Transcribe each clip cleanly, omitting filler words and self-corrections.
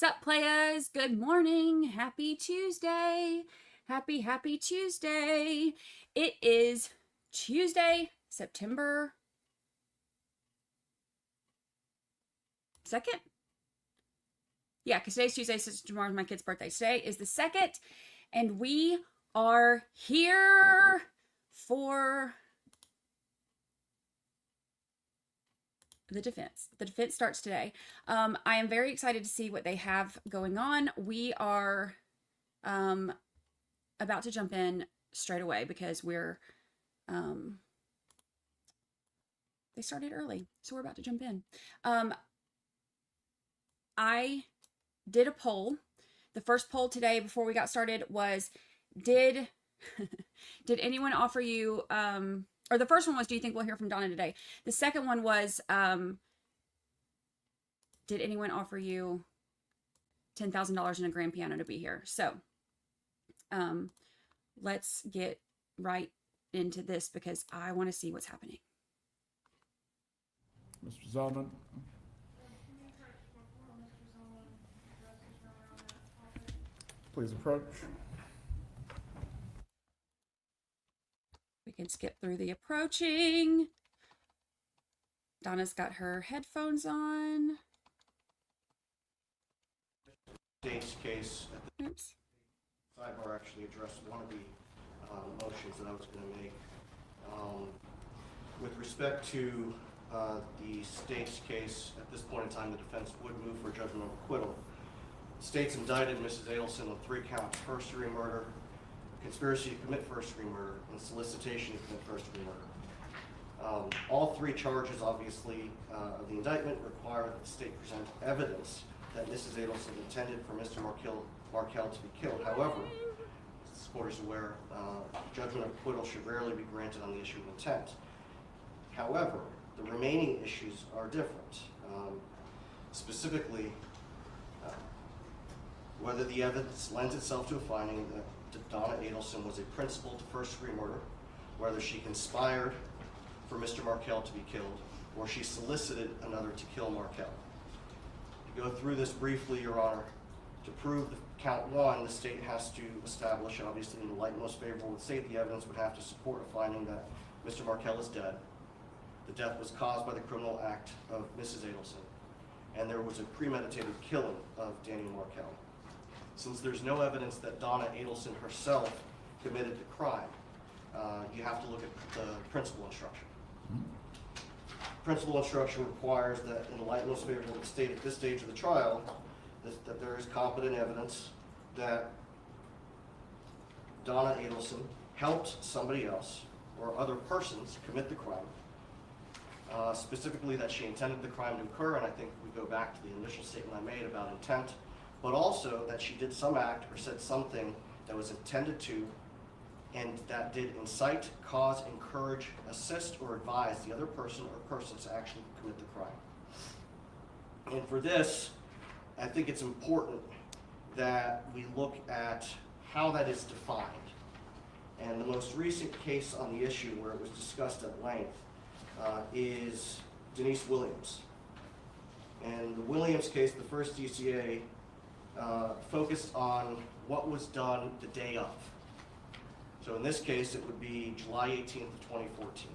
up, players? Good morning. Happy Tuesday. Happy Tuesday. It is Tuesday, September 2nd. Yeah, because today's Tuesday, so tomorrow's my kid's birthday. Today is the 2nd, and we are here for the defense. The defense starts today. I am very excited to see what they have going on. We are about to jump in straight away because we're they started early, so we're about to jump in. I did a poll. The first poll today before we got started was, did anyone offer you or the first one was, do you think we'll hear from Donna today? The second one was, did anyone offer you $10,000 and a grand piano to be here? So let's get right into this because I want to see what's happening. Mr. Zellman. Please approach. We can skip through the approaching. Donna's got her headphones on. State's case at the Oops. sidebar actually addressed one of the motions that I was going to make. With respect to the state's case, at this point in time, the defense would move for judgment of acquittal. The state's indicted Mrs. Adelson on 3 counts: first-degree murder, conspiracy to commit first-degree murder, and solicitation to commit first-degree murder. All 3 charges, obviously, of the indictment require that the state present evidence that Mrs. Adelson intended for Mr. Markel to be killed. However, as this court is aware, judgment of acquittal should rarely be granted on the issue of intent. However, the remaining issues are different. Specifically, whether the evidence lends itself to a finding that Donna Adelson was a principal to first-degree murder, whether she conspired for Mr. Markel to be killed, or she solicited another to kill Markel. To go through this briefly, Your Honor, to prove the count 1, the state has to establish, obviously in the light most favorable to the state, the evidence would have to support a finding that Mr. Markel is dead, the death was caused by the criminal act of Mrs. Adelson, and there was a premeditated killing of Daniel Markel. Since there's no evidence that Donna Adelson herself committed the crime, you have to look at the principal instruction. Principal instruction requires that, in the light most favorable to the state at this stage of the trial, that there is competent evidence that Donna Adelson helped somebody else or other persons commit the crime. Specifically that she intended the crime to occur, and I think we go back to the initial statement I made about intent, but also that she did some act or said something that was intended to and that did incite, cause, encourage, assist, or advise the other person or persons to actually commit the crime. And for this, I think it's important that we look at how that is defined. And the most recent case on the issue where it was discussed at length is Denise Williams. And the Williams case, the first DCA, focused on what was done the day of. So in this case, it would be July 18th of 2014.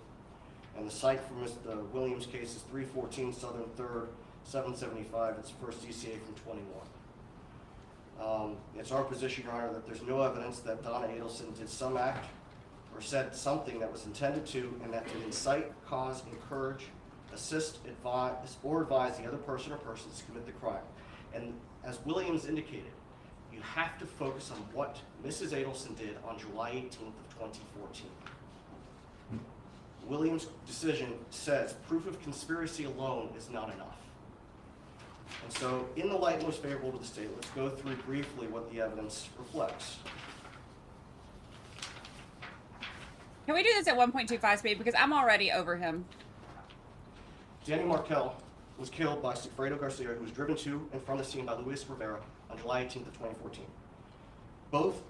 And the site for the Williams case is 314 Southern 3rd, 775. It's the first DCA from 21. It's our position, Your Honor, that there's no evidence that Donna Adelson did some act or said something that was intended to and that would incite, cause, encourage, assist, advise, or advise the other person or persons to commit the crime. And as Williams indicated, you have to focus on what Mrs. Adelson did on July 18th of 2014. Williams' decision says proof of conspiracy alone is not enough. And so, in the light most favorable to the state, let's go through briefly what the evidence reflects. Can we do this at 1.25 speed? Because I'm already over him. Daniel Markel was killed by Sigfredo Garcia, who was driven to and from the scene by Luis Rivera on July 18th of 2014. Both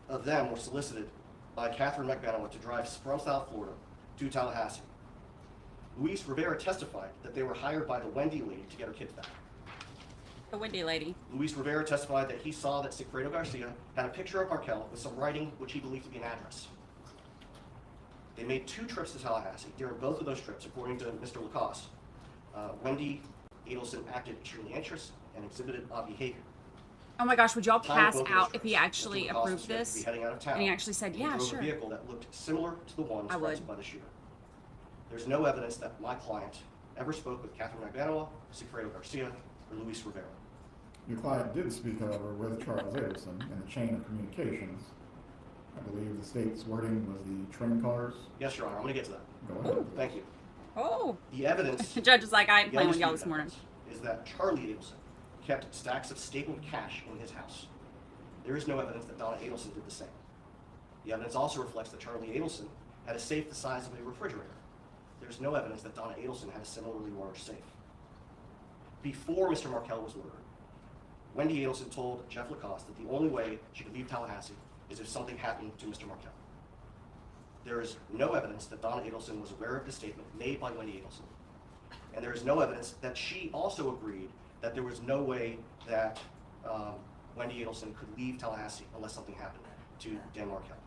of them were solicited by Catherine McManaman to drive from South Florida to Tallahassee. Luis Rivera testified that they were hired by the Wendy lady to get her kids back. The Wendy lady. Luis Rivera testified that he saw that Sigfredo Garcia had a picture of Markel with some writing which he believed to be an address. They made 2 trips to Tallahassee. During both of those trips, according to Mr. Lacoste, Wendy Adelson acted extremely anxious and exhibited odd behavior. Oh my gosh, would y'all Time of pass both of those out if trips, he actually Mr. Lacoste was approved scheduled to this? be heading out of town, And he actually said, and yeah, he drove sure. a vehicle that looked similar to the one I would. rented by the shooter. There's no evidence that my client ever spoke with Catherine Magbanua, Sigfredo Garcia, or Luis Rivera. Your client did speak, however, with Charles Adelson in the chain of communications. I believe the state's wording was the train cars. Yes, Your Honor, I'm going to get to that. Go ahead. Thank you. Oh. The evidence The judge is like, I ain't The playing with y'all undisputed this morning. evidence is that Charlie Adelson kept stacks of stapled cash in his house. There is no evidence that Donna Adelson did the same. The evidence also reflects that Charlie Adelson had a safe the size of a refrigerator. There's no evidence that Donna Adelson had a similarly large safe. Before Mr. Markel was murdered, Wendy Adelson told Jeff Lacoste that the only way she could leave Tallahassee is if something happened to Mr. Markel. There is no evidence that Donna Adelson was aware of the statement made by Wendy Adelson. And there is no evidence that she also agreed that there was no way that Wendy Adelson could leave Tallahassee unless something happened to Dan Markel.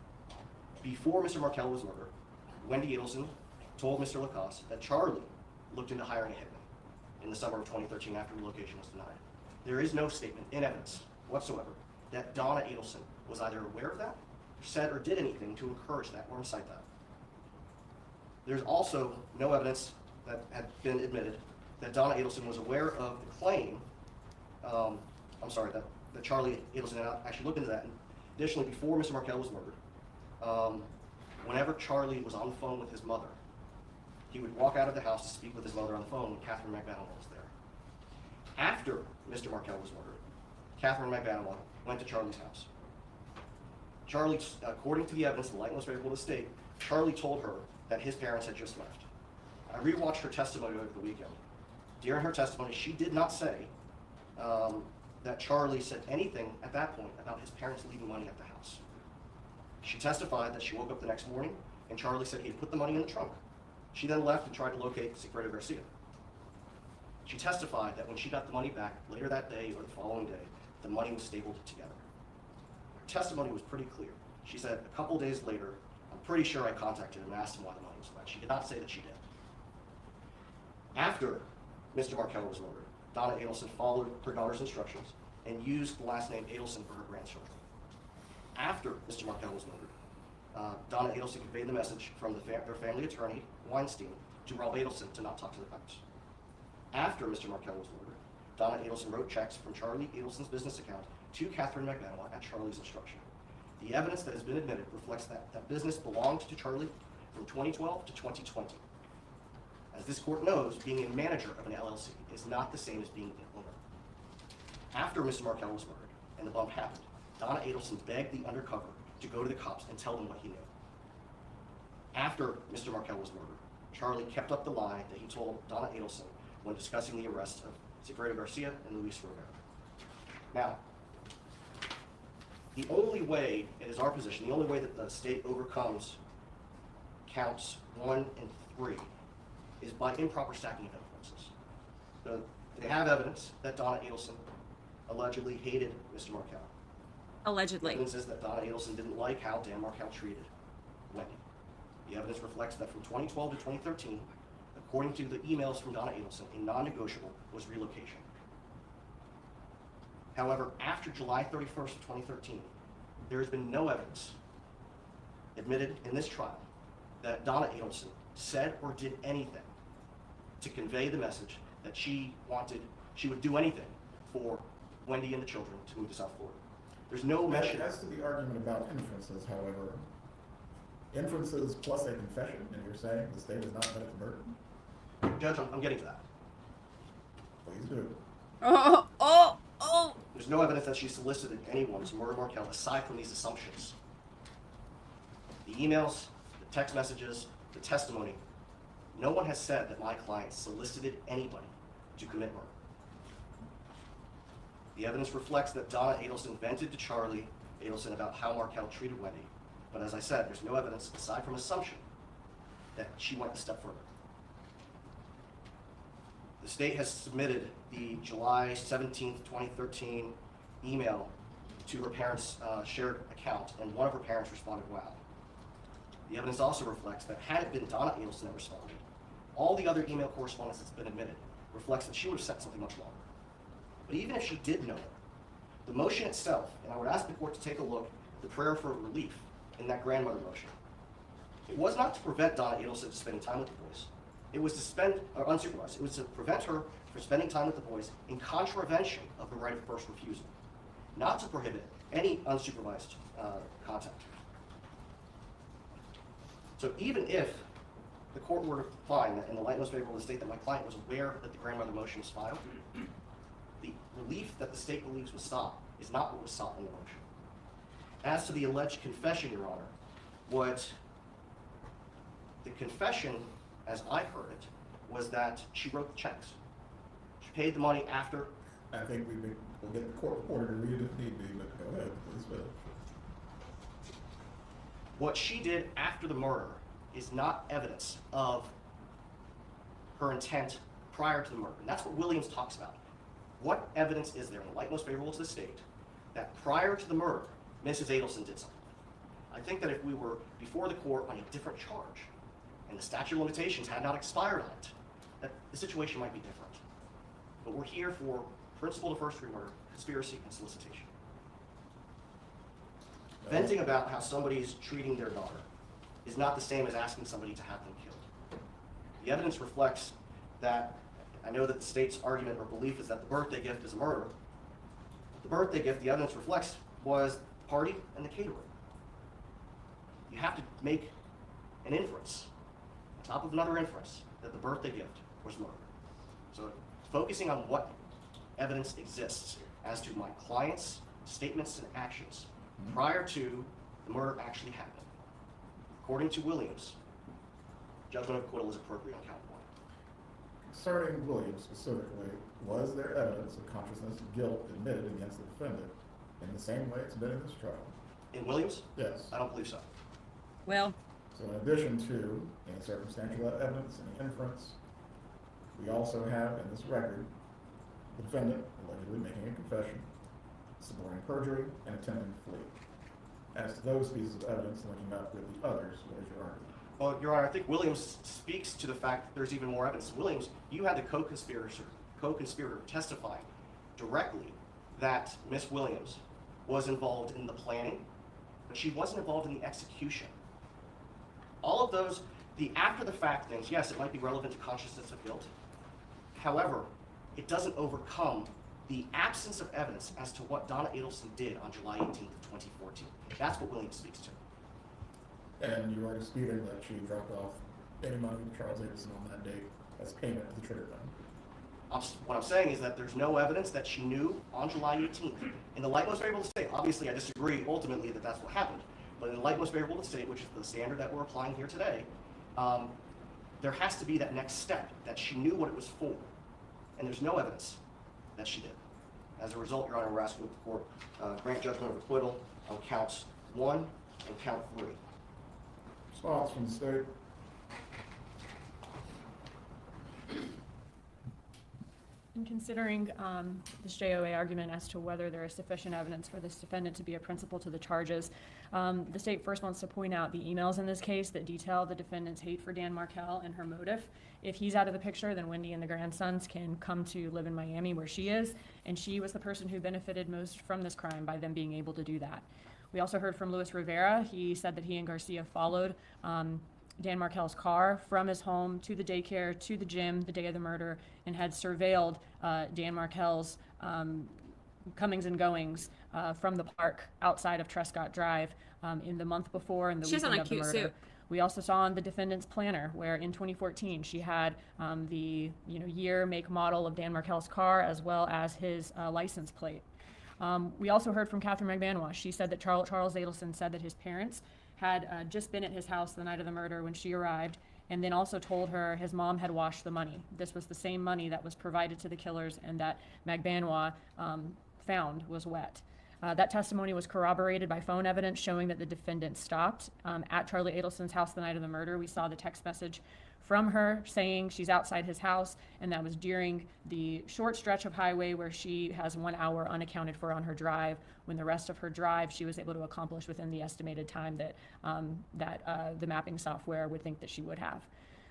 Before Mr. Markel was murdered, Wendy Adelson told Mr. Lacoste that Charlie looked into hiring a hitman in the summer of 2013 after relocation was denied. There is no statement in evidence whatsoever that Donna Adelson was either aware of that, said or did anything to encourage that or incite that. There's also no evidence that had been admitted that Donna Adelson was aware of the claim, that Charlie Adelson had actually looked into that. And additionally, before Mr. Markel was murdered, whenever Charlie was on the phone with his mother, he would walk out of the house to speak with his mother on the phone when Catherine Magbanua was there. After Mr. Markel was murdered, Catherine Magbanua went to Charlie's house. Charlie, according to the evidence, the light most favorable to the state, Charlie told her that his parents had just left. I rewatched her testimony over the weekend. During her testimony, she did not say that Charlie said anything at that point about his parents leaving money at the house. She testified that she woke up the next morning and Charlie said he had put the money in the trunk. She then left and tried to locate Sigfredo Garcia. She testified that when she got the money back later that day or the following day, the money was stapled together. Her testimony was pretty clear. She said a couple days later, I'm pretty sure I contacted him and asked him why the money was left. She did not say that she did. After Mr. Markel was murdered, Donna Adelson followed her daughter's instructions and used the last name Adelson for her grandchildren. After Mr. Markel was murdered, Donna Adelson conveyed the message from their family attorney, Weinstein, to Ralph Adelson to not talk to the cops. After Mr. Markel was murdered, Donna Adelson wrote checks from Charlie Adelson's business account to Catherine Magbanua at Charlie's instruction. The evidence that has been admitted reflects that that business belonged to Charlie from 2012 to 2020. As this court knows, being a manager of an LLC is not the same as being the owner. After Mr. Markel was murdered and the bump happened, Donna Adelson begged the undercover to go to the cops and tell them what he knew. After Mr. Markel was murdered, Charlie kept up the lie that he told Donna Adelson when discussing the arrest of Sigfredo Garcia and Luis Rivera. Now, the only way, it is our position, the only way that the state overcomes counts 1 and 3 is by improper stacking of inferences. So they have evidence that Donna Adelson allegedly hated Mr. Markel. Allegedly. The evidence is that Donna Adelson didn't like how Dan Markel treated Wendy. The evidence reflects that from 2012 to 2013, according to the emails from Donna Adelson, a non-negotiable was relocation. However, after July 31st of 2013, there has been no evidence admitted in this trial that Donna Adelson said or did anything to convey the message that she would do anything for Wendy and the children to move to South Florida. There's no mention. As to the argument about inferences, however, inferences plus a confession, and you're saying the state is not committed to murder? Judge, I'm getting to that. Please do. Oh. There's no evidence that she solicited anyone to murder Markel aside from these assumptions. The emails, the text messages, the testimony, no one has said that my client solicited anybody to commit murder. The evidence reflects that Donna Adelson vented to Charlie Adelson about how Markel treated Wendy, but as I said, there's no evidence aside from assumption that she went a step further. The state has submitted the July 17th, 2013 email to her parents' shared account, and one of her parents responded, wow. The evidence also reflects that had it been Donna Adelson that responded, all the other email correspondence that's been admitted reflects that she would have sent something much longer. But even if she did know it, the motion itself, and I would ask the court to take a look at the prayer for relief in that grandmother motion, it was not to prevent Donna Adelson from spending time with the boys. It was to spend, or unsupervised, it was to prevent her from spending time with the boys in contravention of the right of first refusal, not to prohibit any unsupervised contact. So even if the court were to find that in the light most favorable to the state that my client was aware that the grandmother motion was filed, the relief that the state believes was sought is not what was sought in the motion. As to the alleged confession, Your Honor, what the confession, as I heard it, was that she wrote the checks. She paid the money after. I think we'll get the court reporter to read it if need be, but go ahead, please. What she did after the murder is not evidence of her intent prior to the murder. And that's what Williams talks about. What evidence is there in the light most favorable to the state that prior to the murder, Mrs. Adelson did something? I think that if we were before the court on a different charge and the statute of limitations had not expired on it, that the situation might be different. But we're here for principle of first degree murder, conspiracy, and solicitation. Venting about how somebody's treating their daughter is not the same as asking somebody to have them killed. The evidence reflects that, I know that the state's argument or belief is that the birthday gift is a murder. The birthday gift, the evidence reflects, was the party and the catering. You have to make an inference, on top of another inference, that the birthday gift was murder. So focusing on what evidence exists as to my client's statements and actions prior to the murder actually happened. According to Williams, judgment of acquittal is appropriate on count one. Concerning Williams specifically, was there evidence of consciousness of guilt admitted against the defendant in the same way it's been in this trial? In Williams? Yes. I don't believe so. Well, So in addition to any circumstantial evidence, any inference, we also have in this record the defendant allegedly making a confession, suborning perjury, and attempting to flee. As to those pieces of evidence linking up with the others, what is your argument? Well, Your Honor, I think Williams speaks to the fact that there's even more evidence. Williams, you had the co-conspirator testify directly that Miss Williams was involved in the planning, but she wasn't involved in the execution. All of those, the after-the-fact things, yes, it might be relevant to consciousness of guilt. However, it doesn't overcome the absence of evidence as to what Donna Adelson did on July 18th of 2014. That's what Williams speaks to. And you are disputing that she dropped off any money to Charles Adelson on that date as payment to the trigger fund. What I'm saying is that there's no evidence that she knew on July 18th. In the light most favorable to the state, obviously I disagree ultimately that that's what happened, but in the light most favorable to the state, which is the standard that we're applying here today, there has to be that next step, that she knew what it was for. And there's no evidence that she did. As a result, Your Honor, we're asking that the court grant judgment of acquittal on counts 1 and count 3. Response from the state. In considering this JOA argument as to whether there is sufficient evidence for this defendant to be a principal to the charges, the state first wants to point out the emails in this case that detail the defendant's hate for Dan Markel and her motive. If he's out of the picture, then Wendy and the grandsons can come to live in Miami where she is, and she was the person who benefited most from this crime by them being able to do that. We also heard from Luis Rivera. He said that he and Garcia followed Dan Markel's car from his home to the daycare, to the gym the day of the murder, and had surveilled Dan Markel's comings and goings from the park outside of Trescott Drive in the month before and the She's weekend on a of the cute murder. suit. We also saw on the defendant's planner where in 2014 she had the year, make, model of Dan Markel's car as well as his license plate. We also heard from Catherine McBanois. She said that Charles Adelson said that his parents had just been at his house the night of the murder when she arrived, and then also told her his mom had washed the money. This was the same money that was provided to the killers and that McBanois found was wet. That testimony was corroborated by phone evidence showing that the defendant stopped at Charlie Adelson's house the night of the murder. We saw the text message from her saying she's outside his house, and that was during the short stretch of highway where she has 1 hour unaccounted for on her drive, when the rest of her drive she was able to accomplish within the estimated time that the mapping software would think that she would have.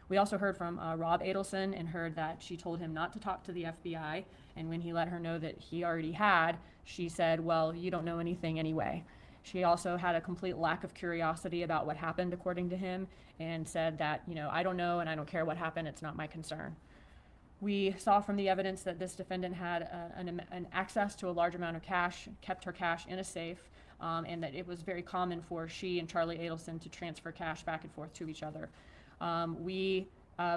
We also heard from Rob Adelson and heard that she told him not to talk to the FBI, and when he let her know that he already had, she said, well, you don't know anything anyway. She also had a complete lack of curiosity about what happened, according to him, and said that, I don't know and I don't care what happened, it's not my concern. We saw from the evidence that this defendant had an access to a large amount of cash, kept her cash in a safe, and that it was very common for she and Charlie Adelson to transfer cash back and forth to each other. We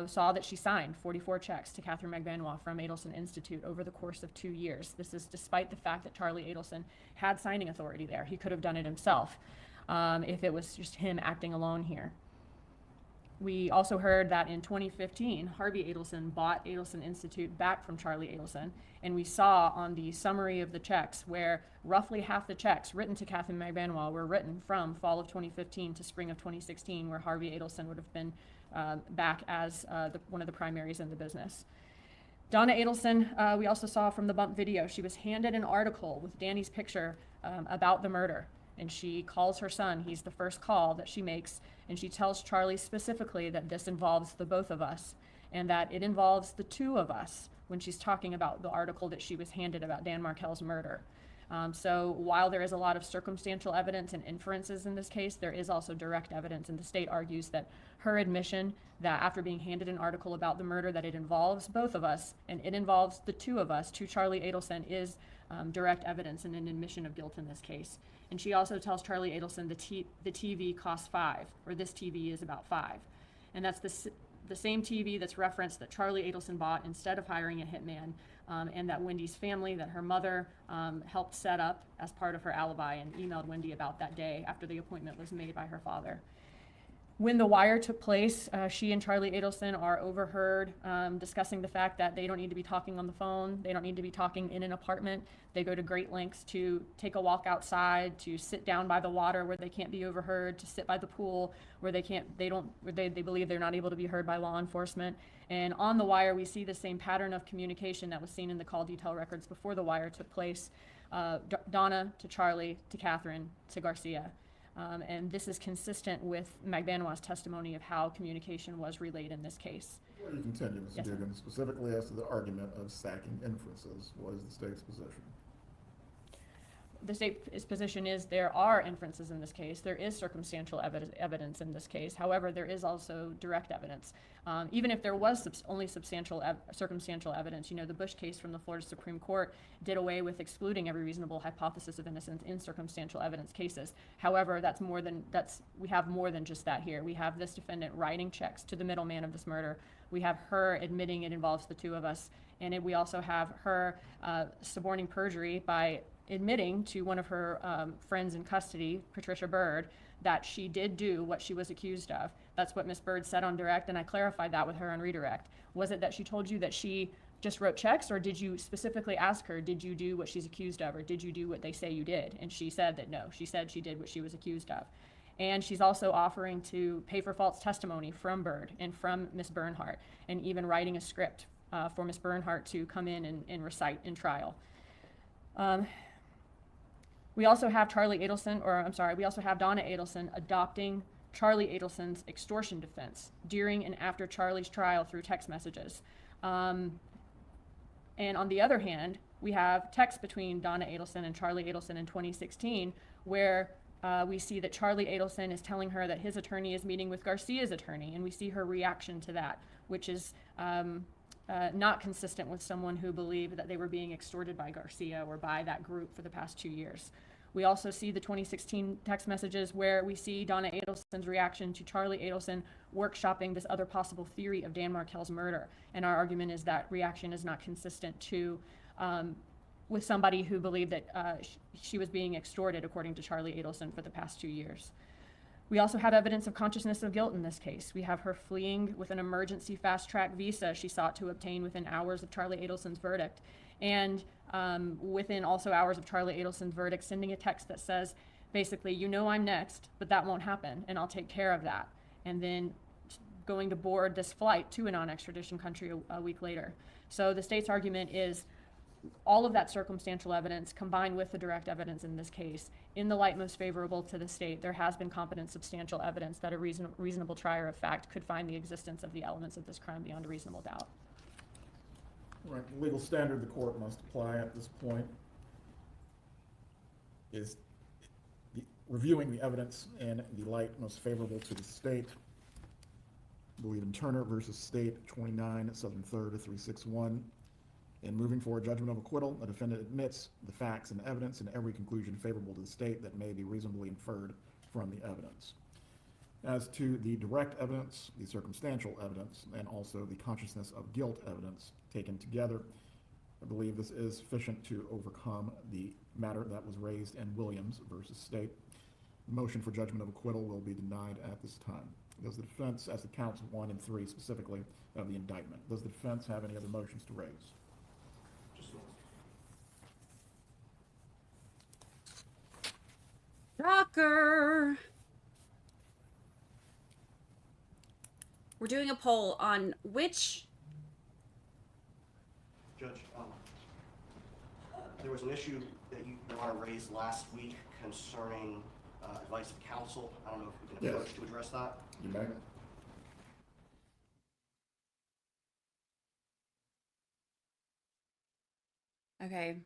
saw that she signed 44 checks to Catherine McVanois from Adelson Institute over the course of 2 years. This is despite the fact that Charlie Adelson had signing authority there. He could have done it himself if it was just him acting alone here. We also heard that in 2015, Harvey Adelson bought Adelson Institute back from Charlie Adelson, and we saw on the summary of the checks where roughly half the checks written to Catherine McVanois were written from fall of 2015 to spring of 2016, where Harvey Adelson would have been back as one of the primaries in the business. Donna Adelson, we also saw from the bump video, she was handed an article with Danny's picture about the murder. And she calls her son. He's the first call that she makes, and she tells Charlie specifically that this involves the both of us and that it involves the two of us when she's talking about the article that she was handed about Dan Markel's murder. So while there is a lot of circumstantial evidence and inferences in this case, there is also direct evidence, and the state argues that her admission that after being handed an article about the murder that it involves both of us and it involves the two of us to Charlie Adelson is direct evidence and an admission of guilt in this case. And she also tells Charlie Adelson the TV costs $5, or this TV is about $5. And that's the same TV that's referenced that Charlie Adelson bought instead of hiring a hitman, and that Wendy's family, that her mother helped set up as part of her alibi and emailed Wendy about that day after the appointment was made by her father. When the wire took place, she and Charlie Adelson are overheard discussing the fact that they don't need to be talking on the phone, they don't need to be talking in an apartment. They go to great lengths to take a walk outside, to sit down by the water where they can't be overheard, to sit by the pool where they believe they're not able to be heard by law enforcement. And on the wire, we see the same pattern of communication that was seen in the call detail records before the wire took place. Donna to Charlie to Catherine to Garcia. And this is consistent with McVanois' testimony of how communication was relayed in this case. Before you continue, Mr. Yes, sir. Dugan, specifically as to the argument of stacking inferences, what is the state's position? The state's position is there are inferences in this case. There is circumstantial evidence in this case. However, there is also direct evidence. Even if there was only substantial circumstantial evidence, the Bush case from the Florida Supreme Court did away with excluding every reasonable hypothesis of innocence in circumstantial evidence cases. However, we have more than just that here. We have this defendant writing checks to the middleman of this murder. We have her admitting it involves the two of us. And we also have her suborning perjury by admitting to one of her friends in custody, Patricia Bird, that she did do what she was accused of. That's what Ms. Bird said on direct, and I clarified that with her on redirect. Was it that she told you that she just wrote checks, or did you specifically ask her, did you do what she's accused of, or did you do what they say you did? And she said that no, she said she did what she was accused of. And she's also offering to pay for false testimony from Bird and from Ms. Bernhardt, and even writing a script for Ms. Bernhardt to come in and recite in trial. We also have Donna Adelson adopting Charlie Adelson's extortion defense during and after Charlie's trial through text messages. And on the other hand, we have texts between Donna Adelson and Charlie Adelson in 2016 where we see that Charlie Adelson is telling her that his attorney is meeting with Garcia's attorney, and we see her reaction to that, which is not consistent with someone who believed that they were being extorted by Garcia or by that group for the past 2 years. We also see the 2016 text messages where we see Donna Adelson's reaction to Charlie Adelson workshopping this other possible theory of Dan Markel's murder. And our argument is that reaction is not consistent with somebody who believed that she was being extorted, according to Charlie Adelson, for the past 2 years. We also have evidence of consciousness of guilt in this case. We have her fleeing with an emergency fast-track visa she sought to obtain within hours of Charlie Adelson's verdict. And within also hours of Charlie Adelson's verdict, sending a text that says, basically, I'm next, but that won't happen, and I'll take care of that. And then going to board this flight to a non-extradition country a week later. So the state's argument is all of that circumstantial evidence combined with the direct evidence in this case, in the light most favorable to the state, there has been competent substantial evidence that a reasonable trier of fact could find the existence of the elements of this crime beyond a reasonable doubt. Right, the legal standard the court must apply at this point is reviewing the evidence in the light most favorable to the state. I believe in Turner versus State 29 Southern 3rd 361. In moving for a judgment of acquittal, a defendant admits the facts and evidence in every conclusion favorable to the state that may be reasonably inferred from the evidence. As to the direct evidence, the circumstantial evidence, and also the consciousness of guilt evidence taken together, I believe this is sufficient to overcome the matter that was raised in Williams versus State. The motion for judgment of acquittal will be denied at this time. Does the defense, as to counts 1 and 3 specifically of the indictment, does the defense have any other motions to raise? Rocker. We're doing a poll on which. Judge, there was an issue that you want to raise last week concerning advice of counsel. I don't know if we can approach to address that. You may. Okay.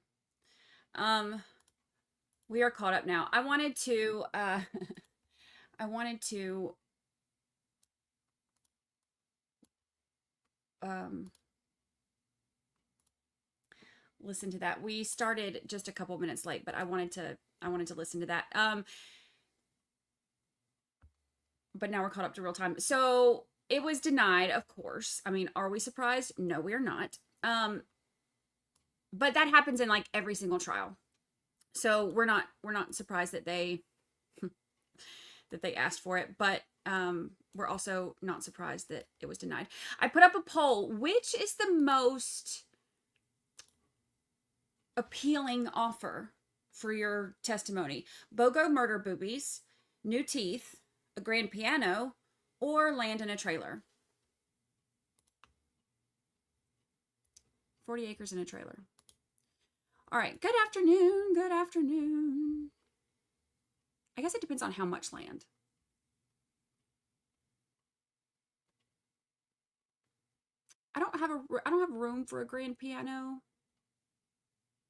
We are caught up now. I wanted to listen to that. We started just a couple minutes late, but I wanted to listen to that. But now we're caught up to real time. So it was denied, of course. I mean, are we surprised? No, we are not. But that happens in like every single trial. So we're not surprised that they asked for it, but we're also not surprised that it was denied. I put up a poll. Which is the most appealing offer for your testimony? BOGO murder boobies, new teeth, a grand piano, or land in a trailer? 40 acres in a trailer. All right, good afternoon, good afternoon. I guess it depends on how much land. I don't have room for a grand piano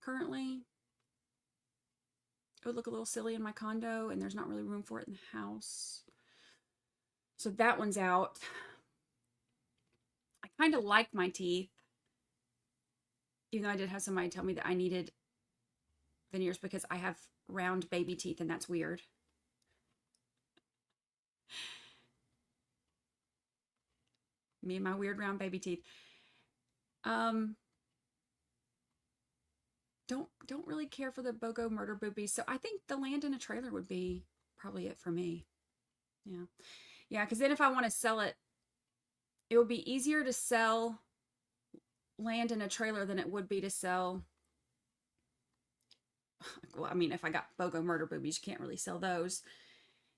currently. It would look a little silly in my condo, and there's not really room for it in the house. So that one's out. I kind of like my teeth, even though I did have somebody tell me that I needed veneers because I have round baby teeth, and that's weird. Me and my weird round baby teeth. Don't really care for the BOGO murder boobies. So I think the land in a trailer would be probably it for me. Yeah. Yeah, because then if I want to sell it, it would be easier to sell land in a trailer than it would be to sell. Well, I mean, if I got BOGO murder boobies, you can't really sell those.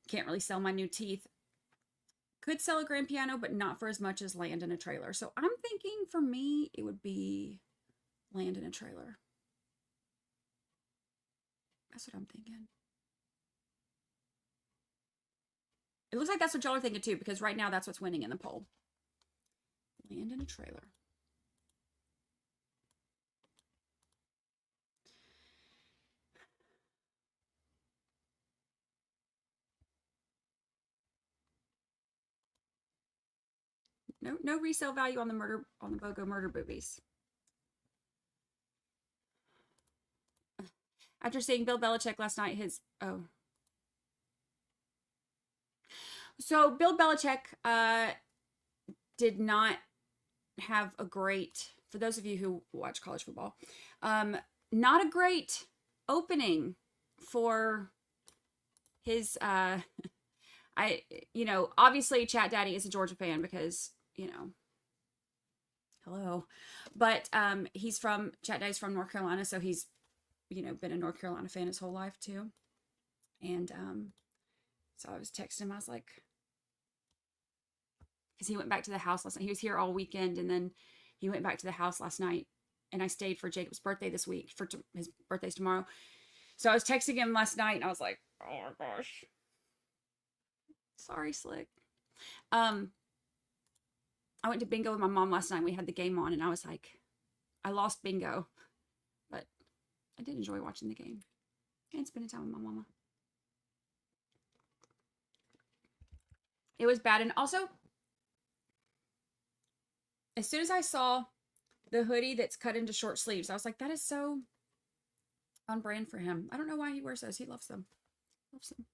Can't really sell my new teeth. Could sell a grand piano, but not for as much as land in a trailer. So I'm thinking for me, it would be land in a trailer. That's what I'm thinking. It looks like that's what y'all are thinking too, because right now that's what's winning in the poll. Land in a trailer. No resale value on the BOGO murder boobies. After seeing Bill Belichick last night, so Bill Belichick did not have a great, for those of you who watch college football, not a great opening for his obviously Chat Daddy is a Georgia fan because, hello. But Chat Daddy's from North Carolina, so he's, been a North Carolina fan his whole life too. And so I was texting him, I was like, because he went back to the house last night. He was here all weekend, and then he went back to the house last night, and I stayed for Jacob's birthday this week. His birthday's tomorrow. So I was texting him last night, and I was like, oh my gosh. Sorry, Slick. I went to bingo with my mom last night. We had the game on, and I was like, I lost bingo, but I did enjoy watching the game and spending time with my mama. It was bad. And also, as soon as I saw the hoodie that's cut into short sleeves, I was like, that is so on brand for him. I don't know why he wears those. He loves them. Loves them.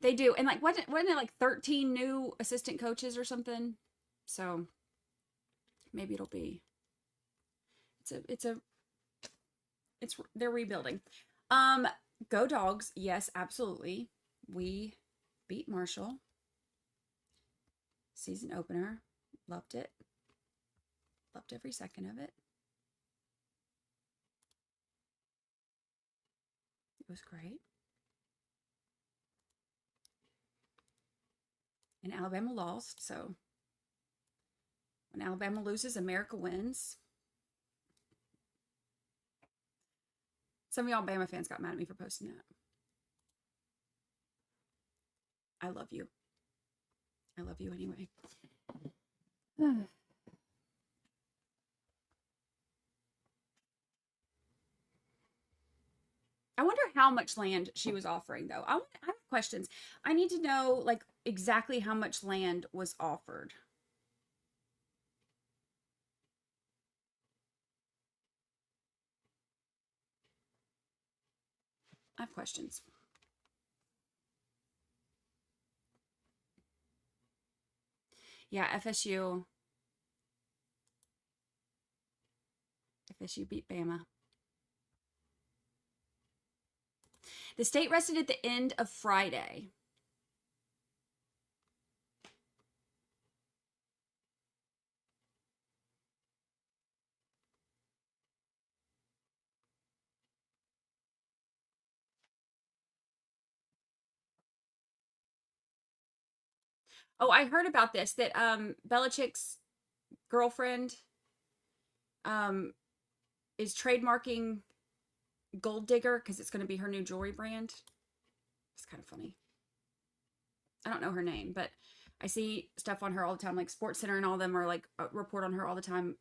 They do. And like, wasn't it like 13 new assistant coaches or something? So maybe it'll be, they're rebuilding. Go Dogs. Yes, absolutely. We beat Marshall. Season opener. Loved it. Loved every second of it. It was great. And Alabama lost, so when Alabama loses, America wins. Some of y'all Bama fans got mad at me for posting that. I love you. I love you anyway. I wonder how much land she was offering, though. I have questions. I need to know, like, exactly how much land was offered. I have questions. Yeah, FSU beat Bama. The state rested at the end of Friday. Oh, I heard about this, that Belichick's girlfriend is trademarking Gold Digger because it's going to be her new jewelry brand. It's kind of funny. I don't know her name, but I see stuff on her all the time, like Sports Center and all of them are like report on her all the time.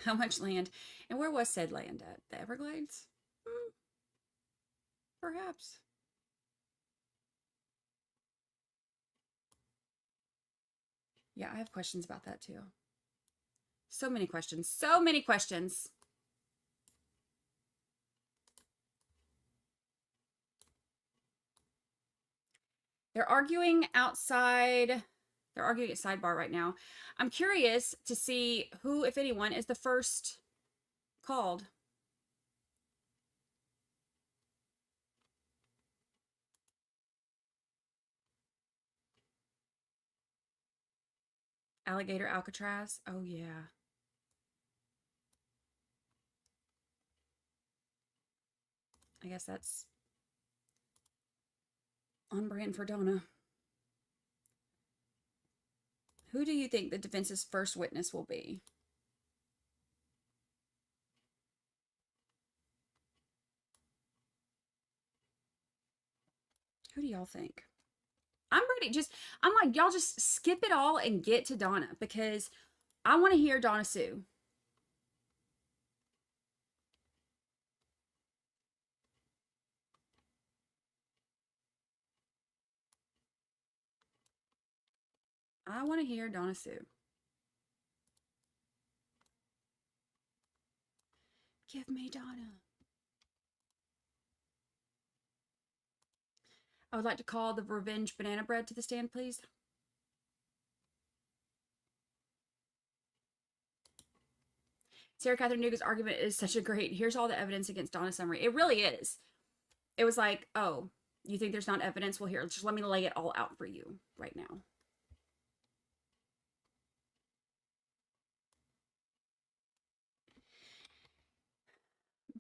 How much land? And where was said land at? The Everglades? Perhaps. Yeah, I have questions about that too. So many questions. So many questions. They're arguing outside. They're arguing at sidebar right now. I'm curious to see who, if anyone, is the first called. Alligator Alcatraz. Oh, yeah. I guess that's on brand for Donna. Who do you think the defense's first witness will be? Who do y'all think? I'm ready. I'm like, y'all just skip it all and get to Donna because I want to hear Donna sue. I want to hear Donna sue. Give me Donna. I would like to call the revenge banana bread to the stand, please. Sarah Catherine Nuga's argument is such a great, here's all the evidence against Donna summary. It really is. It was like, oh, You think there's not evidence? Well, here, just let me lay it all out for you right now.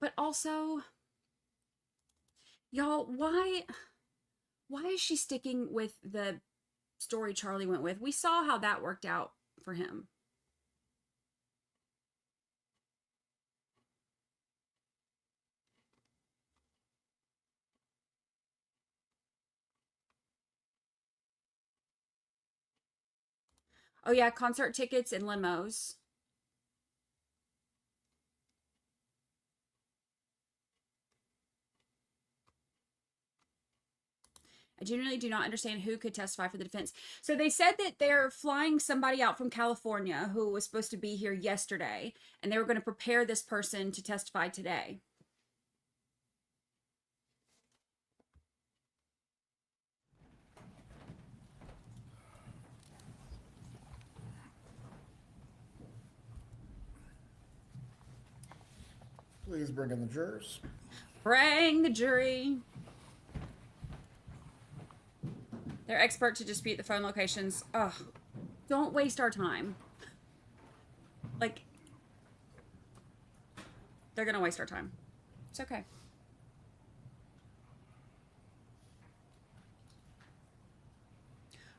But also, y'all, why is she sticking with the story Charlie went with? We saw how that worked out for him. Oh yeah, concert tickets and limos. I genuinely do not understand who could testify for the defense. So they said that they're flying somebody out from California who was supposed to be here yesterday, and they were going to prepare this person to testify today. Please bring in the jurors. Bring the jury. They're expert to dispute the phone locations. Ugh. Don't waste our time. Like, they're going to waste our time. It's okay.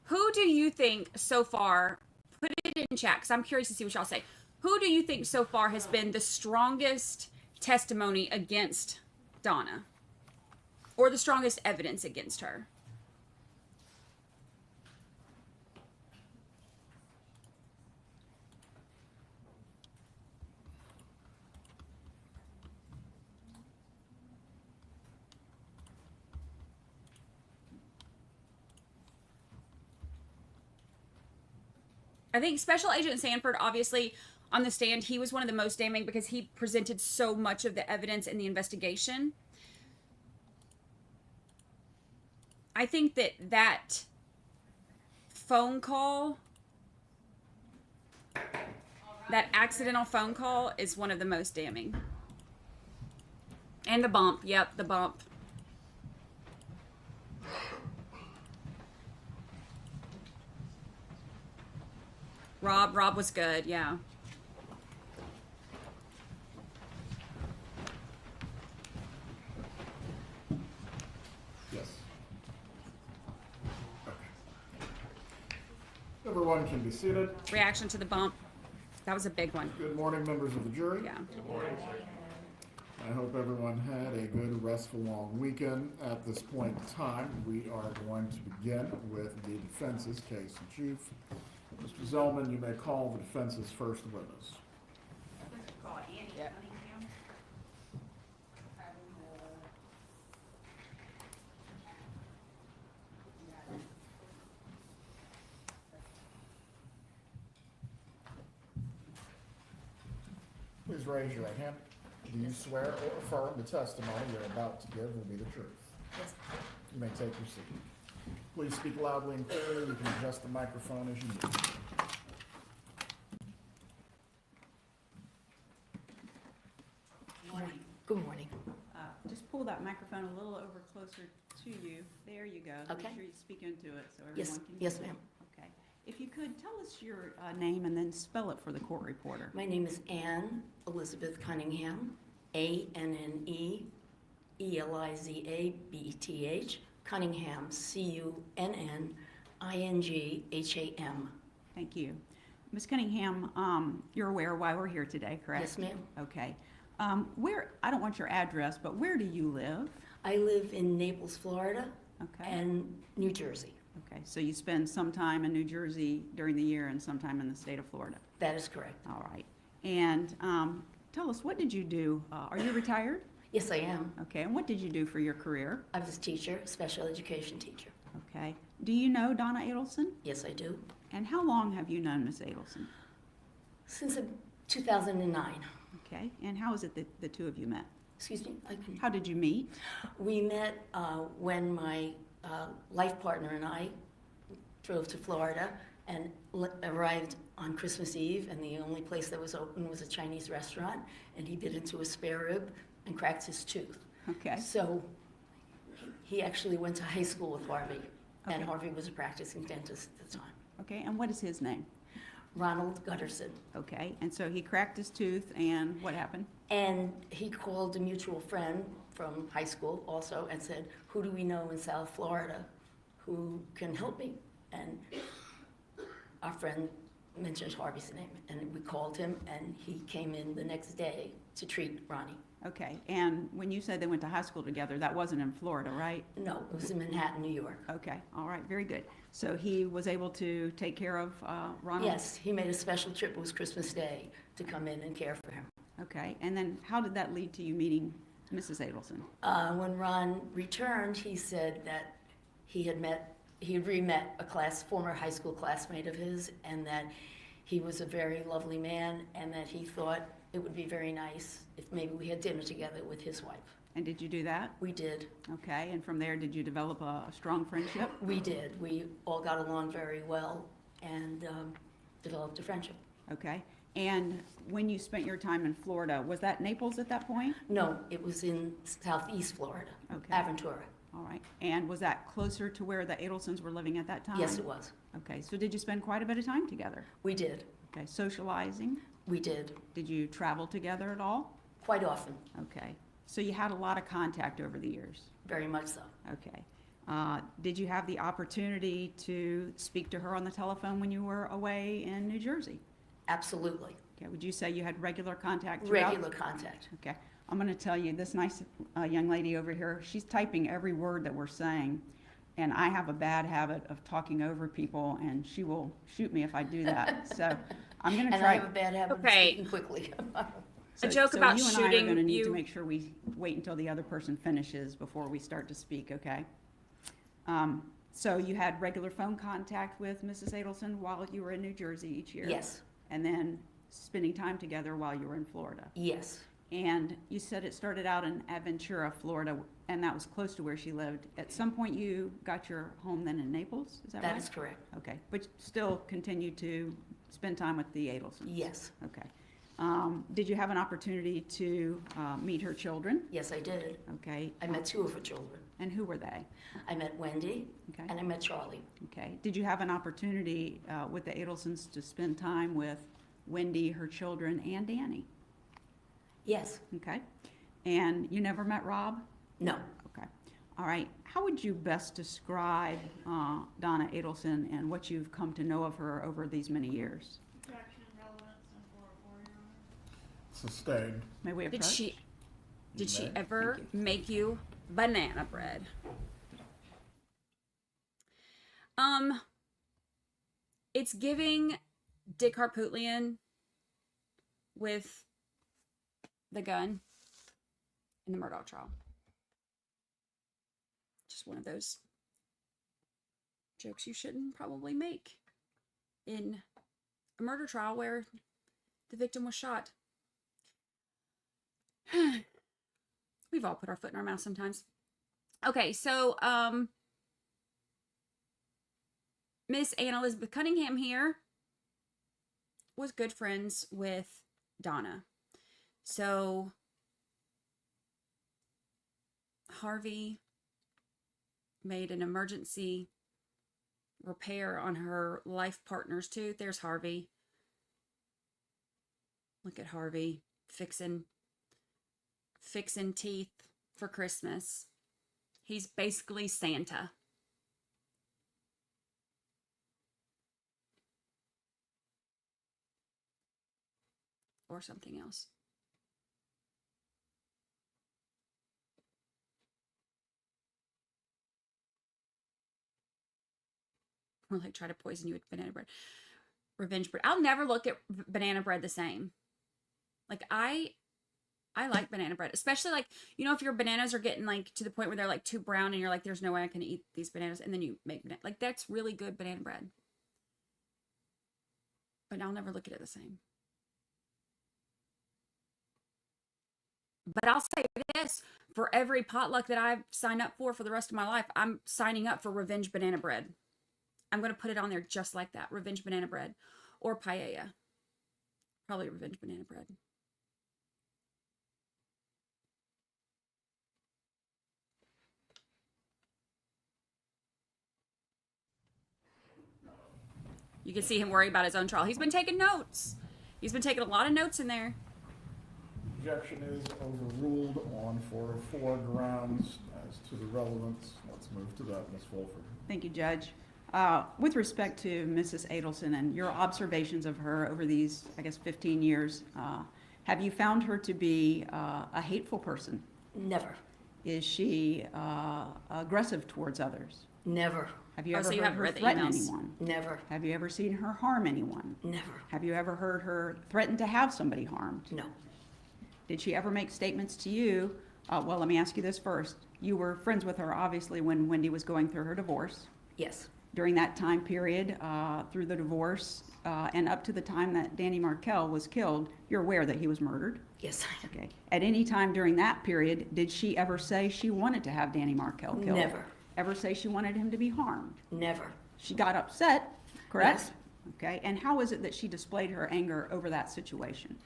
Who do you think so far, put it in chat because I'm curious to see what y'all say. Who do you think so far has been the strongest testimony against Donna? Or the strongest evidence against her? I think Special Agent Sanford, obviously, on the stand, he was one of the most damning because he presented so much of the evidence in the investigation. I think that phone call, that accidental phone call, is one of the most damning. And the bump. Yep, the bump. Rob was good, yeah. Yes. Okay. Everyone can be seated. Reaction to the bump. That was a big one. Good morning, members of the jury. Yeah. Good morning. I hope everyone had a good, restful, long weekend. At this point in time, we are going to begin with the defense's case in chief. Mr. Zellman, you may call the defense's first witness. Yep. Please raise your right hand. Do you swear or affirm the testimony you're about to give will be the truth? Yes. You may take your seat. Please speak loudly and clearly. You can adjust the microphone as you need. Morning. Good morning. Just pull that microphone a little over closer to you. There you go. Okay. Make sure you speak into it so everyone Yes, can hear yes, you. ma'am. Okay. If you could, tell us your name and then spell it for the court reporter. My name is Ann Elizabeth Cunningham, ANNE-ELIZABETH, Cunningham, CUNNINGHAM. Thank you. Ms. Cunningham, you're aware why we're here today, correct? Yes, ma'am. Okay. I don't want your address, but where do you live? I live in Naples, Florida, Okay. and New Jersey. Okay, so you spend some time in New Jersey during the year and some time in the state of Florida. That is correct. All right. And tell us, what did you do? Are you retired? Yes, I am. Okay, and what did you do for your career? I was a teacher, special education teacher. Okay. Do you know Donna Adelson? Yes, I do. And how long have you known Ms. Adelson? Since 2009. Okay. And how is it that the two of you met? Excuse me? How did you meet? We met when my life partner and I drove to Florida and arrived on Christmas Eve, and the only place that was open was a Chinese restaurant, and he bit into a spare rib and cracked his tooth. Okay. So He actually went to high school with Harvey, and Okay. Harvey was a practicing dentist at the time. Okay, and what is his name? Ronald Gutterson. Okay, and so he cracked his tooth, and what happened? And he called a mutual friend from high school also and said, who do we know in South Florida who can help me? And our friend mentioned Harvey's name, and we called him, and he came in the next day to treat Ronnie. Okay, and when you said they went to high school together, that wasn't in Florida, right? No, it was in Manhattan, New York. Okay, all right, very good. So he was able to take care of Ronald? Yes, he made a special trip, it was Christmas Day, to come in and care for him. Okay, and then how did that lead to you meeting Mrs. Adelson? When Ron returned, he said that he had re-met a former high school classmate of his, and that he was a very lovely man, and that he thought it would be very nice if maybe we had dinner together with his wife. And did you do that? We did. Okay, and from there, did you develop a strong friendship? We did. We all got along very well and developed a friendship. Okay, and when you spent your time in Florida, was that Naples at that point? No, it was in southeast Florida, Okay. Aventura. All right, and was that closer to where the Adelsons were living at that time? Yes, it was. Okay, so did you spend quite a bit of time together? We did. Okay, socializing? We did. Did you travel together at all? Quite often. Okay, so you had a lot of contact over the years? Very much so. Okay. Did you have the opportunity to speak to her on the telephone when you were away in New Jersey? Absolutely. Okay, would you say you had regular contact throughout? Regular contact. Okay, I'm going to tell you, this nice young lady over here, she's typing every word that we're saying, and I have a bad habit of talking over people, and she will shoot me if I do that. So I'm going to And I try. have a bad habit of Okay. speaking quickly. A joke about you and I are shooting going to need to you- make sure we wait until the other person finishes before we start to speak, okay? So you had regular phone contact with Mrs. Adelson while you were in New Jersey each year? Yes, And then spending time together while you were in Florida? yes, And you said it started out in Aventura, Florida, and that was close to where she lived. At some point, you got your home then in Naples, is that right? that is correct. Okay, but still continued to spend time with the Adelsons? Yes, Okay. Did you have an opportunity to meet her children? yes, I did. Okay. I met two of her children. And who were they? I met Wendy Okay. and I met Charlie. Okay. Did you have an opportunity with the Adelsons to spend time with Wendy, her children, and Danny? Yes, Okay. And you never met Rob? no. Okay. All right. How would you best describe Donna Adelson and what you've come to know of her over these many years? Attraction, relevance, and 404, Your Honor. Sustained. May we approach? Did she may. ever Thank you. make you banana bread? It's giving Dick Harpootlian with the gun in the Murdaugh trial. Just one of those jokes you shouldn't probably make in a murder trial where the victim was shot. We've all put our foot in our mouth sometimes. Okay, so Miss Analyst Cunningham here was good friends with Donna. So Harvey made an emergency repair on her life partner's tooth. There's Harvey. Look at Harvey fixing teeth for Christmas. He's basically Santa. Or something else. Or like try to poison you with banana bread. Revenge bread. I'll never look at banana bread the same. Like I like banana bread, especially like, you know, if your bananas are getting like to the point where they're like too brown and you're like, there's no way I can eat these bananas. And then you make banana, like that's really good banana bread. But I'll never look at it the same. But I'll say this, for every potluck that I've signed up for the rest of my life, I'm signing up for revenge banana bread. I'm going to put it on there just like that. Revenge banana bread or paella. Probably revenge banana bread. You can see him worry about his own trial. He's been taking notes. He's been taking a lot of notes in there. Objection is overruled on 404 grounds as to the relevance. Let's move to that, Ms. Fulford. Thank you, Judge. With respect to Mrs. Adelson and your observations of her over these, I guess, 15 years, have you found her to be a hateful person? Never. Is she aggressive towards others? Never. Have you Oh, ever so you heard haven't her read the threaten emails. anyone? Never. Have you ever seen her harm anyone? Never. Have you ever heard her threaten to have somebody harmed? No. Did she ever make statements to you? Well, let me ask you this first. You were friends with her, obviously, when Wendy was going through her divorce. Yes. During that time period, through the divorce, and up to the time that Danny Markel was killed, you're aware that he was murdered? Yes, I am. Okay. At any time during that period, did she ever say she wanted to have Danny Markel killed? Never. Ever say she wanted him to be harmed? Never. She got upset, correct? Yes. Okay. And how is it that she displayed her anger over that situation?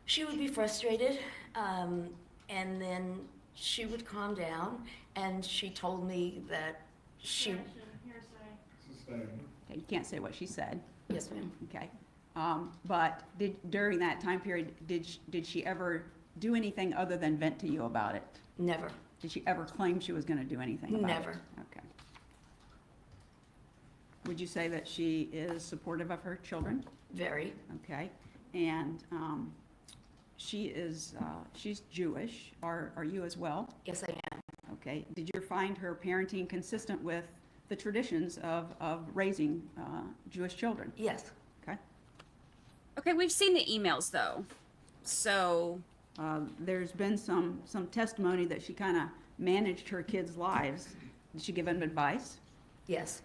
She would be frustrated, and then she would calm down, and she told me that she... Objection, hearsay. Sustained. Okay, you can't say what she said. Yes, ma'am. Okay. But during that time period, did she ever do anything other than vent to you about it? Never. Did she ever claim she was going to do anything about it? Never. Okay. Would you say that she is supportive of her children? Very. Okay. And she's Jewish. Are you as well? Yes, I am. Okay. Did you find her parenting consistent with the traditions of raising Jewish children? Yes. Okay. Okay, we've seen the emails though. So, There's been some testimony that she kind of managed her kids' lives. Did she give them advice? Yes.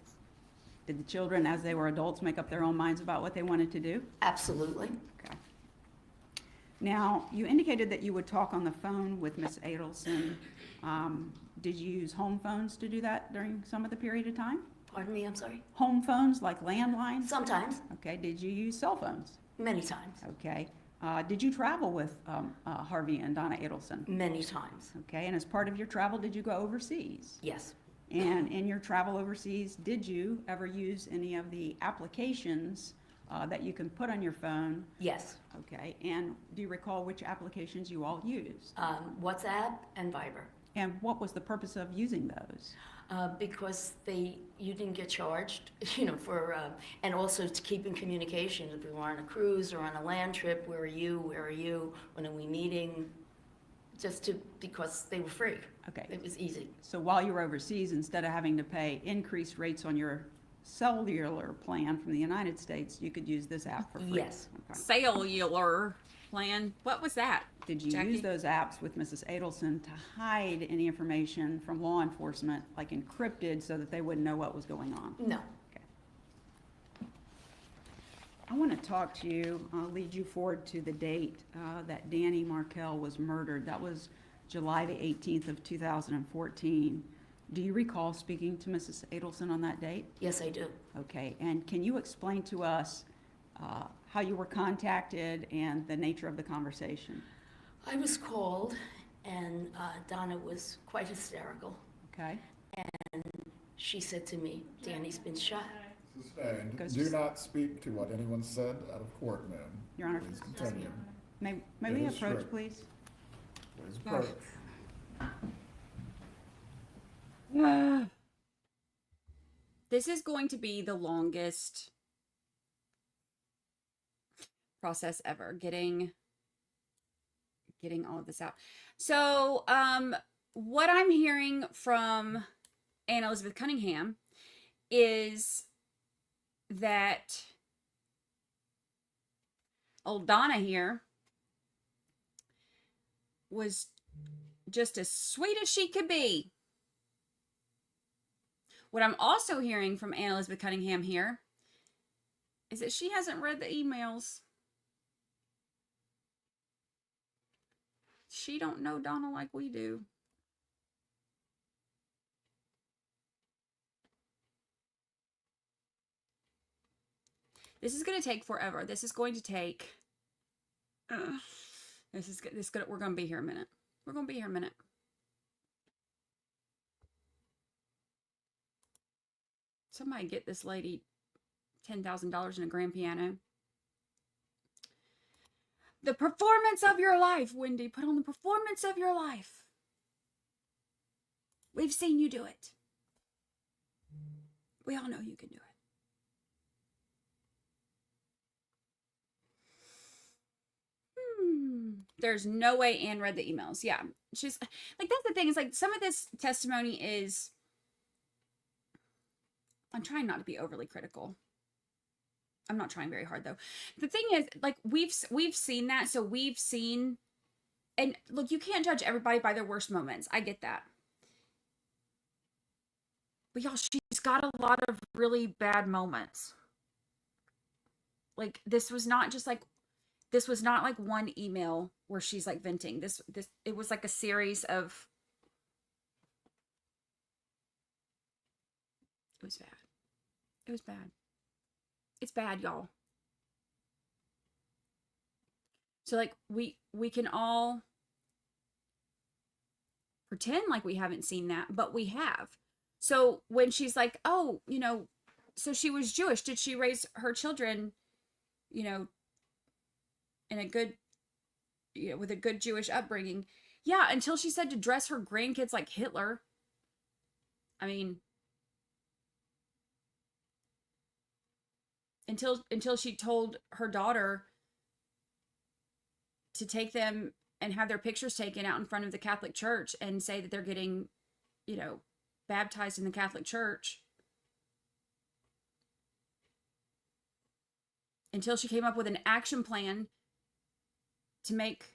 Did the children, as they were adults, make up their own minds about what they wanted to do? Absolutely. Okay. Now, you indicated that you would talk on the phone with Ms. Adelson. Did you use home phones to do that during some of the period of time? Pardon me, I'm sorry? Home phones, like landlines? Sometimes. Okay. Did you use cell phones? Many times. Okay. Did you travel with Harvey and Donna Adelson? Many times. Okay. And as part of your travel, did you go overseas? Yes. And in your travel overseas, did you ever use any of the applications that you can put on your phone? Yes. Okay. And do you recall which applications you all used? WhatsApp and Viber. And what was the purpose of using those? Because you didn't get charged, for, and also to keep in communication. If we were on a cruise or on a land trip, where are you, when are we meeting? Because they were free. Okay. It was easy. So while you were overseas, instead of having to pay increased rates on your cellular plan from the United States, you could use this app for free? Yes. Okay. cellular plan. What was that? Did you Jackie? use those apps with Mrs. Adelson to hide any information from law enforcement, like encrypted, so that they wouldn't know what was going on? No. I want to talk to you, I'll lead you forward to the date that Danny Markel was murdered. That was July the 18th of 2014. Do you recall speaking to Mrs. Adelson on that date? Yes, I do. Okay, and can you explain to us how you were contacted and the nature of the conversation? I was called, and Donna was quite hysterical. Okay, She said to me, Danny's been shot. Sustained. Goes Do to- not speak to what anyone said out of court, ma'am. Your Honor. Please continue. may It we is approach, strict. please? Please approach. This is going to be the longest process ever, getting all of this out. So, what I'm hearing from Analyst Cunningham is that old Donna here was just as sweet as she could be. What I'm also hearing from Analyst Cunningham here is that she hasn't read the emails. She don't know Donna like we do. This is going to take forever. This is going to take... we're going to be here a minute. We're going to be here a minute. Somebody get this lady $10,000 in a grand piano. The performance of your life, Wendy. Put on the performance of your life. We've seen you do it. We all know you can do it. There's no way Anne read the emails. Yeah. She's like, that's the thing. Is like some of this testimony is, I'm trying not to be overly critical. I'm not trying very hard though. The thing is, like, we've seen that. So we've seen, and look, you can't judge everybody by their worst moments. I get that. But y'all, she's got a lot of really bad moments. Like, this was not like one email where she's like venting. It was like a series of, it was bad. It was bad. It's bad, y'all. So like we can all pretend like we haven't seen that, but we have. So when she's like, oh, so she was Jewish. Did she raise her children, in a good, with a good Jewish upbringing? Yeah, until she said to dress her grandkids like Hitler. I mean, until she told her daughter to take them and have their pictures taken out in front of the Catholic Church and say that they're getting, baptized in the Catholic Church. Until she came up with an action plan to make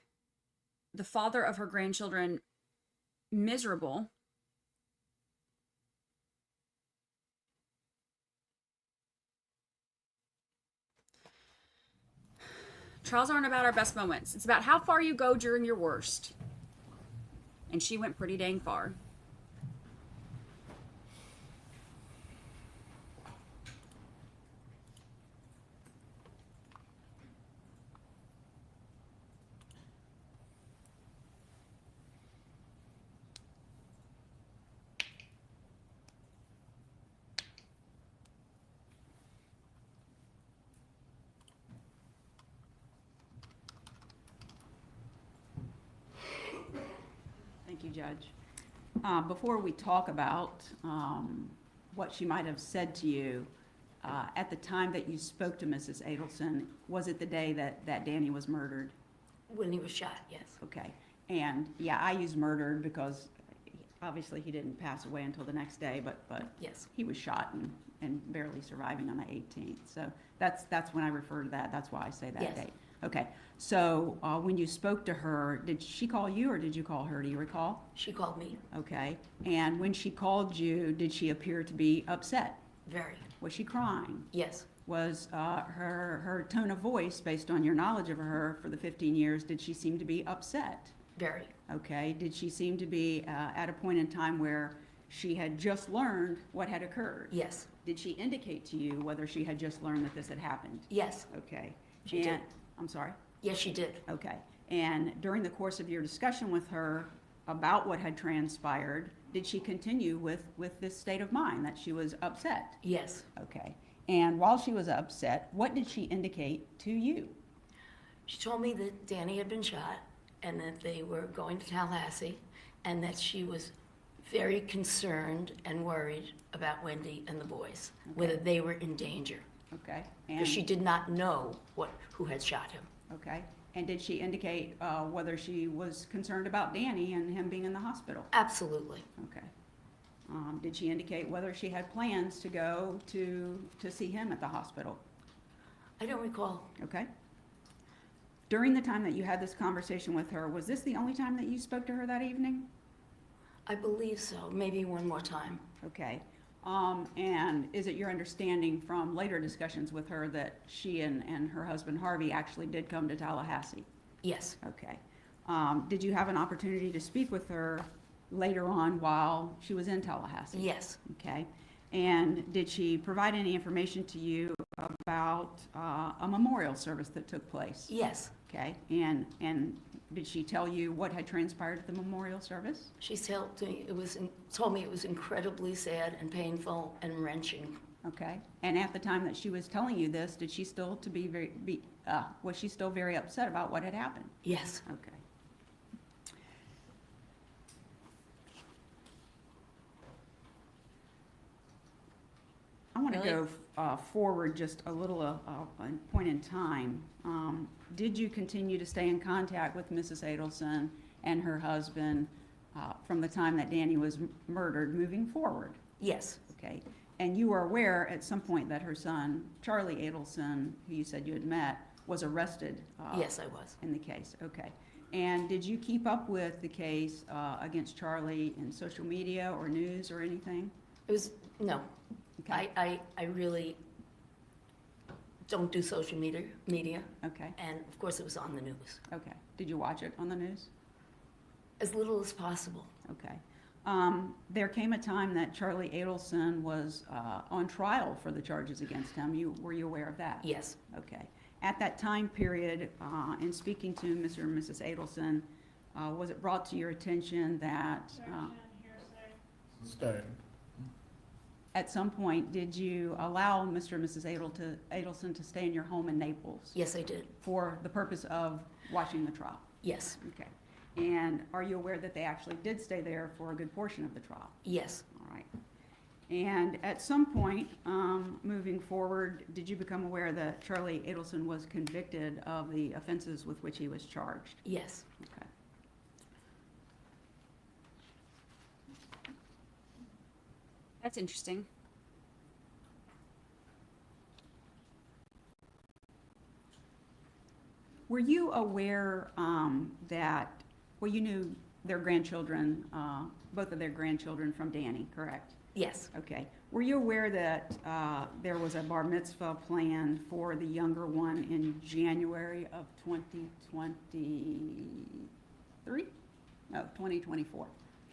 the father of her grandchildren miserable. Trials aren't about our best moments. It's about how far you go during your worst. And she went pretty dang far. Thank you, Judge. Before we talk about what she might have said to you, at the time that you spoke to Mrs. Adelson, was it the day that Danny was murdered? When he was shot, yes. Okay. And yeah, I use murdered because obviously he didn't pass away until the next day, but Yes. he was shot and barely surviving on the 18th. So that's when I refer to that. That's why I say that Yes. date. Okay. So when you spoke to her, did she call you or did you call her? Do you recall? She called me. Okay. And when she called you, did she appear to be upset? Very. Was she crying? Yes. Was her tone of voice, based on your knowledge of her for the 15 years, did she seem to be upset? Very. Okay. Did she seem to be at a point in time where she had just learned what had occurred? Yes. Did she indicate to you whether she had just learned that this had happened? Yes. Okay. She did. I'm sorry? Yes, she did. Okay. And during the course of your discussion with her about what had transpired, did she continue with this state of mind that she was upset? Yes. Okay. And while she was upset, what did she indicate to you? She told me that Danny had been shot and that they were going to Tallahassee and that she was very concerned and worried about Wendy and the boys, whether they were in danger. Okay. Because she did not know who had shot him. Okay. And did she indicate whether she was concerned about Danny and him being in the hospital? Absolutely. Okay. Did she indicate whether she had plans to go to see him at the hospital? I don't recall. Okay. During the time that you had this conversation with her, was this the only time that you spoke to her that evening? I believe so. Maybe one more time. Okay. And is it your understanding from later discussions with her that she and her husband Harvey actually did come to Tallahassee? Yes. Okay. Did you have an opportunity to speak with her later on while she was in Tallahassee? Yes. Okay. And did she provide any information to you about a memorial service that took place? Yes. Okay. And did she tell you what had transpired at the memorial service? She told me it was incredibly sad and painful and wrenching. Okay, and at the time that she was telling you this, did she still was she still very upset about what had happened? Yes. Okay. I want to Really? go forward just a little point in time. Did you continue to stay in contact with Mrs. Adelson and her husband from the time that Danny was murdered moving forward? Yes. Okay, and you were aware at some point that her son, Charlie Adelson, who you said you had met, was arrested? Yes, I was. In the case, okay. And did you keep up with the case against Charlie in social media or news or anything? It was, no. Okay. I really don't do social media, Okay, and of course it was on the news. okay. Did you watch it on the news? As little as possible. Okay. There came a time that Charlie Adelson was on trial for the charges against him. Were you aware of that? Yes. Okay. At that time period, in speaking to Mr. and Mrs. Adelson, was it brought to your attention that Objection, hearsay. Sustained. at some point, did you allow Mr. and Mrs. Adelson to stay in your home in Naples Yes, I did. for the purpose of watching the trial? Yes. Okay. And are you aware that they actually did stay there for a good portion of the trial? Yes. All right. And at some point, moving forward, did you become aware that Charlie Adelson was convicted of the offenses with which he was charged? Yes. Okay. That's interesting. Were you aware that, well, you knew their grandchildren, both of their grandchildren from Danny, correct? Yes. Okay. Were you aware that there was a bar mitzvah planned for the younger one in January of 2023? No, 2024.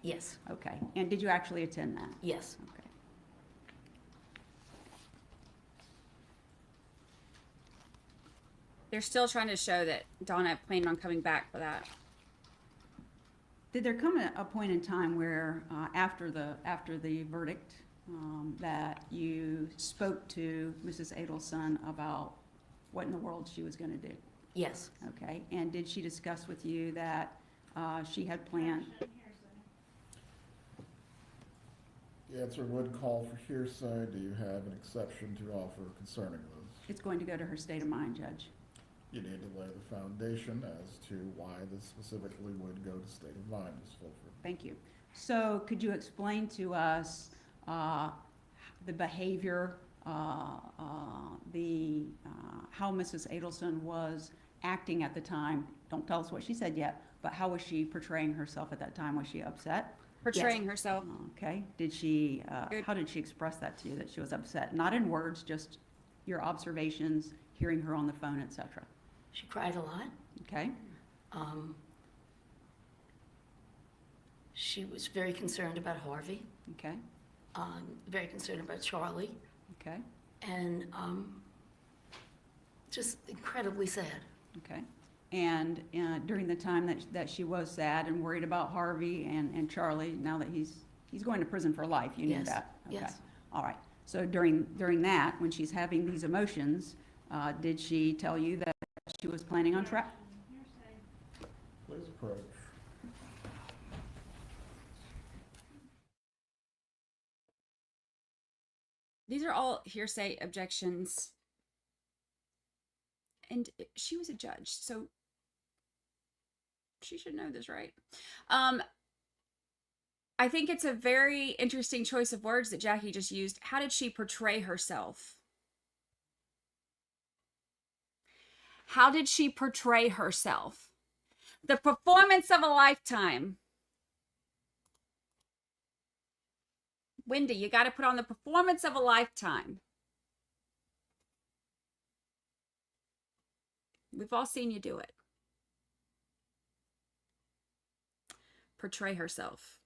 Yes. Okay. And did you actually attend that? Yes. Okay. They're still trying to show that Donna planned on coming back for that. Did there come a point in time where, after the verdict, that you spoke to Mrs. Adelson about what in the world she was going to do? Yes. Okay, and did she discuss with you that she had planned? Objection, hearsay. The answer would call for hearsay. Do you have an exception to offer concerning this? It's going to go to her state of mind, Judge. You need to lay the foundation as to why this specifically would go to state of mind, Ms. Fulford. Thank you. So could you explain to us the behavior, how Mrs. Adelson was acting at the time? Don't tell us what she said yet, but how was she portraying herself at that time? Was she upset? Portraying herself. Okay. Did she, Good. how did she express that to you, that she was upset? Not in words, just your observations, hearing her on the phone, etc. She cried a lot. Okay? She was very concerned about Harvey, Okay? very concerned about Charlie, Okay? and just incredibly sad. Okay. And during the time that she was sad and worried about Harvey and Charlie, now that he's going to prison for life, you knew Yes, that? Okay. yes. All right. So during that, when she's having these emotions, did she tell you that she was planning on Objection, hearsay. Please approach. These are all hearsay objections. And she was a judge, so she should know this, right? I think it's a very interesting choice of words that Jackie just used. How did she portray herself? How did she portray herself? The performance of a lifetime. Wendy, you got to put on the performance of a lifetime. We've all seen you do it. Portray herself.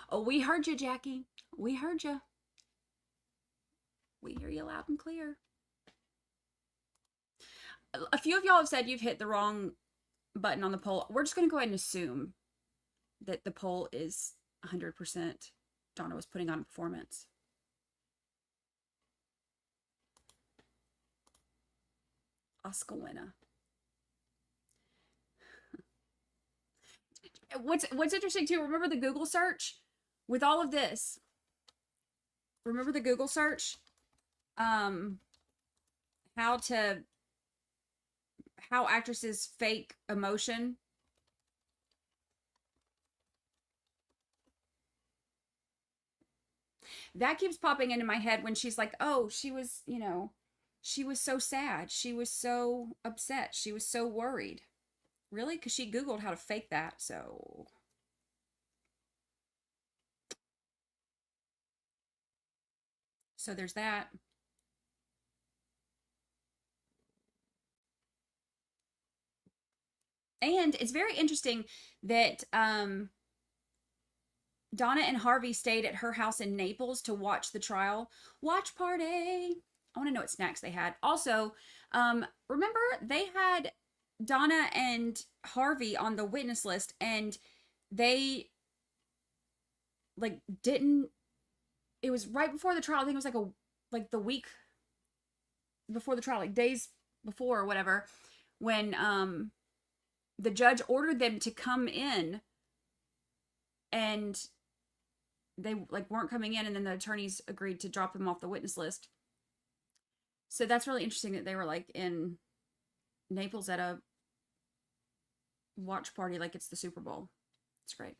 Oh, we heard you, Jackie. We heard you. We hear you loud and clear. A few of y'all have said you've hit the wrong button on the poll. We're just going to go ahead and assume that the poll is 100% Donna was putting on a performance. Oskalina. What's interesting too, remember the Google search with all of this? Remember the Google search? How actresses fake emotion. That keeps popping into my head when she's like, oh, she was, she was so sad. She was so upset. She was so worried. Really? Because she Googled how to fake that, so. So there's that. And it's very interesting that Donna and Harvey stayed at her house in Naples to watch the trial. Watch party. I want to know what snacks they had. Also, remember they had Donna and Harvey on the witness list, and they didn't. It was right before the trial. I think it was like the week before the trial, like days before or whatever, when the judge ordered them to come in, and they weren't coming in, and then the attorneys agreed to drop them off the witness list. So that's really interesting that they were in Naples at a watch party like it's the Super Bowl. It's great.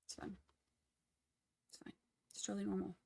It's fun. It's fine. It's totally normal.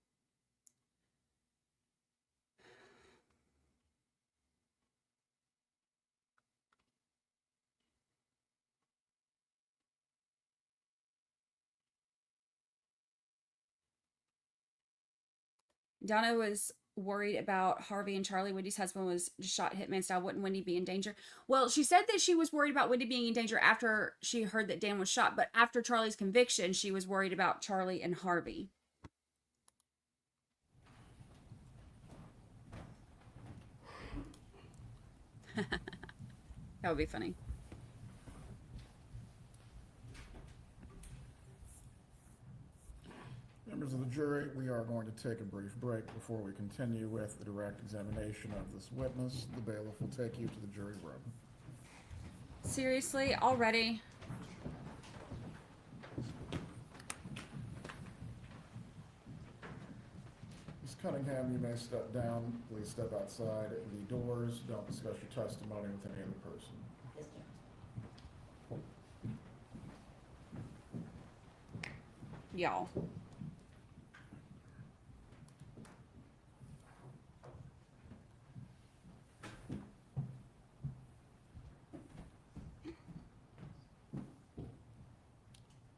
Donna was worried about Harvey and Charlie. Wendy's husband was just shot hitman style. Wouldn't Wendy be in danger? Well, she said that she was worried about Wendy being in danger after she heard that Dan was shot, but after Charlie's conviction, she was worried about Charlie and Harvey. That would be funny. Members of the jury, we are going to take a brief break before we continue with the direct examination of this witness. The bailiff will take you to the jury room. Seriously? Already? Ms. Cunningham, you may step down. Please step outside the doors. Don't discuss your testimony with any other person. Yes, sir. Y'all.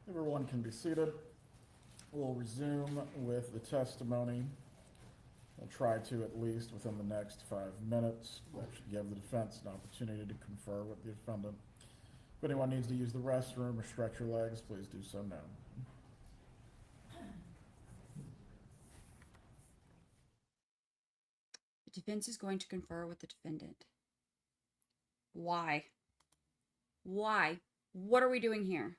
Everyone can be seated. We'll resume with the testimony. We'll try to at least within the next 5 minutes. That should give the defense an opportunity to confer with the defendant. If anyone needs to use the restroom or stretch your legs, please do so now. The defense is going to confer with the defendant. Why? Why? What are we doing here?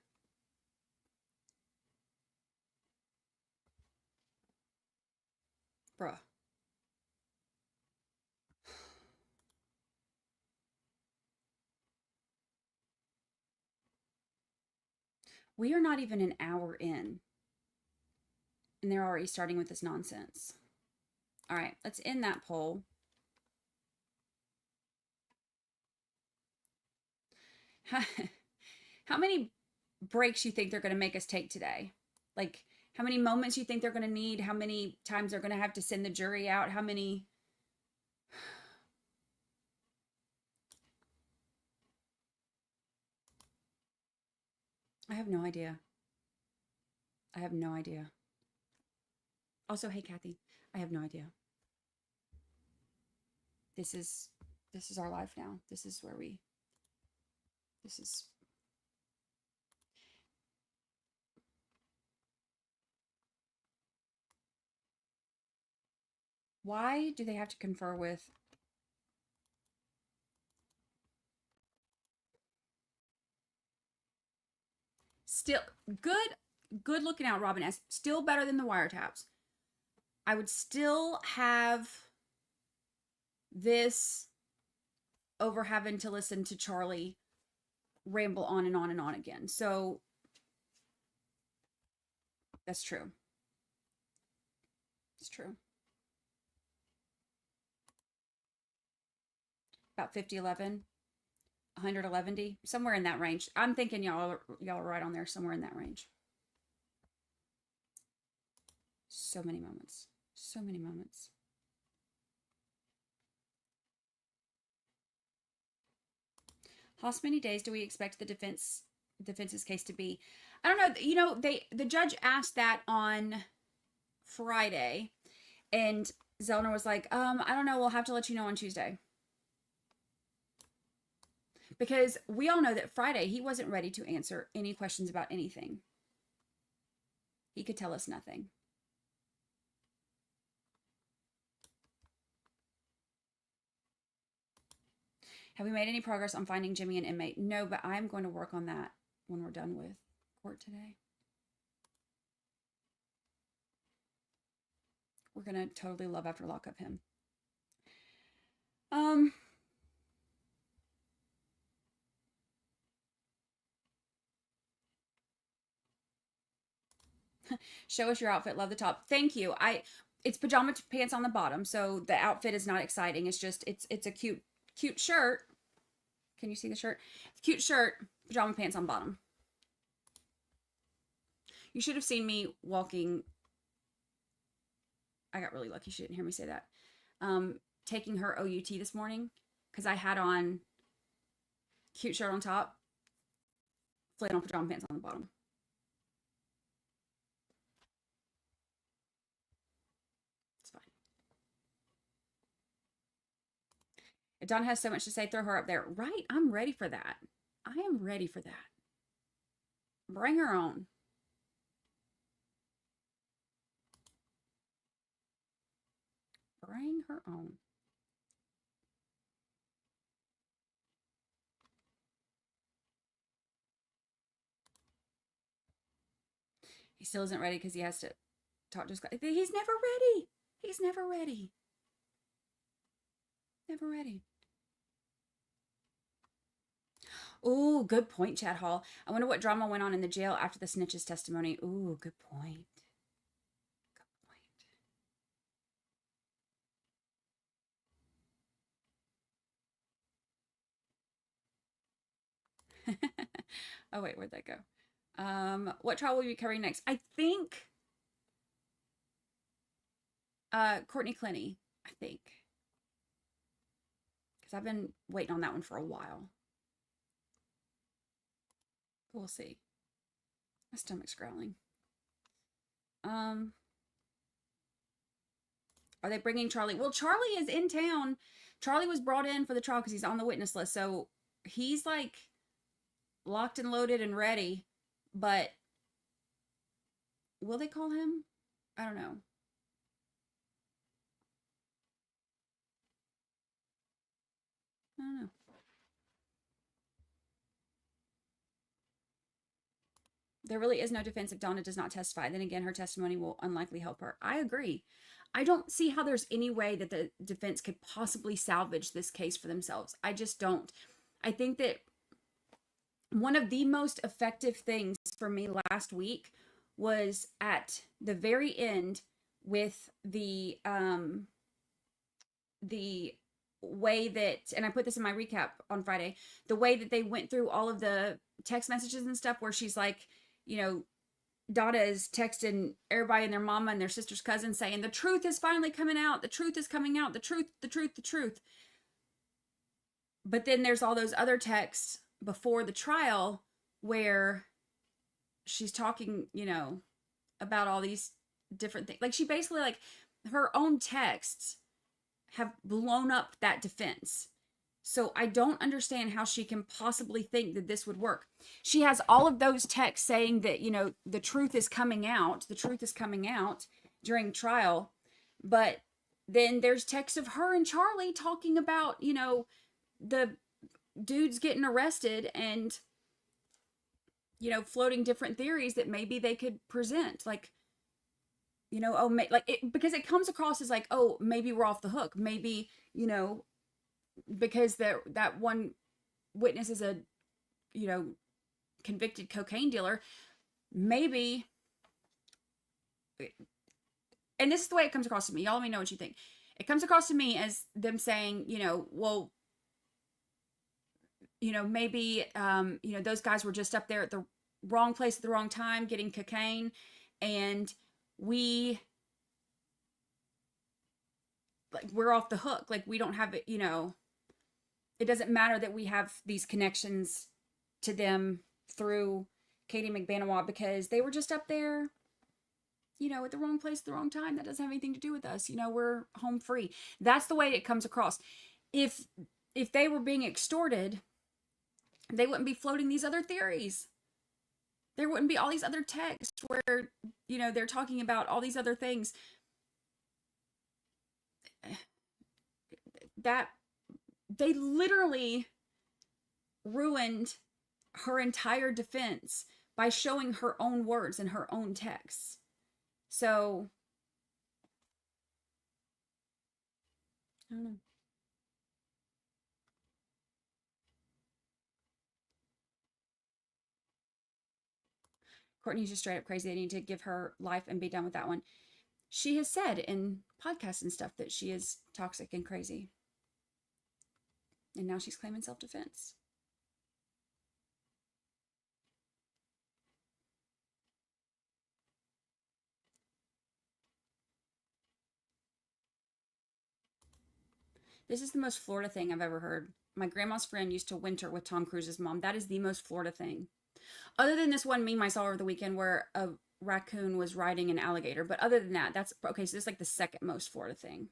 Bruh. We are not even an hour in, and they're already starting with this nonsense. All right, let's end that poll. How many breaks you think they're going to make us take today? Like, how many moments you think they're going to need? How many times they're going to have to send the jury out? How many? I have no idea. I have no idea. Also, hey, Kathy, I have no idea. This is our life now. This is where this is. Why do they have to confer with? Still good looking out, Robin S. Still better than the wiretaps. I would still have this over having to listen to Charlie ramble on and on and on again. So that's true. It's true. About 5011, 111, somewhere in that range. I'm thinking y'all are right on there, somewhere in that range. So many moments. So many moments. How many days do we expect the defense's case to be? I don't know. You know, the judge asked that on Friday, and Zellner was like, I don't know, we'll have to let you know on Tuesday. Because we all know that Friday he wasn't ready to answer any questions about anything. He could tell us nothing. Have we made any progress on finding Jimmy an inmate? No, but I'm going to work on that when we're done with court today. We're going to totally love after lockup him. Show us your outfit. Love the top. Thank you. It's pajama pants on the bottom, so the outfit is not exciting. It's just it's a cute shirt. Can you see the shirt? Cute shirt, pajama pants on bottom. You should have seen me walking. I got really lucky she didn't hear me say that. Taking her OUT this morning because I had on cute shirt on top, flannel pajama pants on the bottom. It's fine. If Donna has so much to say, throw her up there. Right? I'm ready for that. I am ready for that. Bring her on. Bring her on. He still isn't ready because he has to talk to his class. He's never ready. He's never ready. Never ready. Ooh, good point, Chad Hall. I wonder what drama went on in the jail after the snitch's testimony. Ooh, good point. Good point. Oh, wait, where'd that go? What trial will we be covering next? I think Courtney Clenny, I think. Because I've been waiting on that one for a while. We'll see. My stomach's growling. Are they bringing Charlie? Well, Charlie is in town. Charlie was brought in for the trial because he's on the witness list. So he's like locked and loaded and ready. But will they call him? I don't know. I don't know. There really is no defense if Donna does not testify. Then again, her testimony will unlikely help her. I agree. I don't see how there's any way that the defense could possibly salvage this case for themselves. I just don't. I think that one of the most effective things for me last week was at the very end with the way that, and I put this in my recap on Friday, the way that they went through all of the text messages and stuff where she's like, you know, Donna is texting everybody and their mama and their sister's cousin saying, the truth is finally coming out. The truth is coming out. The truth, the truth, the truth. But then there's all those other texts before the trial where she's talking, you know, about all these different things. Like she basically, like her own texts have blown up that defense. So I don't understand how she can possibly think that this would work. She has all of those texts saying that, you know, the truth is coming out. The truth is coming out during trial. But then there's texts of her and Charlie talking about, you know, the dudes getting arrested and, you know, floating different theories that maybe they could present. Like, you know, oh, like it, because it comes across as like, oh, maybe we're off the hook. Maybe, you know, because that one witness is a, you know, convicted cocaine dealer, maybe, and this is the way it comes across to me. Y'all let me know what you think. It comes across to me as them saying, you know, well, you know, maybe, you know, those guys were just up there at the wrong place at the wrong time getting cocaine, and we're off the hook. Like, we don't have it, you know, it doesn't matter that we have these connections to them through Katie McBanawat because they were just up there, you know, at the wrong place at the wrong time. That doesn't have anything to do with us. You know, we're home free. That's the way it comes across. If they were being extorted, they wouldn't be floating these other theories. There wouldn't be all these other texts where, you know, they're talking about all these other things. That they literally ruined her entire defense by showing her own words and her own texts. So, I don't know. Courtney's just straight up crazy. They need to give her life and be done with that one. She has said in podcasts and stuff that she is toxic and crazy. And now she's claiming self-defense. This is the most Florida thing I've ever heard. My grandma's friend used to winter with Tom Cruise's mom. That is the most Florida thing. Other than this one meme I saw over the weekend where a raccoon was riding an alligator. But other than that, that's okay. So this is like the second most Florida thing.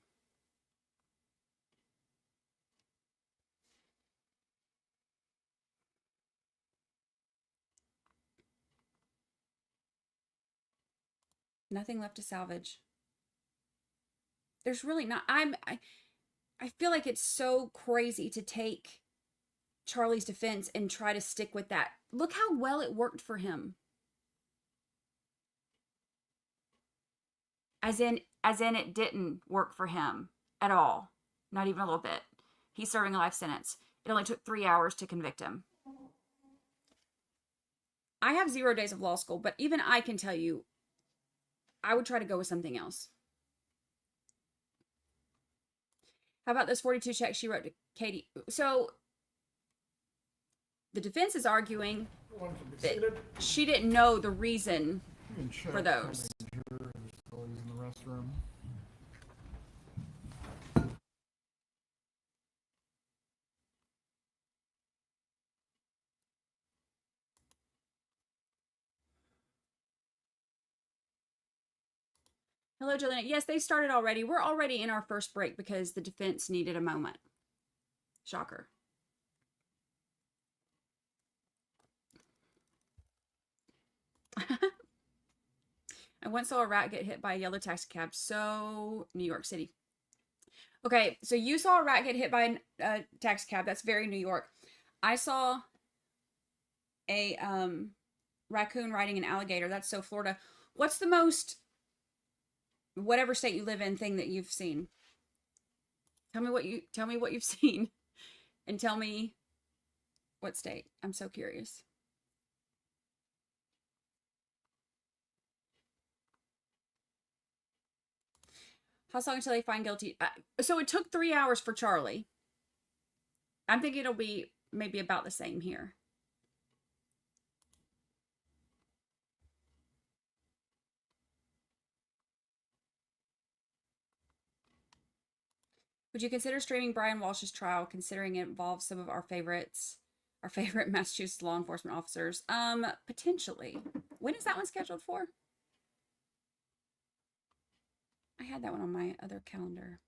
Nothing left to salvage. There's really not. I feel like it's so crazy to take Charlie's defense and try to stick with that. Look how well it worked for him. As in it didn't work for him at all. Not even a little bit. He's serving a life sentence. It only took 3 hours to convict him. I have 0 days of law school, but even I can tell you, I would try to go with something else. How about those 42 checks she wrote to Katie? So the defense is arguing that she didn't know the reason for those. In the restroom. Hello, Jolene. Yes, they started already. We're already in our first break because the defense needed a moment. Shocker. I once saw a rat get hit by a yellow taxi cab. So, New York City. Okay, so you saw a rat get hit by a taxi cab. That's very New York. I saw a raccoon riding an alligator. That's so Florida. What's the most, whatever state you live in, thing that you've seen? Tell me what you've seen, and tell me what state. I'm so curious. How long until they find guilty? So it took 3 hours for Charlie. I'm thinking it'll be maybe about the same here. Would you consider streaming Brian Walsh's trial, considering it involves some of our favorite Massachusetts law enforcement officers? Potentially. When is that one scheduled for? I had that one on my other calendar.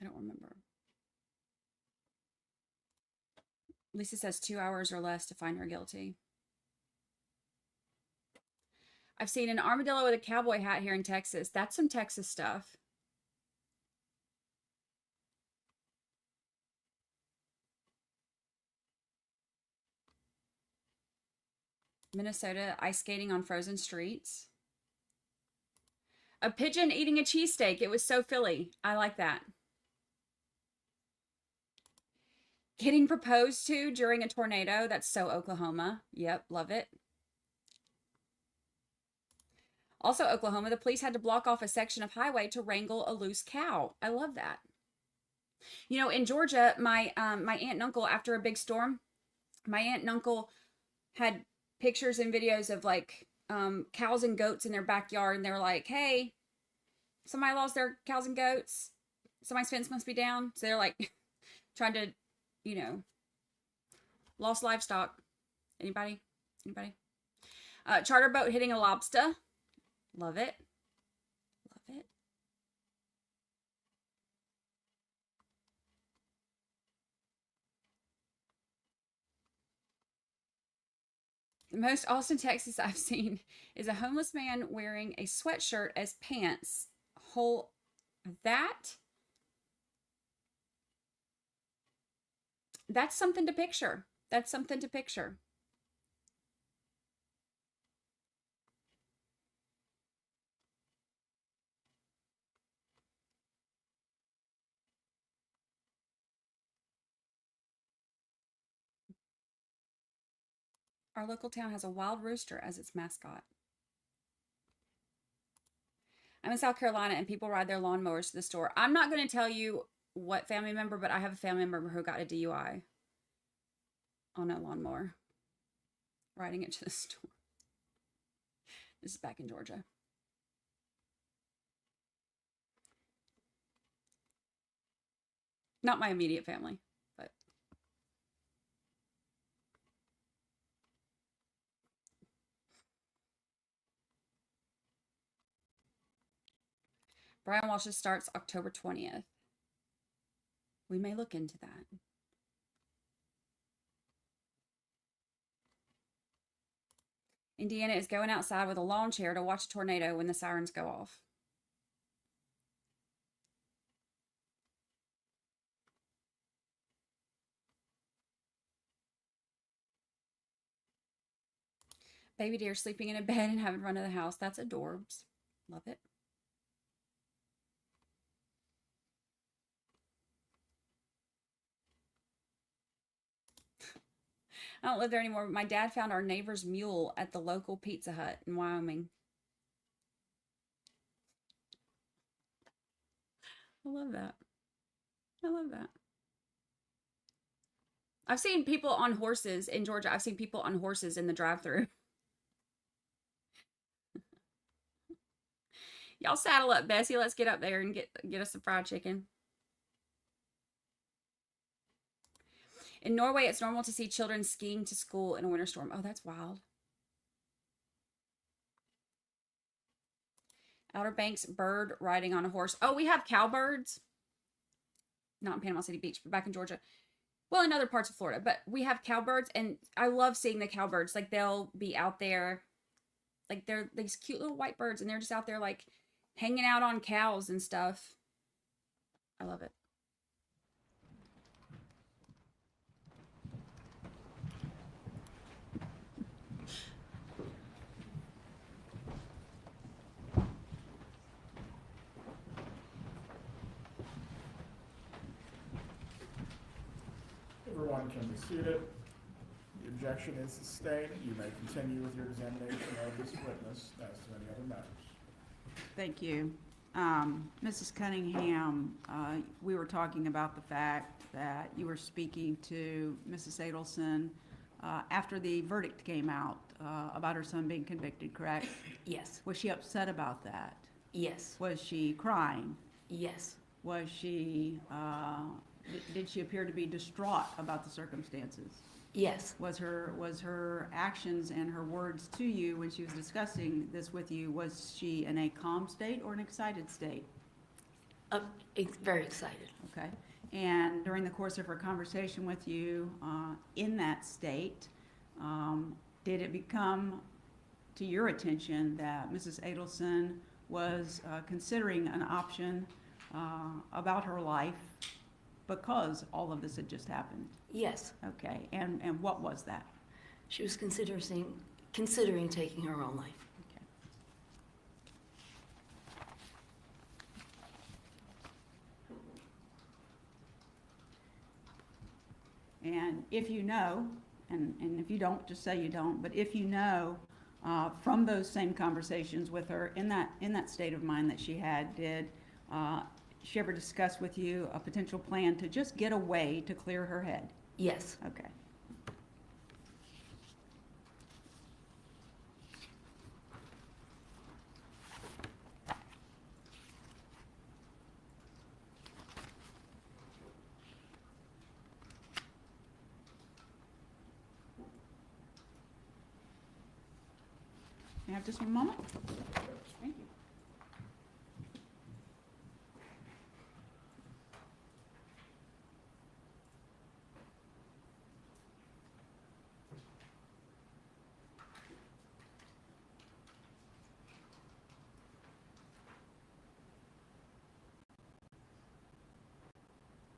I don't remember. Lisa says 2 hours or less to find her guilty. I've seen an armadillo with a cowboy hat here in Texas. That's some Texas stuff. Minnesota, ice skating on frozen streets. A pigeon eating a cheesesteak. It was so Philly. I like that. Getting proposed to during a tornado. That's so Oklahoma. Yep, love it. Also Oklahoma, the police had to block off a section of highway to wrangle a loose cow. I love that. You know, in Georgia, my aunt and uncle, after a big storm, my aunt and uncle had pictures and videos of like cows and goats in their backyard, and they were like, hey, somebody lost their cows and goats. Somebody's fence must be down. So they're like trying to, you know, lost livestock. Anybody? Charter boat hitting a lobster. Love it. Love it. The most Austin, Texas I've seen is a homeless man wearing a sweatshirt as pants. That's something to picture. That's something to picture. Our local town has a wild rooster as its mascot. I'm in South Carolina and people ride their lawnmowers to the store. I'm not going to tell you what family member, but I have a family member who got a DUI on a lawnmower, riding it to the store. This is back in Georgia. Not my immediate family, but. Brian Walsh's starts October 20th. We may look into that. Indiana is going outside with a lawn chair to watch a tornado when the sirens go off. Baby deer sleeping in a bed and having run to the house. That's adorbs. Love it. I don't live there anymore, but my dad found our neighbor's mule at the local Pizza Hut in Wyoming. I love that. I love that. I've seen people on horses in Georgia. I've seen people on horses in the drive-thru. Y'all saddle up, Bessie. Let's get up there and get us some fried chicken. In Norway, it's normal to see children skiing to school in a winter storm. Oh, that's wild. Outer Banks bird riding on a horse. Oh, we have cowbirds. Not in Panama City Beach, but back in Georgia. Well, in other parts of Florida. But we have cowbirds, and I love seeing the cowbirds. Like, they'll be out there. Like, they're these cute little white birds, and they're just out there, like, hanging out on cows and stuff. I love it. Everyone can be seated. The objection is sustained. You may continue with your examination of this witness as to any other matters. Thank you. Mrs. Cunningham, we were talking about the fact that you were speaking to Mrs. Adelson after the verdict came out about her son being convicted, correct? Yes, Was she upset about that? yes, Was she crying? yes, Was she, did she appear to be distraught about the circumstances? yes. Was her actions and her words to you when she was discussing this with you, was she in a calm state or an excited state? Very excited. Okay. And during the course of her conversation with you, in that state, did it become to your attention that Mrs. Adelson was considering an option about her life because all of this had just happened? Yes, Okay. And what was that? she was considering taking her own life. Okay. And if you know, and if you don't, just say you don't, but if you know from those same conversations with her in that state of mind that she had, did she ever discuss with you a potential plan to just get away to clear her head? Yes. Okay. Can I have just one moment? Thank you.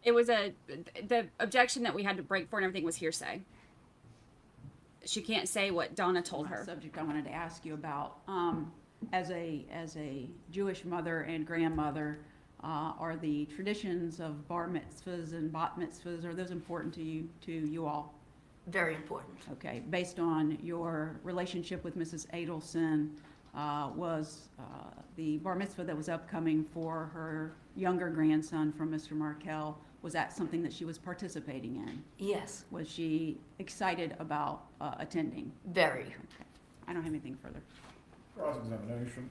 It was the objection that we had to break for and everything was hearsay. She can't say what Donna told her. Subject I wanted to ask you about, as a Jewish mother and grandmother, are the traditions of bar mitzvahs and bat mitzvahs, are those important to you all? Very important. Okay, based on your relationship with Mrs. Adelson, was the bar mitzvah that was upcoming for her younger grandson from Mr. Markel, was that something that she was participating in? Yes, Was she excited about attending? very. Okay. I don't have anything further. Cross-examination.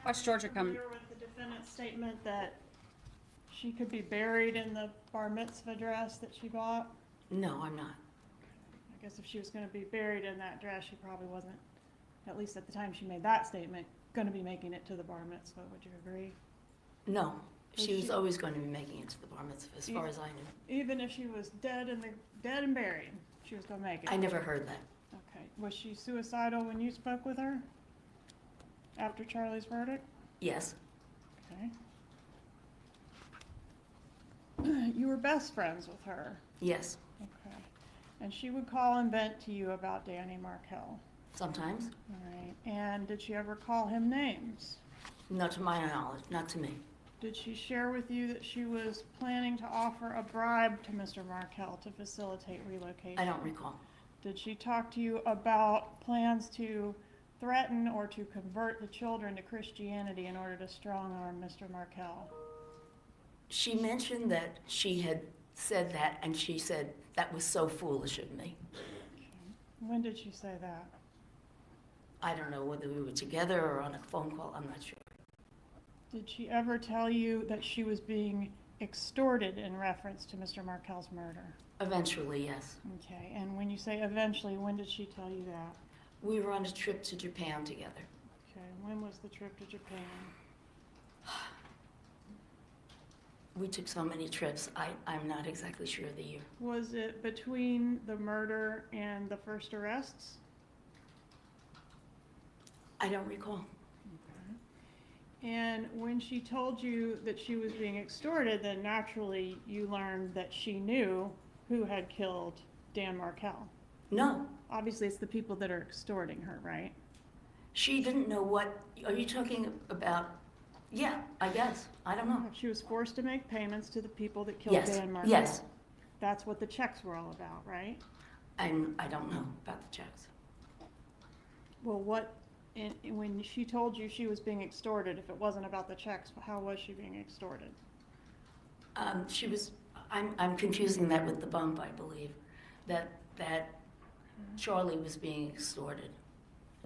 Watch Georgia come. Familiar with the defendant's statement that she could be buried in the bar mitzvah dress that she bought? No, I'm not. I guess if she was gonna be buried in that dress, she probably wasn't, at least at the time she made that statement, gonna be making it to the bar mitzvah. Would you agree? No, she Was was she- always going to be making it to the bar mitzvah, as far as I knew. Even if she was dead and buried, she was gonna make it? I never heard that. Okay. Was she suicidal when you spoke with her? After Charlie's verdict? Yes, Okay. You were best friends with her? yes, Okay. And she would call and vent to you about Danny Markel? sometimes. All right. And did she ever call him names? Not to my knowledge, not to me. Did she share with you that she was planning to offer a bribe to Mr. Markel to facilitate relocation? I don't recall. Did she talk to you about plans to threaten or to convert the children to Christianity in order to strong-arm Mr. Markel? She mentioned that she had said that, and she said that was so foolish of me. When did she say that? I don't know whether we were together or on a phone call, I'm not sure. Did she ever tell you that she was being extorted in reference to Mr. Markel's murder? Eventually, yes. Okay, and when you say eventually, when did she tell you that? We were on a trip to Japan together. Okay, when was the trip to Japan? We took so many trips, I'm not exactly sure of the year. Was it between the murder and the first arrests? I don't recall. And when she told you that she was being extorted, then naturally you learned that she knew who had killed Dan Markel. No, Obviously, it's the people that are extorting her, right? she didn't know what, are you talking about? Yeah, I guess, I don't know. She was forced to make payments to the people that killed Yes, Dan Markel. yes. That's what the checks were all about, right? I don't know about the checks. Well, when she told you she was being extorted, if it wasn't about the checks, how was she being extorted? She was, I'm confusing that with the bump, I believe, that Charlie was being extorted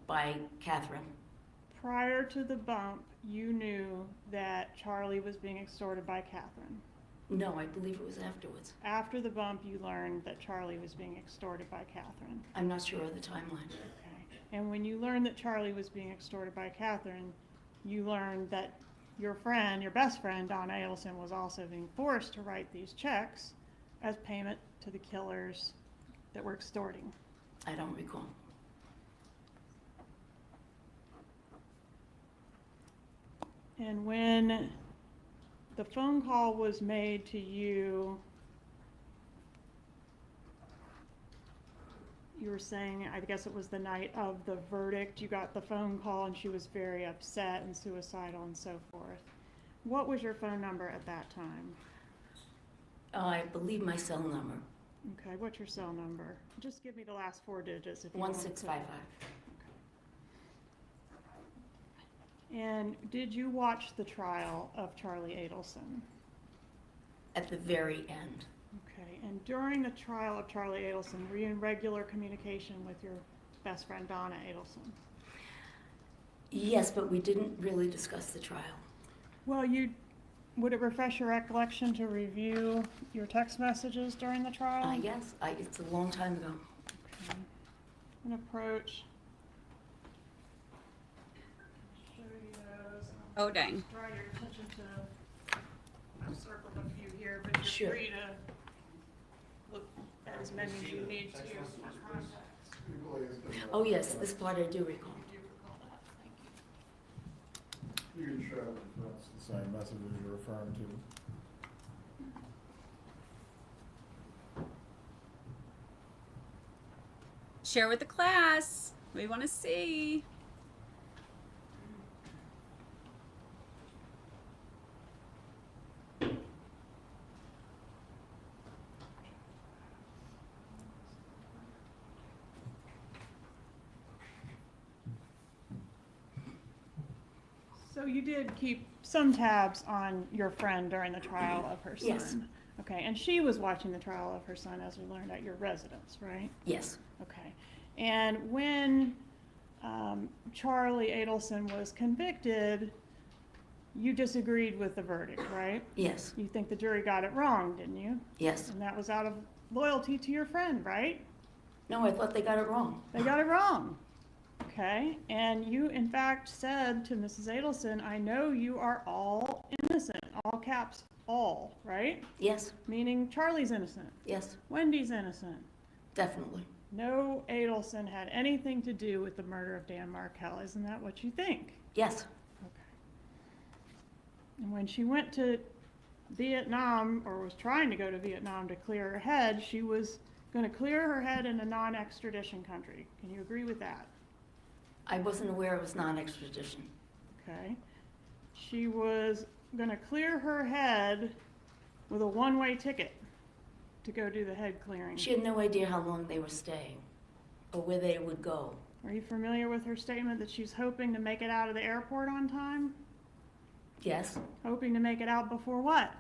by Catherine. Prior to the bump, you knew that Charlie was being extorted by Catherine. No, I believe it was afterwards. After the bump, you learned that Charlie was being extorted by Catherine. I'm not sure of the timeline. Okay. And when you learned that Charlie was being extorted by Catherine, you learned that your friend, your best friend, Donna Adelson, was also being forced to write these checks as payment to the killers that were extorting. I don't recall. And when the phone call was made to you, you were saying, I guess it was the night of the verdict, you got the phone call and she was very upset and suicidal and so forth. What was your phone number at that time? I believe my cell number, Okay, what's your cell number? Just give me the last 4 digits if you want to. 1655. And did you watch the trial of Charlie Adelson? At the very end. Okay, and during the trial of Charlie Adelson, were you in regular communication with your best friend Donna Adelson? Yes, but we didn't really discuss the trial. Well, would it refresh your recollection to review your text messages during the trial? Yes, it's a long time ago. Okay. An approach. Show you those. Oh, dang. Draw your attention to, I've circled a few here, but you're Sure. free to look at as many as you need to for context. Oh, yes, this part I do recall. Do you recall that? Thank you. You can show if that's the same messages you're referring to. Share with the class. We want to see. So you did keep some tabs on your friend during the trial of her son? Yes. Okay, and she was watching the trial of her son, as we learned, at your residence, right? Yes, Okay. And when Charlie Adelson was convicted, you disagreed with the verdict, right? yes, You think the jury got it wrong, didn't you? yes. And that was out of loyalty to your friend, right? No, I thought they got it wrong. They got it wrong. Okay, and you in fact said to Mrs. Adelson, I know you are all innocent, all caps, all, right? Yes, Meaning Charlie's innocent, yes, Wendy's innocent. definitely. No Adelson had anything to do with the murder of Dan Markel, isn't that what you think? Yes, Okay. And when she went to Vietnam, or was trying to go to Vietnam to clear her head, she was going to clear her head in a non-extradition country. Can you agree with that? I wasn't aware it was non-extradition. Okay. She was going to clear her head with a one-way ticket to go do the head clearing. She had no idea how long they were staying or where they would go. Are you familiar with her statement that she's hoping to make it out of the airport on time? Yes? Hoping to make it out before what?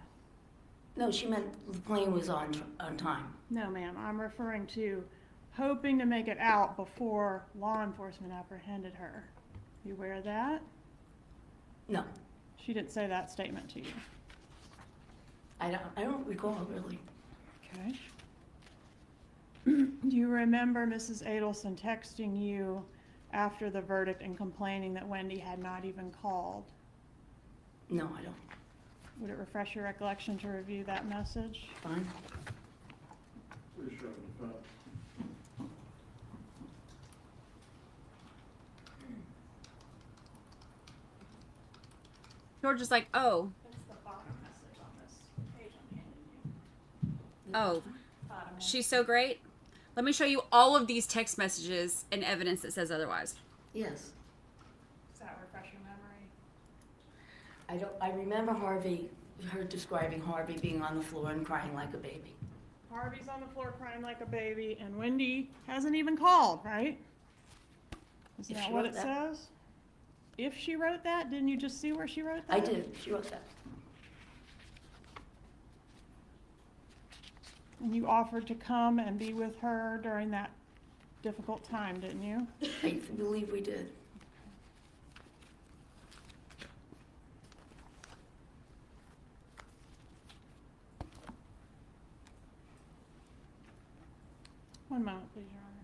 No, she meant the plane was on time. No, ma'am. I'm referring to hoping to make it out before law enforcement apprehended her. You aware of that? No, She didn't say that statement to you. I don't recall really. Okay. Do you remember Mrs. Adelson texting you after the verdict and complaining that Wendy had not even called? No, I don't. Would it refresh your recollection to review that message? Fine. Please show the front. George is like, oh, That's the bottom message on this page I'm handing you. oh, Bottom one. she's so great. Let me show you all of these text messages and evidence that says otherwise. Yes. Does that refresh your memory? I remember her describing Harvey being on the floor and crying like a baby. Harvey's on the floor crying like a baby, and Wendy hasn't even called, right? Isn't If that she what wrote it that. says? If she wrote that, didn't you just see where she wrote that? I did, she wrote that. And you offered to come and be with her during that difficult time, didn't you? I believe we did. One moment, please, Your Honor.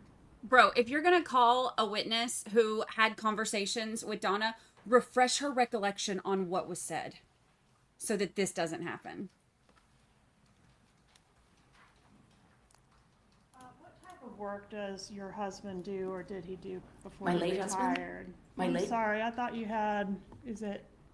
Bro, if you're going to call a witness who had conversations with Donna, refresh her recollection on what was said so that this doesn't happen. What type of work does your husband do, or did he do before My he late husband? retired? My I'm late- sorry, I thought you had,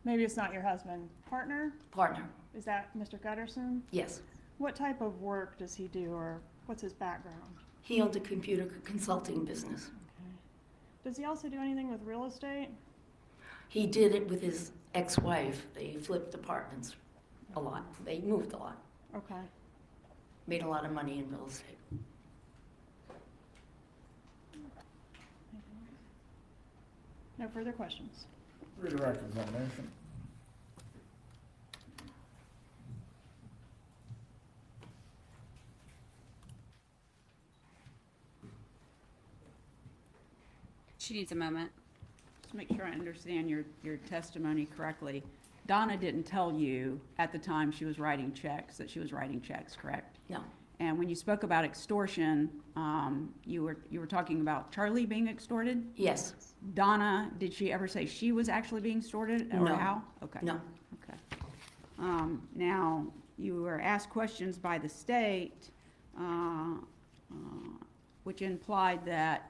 maybe it's not your husband, partner? Partner, Is that Mr. Gutterson? yes. What type of work does he do, or what's his background? He owned a computer consulting business. Okay. Does he also do anything with real estate? He did it with his ex-wife. They flipped apartments a lot. They moved a lot. Okay. Made a lot of money in real estate. No further questions. Redirect examination. She needs a moment. Just make sure I understand your testimony correctly. Donna didn't tell you at the time she was writing checks that she was writing checks, correct? No, And when you spoke about extortion, you were talking about Charlie being extorted? yes, Donna, did she ever say she was actually being extorted or No. how? Okay. no, Okay. Now, you were asked questions by the state, which implied that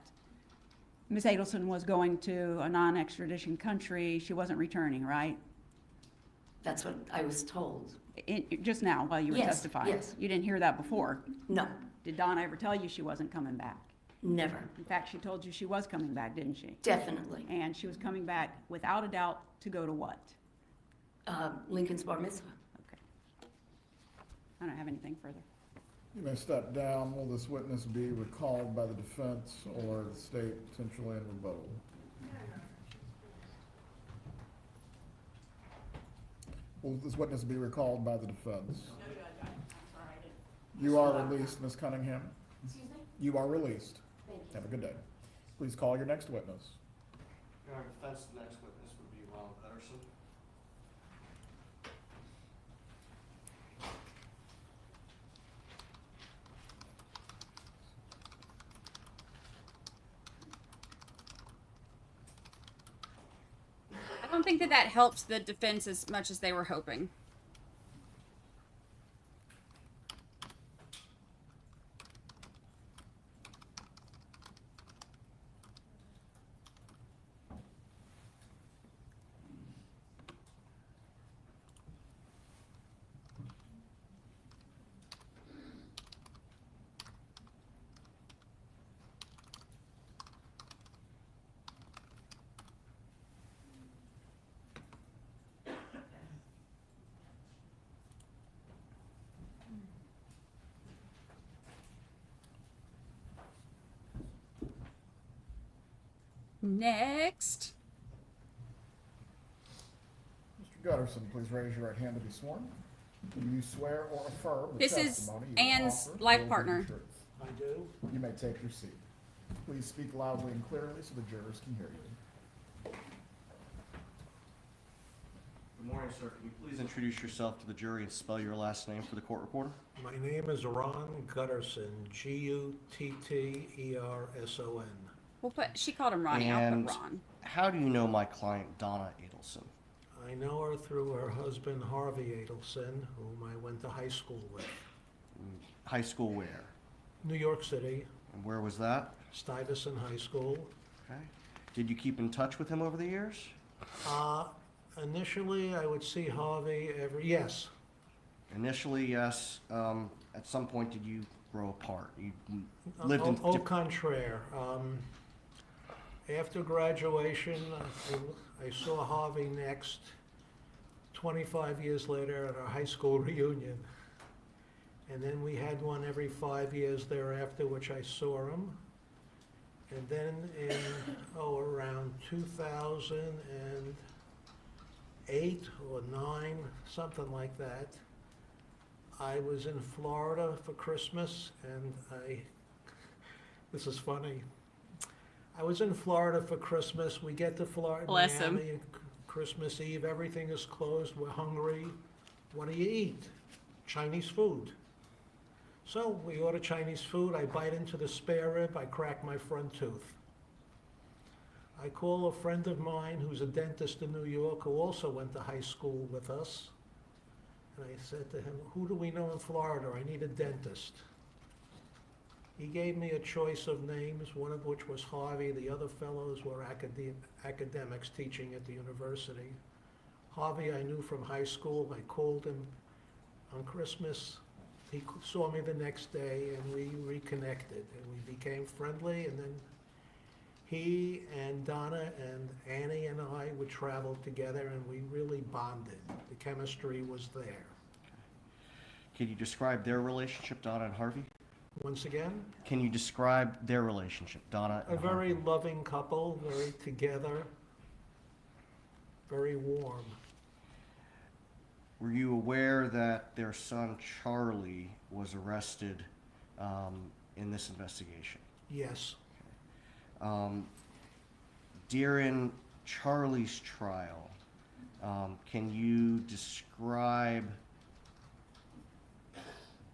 Ms. Adelson was going to a non-extradition country. She wasn't returning, right? that's what I was told. Just now, while you were Yes, testifying? yes. You didn't hear that before? No, Did Donna ever tell you she wasn't coming back? never, In fact, she told you she was coming back, didn't she? definitely. And she was coming back without a doubt to go to what? Lincoln's bar mitzvah. Okay. I don't have anything further. You may step down. Will this witness be recalled by the defense or the state potentially in rebuttal? Will this witness be recalled by the defense? You are released, Ms. Cunningham. Excuse me? You are released. Thank you. Have a good day. Please call your next witness. In our defense, the next witness would be Gutterson. I don't think that helps the defense as much as they were hoping. Next. Mr. Gutterson, please raise your right hand to be sworn. Do you swear or affirm the This is testimony you will Anne's offer life will be partner. the truth? I do. You may take your seat. Please speak loudly and clearly so the jurors can hear you. Good morning, sir. Can you please introduce yourself to the jury and spell your last name for the court reporter? My name is Ron Gutterson, Gutterson. She called him Ronnie. I'll And put Ron. how do you know my client, Donna Adelson? I know her through her husband, Harvey Adelson, whom I went to high school with. High school where? New York City, And where was that? Stuyvesant High School. Okay. Did you keep in touch with him over the years? Initially, I would see Harvey yes. Initially, yes. At some point, did you grow apart? You lived in Au contraire. After graduation, I saw Harvey next, 25 years later at our high school reunion. And then we had one every 5 years thereafter, which I saw him. And then in, around 2008 or 9, something like that, I was in Florida for Christmas, and this is funny. I was in Florida for Christmas. We get to Florida, Bless him. Miami, Christmas Eve, everything is closed, we're hungry. What do you eat? Chinese food. So we order Chinese food, I bite into the spare rib, I crack my front tooth. I call a friend of mine who's a dentist in New York who also went to high school with us. And I said to him, who do we know in Florida? I need a dentist. He gave me a choice of names, one of which was Harvey. The other fellows were academics teaching at the university. Harvey I knew from high school. I called him on Christmas. He saw me the next day and we reconnected and we became friendly, and then He and Donna and Annie and I would travel together, and we really bonded. The chemistry was there. Can you describe their relationship, Donna and Harvey? Once again, Can you describe their relationship, Donna a and very Harvey? loving couple, very together, very warm. Were you aware that their son Charlie was arrested in this investigation? Yes. During Charlie's trial, can you describe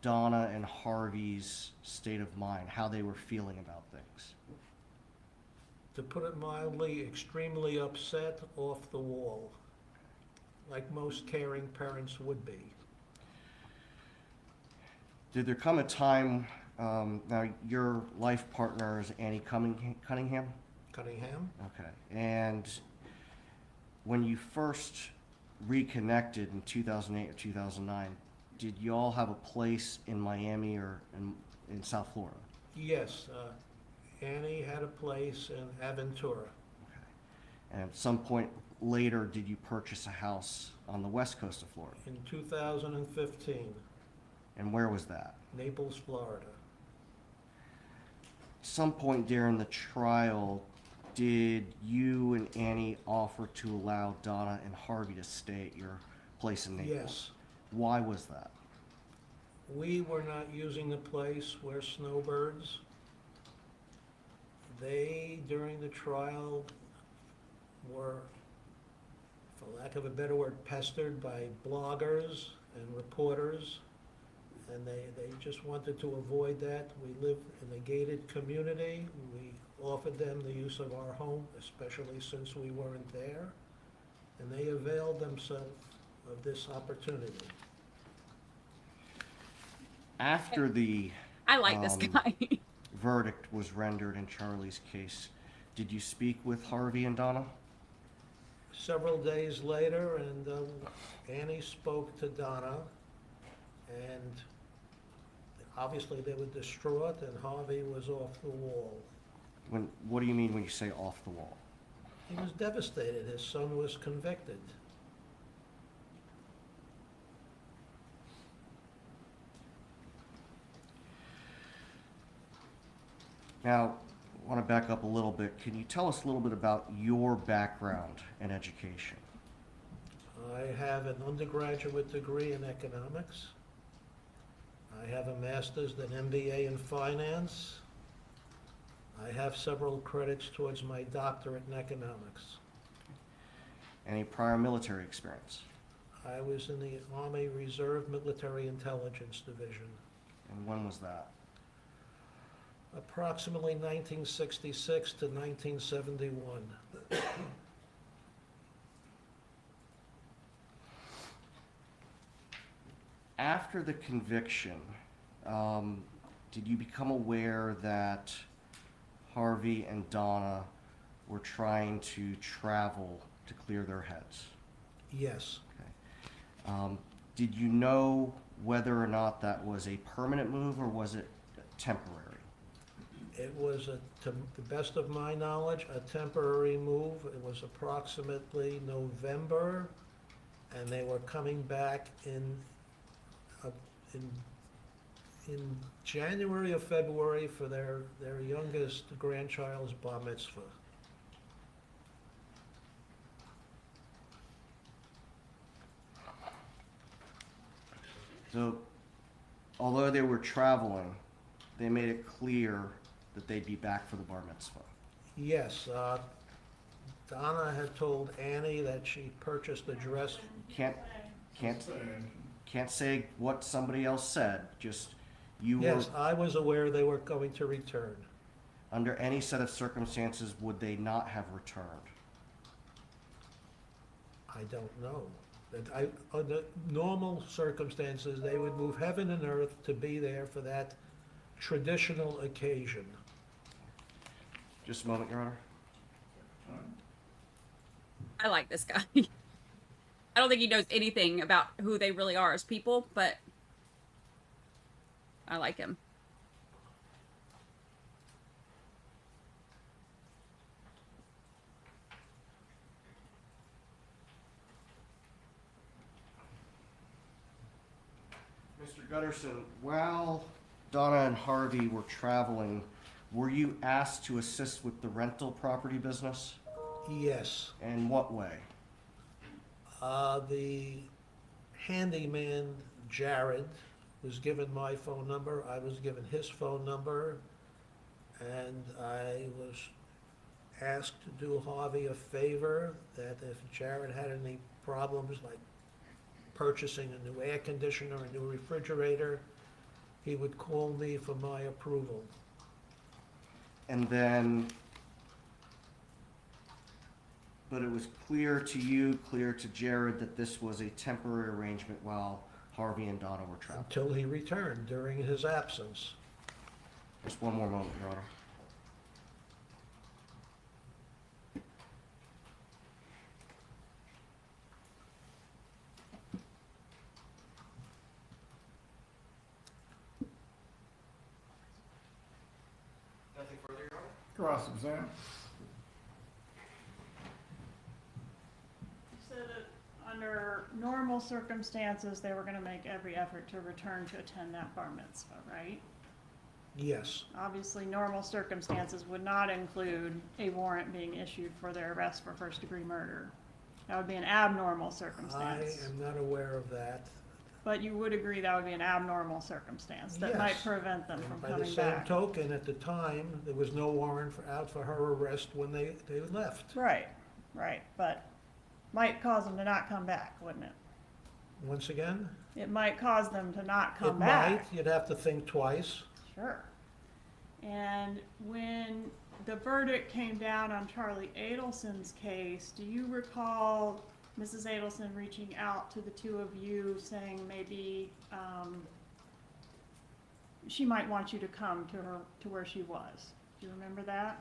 Donna and Harvey's state of mind, how they were feeling about things? To put it mildly, extremely upset, off the wall, like most caring parents would be. Did there come a time, now your life partner is Annie Cunningham? Cunningham? Okay, and when you first reconnected in 2008 or 2009, did you all have a place in Miami or in South Florida? Yes, Annie had a place in Aventura. Okay. And at some point later, did you purchase a house on the west coast of Florida? In 2015, And where was that? Naples, Florida. Some point during the trial, did you and Annie offer to allow Donna and Harvey to stay at your place in Naples? Yes. Why was that? We were not using the place. We're snowbirds. They, during the trial, were, for lack of a better word, pestered by bloggers and reporters, and they just wanted to avoid that. We live in a gated community. We offered them the use of our home, especially since we weren't there, and they availed themselves of this opportunity. After the I like this guy. verdict was rendered in Charlie's case, did you speak with Harvey and Donna? Several days later, and Annie spoke to Donna, and obviously they were distraught, and Harvey was off the wall. What do you mean when you say off the wall? He was devastated. His son was convicted. Now, I want to back up a little bit. Can you tell us a little bit about your background and education? I have an undergraduate degree in economics. I have a master's and MBA in finance. I have several credits towards my doctorate in economics. Any prior military experience? I was in the Army Reserve Military Intelligence Division. And when was that? Approximately 1966 to 1971. After the conviction, did you become aware that Harvey and Donna were trying to travel to clear their heads? Yes. Did you know whether or not that was a permanent move or was it temporary? It was, to the best of my knowledge, a temporary move. It was approximately November, and they were coming back in January or February for their youngest grandchild's bar mitzvah. So, although they were traveling, they made it clear that they'd be back for the bar mitzvah. Yes, Donna had told Annie that she purchased a dress. Can't say what somebody else said, just you were, Yes, I was aware they were going to return. under any set of circumstances, would they not have returned? I don't know. Under normal circumstances, they would move heaven and earth to be there for that traditional occasion. Just a moment, Your Honor. I like this guy. I don't think he knows anything about who they really are as people, but I like him. Mr. Gutterson, while Donna and Harvey were traveling, were you asked to assist with the rental property business? Yes. In what way? The handyman, Jared, was given my phone number. I was given his phone number. And I was asked to do Harvey a favor, that if Jared had any problems, like purchasing a new air conditioner, a new refrigerator, he would call me for my approval. And then, but it was clear to you, clear to Jared, that this was a temporary arrangement while Harvey and Donna were traveling. Until he returned during his absence. Just one more moment, Your Honor. Nothing further, Your Honor? Cross-exam. You said that under normal circumstances, they were gonna make every effort to return to attend that bar mitzvah, right? Yes. Obviously, normal circumstances would not include a warrant being issued for their arrest for first-degree murder. That would be an abnormal I circumstance. am not aware of that. But you would agree that would be an abnormal circumstance that might Yes. prevent them from By the coming same back. token, at the time, there was no warrant out for her arrest when they left. Right, right, but might cause them to not come back, wouldn't it? Once again, It might cause them to not it come back. might, you'd have to think twice. Sure. And when the verdict came down on Charlie Adelson's case, do you recall Mrs. Adelson reaching out to the two of you saying maybe she might want you to come to where she was? Do you remember that?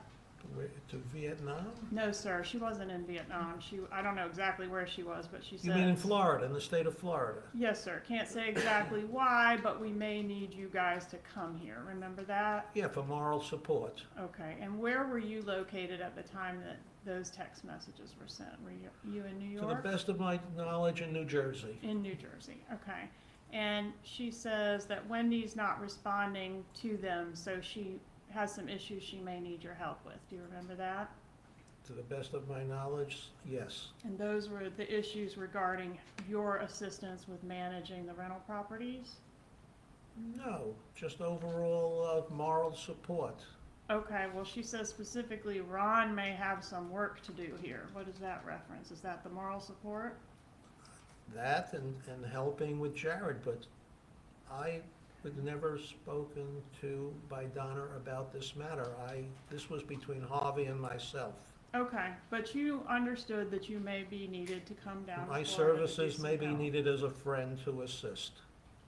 To Vietnam? No, sir, she wasn't in Vietnam. I don't know exactly where she was, but she said. You mean in Florida, in the state of Florida? Yes, sir. Can't say exactly why, but we may need you guys to come here. Remember that? Yeah, for moral support. Okay. And where were you located at the time that those text messages were sent? Were you in New To the York? best of my knowledge, in New Jersey. In New Jersey. Okay. And she says that Wendy's not responding to them, so she has some issues she may need your help with. Do you remember that? To the best of my knowledge, yes. And those were the issues regarding your assistance with managing the rental properties? No, just overall moral support. Okay, well, she says specifically Ron may have some work to do here. What is that reference? Is that the moral support? That and helping with Jared, but I was never spoken to by Donna about this matter. This was between Harvey and myself. Okay, but you understood that you may be needed to come down. My to Florida to do services some may be help. needed as a friend to assist.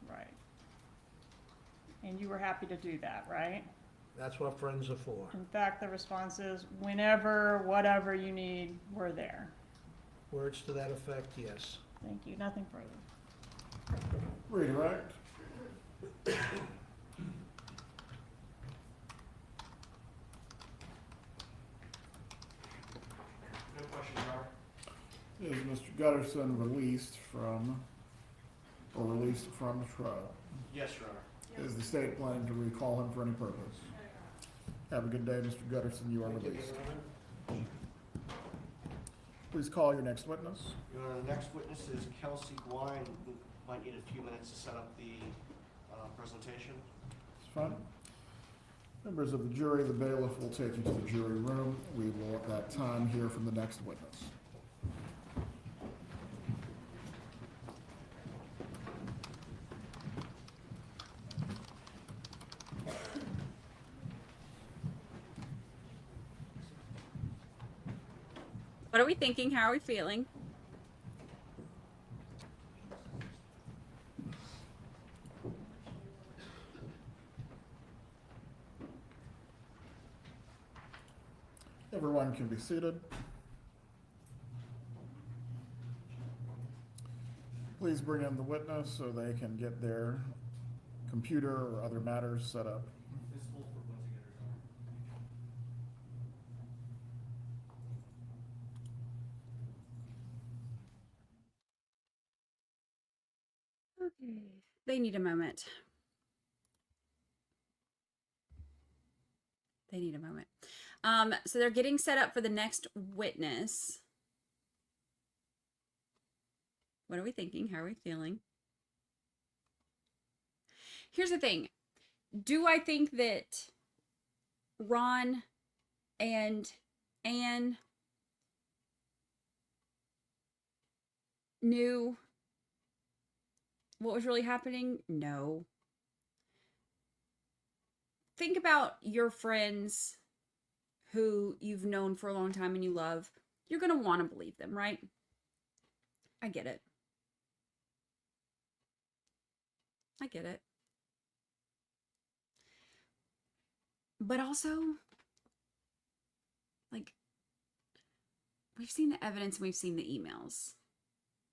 Right. And you were happy to do that, right? That's what friends are for. In fact, the response is, whenever, whatever you need, we're there. Words to that effect, yes. Thank you. Nothing further. Redirect. No questions, Your Honor. Is Mr. Gutterson released from trial? Yes, Your Honor. Is the state planning to recall him for any purpose? Have a good day, Mr. Gutterson, you are released. Please call your next witness. Your Honor, the next witness is Kelsey, Guay, and we might need a few minutes to set up the presentation. It's fine. Members of the jury, the bailiff will take you to the jury room. We will at that time hear from the next witness. What are we thinking? How are we feeling? Everyone can be seated. Please bring in the witness so they can get their computer or other matters set up. Okay. They need a moment. They need a moment. So they're getting set up for the next witness. What are we thinking? How are we feeling? Here's the thing. Do I think that Ron and Anne knew what was really happening? No. Think about your friends who you've known for a long time and you love. You're going to want to believe them, right? I get it. I get it. But also, like, we've seen the evidence and we've seen the emails.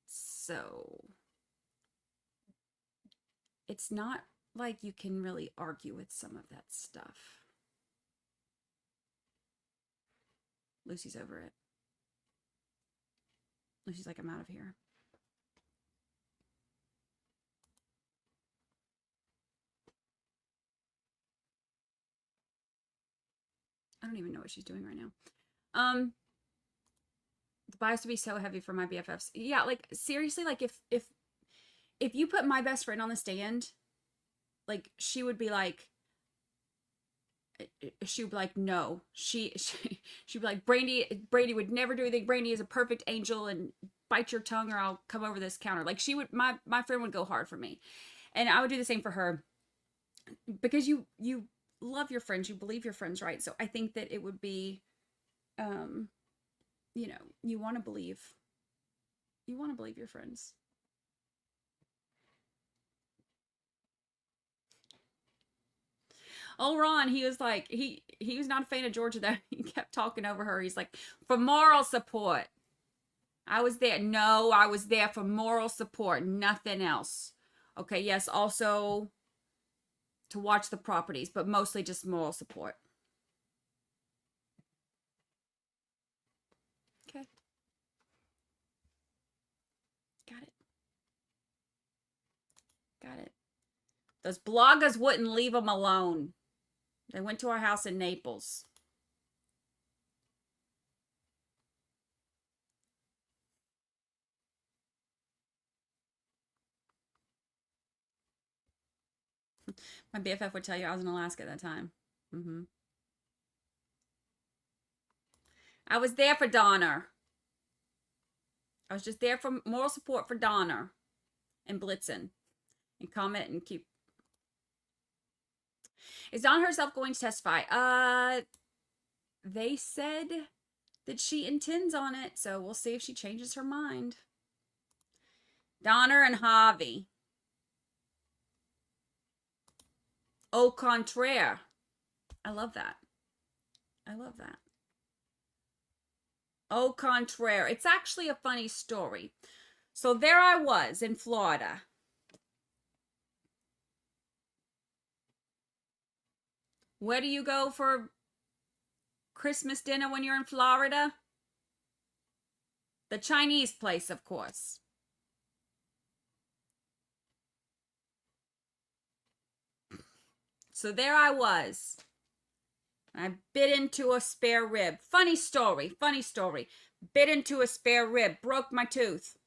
So, it's not like you can really argue with some of that stuff. Lucy's over it. Lucy's like, I'm out of here. I don't even know what she's doing right now. The bias would be so heavy for my BFFs. Yeah, like seriously, like if you put my best friend on the stand, like she'd be like, no. She'd be like, Brady would never do anything. Brady is a perfect angel, and bite your tongue or I'll come over this counter. Like my friend would go hard for me, and I would do the same for her, because you love your friends, you believe your friends, right? So I think that it would be, you know, you want to believe your friends. Oh, Ron, he was like, he was not a fan of Georgia, though. He kept talking over her. He's like, for moral support. I was there. No, I was there for moral support, nothing else. Okay, yes, also to watch the properties, but mostly just moral support. Okay. Got it. Got it. Those bloggers wouldn't leave him alone. They went to our house in Naples. My BFF would tell you I was in Alaska at that time. I was there for Donner. I was just there for moral support for Donner and Blitzen and comment and keep. Is Donna herself going to testify? They said that she intends on it, so we'll see if she changes her mind. Donner and Harvey. Au contraire. I love that. I love that. Au contraire. It's actually a funny story. So there I was in Florida. Where do you go for Christmas dinner when you're in Florida? The Chinese place, of course. So there I was. I bit into a spare rib. Funny story, funny story. Bit into a spare rib, broke my tooth.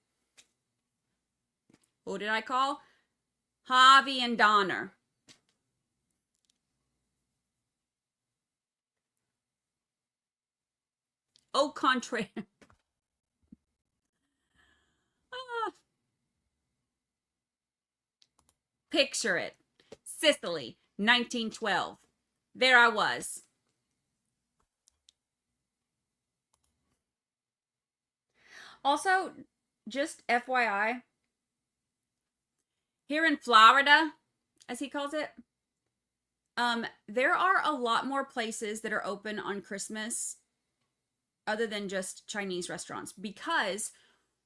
Who did I call? Harvey and Donner. Au contraire. Picture it. Sicily, 1912. There I was. Also, just FYI, here in Florida, as he calls it, there are a lot more places that are open on Christmas other than just Chinese restaurants, because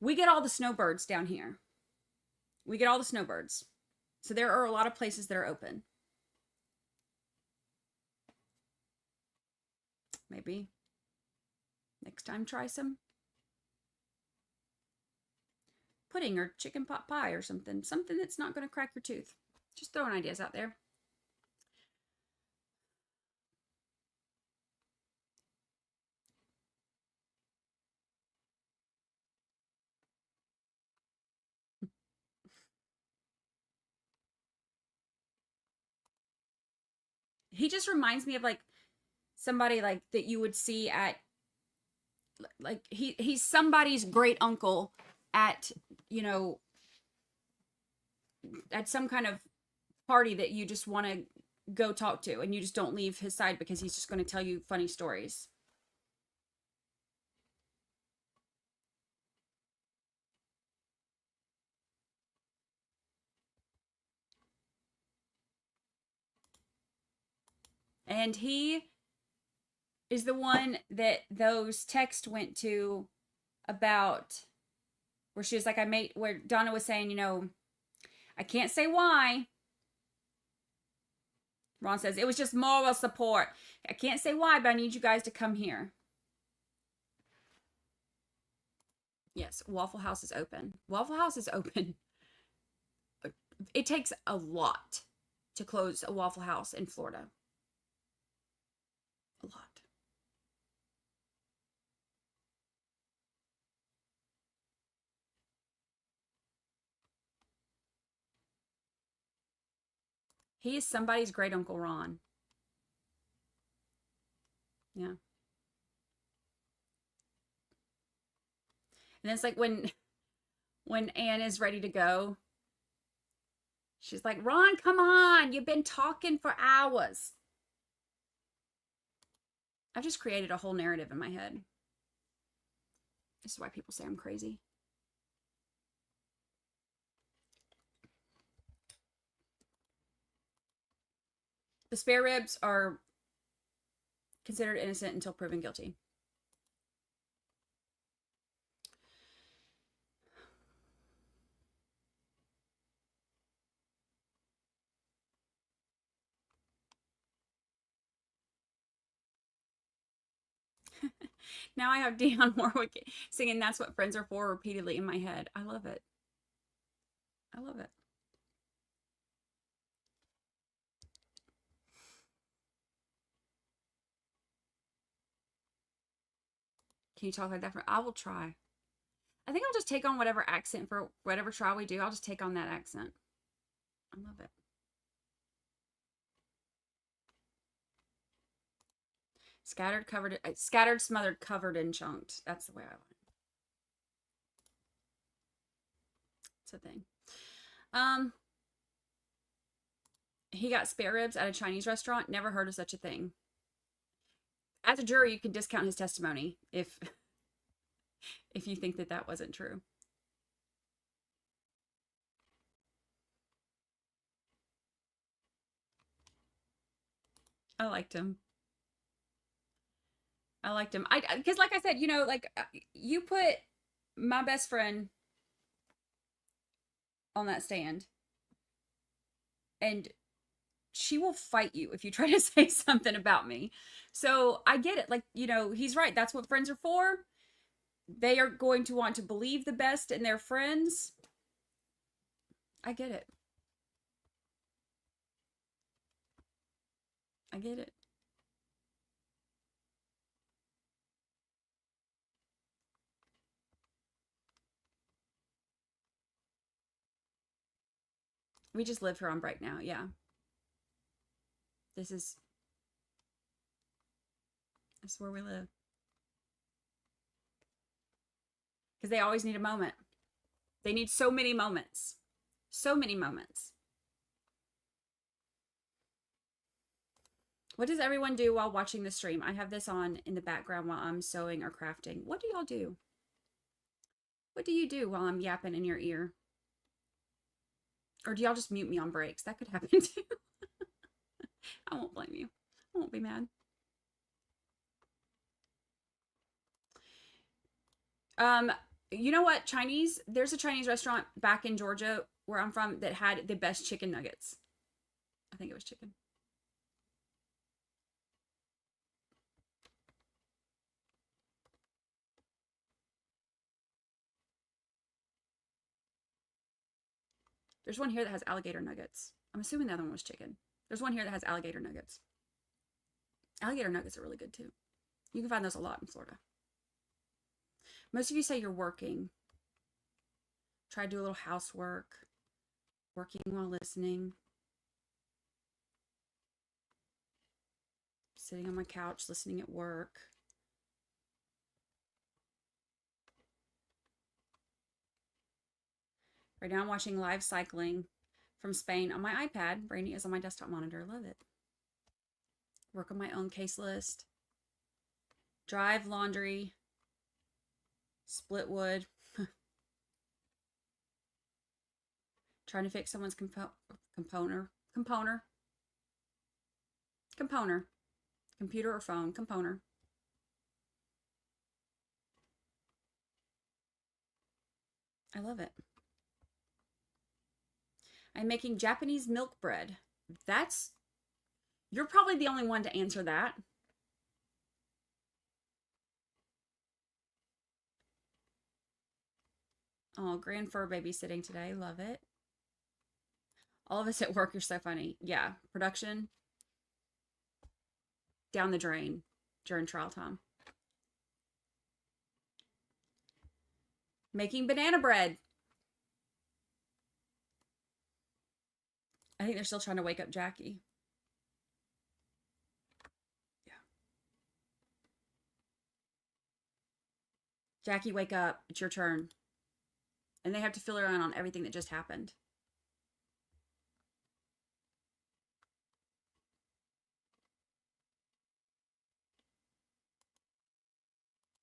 we get all the snowbirds down here. We get all the snowbirds. So there are a lot of places that are open. Maybe next time try some. pudding or chicken pot pie or something. Something that's not going to crack your tooth. Just throwing ideas out there. He just reminds me of like somebody like that you would see at like he's somebody's great uncle at, you know, at some kind of party that you just want to go talk to and you just don't leave his side because he's just going to tell you funny stories. And he is the one that those texts went to about where she was like, where Donna was saying, you know, I can't say why. Ron says, it was just moral support. I can't say why, but I need you guys to come here. Yes, Waffle House is open. Waffle House is open. It takes a lot to close a Waffle House in Florida. A lot. He is somebody's great Uncle Ron. Yeah. And it's like when Anne is ready to go, she's like, Ron, come on. You've been talking for hours. I've just created a whole narrative in my head. This is why people say I'm crazy. The spare ribs are considered innocent until proven guilty. Now I have Dionne Warwick singing That's What Friends Are For repeatedly in my head. I love it. I love it. Can you talk like that? I will try. I think I'll just take on whatever accent for whatever trial we do. I'll just take on that accent. I love it. Scattered, smothered, covered, and chunked. That's the way I want it. It's a thing. He got spare ribs at a Chinese restaurant. Never heard of such a thing. As a jury, you can discount his testimony if you think that that wasn't true. I liked him. Because like I said, you know, like you put my best friend on that stand and she will fight you if you try to say something about me. So I get it. Like, you know, he's right. That's what friends are for. They are going to want to believe the best in their friends. I get it. I get it. We just live here on break now. Yeah. This is where we live. Because they always need a moment. They need so many moments. So many moments. What does everyone do while watching the stream? I have this on in the background while I'm sewing or crafting. What do y'all do? What do you do while I'm yapping in your ear? Or do y'all just mute me on breaks? That could happen too. I won't blame you. I won't be mad. You know what? There's a Chinese restaurant back in Georgia where I'm from that had the best chicken nuggets. I think it was chicken. There's one here that has alligator nuggets. I'm assuming the other one was chicken. There's one here that has alligator nuggets. Alligator nuggets are really good too. You can find those a lot in Florida. Most of you say you're working. Try to do a little housework. Working while listening. Sitting on my couch, listening at work. Right now I'm watching live cycling from Spain on my iPad. Brandi is on my desktop monitor. Love it. Work on my own case list. Drive, laundry. Split wood. Trying to fix someone's computer. Computer or phone. Componer. I love it. I'm making Japanese milk bread. You're probably the only one to answer that. Oh, grand fur babysitting today. Love it. All of us at work are so funny. Yeah, production down the drain during trial time. Making banana bread. I think they're still trying to wake up Jackie. Yeah. Jackie, wake up. It's your turn. And they have to fill her in on everything that just happened.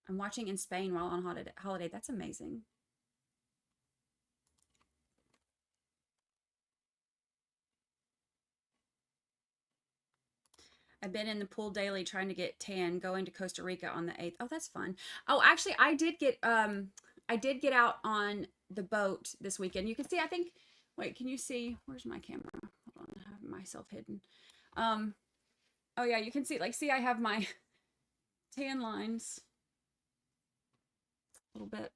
I'm watching in Spain while on holiday. That's amazing. I've been in the pool daily trying to get tan, going to Costa Rica on the 8th. Oh, that's fun. Oh, actually, I did get out on the boat this weekend. You can see, I think, wait, can you see? Where's my camera? Hold on, I have myself hidden. Oh yeah, you can see, see, I have my tan lines. A little bit.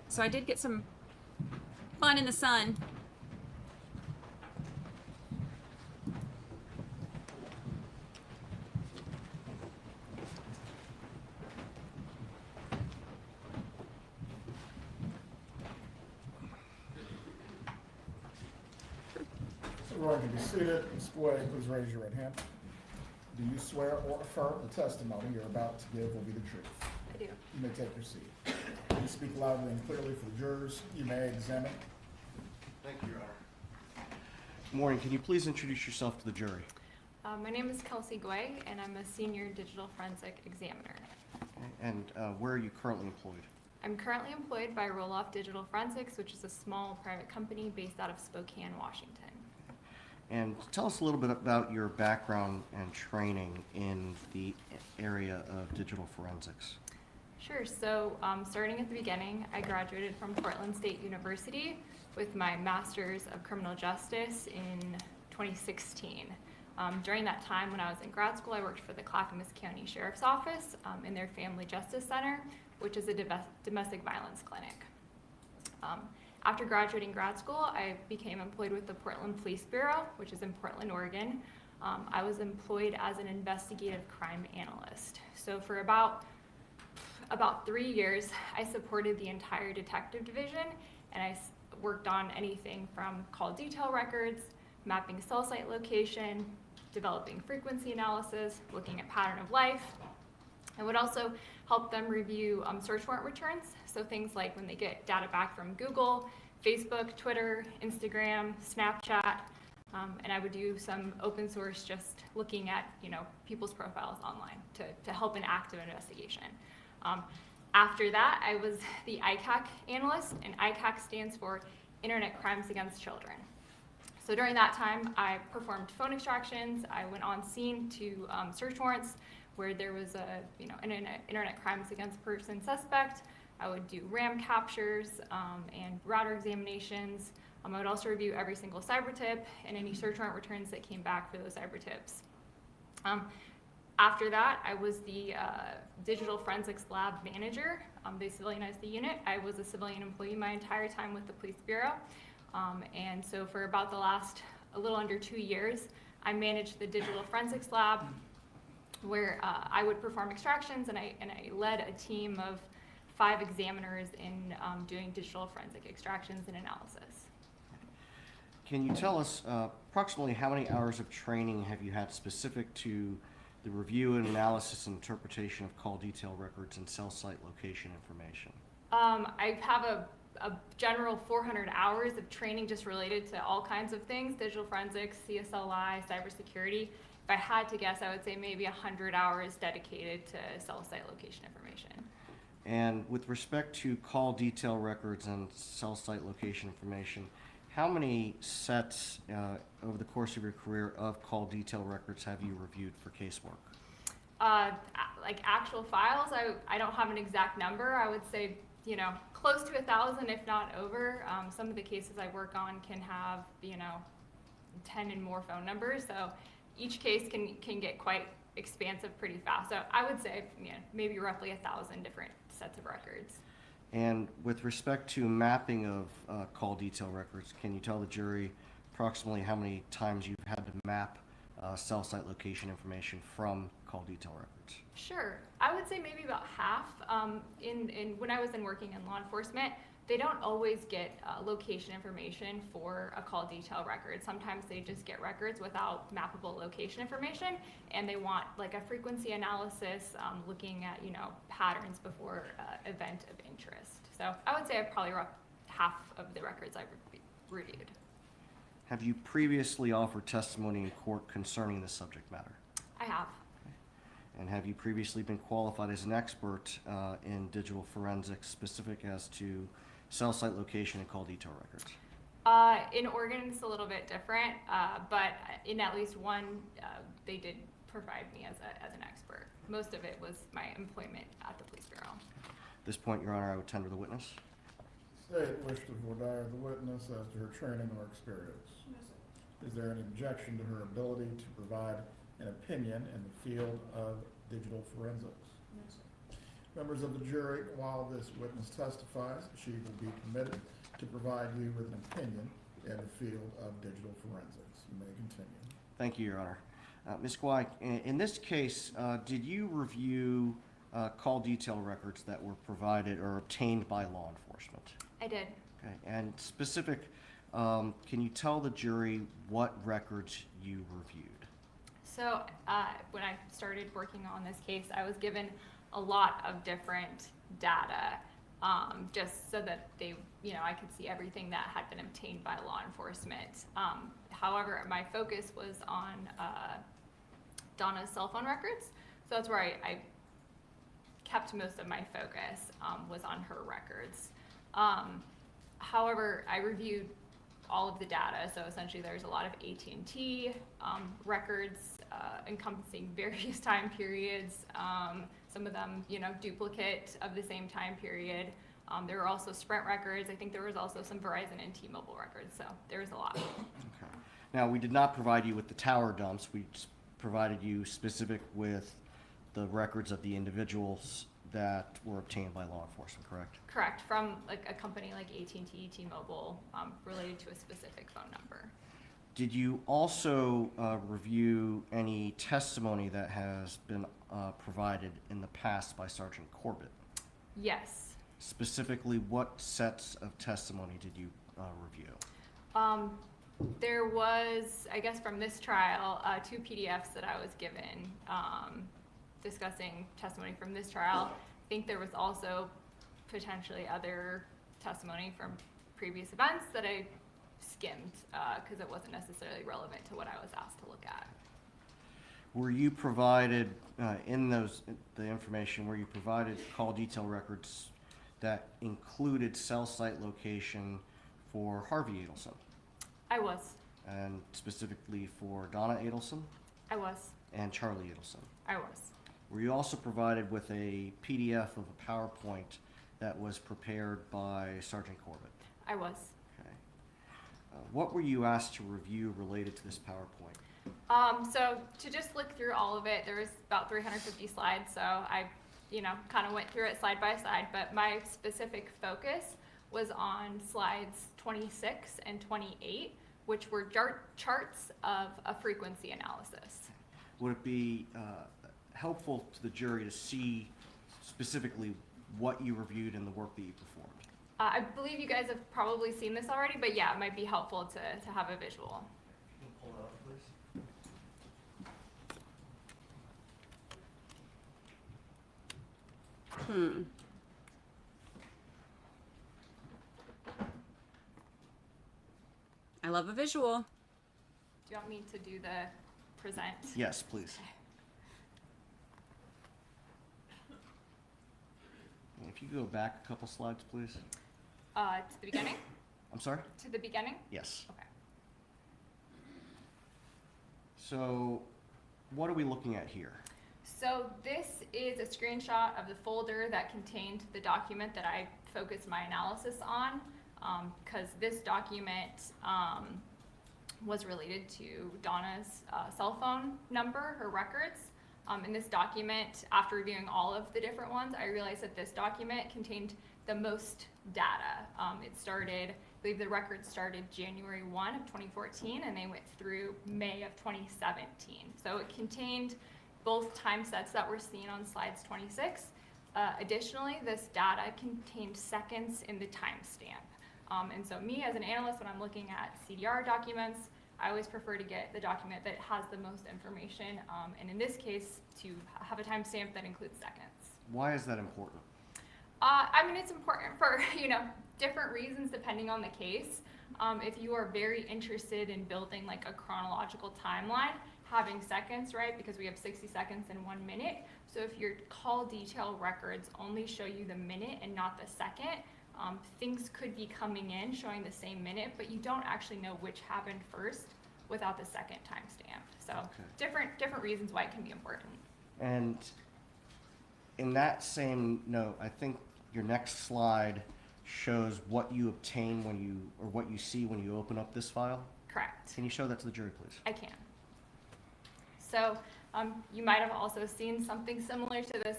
So I did get some fun in the sun. Everyone can be seated. Ms. Guay, please raise your right hand. Do you swear or affirm the testimony you're about to give will be the truth? I do. You may take your seat. Please speak loudly and clearly for the jurors. You may examine. Thank you, Your Honor. Good morning. Can you please introduce yourself to the jury? My name is Kelsey Guay, and I'm a senior digital forensic examiner. Okay. And where are you currently employed? I'm currently employed by Roll-Off Digital Forensics, which is a small private company based out of Spokane, Washington. And tell us a little bit about your background and training in the area of digital forensics. Sure. So starting at the beginning, I graduated from Portland State University with my Master's of Criminal Justice in 2016. During that time when I was in grad school, I worked for the Clackamas County Sheriff's Office in their Family Justice Center, which is a domestic violence clinic. After graduating grad school, I became employed with the Portland Police Bureau, which is in Portland, Oregon. I was employed as an investigative crime analyst. So for about 3 years, I supported the entire detective division, and I worked on anything from call detail records, mapping cell site location, developing frequency analysis, looking at pattern of life. I would also help them review search warrant returns, so things like when they get data back from Google, Facebook, Twitter, Instagram, Snapchat, and I would do some open source, just looking at people's profiles online to help an active investigation. After that, I was the ICAC analyst, and ICAC stands for Internet Crimes Against Children. So during that time, I performed phone extractions. I went on scene to search warrants where there was an internet crimes against person suspect. I would do RAM captures and router examinations. I would also review every single cyber tip and any search warrant returns that came back for those cyber tips. After that, I was the digital forensics lab manager. They civilianized the unit. I was a civilian employee my entire time with the police bureau. And so for about the last a little under 2 years, I managed the digital forensics lab, where I would perform extractions, and I led a team of 5 examiners in doing digital forensic extractions and analysis. Can you tell us approximately how many hours of training have you had specific to the review and analysis and interpretation of call detail records and cell site location information? I have a general 400 hours of training just related to all kinds of things, digital forensics, CSLI, cybersecurity. If I had to guess, I would say maybe 100 hours dedicated to cell site location information. And with respect to call detail records and cell site location information, how many sets over the course of your career of call detail records have you reviewed for casework? Like actual files, I don't have an exact number. I would say, you know, close to 1,000, if not over. Some of the cases I work on can have, you know, 10 and more phone numbers. So each case can get quite expansive pretty fast. So I would say, you know, maybe roughly 1,000 different sets of records. And with respect to mapping of call detail records, can you tell the jury approximately how many times you've had to map cell site location information from call detail records? Sure. I would say maybe about half. When I was working in law enforcement, they don't always get location information for a call detail record. Sometimes they just get records without mappable location information, and they want like a frequency analysis, looking at, you know, patterns before event of interest. So I would say I've probably half of the records I've reviewed. Have you previously offered testimony in court concerning this subject matter? I have. And have you previously been qualified as an expert in digital forensics, specific as to cell site location and call detail records? In Oregon, it's a little bit different, but in at least one, they did provide me as an expert. Most of it was my employment at the police bureau. At this point, Your Honor, I would tender the witness. State wished to voir dire the witness as to her training or experience. Is there any objection to her ability to provide an opinion in the field of digital forensics? No, sir. Members of the jury, while this witness testifies, she will be permitted to provide you with an opinion in the field of digital forensics. You may continue. Thank you, Your Honor. Ms. Guay, in this case, did you review call detail records that were provided or obtained by law enforcement? I did. Okay, and specific, can you tell the jury what records you reviewed? So when I started working on this case, I was given a lot of different data, just so that I could see everything that had been obtained by law enforcement. However, my focus was on Donna's cell phone records, so that's where I kept most of my focus, was on her records. However, I reviewed all of the data, so essentially there's a lot of AT&T records encompassing various time periods, some of them, duplicate of the same time period. There were also Sprint records. I think there was also some Verizon and T-Mobile records, so there was a lot. Okay. Now, we did not provide you with the tower dumps. We just provided you specific with the records of the individuals that were obtained by law enforcement, correct? Correct, from like a company like AT&T, T-Mobile, related to a specific phone number. Did you also review any testimony that has been provided in the past by Sergeant Corbett? Yes. Specifically, what sets of testimony did you review? There was, I guess from this trial, 2 PDFs that I was given discussing testimony from this trial. I think there was also potentially other testimony from previous events that I skimmed because it wasn't necessarily relevant to what I was asked to look at. Were you provided, the information, were you provided call detail records that included cell site location for Harvey Adelson? I was. And specifically for Donna Adelson? I was. And Charlie Adelson? I was. Were you also provided with a PDF of a PowerPoint that was prepared by Sergeant Corbett? I was. Okay. What were you asked to review related to this PowerPoint? So to just look through all of it, there was about 350 slides, so I, kind of went through it slide by slide, but my specific focus was on slides 26 and 28, which were charts of a frequency analysis. Would it be helpful to the jury to see specifically what you reviewed and the work that you performed? I believe you guys have probably seen this already, but yeah, it might be helpful to have a visual. Can you pull that up, please? I love a visual. Do you want me to do the present? Yes, please. And if you go back a couple slides, please. To the beginning? I'm sorry? To the beginning? Yes. Okay. So what are we looking at here? So this is a screenshot of the folder that contained the document that I focused my analysis on, because this document was related to Donna's cell phone number, her records. In this document, after reviewing all of the different ones, I realized that this document contained the most data. It started, I believe the record started January 1 of 2014, and they went through May of 2017. So it contained both time sets that were seen on slides 26. Additionally, this data contained seconds in the timestamp. And so me as an analyst, when I'm looking at CDR documents, I always prefer to get the document that has the most information, and in this case, to have a timestamp that includes seconds. Why is that important? I mean, it's important for, different reasons depending on the case. If you are very interested in building like a chronological timeline, having seconds, right? Because we have 60 seconds and 1 minute. So if your call detail records only show you the minute and not the second, things could be coming in showing the same minute, but you don't actually know which happened first without the second timestamp. So different reasons why it can be important. And in that same note, I think your next slide shows what you obtain when you, or what you see when you open up this file. Correct. Can you show that to the jury, please? I can. So you might have also seen something similar to this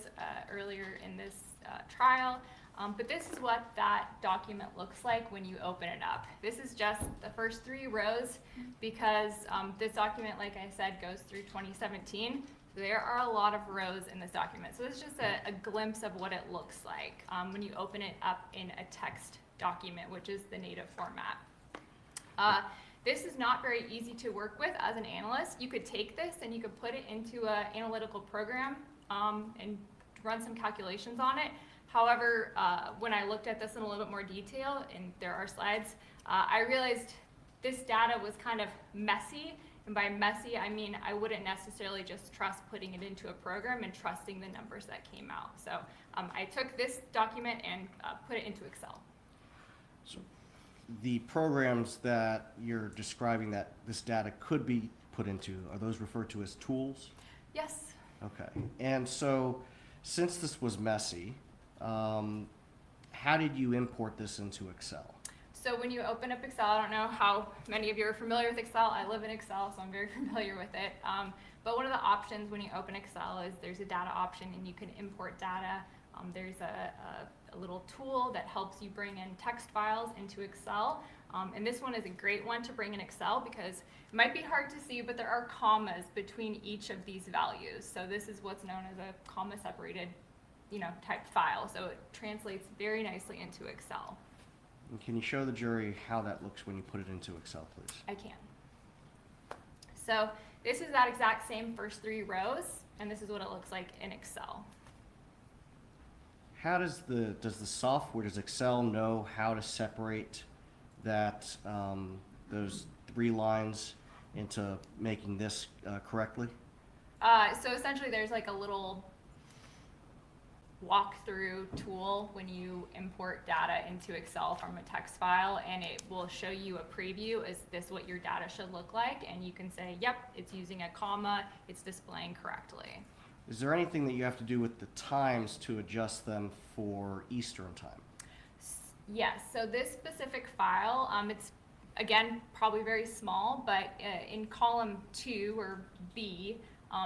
earlier in this trial. But this is what that document looks like when you open it up. This is just the first 3 rows because this document, like I said, goes through 2017. There are a lot of rows in this document. So this is just a glimpse of what it looks like when you open it up in a text document, which is the native format. This is not very easy to work with as an analyst. You could take this and you could put it into an analytical program and run some calculations on it. However, when I looked at this in a little bit more detail, and there are slides, I realized this data was kind of messy. And by messy, I mean I wouldn't necessarily just trust putting it into a program and trusting the numbers that came out. So I took this document and put it into Excel. So the programs that you're describing that this data could be put into, are those referred to as tools? Yes. Okay. And so since this was messy, how did you import this into Excel? So when you open up Excel, I don't know how many of you are familiar with Excel. I live in Excel, so I'm very familiar with it. But one of the options when you open Excel is there's a data option and you can import data. There's a little tool that helps you bring in text files into Excel. And this one is a great one to bring in Excel because it might be hard to see, but there are commas between each of these values. So this is what's known as a comma separated type file. So it translates very nicely into Excel. And can you show the jury how that looks when you put it into Excel, please? I can. So this is that exact same first 3 rows, and this is what it looks like in Excel. How does the software, does Excel know how to separate that, those 3 lines into making this correctly? So essentially there's like a little walkthrough tool when you import data into Excel from a text file, and it will show you a preview. Is this what your data should look like? And you can say, yep, it's using a comma, it's displaying correctly. Is there anything that you have to do with the times to adjust them for Eastern time? Yes, so this specific file, it's Again, probably very small, but in column 2 or B,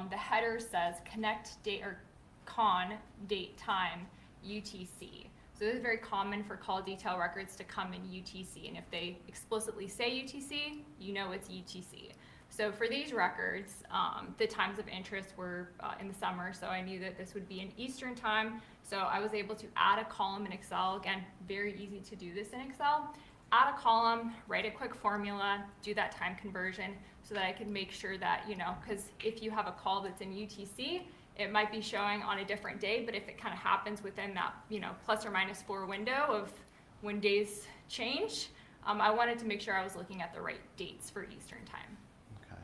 the header says connect date or con date time UTC. So this is very common for call detail records to come in UTC, and if they explicitly say UTC, you know it's UTC. So for these records, the times of interest were in the summer, so I knew that this would be in Eastern time. So I was able to add a column in Excel. Again, very easy to do this in Excel. Add a column, write a quick formula, do that time conversion so that I could make sure that, you know, because if you have a call that's in UTC, it might be showing on a different day, but if it kind of happens within that, you know, ±4 window of when days change, I wanted to make sure I was looking at the right dates for Eastern time. Okay.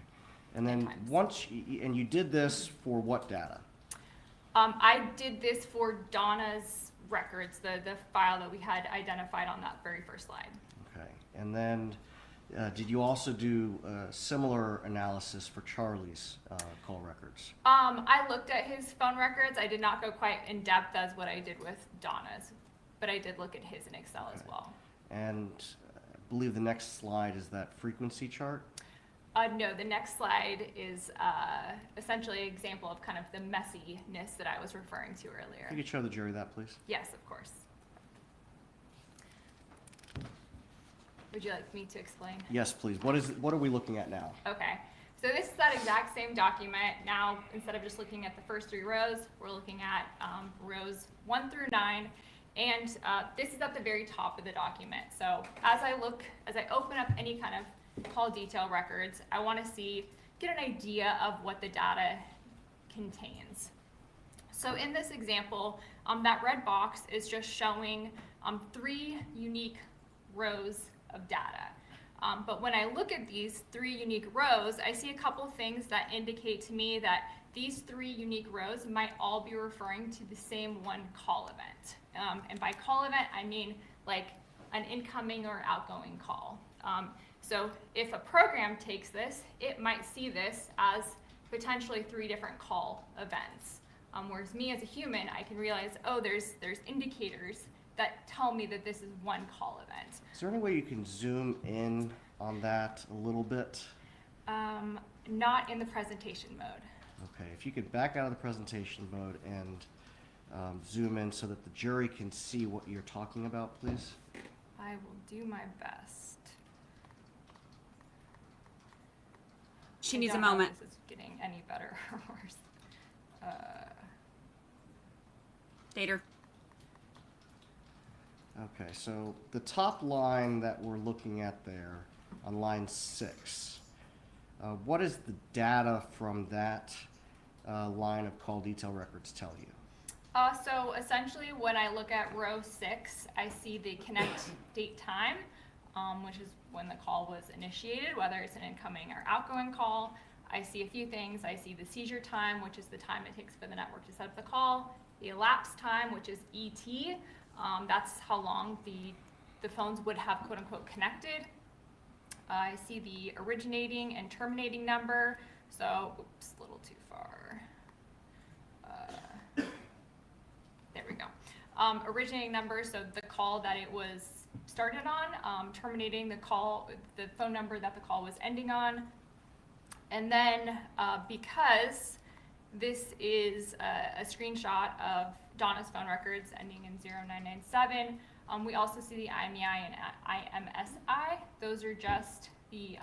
And then and you did this for what data? I did this for Donna's records, the file that we had identified on that very first slide. Okay. And then did you also do similar analysis for Charlie's call records? I looked at his phone records. I did not go quite in depth as what I did with Donna's, but I did look at his in Excel as well. And I believe the next slide is that frequency chart? No, the next slide is essentially an example of kind of the messiness that I was referring to earlier. You could show the jury that, please. Yes, of course. Would you like me to explain? Yes, please. What are we looking at now? Okay, so this is that exact same document. Now, instead of just looking at the first 3 rows, we're looking at rows 1 through 9. And this is at the very top of the document. So as I open up any kind of call detail records, I want to get an idea of what the data contains. So in this example, that red box is just showing 3 unique rows of data. But when I look at these 3 unique rows, I see a couple things that indicate to me that these 3 unique rows might all be referring to the same one call event. And by call event, I mean like an incoming or outgoing call. So if a program takes this, it might see this as potentially 3 different call events. Whereas me as a human, I can realize, oh, there's indicators that tell me that this is one call event. Is there any way you can zoom in on that a little bit? Not in the presentation mode. Okay, if you could back out of the presentation mode and zoom in so that the jury can see what you're talking about, please. I will do my best. She I needs a don't know if moment. This is getting any better or worse. Dater. Okay, so the top line that we're looking at there on line 6, what does the data from that line of call detail records tell you? So essentially when I look at row 6, I see the connect date time, which is when the call was initiated, whether it's an incoming or outgoing call. I see a few things. I see the seizure time, which is the time it takes for the network to set up the call, the elapsed time, which is ET. That's how long the phones would have quote unquote connected. I see the originating and terminating number. So, oops, a little too far. There we go. Originating number, so the call that it was started on, terminating the call, the phone number that the call was ending on. And then because this is a screenshot of Donna's phone records ending in 0997, we also see the IMEI and IMSI. Those are just the,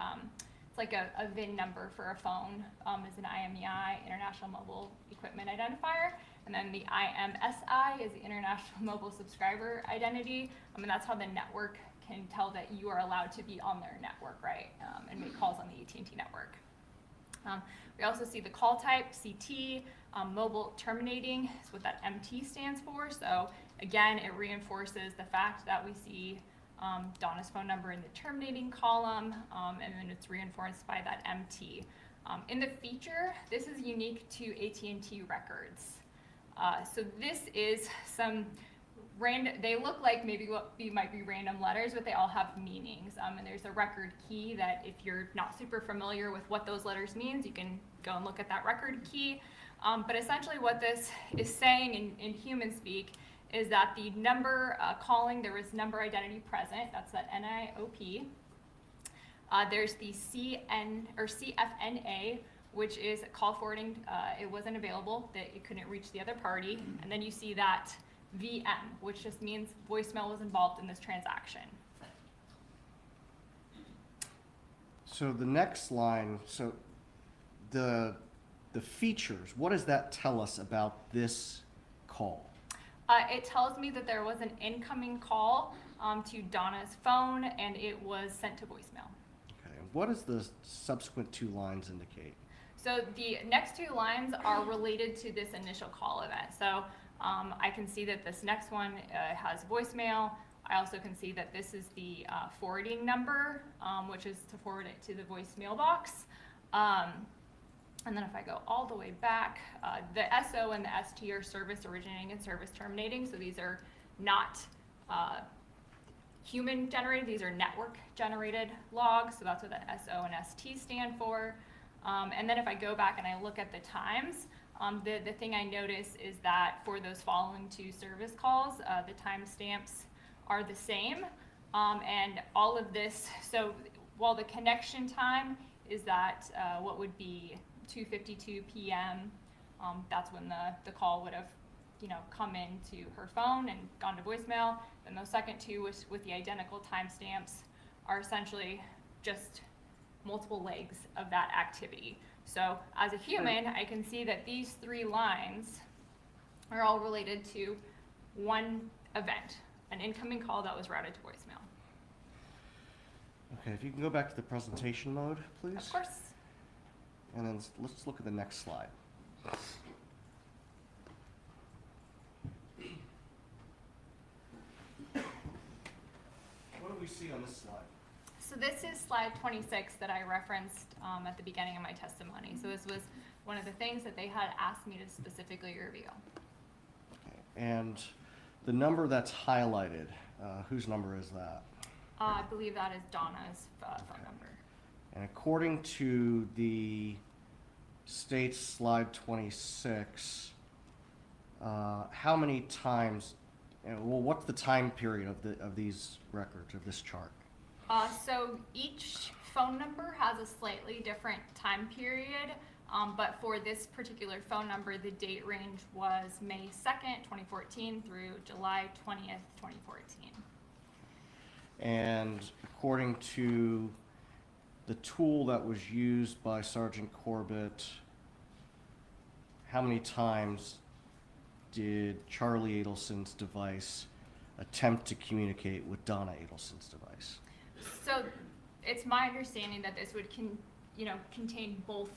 it's like a VIN number for a phone, is an IMEI, International Mobile Equipment Identifier. And then the IMSI is the International Mobile Subscriber Identity. And that's how the network can tell that you are allowed to be on their network, right? And make calls on the AT&T network. We also see the call type, CT, mobile terminating is what that MT stands for. So again, it reinforces the fact that we see Donna's phone number in the terminating column, and then it's reinforced by that MT. In the feature, this is unique to AT&T records. So this is some random, they look like maybe what might be random letters, but they all have meanings. And there's a record key that if you're not super familiar with what those letters means, you can go and look at that record key. But essentially what this is saying in human speak is that the number calling, there was number identity present, that's that NIOP. There's the CFNA, which is call forwarding. It wasn't available, that it couldn't reach the other party. And then you see that VM, which just means voicemail was involved in this transaction. So the next line, so the features, what does that tell us about this call? It tells me that there was an incoming call to Donna's phone, and it was sent to voicemail. Okay, and what does the subsequent 2 lines indicate? So the next 2 lines are related to this initial call event. So I can see that this next one has voicemail. I also can see that this is the forwarding number, which is to forward it to the voicemail box. And then if I go all the way back, the SO and the ST are service originating and service terminating. So these are not human generated, these are network generated logs. So that's what the SO and ST stand for. And then if I go back and I look at the times, the thing I notice is that for those following 2 service calls, the timestamps are the same. And all of this, so while the connection time is that what would be 2:52 p.m., that's when the call would have, come into her phone and gone to voicemail. Then those second 2 with the identical timestamps are essentially just multiple legs of that activity. So as a human, I can see that these 3 lines are all related to one event, an incoming call that was routed to voicemail. Okay, if you can go back to the presentation mode, please. Of course. And then let's look at the next slide. What do we see on this slide? So this is slide 26 that I referenced at the beginning of my testimony. So this was one of the things that they had asked me to specifically review. Okay. And the number that's highlighted, whose number is that? I believe that is Donna's phone number. And according to the state's slide 26, how many times, what's the time period of these records, of this chart? So each phone number has a slightly different time period, but for this particular phone number, the date range was May 2nd, 2014 through July 20th, 2014. And according to the tool that was used by Sergeant Corbett, how many times did Charlie Adelson's device attempt to communicate with Donna Adelson's device? So it's my understanding that this would contain both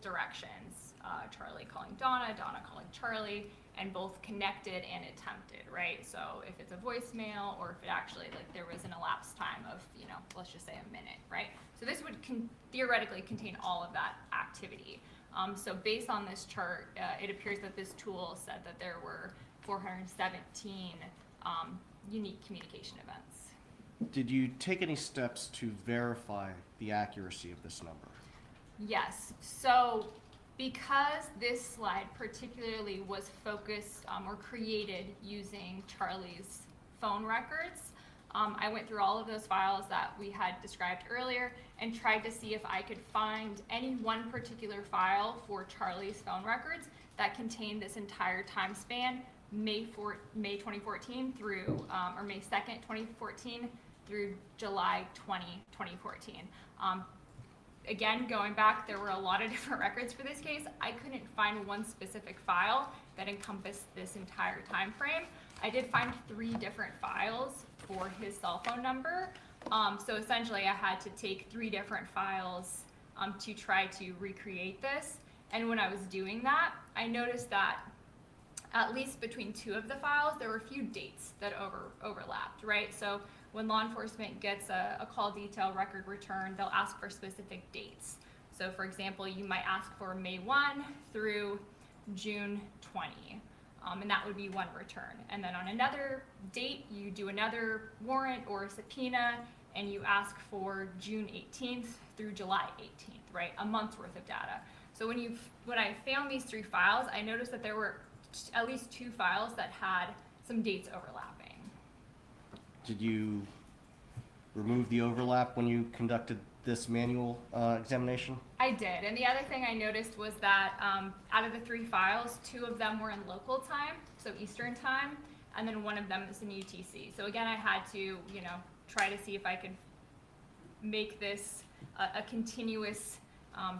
directions. Charlie calling Donna, Donna calling Charlie, and both connected and attempted, right? So if it's a voicemail or if it actually, there was an elapsed time of, let's just say a minute, right? So this would theoretically contain all of that activity. So based on this chart, it appears that this tool said that there were 417 unique communication events. Did you take any steps to verify the accuracy of this number? Yes. So because this slide particularly was focused or created using Charlie's phone records, I went through all of those files that we had described earlier and tried to see if I could find any one particular file for Charlie's phone records that contained this entire time span, May 2014 through, or May 2nd, 2014 through July 2014. Again, going back, there were a lot of different records for this case. I couldn't find one specific file that encompassed this entire time frame. I did find 3 different files for his cell phone number. So essentially I had to take 3 different files to try to recreate this. And when I was doing that, I noticed that at least between 2 of the files, there were a few dates that overlapped, right? So when law enforcement gets a call detail record return, they'll ask for specific dates. So for example, you might ask for May 1 through June 20. And that would be one return. And then on another date, you do another warrant or a subpoena, and you ask for June 18th through July 18th, right? A month's worth of data. So when I found these 3 files, I noticed that there were at least 2 files that had some dates overlapping. Did you remove the overlap when you conducted this manual examination? I did, and the other thing I noticed was that out of the 3 files, 2 of them were in local time, so Eastern time, and then 1 of them is in UTC. So again, I had to, you know, try to see if I could make this a continuous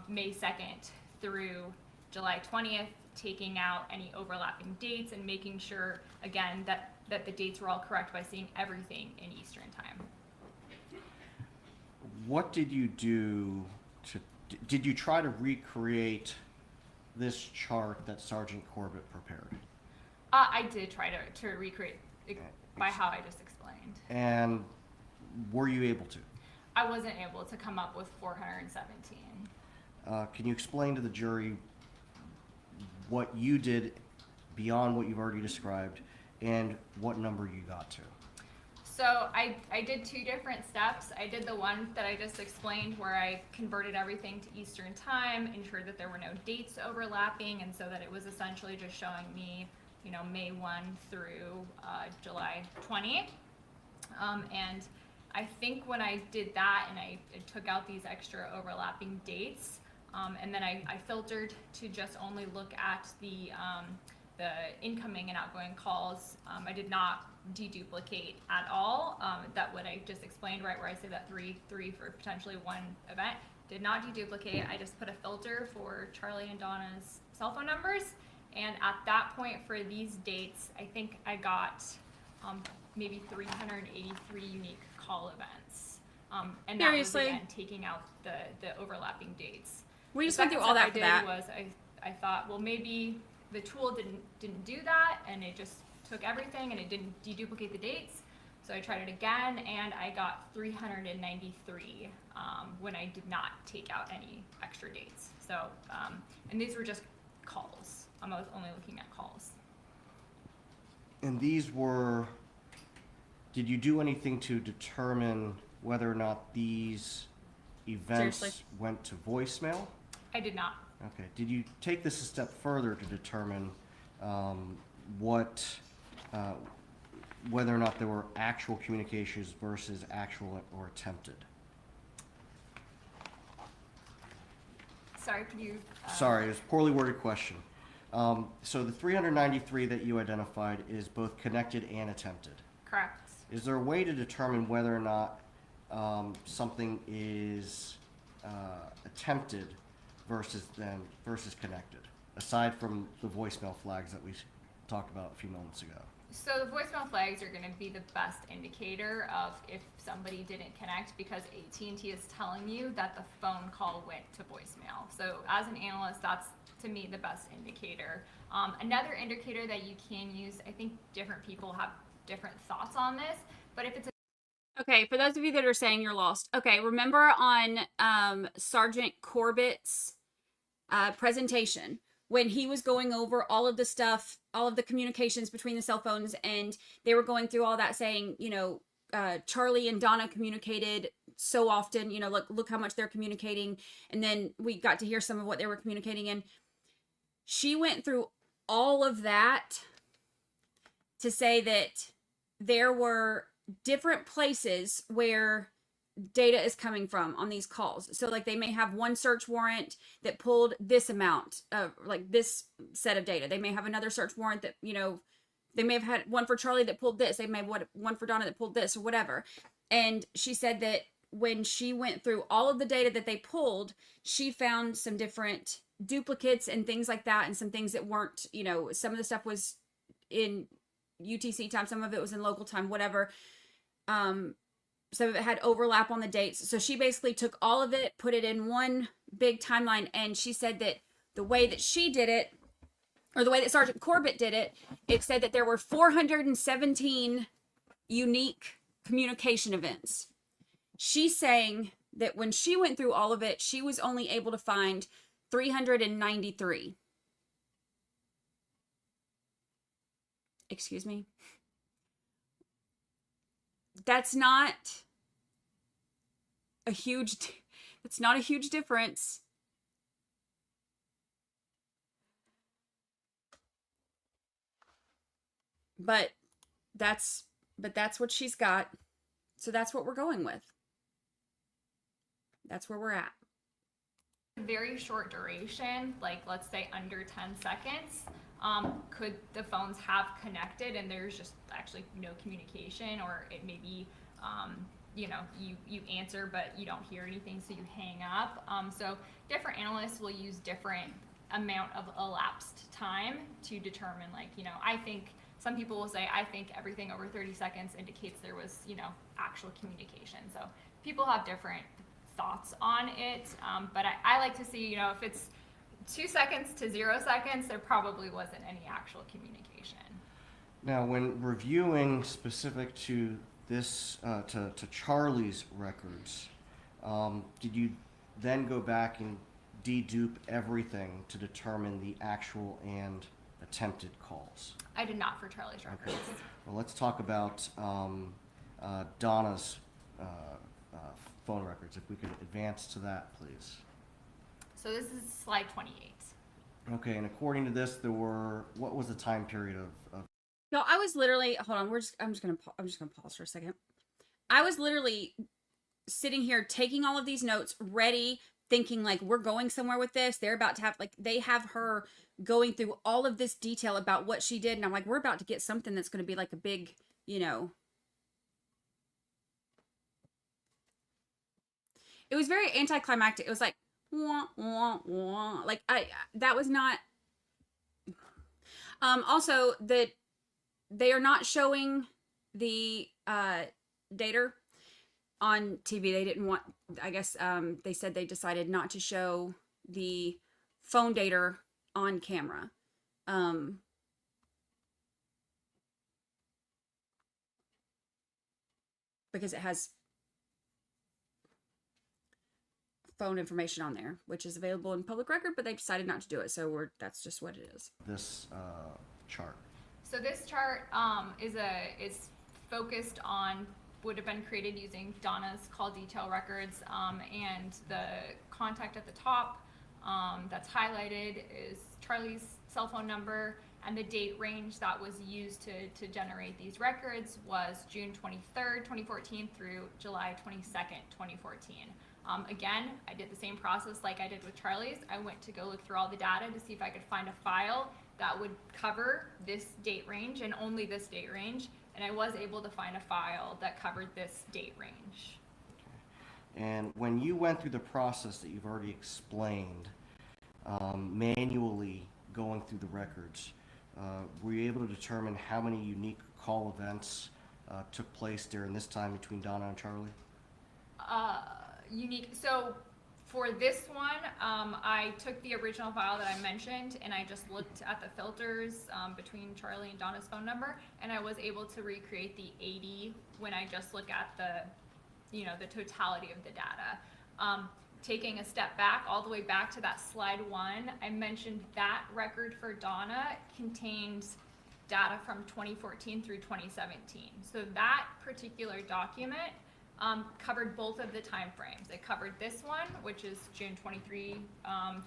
May 2nd through July 20th, taking out any overlapping dates and making sure, again, that the dates were all correct by seeing everything in Eastern time. What did you do did you try to recreate this chart that Sergeant Corbett prepared? I did try to recreate it by how I just explained. And were you able to? I wasn't able to come up with 417. Can you explain to the jury what you did beyond what you've already described and what number you got to? So I did 2 different steps. I did the one that I just explained where I converted everything to Eastern time, ensured that there were no dates overlapping, and so that it was essentially just showing me, you know, May 1 through July 20. And I think when I did that and I took out these extra overlapping dates, and then I filtered to just only look at the incoming and outgoing calls. I did not deduplicate at all. That what I just explained, right, where I say that three for potentially 1 event, did not deduplicate. I just put a filter for Charlie and Donna's cell phone numbers. And at that point for these dates, I think I got maybe 383 unique call events. And that Seriously? was, again, taking out the overlapping dates. We just The went through second all step that for I that. did was I thought, well, maybe the tool didn't do that, and it just took everything and it didn't deduplicate the dates. So I tried it again, and I got 393 when I did not take out any extra dates. So, and these were just calls. I was only looking at calls. And these were, did you do anything to determine whether or not these events Seriously? went to voicemail? I did not. Okay. Did you take this a step further to determine whether or not there were actual communications versus actual or attempted? Sorry, could you? Sorry, it was a poorly worded question. So the 393 that you identified is both connected and attempted. Correct. Is there a way to determine whether or not something is attempted versus connected, aside from the voicemail flags that we talked about a few moments ago? So the voicemail flags are going to be the best indicator of if somebody didn't connect, because AT&T is telling you that the phone call went to voicemail. So as an analyst, that's, to me, the best indicator. Another indicator that you can use, I think different people have different thoughts on this, but if it's Okay, for those of you that are saying you're lost. Okay, remember on Sergeant Corbett's presentation, when he was going over all of the stuff, all of the communications between the cell phones, and they were going through all that saying, you know, Charlie and Donna communicated so often, you know, look how much they're communicating. And then we got to hear some of what they were communicating in. She went through all of that to say that there were different places where data is coming from on these calls. So like they may have one search warrant that pulled this amount of like this set of data. They may have another search warrant that, you know, they may have had one for Charlie that pulled this. They may have one for Donna that pulled this or whatever. And she said that when she went through all of the data that they pulled, she found some different duplicates and things like that, and some things that weren't, you know, some of the stuff was in UTC time, some of it was in local time, whatever. Some of it had overlap on the dates. So she basically took all of it, put it in one big timeline, and she said that the way that she did it, or the way that Sergeant Corbett did it, it said that there were 417 unique communication events. She's saying that when she went through all of it, she was only able to find 393. Excuse me. That's not a huge difference. But that's what she's got. So that's what we're going with. That's where we're at. Very short duration, like let's say under 10 seconds, could the phones have connected and there's just actually no communication, or it may be, you know, you answer but you don't hear anything, so you hang up. So different analysts will use different amount of elapsed time to determine, like, you know, I think some people will say, I think everything over 30 seconds indicates there was, you know, actual communication. So people have different thoughts on it, but I like to see, you know, if it's 2 seconds to 0 seconds, there probably wasn't any actual communication. Now, when reviewing specific to this, to Charlie's records, did you then go back and dedupe everything to determine the actual and attempted calls? I did not for Charlie's records. Okay. Well, let's talk about Donna's phone records. If we could advance to that, please. So this is slide 28. Okay, and according to this, there were, what was the time period of No, I was literally, hold on, I'm just gonna pause for a second. I was literally sitting here taking all of these notes, ready, thinking like, we're going somewhere with this. They're about to have, like, they have her going through all of this detail about what she did. And I'm like, we're about to get something that's going to be like a big, you know. It was very anticlimactic. It was like, wah, wah, wah. Like, that was not. Also, that they are not showing the dater on TV. They didn't want, I guess, they said they decided not to show the phone dater on camera. Because it has phone information on there, which is available in public record, but they decided not to do it. So that's just what it is. this chart? So this chart is focused on, would have been created using Donna's call detail records, and the contact at the top that's highlighted is Charlie's cell phone number, and the date range that was used to generate these records was June 23rd, 2014 through July 22nd, 2014. Again, I did the same process like I did with Charlie's. I went to go look through all the data to see if I could find a file that would cover this date range and only this date range, and I was able to find a file that covered this date range. And when you went through the process that you've already explained, manually going through the records, were you able to determine how many unique call events took place during this time between Donna and Charlie? Unique. So for this one, I took the original file that I mentioned and I just looked at the filters between Charlie and Donna's phone number, and I was able to recreate the 80 when I just look at the, you know, the totality of the data. Taking a step back, all the way back to that slide 1, I mentioned that record for Donna contains data from 2014 through 2017. So that particular document covered both of the time frames. It covered this one, which is June 23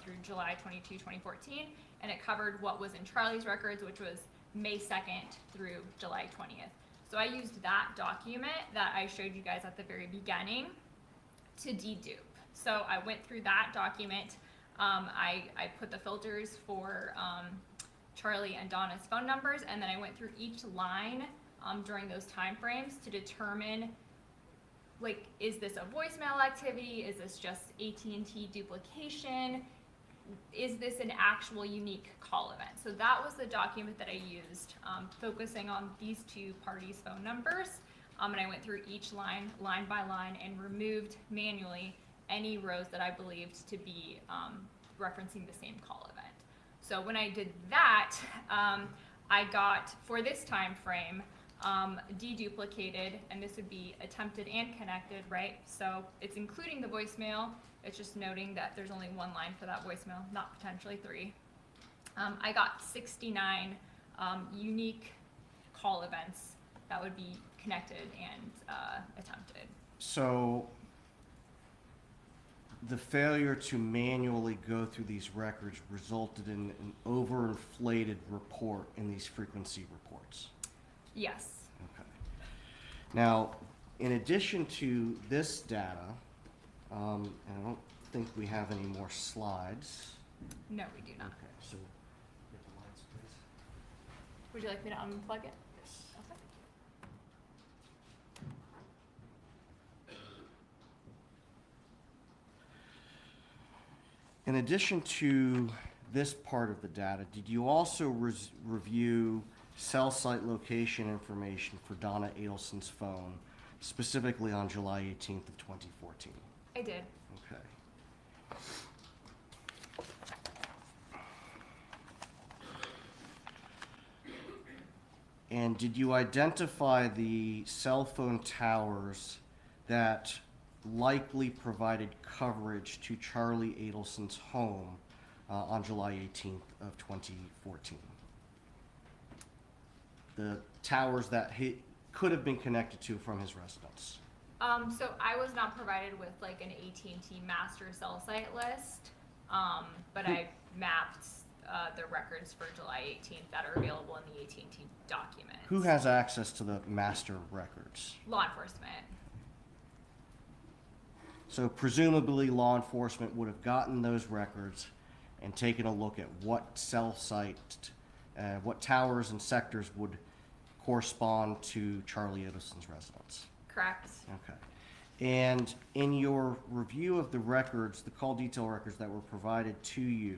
through July 22, 2014, and it covered what was in Charlie's records, which was May 2nd through July 20th. So I used that document that I showed you guys at the very beginning to dedupe. So I went through that document. I put the filters for Charlie and Donna's phone numbers, and then I went through each line during those time frames to determine, like, is this a voicemail activity? Is this just AT&T duplication? Is this an actual unique call event? So that was the document that I used, focusing on these two parties' phone numbers. And I went through each line by line, and removed manually any rows that I believed to be referencing the same call event. So when I did that, I got, for this time frame, deduplicated, and this would be attempted and connected, right? So it's including the voicemail. It's just noting that there's only one line for that voicemail, not potentially 3. I got 69 unique call events that would be connected and attempted. So the failure to manually go through these records resulted in an overinflated report in these frequency reports. Yes. Okay. Now, In addition to this data, and I don't think we have any more slides. No, we do not. Okay, so get the lights, please. Would you like me to unplug it? Yes. Okay. In addition to this part of the data, did you also review cell site location information for Donna Adelson's phone, specifically on July 18th of 2014? I did. Okay. And did you identify the cell phone towers that likely provided coverage to Charlie Adelson's home on July 18th of 2014? The towers that he could have been connected to from his residence. So I was not provided with like an AT&T master cell site list, but I mapped the records for July 18th that are available in the AT&T document. Who has access to the master records? Law enforcement. So presumably law enforcement would have gotten those records and taken a look at what cell site, what towers and sectors would correspond to Charlie Adelson's residence. Correct. Okay. And in your review of the records, the call detail records that were provided to you,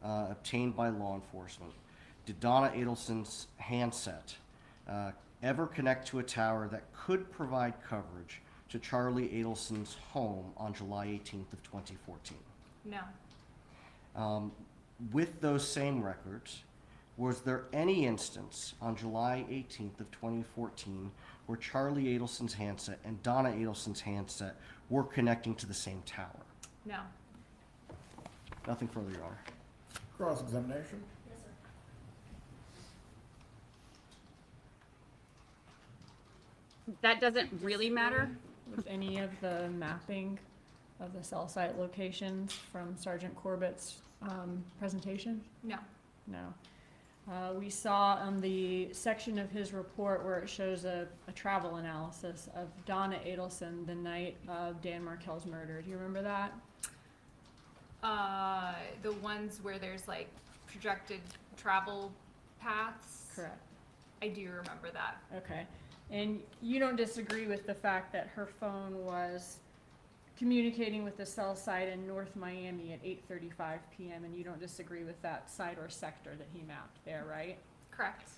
obtained by law enforcement, did Donna Adelson's handset ever connect to a tower that could provide coverage to Charlie Adelson's home on July 18th of 2014? No. With those same records, was there any instance on July 18th of 2014 where Charlie Adelson's handset and Donna Adelson's handset were connecting to the same tower? No. Nothing further, Your Honor. Cross-examination? Yes, sir. That doesn't really matter. With any of the mapping of the cell site locations from Sergeant Corbett's presentation? No. No. We saw on the section of his report where it shows a travel analysis of Donna Adelson the night of Dan Markel's murder. Do you remember that? The ones where there's like projected travel paths. Correct. I do remember that. Okay. And you don't disagree with the fact that her phone was communicating with the cell site in North Miami at 8:35 p.m. and you don't disagree with that site or sector that he mapped there, right? Correct.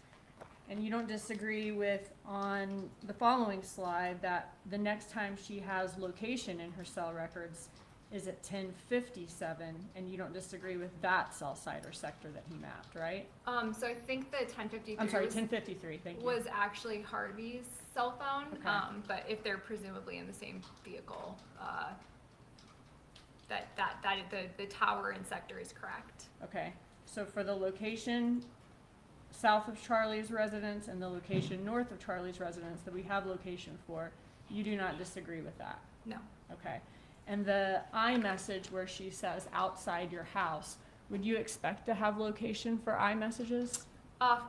And you don't disagree with, on the following slide, that the next time she has location in her cell records is at 10:57, and you don't disagree with that cell site or sector that he mapped, right? So I think the 1053 I'm sorry, 10:53, thank you. was actually Harvey's cell phone. Okay. But if they're presumably in the same vehicle, the tower and sector is correct. Okay, so for the location south of Charlie's residence and the location north of Charlie's residence that we have location for, you do not disagree with that? No. Okay. And the iMessage where she says outside your house, would you expect to have location for iMessages?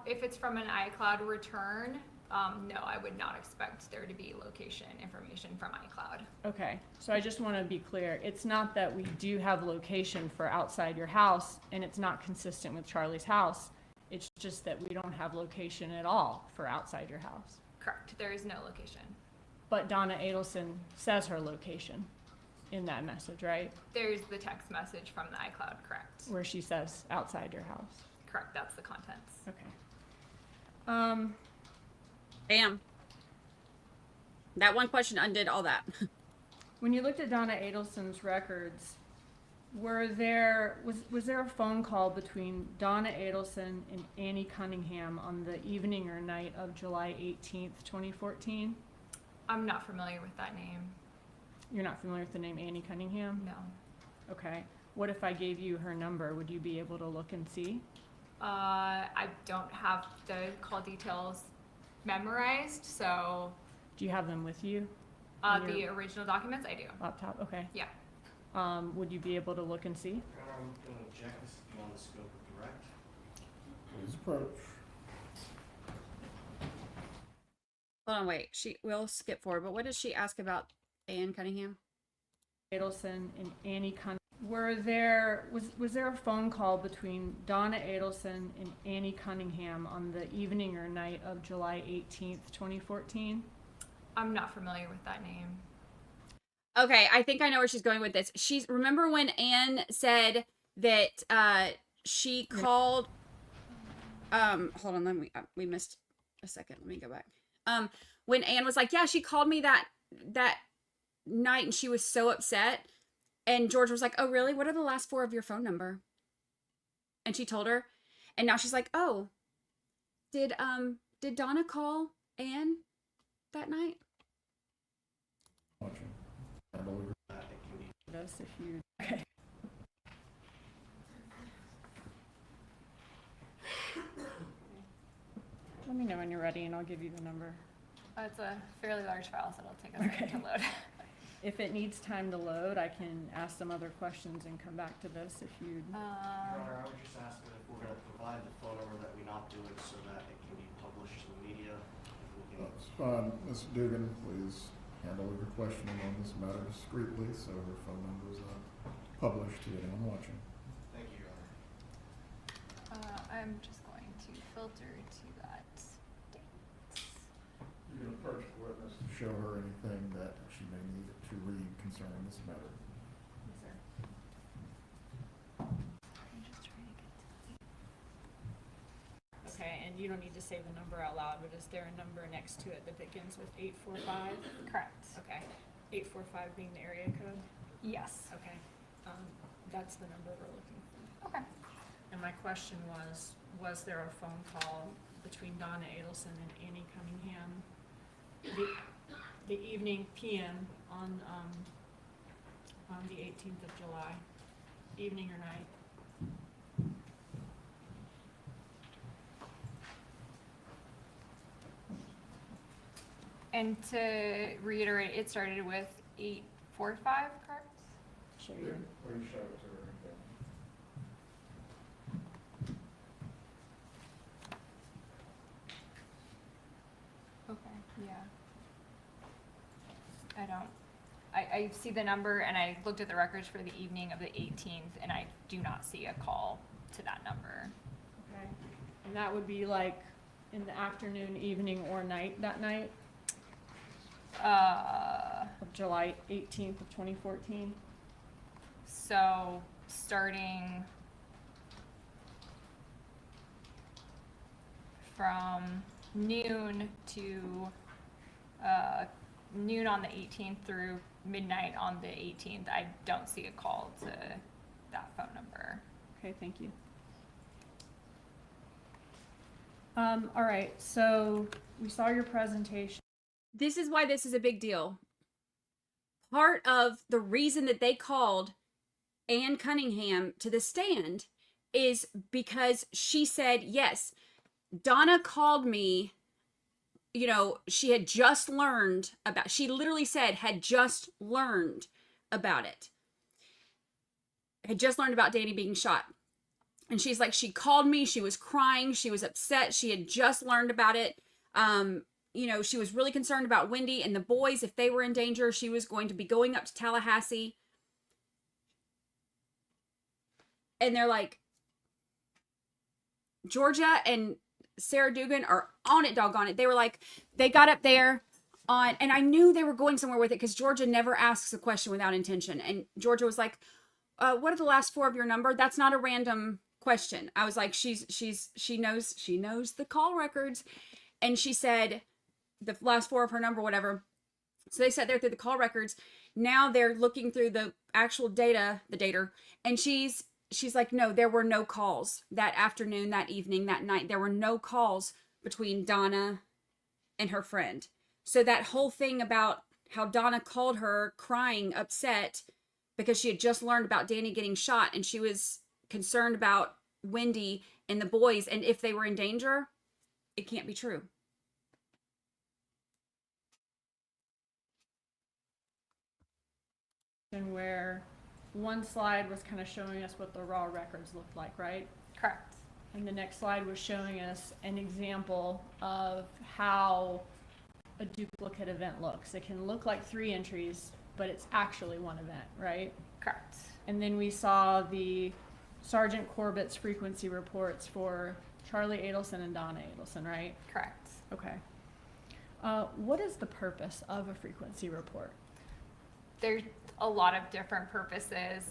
If it's from an iCloud return, no, I would not expect there to be location information from iCloud. Okay, so I just want to be clear. It's not that we do have location for outside your house and it's not consistent with Charlie's house. It's just that we don't have location at all for outside your house. Correct. There is no location. But Donna Adelson says her location in that message, right? There's the text message from the iCloud, correct? Where she says outside your house. Correct, that's the contents. Okay. Bam. That one question undid all that. When you looked at Donna Adelson's records, was there a phone call between Donna Adelson and Annie Cunningham on the evening or night of July 18th, 2014? I'm not familiar with that name. You're not familiar with the name Annie Cunningham? No. Okay. What if I gave you her number? Would you be able to look and see? I don't have the call details memorized, so Do you have them with you? the original documents I do. Laptop? Okay. Yeah. Would you be able to look and see? I'm going to object this beyond the scope of direct. Please approach. Hold on, wait. We'll skip forward, but what does she ask about Ann Cunningham? Adelson and Annie Cunningham. Was there a phone call between Donna Adelson and Annie Cunningham on the evening or night of July 18th, 2014? I'm not familiar with that name. Okay, I think I know where she's going with this. Remember when Ann said that she called hold on, we missed a second. Let me go back. When Ann was like, yeah, she called me that night and she was so upset. And George was like, oh, really? What are the last 4 of your phone number? And she told her. And now she's like, oh, did Donna call Ann that night? Watching. I believe I think you need Us if you. Okay. Let me know when you're ready and I'll give you the number. It's a fairly large file, so it'll take a second to load. If it needs time to load, I can ask some other questions and come back to this if you. Your Honor, I was just asking if we're going to provide the phone number that we not do it so that it can be published to the media. If we can- that's fine. Ms. Dugan, please handle your questioning on this matter discreetly so her phone number is not published to anyone watching. Thank you, Your Honor. I'm just going to filter to that date. You can approach the witness to show her anything that she may need to read concerning this matter. Yes, sir. I'm just trying to get to the Okay, and you don't need to say the number out loud, but is there a number next to it that begins with 845? correct. Okay, 845 being the area code? Yes. Okay, that's the number we're looking for. Okay. And my question was there a phone call between Donna Adelson and Annie Cunningham the evening PM on the 18th of July, evening or night? And to reiterate, it started with 845, correct? Show you. Please show it to her. Okay, yeah. I see the number and I looked at the records for the evening of the 18th and I do not see a call to that number. Okay, and that would be like in the afternoon, evening, or night that night of July 18th of 2014? So starting from noon to noon on the 18th through midnight on the 18th, I don't see a call to that phone number. Okay, thank you. All right, so we saw your presentation. This is why this is a big deal. Part of the reason that they called Ann Cunningham to the stand is because she said, yes, Donna called me, you know, she had just learned about, she literally said, had just learned about it. Had just learned about Danny being shot. And she's like, she called me, she was crying, she was upset, she had just learned about it. You know, she was really concerned about Wendy and the boys. If they were in danger, she was going to be going up to Tallahassee. And they're like, Georgia and Sarah Dugan are on it, doggone it. They were like, they got up there on, and I knew they were going somewhere with it because Georgia never asks a question without intention. And Georgia was like, what are the last 4 of your number? That's not a random question. I was like, she knows the call records. And she said the last 4 of her number, whatever. So they sat there through the call records. Now they're looking through the actual data, and she's like, no, there were no calls that afternoon, that evening, that night. There were no calls between Donna and her friend. So that whole thing about how Donna called her crying, upset, because she had just learned about Danny getting shot and she was concerned about Wendy and the boys and if they were in danger, it can't be true. And where one slide was kind of showing us what the raw records looked like, right? a duplicate event looks. It can look like 3 entries, but it's actually one event, right? Correct. And then we saw the Sergeant Corbett's frequency reports for Charlie Adelson and Donna Adelson, right? Correct. Okay. What is the purpose of a frequency report? There's a lot of different purposes.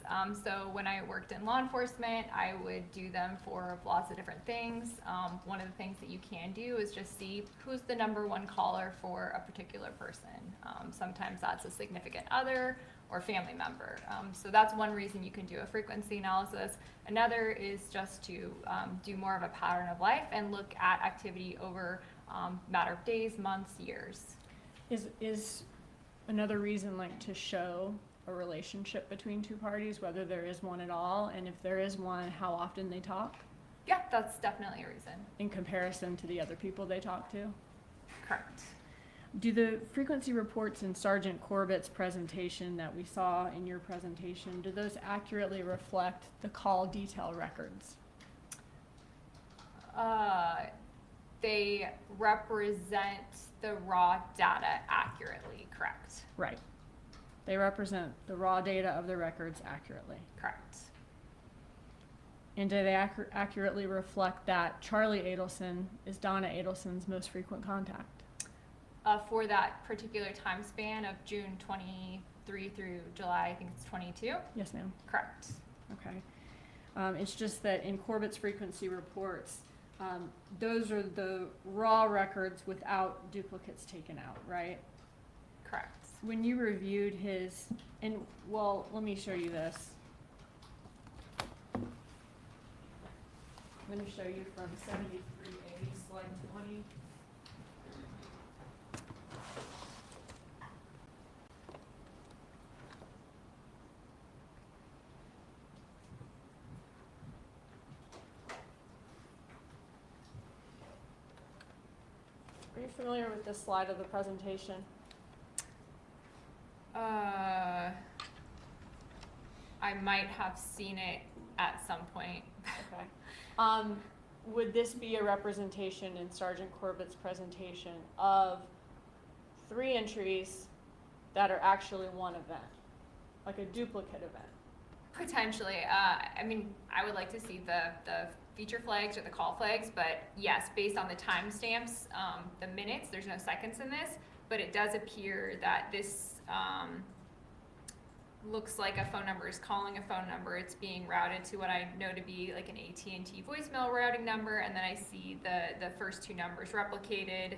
So when I worked in law enforcement, I would do them for lots of different things. One of the things that you can do is just see who's the #1 caller for a particular person. Sometimes that's a significant other or family member. So that's one reason you can do a frequency analysis. Another is just to do more of a pattern of life and look at activity over matter of days, months, years. Is another reason like to show a relationship between 2 parties, whether there is one at all, and if there is one, how often they talk Yeah, that's definitely a reason. in comparison to the other people they talk to? Correct. Do the frequency reports in Sergeant Corbett's presentation that we saw in your presentation, do those accurately reflect the call detail records? They represent the raw data accurately, correct? Right. They represent the raw data of the records accurately. Correct. And do they accurately reflect that Charlie Adelson is Donna Adelson's most frequent contact? For that particular time span of June 23 through July, I think it's 22? Yes, ma'am. Correct. Okay. It's just that in Corbett's frequency reports, those are the raw records without duplicates taken out, right? Correct. When you reviewed his, and well, let me show you this. I'm going to show you from 73A, slide 20. Are you familiar with this slide of the presentation? I might have seen it at some point. Okay. Would this be a representation in Sergeant Corbett's presentation of 3 entries that are actually one event, like a duplicate event? Potentially. I mean, I would like to see the feature flags or the call flags, but yes, based on the timestamps, the minutes, there's no seconds in this, but it does appear that this looks like a phone number is calling a phone number. It's being routed to what I know to be like an AT&T voicemail routing number, and then I see the first 2 numbers replicated.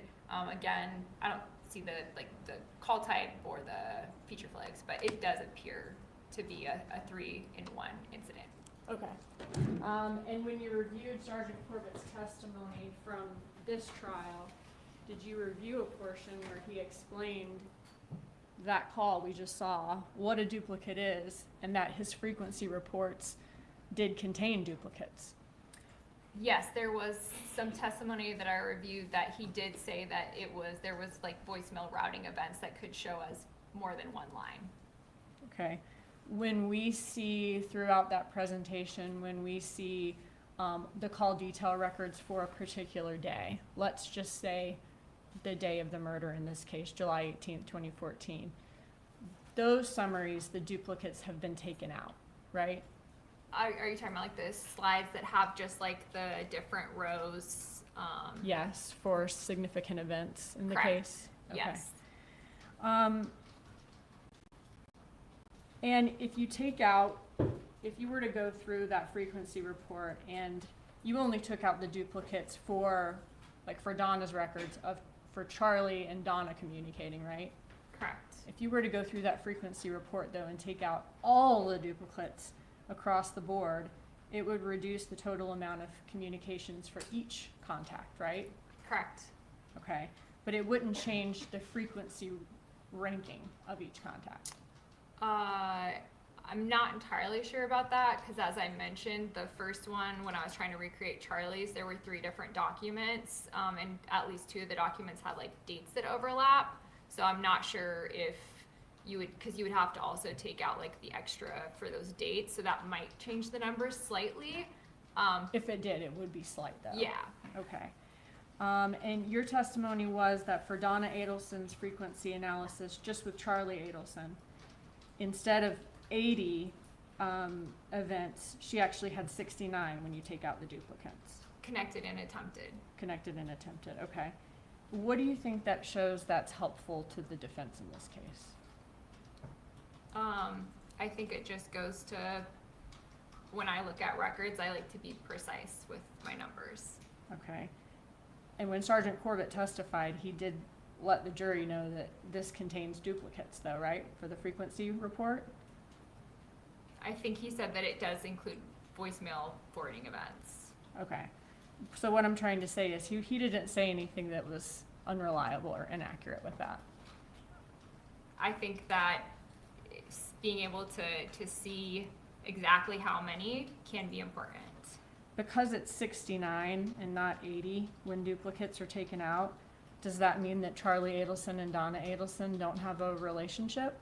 Again, I don't see the call type or the feature flags, but it does appear to be a 3-in-1 incident. Okay. And when you reviewed Sergeant Corbett's testimony from this trial, did you review a portion where he explained that call we just saw, what a duplicate is, and that his frequency reports did contain duplicates? Yes, there was some testimony that I reviewed that he did say that there was like voicemail routing events that could show us more than 1 line. Okay. When we see throughout that presentation, when we see the call detail records for a particular day, let's just say the day of the murder in this case, July 18th, 2014, those summaries, the duplicates have been taken out, right? Are you talking about like the slides that have just like the different rows? Yes, for significant events in the Correct. case. Okay. Yes. And if you take out, if you were to go through that frequency report and you only took out the duplicates for, like for Donna's records for Charlie and Donna communicating, right? Correct. If you were to go through that frequency report though and take out all the duplicates across the board, it would reduce the total amount of communications for each contact, right? Correct. Okay, but it wouldn't change the frequency ranking of each contact. I'm not entirely sure about that because as I mentioned, the first one, when I was trying to recreate Charlie's, there were 3 different documents, and at least 2 of the documents had like dates that overlap. So I'm not sure if you would, because you would have to also take out like the extra for those dates, so that might change the numbers slightly. If it did, it would be slight though. Yeah. Okay. And your testimony was that for Donna Adelson's frequency analysis, just with Charlie Adelson, instead of 80 events, she actually had 69 when you take out the duplicates. Connected and attempted. Connected and attempted, okay. What do you think that shows that's helpful to the defense in this case? I think it just goes to, when I look at records, I like to be precise with my numbers. Okay. And when Sergeant Corbett testified, he did let the jury know that this contains duplicates though, right? For the frequency report? I think he said that it does include voicemail forwarding events. Okay. So what I'm trying to say is he didn't say anything that was unreliable or inaccurate with that. I think that being able to see exactly how many can be important. Because it's 69 and not 80 when duplicates are taken out, does that mean that Charlie Adelson and Donna Adelson don't have a relationship?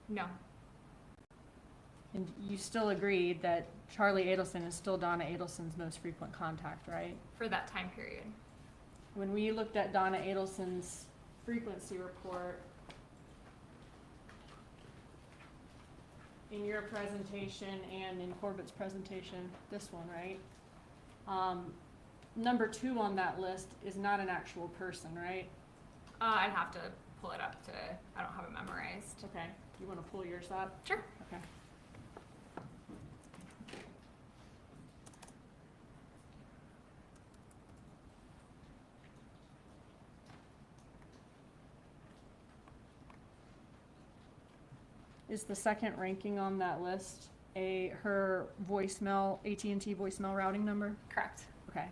No, And you still agreed that Charlie Adelson is still Donna Adelson's most frequent contact, right? for that time period. When we looked at Donna Adelson's frequency report, in your presentation and in Corbett's presentation, this one, right? Number 2 on that list is not an actual person, right? I'd have to pull it up I don't have it memorized. Okay, you wanna pull yours up? Sure. Okay. Is the second ranking on that list her voicemail, AT&T voicemail routing number? Correct. Okay.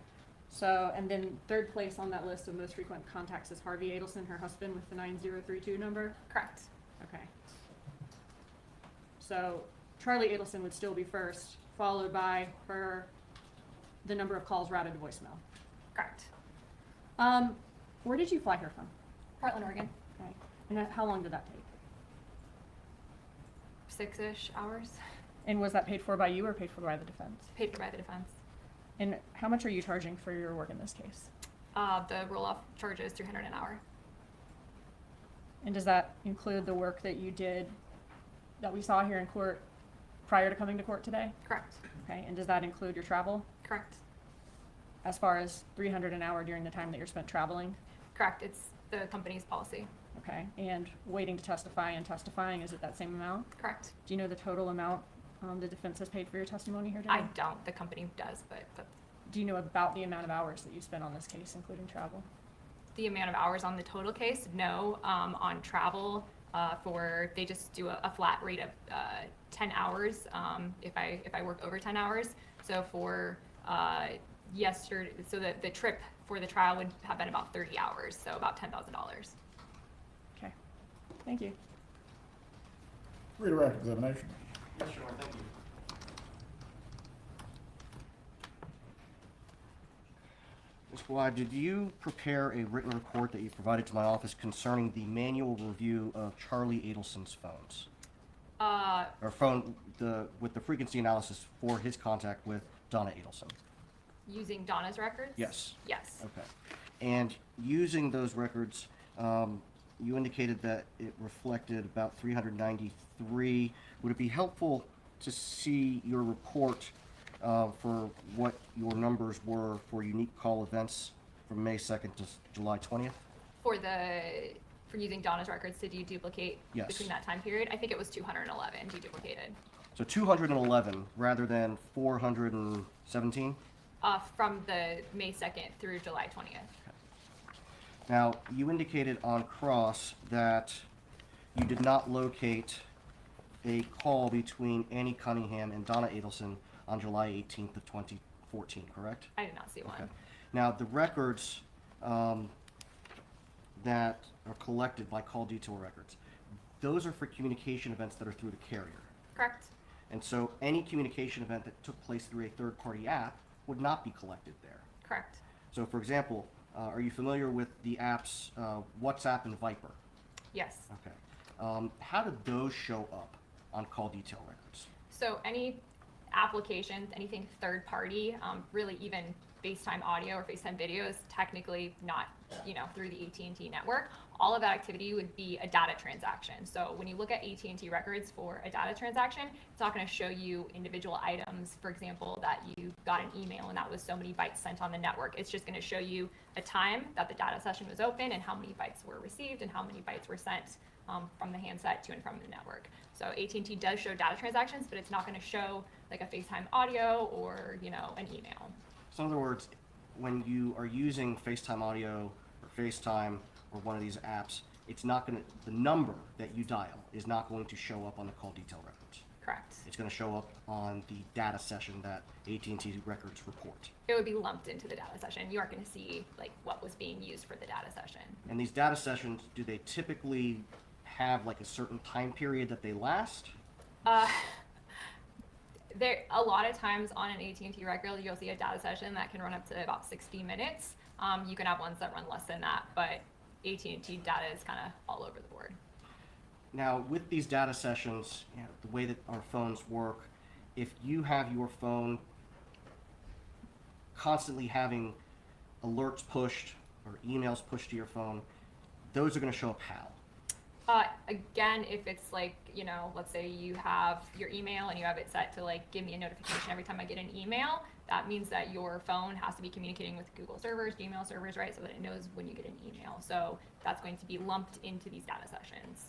So, and then third place on that list of most frequent contacts is Harvey Adelson, her husband, with the 9032 number? Correct. Okay. So Charlie Adelson would still be first, followed by the number of calls routed to voicemail. Correct. Where did you fly her from? Portland, Oregon. Okay. And how long did that take? 6-ish hours. And was that paid for by you or paid for by the defense? Paid for by the defense. And how much are you charging for your work in this case? The roll-off charge is $300 an hour. And does that include the work that you did, that we saw here in court prior to coming to court today? Correct. Okay, and does that include your travel? Correct. As far as $300 an hour during the time that you're spent traveling? Correct. It's the company's policy. Okay, and waiting to testify and testifying, is it that same amount? Correct. Do you know the total amount the defense has paid for your testimony here today? I don't. The company does, but Do you know about the amount of hours that you spent on this case, including travel? the amount of hours on the total case, no. On travel, they just do a flat rate of 10 hours if I work over 10 hours. So for yesterday, so the trip for the trial would have been about 30 hours, so about $10,000. Okay, thank you. Redirect examination. Yes, Your Honor, thank you. Ms. Guay, did you prepare a written report that you provided to my office concerning the manual review of Charlie Adelson's phones? Or phone with the frequency analysis for his contact with Donna Adelson? Using Donna's records? Yes. Yes. Okay. And using those records, you indicated that it reflected about 393. Would it be helpful to see your report for what your numbers were for unique call events from May 2nd to July 20th? For using Donna's records to deduplicate Yes. between that time period, I think it was 211 deduplicated. So 211 rather than 417? From the May 2nd through July 20th. Now, you indicated on cross that you did not locate a call between Annie Cunningham and Donna Adelson on July 18th of 2014, correct? I did not see one. Okay. Now, the records that are collected by call detail records, those are for communication events that are through the carrier. Correct? And so any communication event that took place through a third-party app would not be collected there. Correct. So, for example, are you familiar with the apps WhatsApp and Viper? Yes. Okay. How did those show up on call detail records? So any applications, anything third party, really even FaceTime audio or FaceTime video is technically not, through the AT&T network. All of that activity would be a data transaction. So when you look at AT&T records for a data transaction, it's not going to show you individual items, for example, that you got an email and that was so many bytes sent on the network. It's just going to show you a time that the data session was open and how many bytes were received and how many bytes were sent from the handset to and from the network. So AT&T does show data transactions, but it's not going to show like a FaceTime audio or, an email. So in other words, when you are using FaceTime audio or FaceTime or one of these apps, it's not going to, the number that you dial is not going to show up on the call detail records. Correct. It's going to show up on the data session that AT&T records report. It would be lumped into the data session. You aren't going to see like what was being used for the data session. And these data sessions, do they typically have like a certain time period that they last? There, a lot of times on an AT&T record, you'll see a data session that can run up to about 60 minutes. You can have ones that run less than that, but AT&T data is kind of all over the board. Now, with these data sessions, the way that our phones work, if you have your phone constantly having alerts pushed or emails pushed to your phone, those are going to show up how? Again, if it's like, let's say you have your email and you have it set to like give me a notification every time I get an email, that means that your phone has to be communicating with Google servers, Gmail servers, right? So that it knows when you get an email. So that's going to be lumped into these data sessions.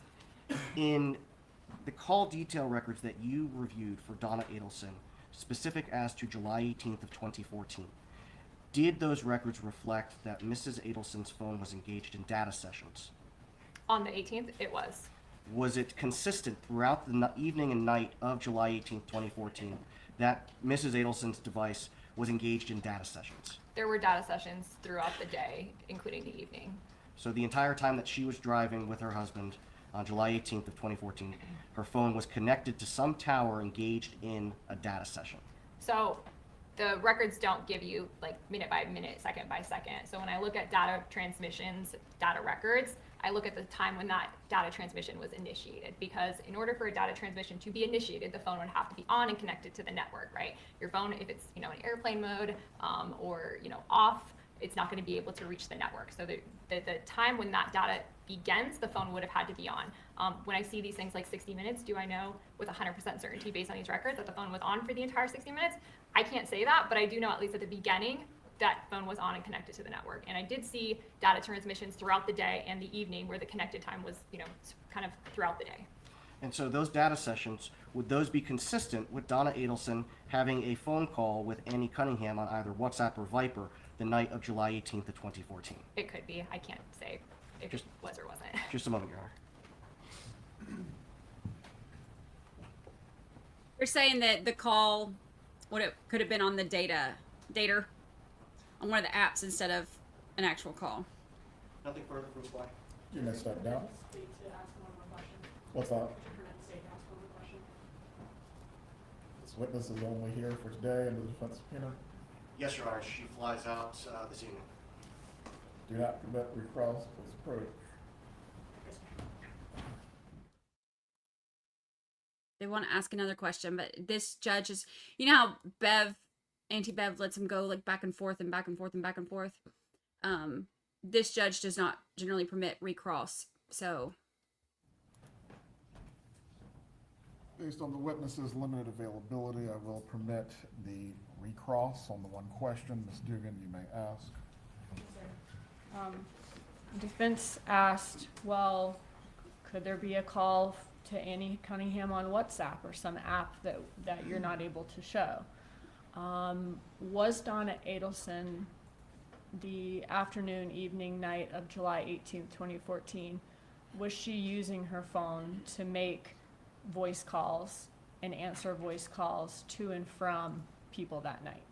In the call detail records that you reviewed for Donna Adelson, specific as to July 18th of 2014, did those records reflect that Mrs. Adelson's phone was engaged in data sessions? On the 18th, it was. Was it consistent throughout the evening and night of July 18th, 2014, that Mrs. Adelson's device was engaged in data sessions? There were data sessions throughout the day, including the evening. So the entire time that she was driving with her husband on July 18th of 2014, her phone was connected to some tower engaged in a data session. So the records don't give you like minute by minute, second by second. So when I look at data transmissions, data records, I look at the time when that data transmission was initiated, because in order for a data transmission to be initiated, the phone would have to be on and connected to the network, right? Your phone, if it's in airplane mode or off, it's not going to be able to reach the network. So the time when that data begins, the phone would have had to be on. When I see these things like 60 minutes, do I know with 100% certainty based on these records that the phone was on for the entire 60 minutes? I can't say that, but I do know at least at the beginning that phone was on and connected to the network. And I did see data transmissions throughout the day and the evening where the connected time was, kind of throughout the day. And so those data sessions, would those be consistent with Donna Adelson having a phone call with Annie Cunningham on either WhatsApp or Viper the night of July 18th of 2014? It could be. I can't say if it was or wasn't. Just a moment, Your Honor. You're saying that the call could have been on the data on one of the apps instead of an actual call. Nothing further from Guay. You may step down. What's that? This witness is only here for today and the defense subpoena. Yes, Your Honor. She flies out this evening. Do not permit recross, please approach. They want to ask another question, but this judge is, how Auntie-Bev lets him go like back and forth and back and forth and back and forth. This judge does not generally permit recross, so. Based on the witness's limited availability, I will permit the recross on the one question. Ms. Dugan, you may ask. Defense asked, well, could there be a call to Annie Cunningham on WhatsApp or some app that you're not able to show? Was Donna Adelson the afternoon, evening, night of July 18th, 2014, was she using her phone to make voice calls and answer voice calls to and from people that night?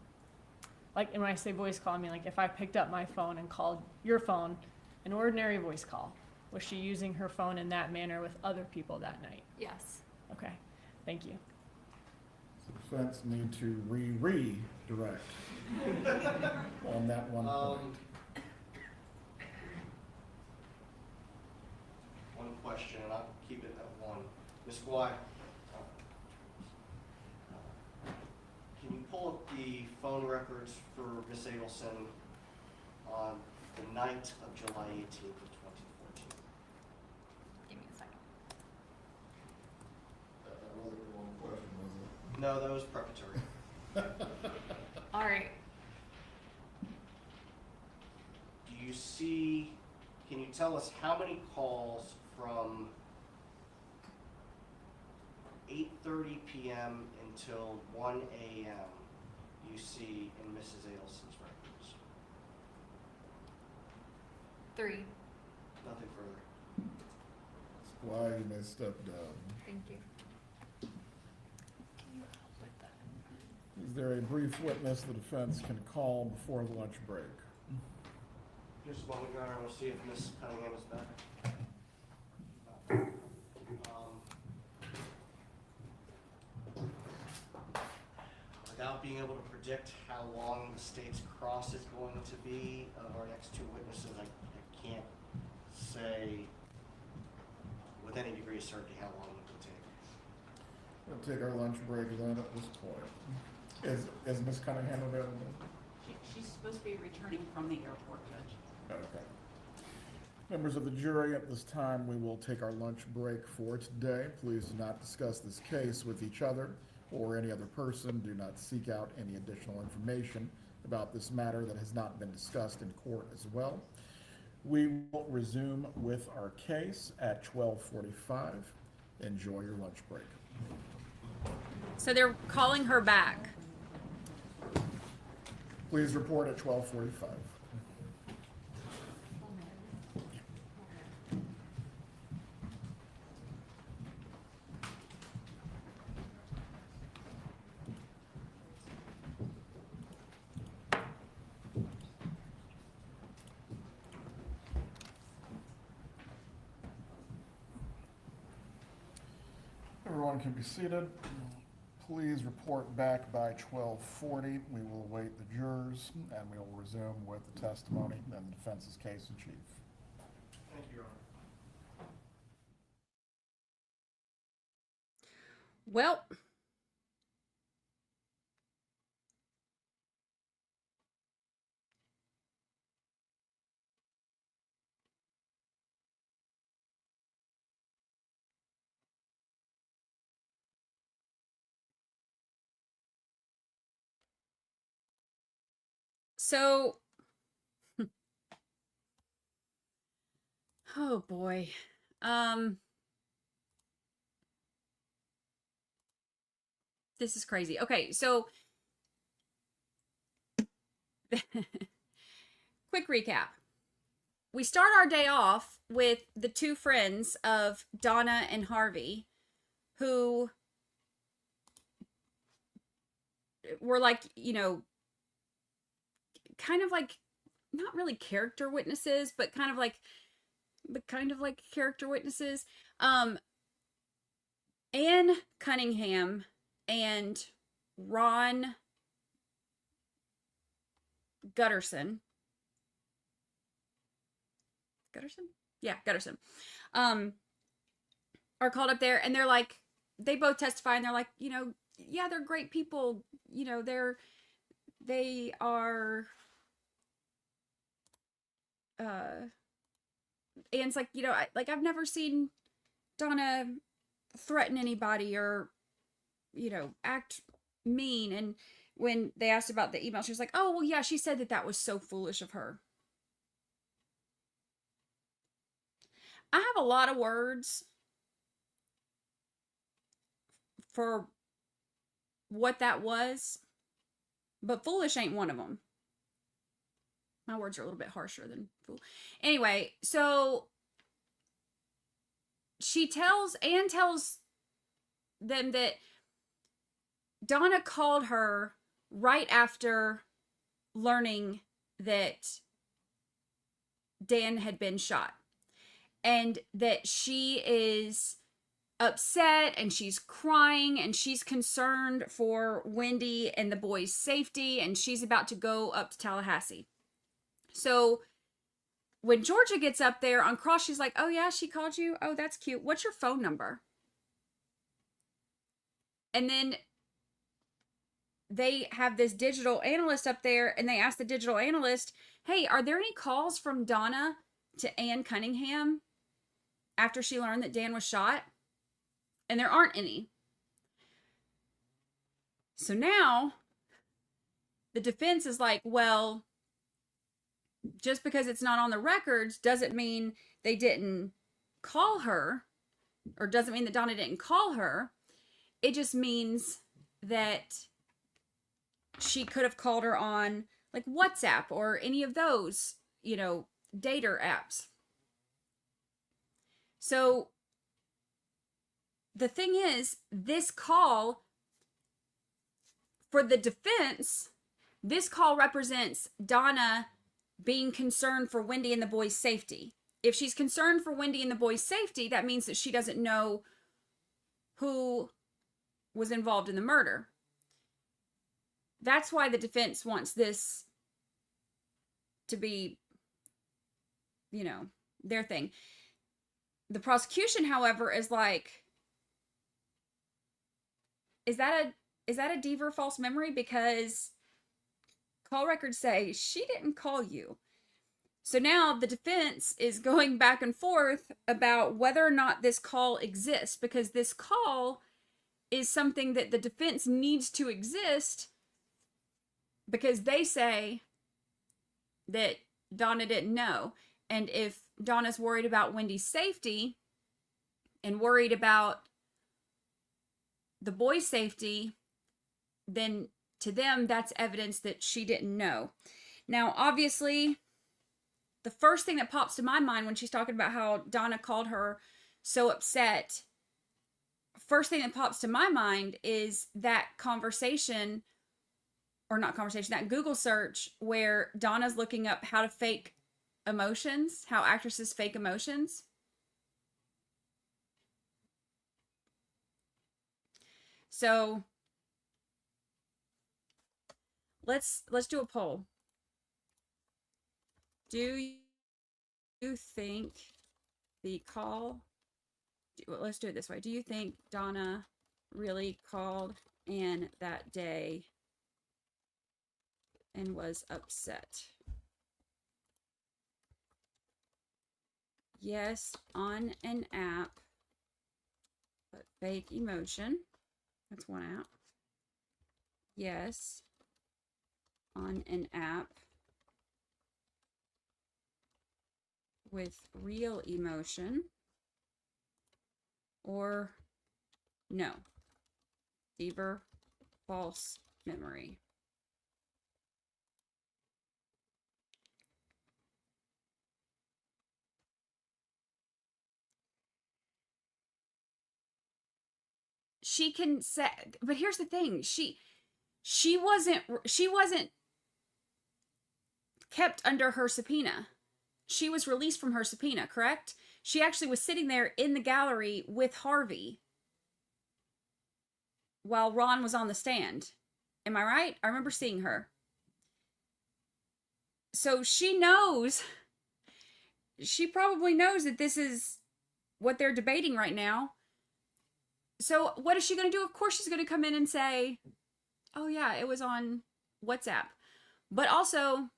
Like, and when I say voice call, I mean like if I picked up my phone and called your phone, an ordinary voice call, was she using her phone in that manner with other people that night? Yes. Okay, thank you. The defense need to redirect on that one point. One question, and I'll keep it at one. Ms. Guay, can you pull pull up the phone records for Ms. Adelson on the night of July 18th of 2014. Give me a second. That wasn't the wrong question, was No, that was preparatory. All right. Do you see, can you tell us how many calls from 8:30 p.m. until 1 a.m. you see in Mrs. Adelson's records? 3. Nothing further. it? That's why you may step down. Thank you. Is there a brief witness the defense can call before the lunch break? Just a moment, Your Honor, we'll see if Ms. Cunningham is back. Without being able to predict how long the state's cross is going to be of our next two witnesses, I can't say with any degree of certainty how long it will take. We'll take our lunch break then at this point. Is Ms. Cunningham available? She's supposed to be returning from the airport, Judge. Okay. Members of the jury, at this time, we will take our lunch break for today. Please do not discuss this case with each other or any other person. Do not seek out any additional information about this matter that has not been discussed in court as well. We will resume with our case at 12:45. Enjoy your lunch break. So they're calling her back. Please report at 12:45. Everyone can be seated. Please report back by 12:40. We will await the jurors, and we will resume with the testimony and the defense's case in chief. Thank you, Your Honor. Well, so, oh boy. This is crazy. Okay, so quick recap. We start our day off with the two friends of Donna and Harvey who were like, you know, kind of like not really character witnesses, but kind of like character witnesses. Anne Cunningham and Ron Gutterson. Yeah, Gutterson. Are called up there and they're like, they both testify and they're like, you know, yeah, they're great people. You know, they are, Anne's like, you know, I've never seen Donna threaten anybody or, you know, act mean. And when they asked about the email, she was like, oh, well, yeah, she said that was so foolish of her. I have a lot of words for what that was, but foolish ain't one of them. My words are a little bit harsher than fool. Anyway, so Anne tells them that Donna called her right after learning that Dan had been shot. And that she is upset and she's crying and she's concerned for Wendy and the boys' safety and she's about to go up to Tallahassee. So when Georgia gets up there on cross, she's like, oh yeah, she called you? Oh, that's cute. What's your phone number? And then they have this digital analyst up there, and they ask the digital analyst, hey, are there any calls from Donna to Ann Cunningham after she learned that Dan was shot? And there aren't any. So now the defense is like, well, just because it's not on the records doesn't mean they didn't call her, or doesn't mean that Donna didn't call her. It just means that she could have called her on like WhatsApp or any of those, dater apps. So the thing is, this call, for the defense, this call represents Donna being concerned for Wendy and the boys' safety. If she's concerned for Wendy and the boys' safety, that means that she doesn't know who was involved in the murder. That's why the defense wants this to be, their thing. The prosecution, however, is like, is that a Deaver false memory? Because call records say she didn't call you. So now the defense is going back and forth about whether or not this call exists, because this call is something that the defense needs to exist, because they say that Donna didn't know. And if Donna's worried about Wendy's safety and worried about the boy's safety, then to them, that's evidence that she didn't know. Now, obviously, the first thing that pops to my mind when she's talking about how Donna called her so upset, first thing that pops to my mind is that conversation, or not conversation, that Google search where Donna's looking up how to fake emotions, how actresses fake emotions. So let's do a poll. Do you think the call, let's do it this way. Do you think Donna really called Ann that day and was upset? Yes, on an app, but fake emotion. That's one app. Yes, on an app with real emotion. Or no, Deaver false memory. She can say, but here's the thing, she wasn't kept under her subpoena. She was released from her subpoena, correct? She actually was sitting there in the gallery with Harvey while Ron was on the stand. Am I right? I remember seeing her. So she probably knows that this is what they're debating right now. So what is she going to do? Of course she's going to come in and say, oh yeah, it was on WhatsApp. But also,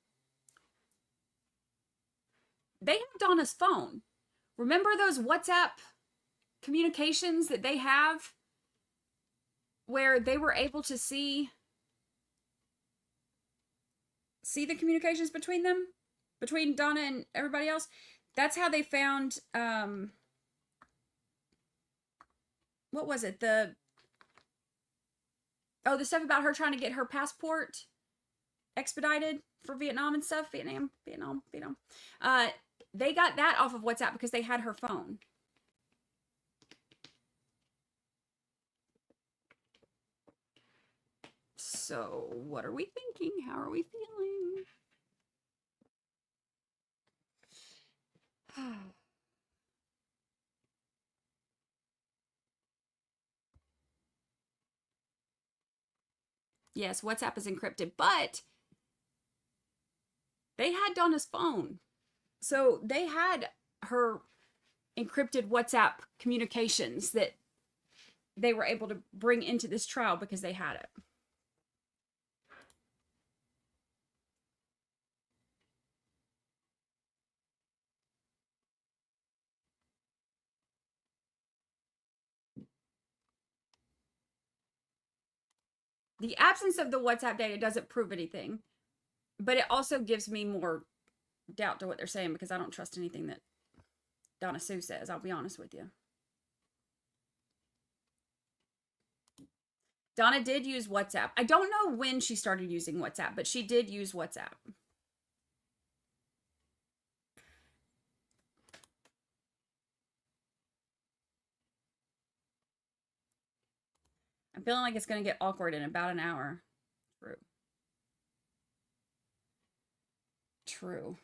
they have Donna's phone. Remember those WhatsApp communications that they have where they were able to see the communications between them, between Donna and everybody else? That's how they found, what was it? The stuff about her trying to get her passport expedited for Vietnam and stuff. Vietnam. They got that off of WhatsApp because they had her phone. So, what are we thinking? How are we feeling? Yes, WhatsApp is encrypted, but they had Donna's phone. So they had her encrypted WhatsApp communications that they were able to bring into this trial because they had it. The absence of the WhatsApp data doesn't prove anything, but it also gives me more doubt to what they're saying because I don't trust anything that Donna Sue says. I'll be honest with you. Donna did use WhatsApp. I don't know when she started using WhatsApp, but she did use WhatsApp. I'm feeling like it's going to get awkward in about an hour. True. True.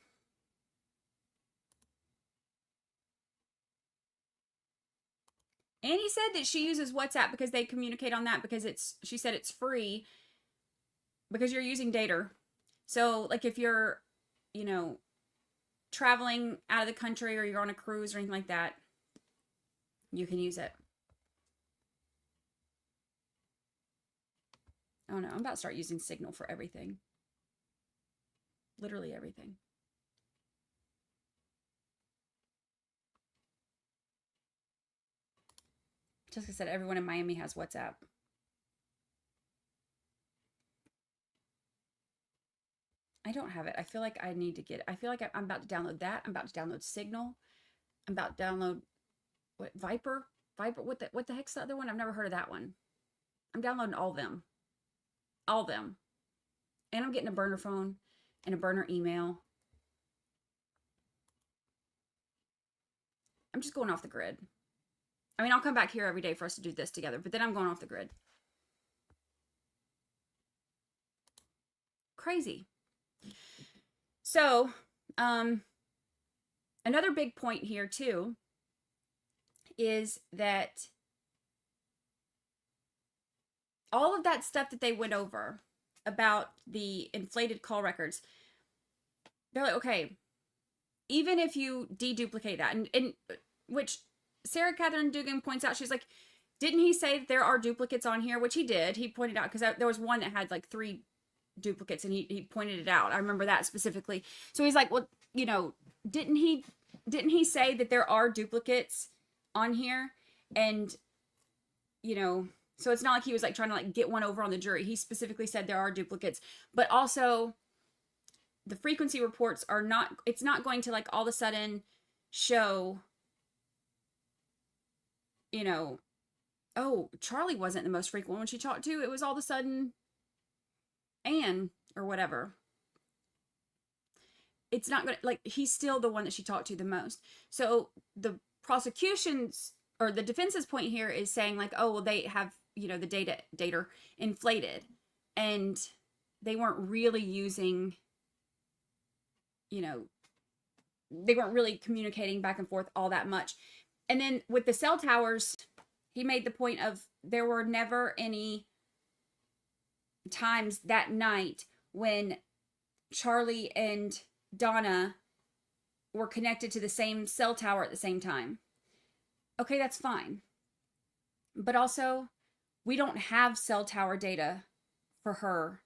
Annie said that she uses WhatsApp because they communicate on that because she said it's free because you're using data. So like if you're, traveling out of the country or you're on a cruise or anything like that, you can use it. Oh no, I'm about to start using Signal for everything. Literally everything. Jessica said everyone in Miami has WhatsApp. I don't have it. I feel like I need to get it. I feel like I'm about to download that. I'm about to download Signal. I'm about to download Viper? What the heck's the other one? I've never heard of that one. I'm downloading all of them. All of them. And I'm getting a burner phone and a burner email. I'm just going off the grid. I mean, I'll come back here every day for us to do this together, but then I'm going off the grid. Crazy. So, another big point here too is that all of that stuff that they went over about the inflated call records, they're like, okay, even if you deduplicate that, and which Sarah Catherine Dugan points out, she's like, didn't he say that there are duplicates on here? Which he did. He pointed out, because there was one that had like 3 duplicates, and he pointed it out. I remember that specifically. So he's like, well, didn't he say that there are duplicates on here? And, so it's not like he was like trying to like get one over on the jury. He specifically said there are duplicates, but also the frequency reports are not, it's not going to like all of a sudden show, oh, Charlie wasn't the most frequent one she talked to. It was all of a sudden Anne or whatever. It's not going to, like, he's still the one that she talked to the most. So the prosecution's or the defense's point here is saying like, oh, well, they have, the data inflated, and they weren't really using, they weren't really communicating back and forth all that much. And then with the cell towers, he made the point of there were never any times that night when Charlie and Donna were connected to the same cell tower at the same time. Okay, that's fine. But also, we don't have cell tower data for her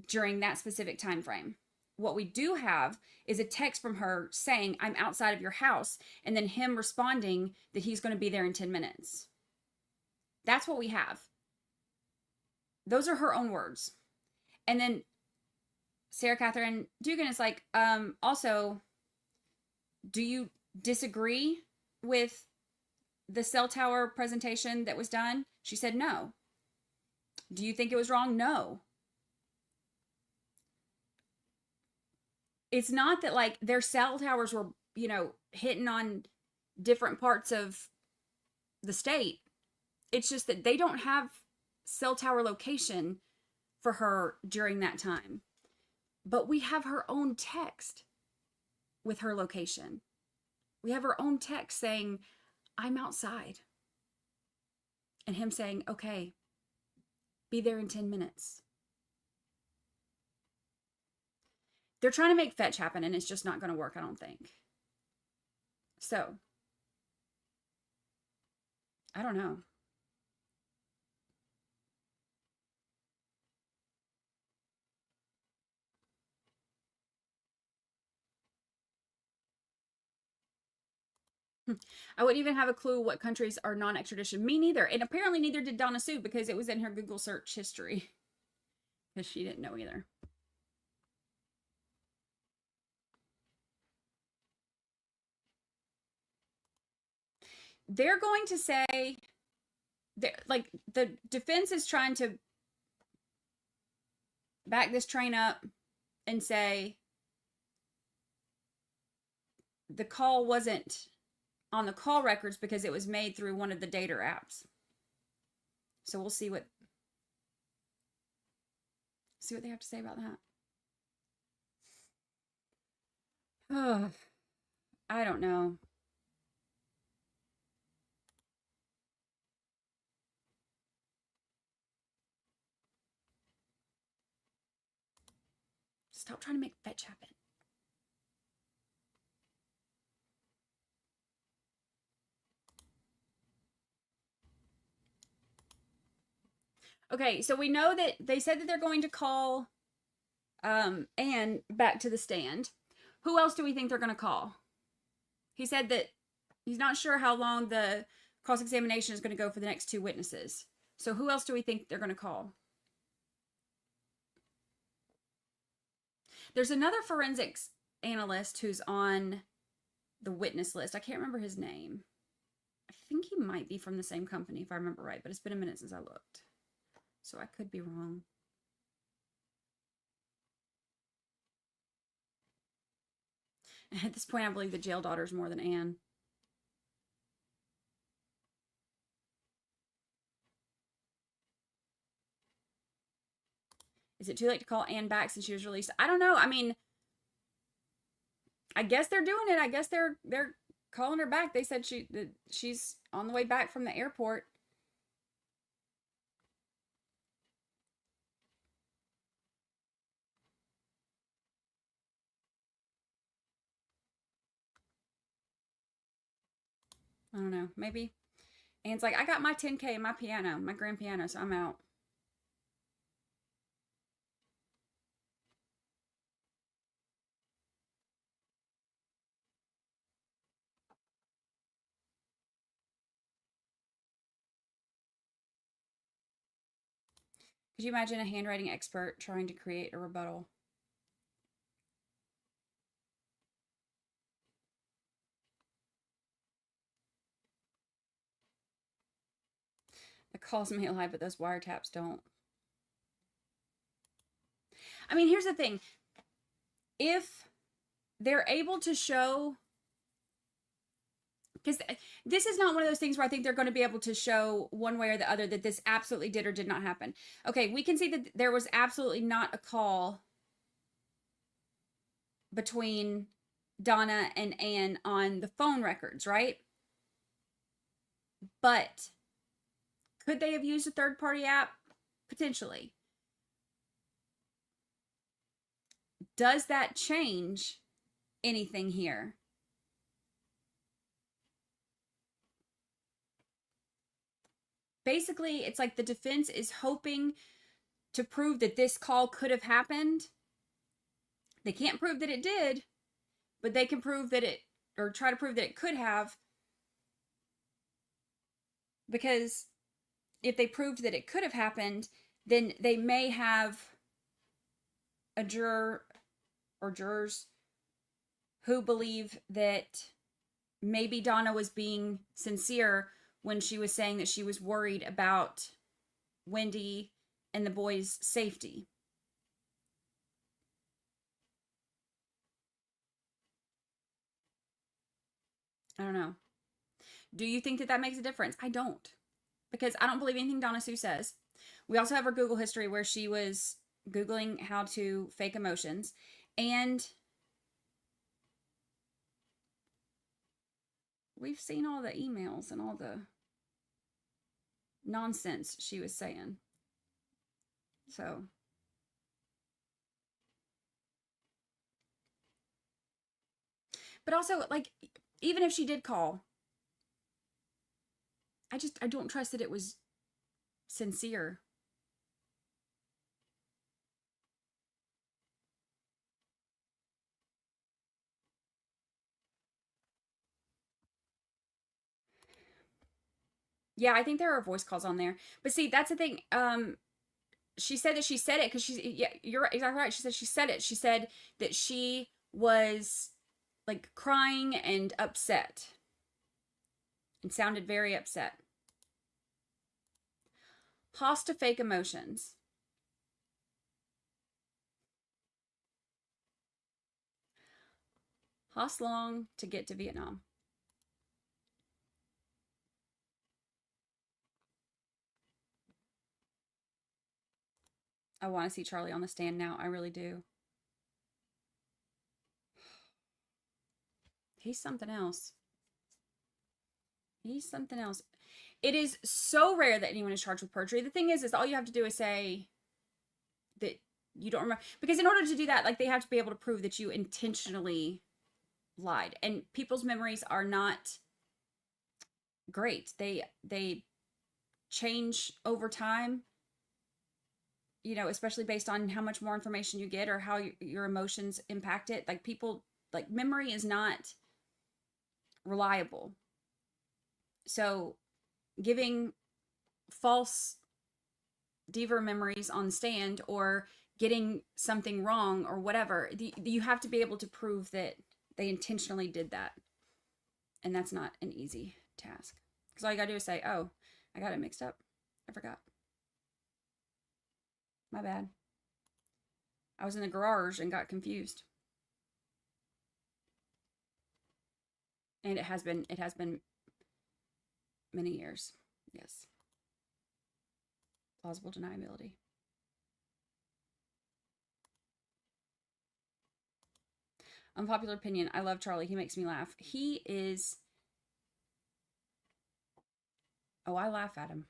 during that specific time frame. What we do have is a text from her saying, I'm outside of your house, and then him responding that he's going to be there in 10 minutes. That's what we have. Those are her own words. And then Sarah Catherine Dugan is like, also, do you disagree with the cell tower presentation that was done? She said no. Do you think it was wrong? No. It's not that like their cell towers were, hitting on different parts of the state. It's just that they don't have cell tower location for her during that time. But we have her own text with her location. We have her own text saying, I'm outside. And him saying, okay, be there in 10 minutes. They're trying to make fetch happen, and it's just not going to work, I don't think. So, I don't know. I wouldn't even have a clue what countries are non-extradition. Me neither. And apparently neither did Donna Sue because it was in her Google search history. Because she didn't know either. They're going to say, like, the defense is trying to back this train up and say the call wasn't on the call records because it was made through one of the dater apps. So we'll see what they have to say about that. Oh, I don't know. Stop trying to make fetch happen. Okay, so we know that they said that they're going to call Anne back to the stand. Who else do we think they're going to call? He said that he's not sure how long the cross-examination is going to go for the next 2 witnesses. So who else do we think they're going to call? There's another forensics analyst who's on the witness list. I can't remember his name. I think he might be from the same company if I remember right, but it's been a minute since I looked. So I could be wrong. At this point, I believe the jail daughter's more than Anne. Is it too late to call Anne back since she was released? I don't know. I mean, I guess they're doing it. I guess they're calling her back. They said she's on the way back from the airport. I don't know. Maybe Anne's like, I got my 10K and my piano, my grand piano, so I'm out. Could you imagine a handwriting expert trying to create a rebuttal? The calls may lie, but those wiretaps don't. I mean, here's the thing. If they're able to show, because this is not one of those things where I think they're going to be able to show one way or the other that this absolutely did or did not happen. Okay, we can see that there was absolutely not a call between Donna and Anne on the phone records, right? But could they have used a third-party app? Potentially. Does that change anything here? Basically, it's like the defense is hoping to prove that this call could have happened. They can't prove that it did, but they can prove that it, or try to prove that it could have. Because if they proved that it could have happened, then they may have a juror or jurors who believe that maybe Donna was being sincere when she was saying that she was worried about Wendy and the boys' safety. I don't know. Do you think that that makes a difference? I don't. Because I don't believe anything Donna Sue says. We also have her Google history where she was Googling how to fake emotions. And we've seen all the emails and all the nonsense she was saying. So. But also, like, even if she did call, I don't trust that it was sincere. Yeah, I think there are voice calls on there. But see, that's the thing. She said that she said it because yeah, you're exactly right. She said she said it. She said that she was like crying and upset and sounded very upset. Hosta fake emotions. Host long to get to Vietnam. I want to see Charlie on the stand now. I really do. He's something else. He's something else. It is so rare that anyone is charged with perjury. The thing is all you have to do is say that you don't remember. Because in order to do that, like, they have to be able to prove that you intentionally lied. And people's memories are not great. They change over time, you know, especially based on how much more information you get or how your emotions impact it. Like, people, like, memory is not reliable. So giving false diva memories on stand or getting something wrong or whatever, you have to be able to prove that they intentionally did that. And that's not an easy task. Because all you gotta do is say, oh, I got it mixed up. I forgot. My bad. I was in the garage and got confused. And it has been many years. Yes. Plausible deniability. Unpopular opinion. I love Charlie. He makes me laugh. He is... Oh, I laugh at him.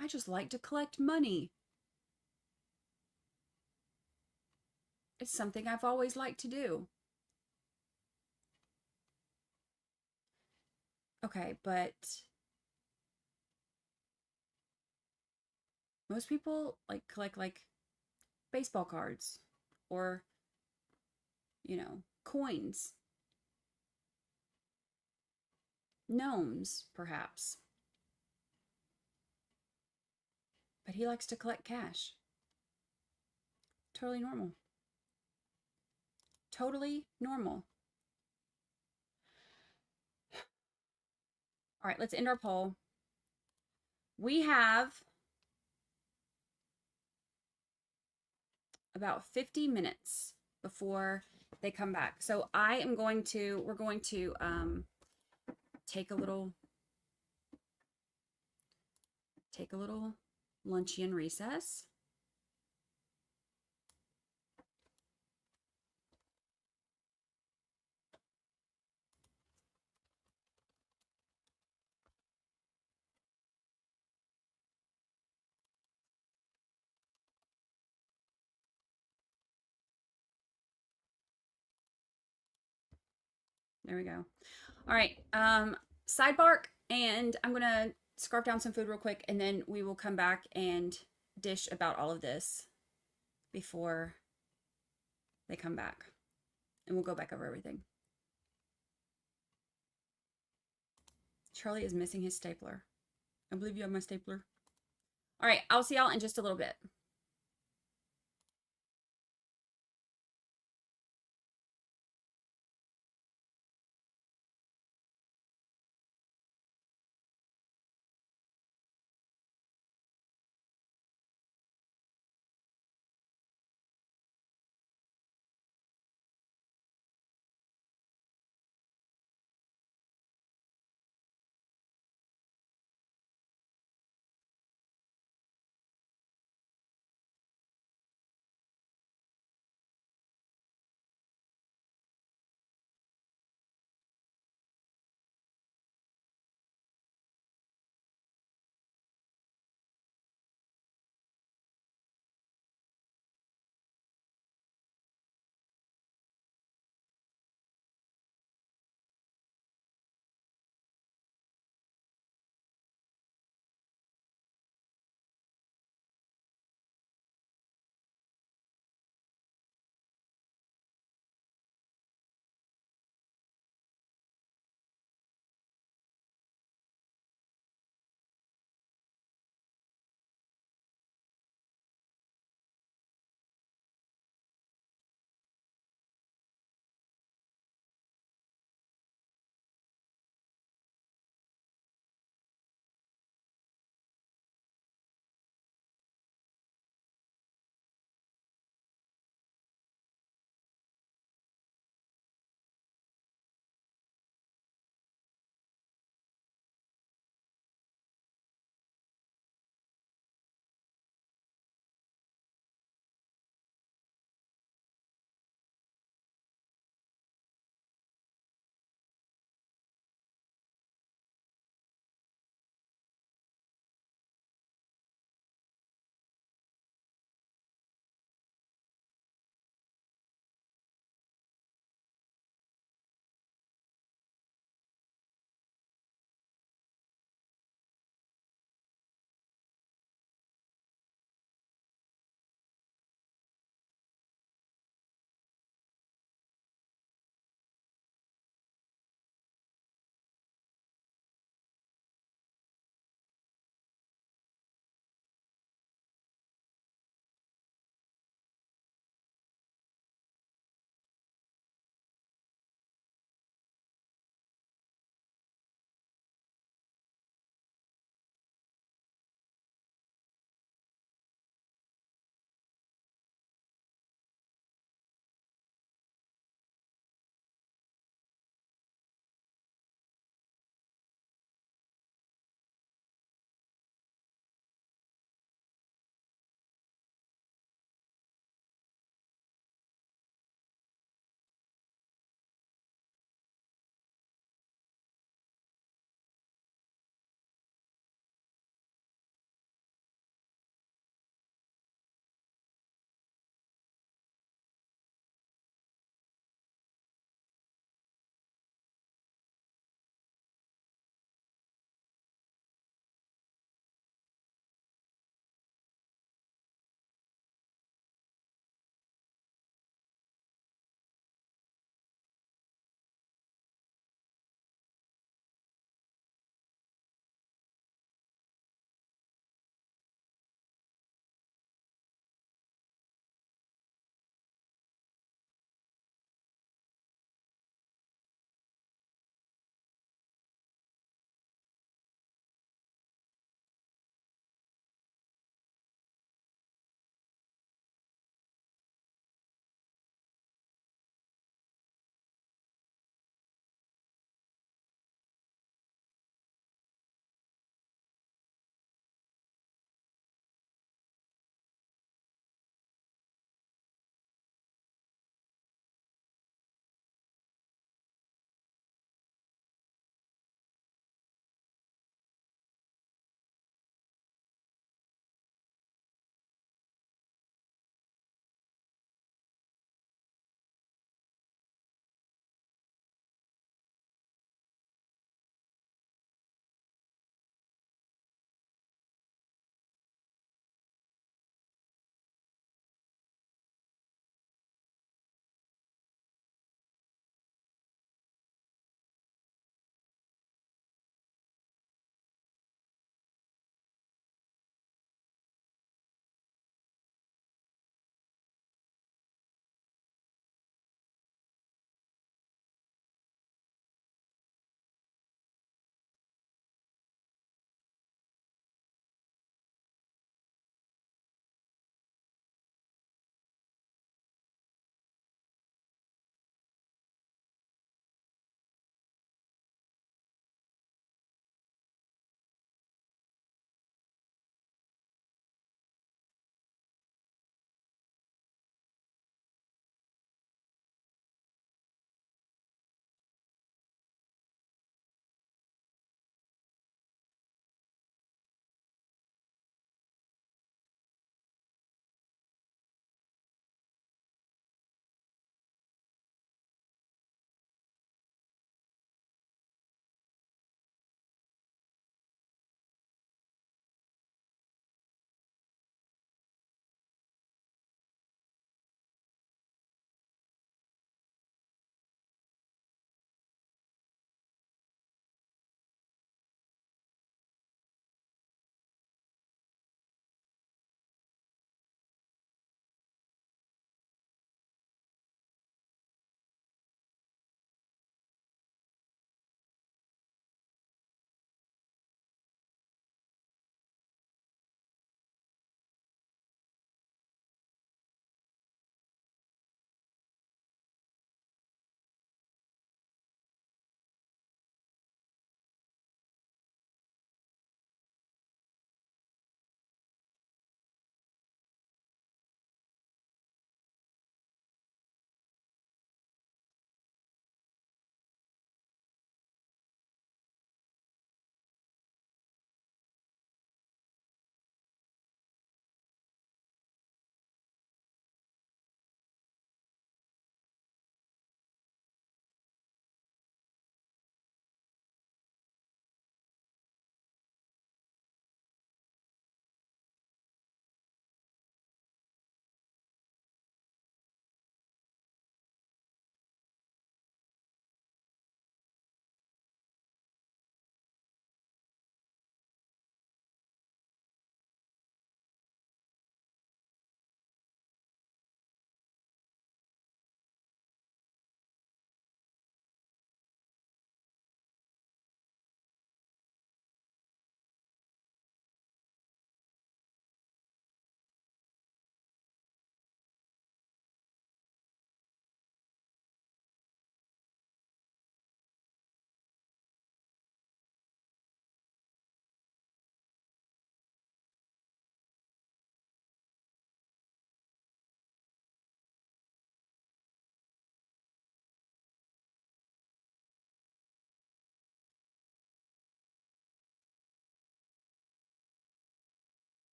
I just like to collect money. It's something I've always liked to do. Okay, but most people like collect like baseball cards or, you know, coins. Gnomes, perhaps. But he likes to collect cash. Totally normal. Totally normal. All right, let's end our poll. We have about 50 minutes before they come back. So we're going to take a little luncheon recess. There we go. All right, sidebar, and I'm gonna scarf down some food real quick, and then we will come back and dish about all of this before they come back, and we'll go back over everything. Charlie is missing his stapler. I believe you have my stapler. All right, I'll see y'all in just a little bit.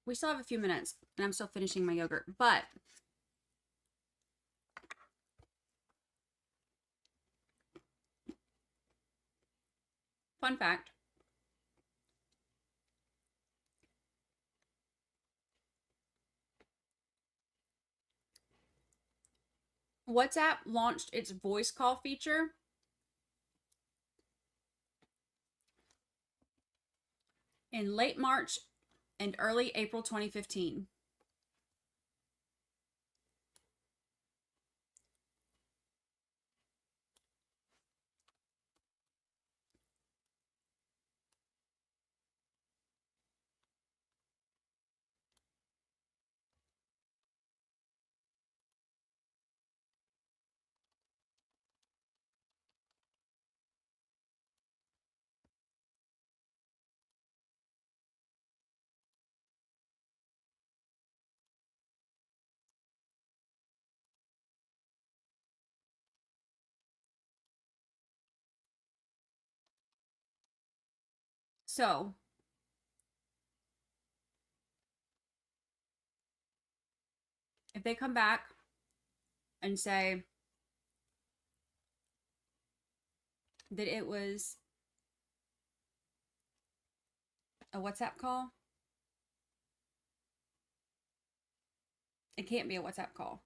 We still have a few minutes, and I'm still finishing my yogurt, but fun fact. WhatsApp launched its voice call feature in late March and early April 2015. So, if they come back and say that it was a WhatsApp call, it can't be a WhatsApp call.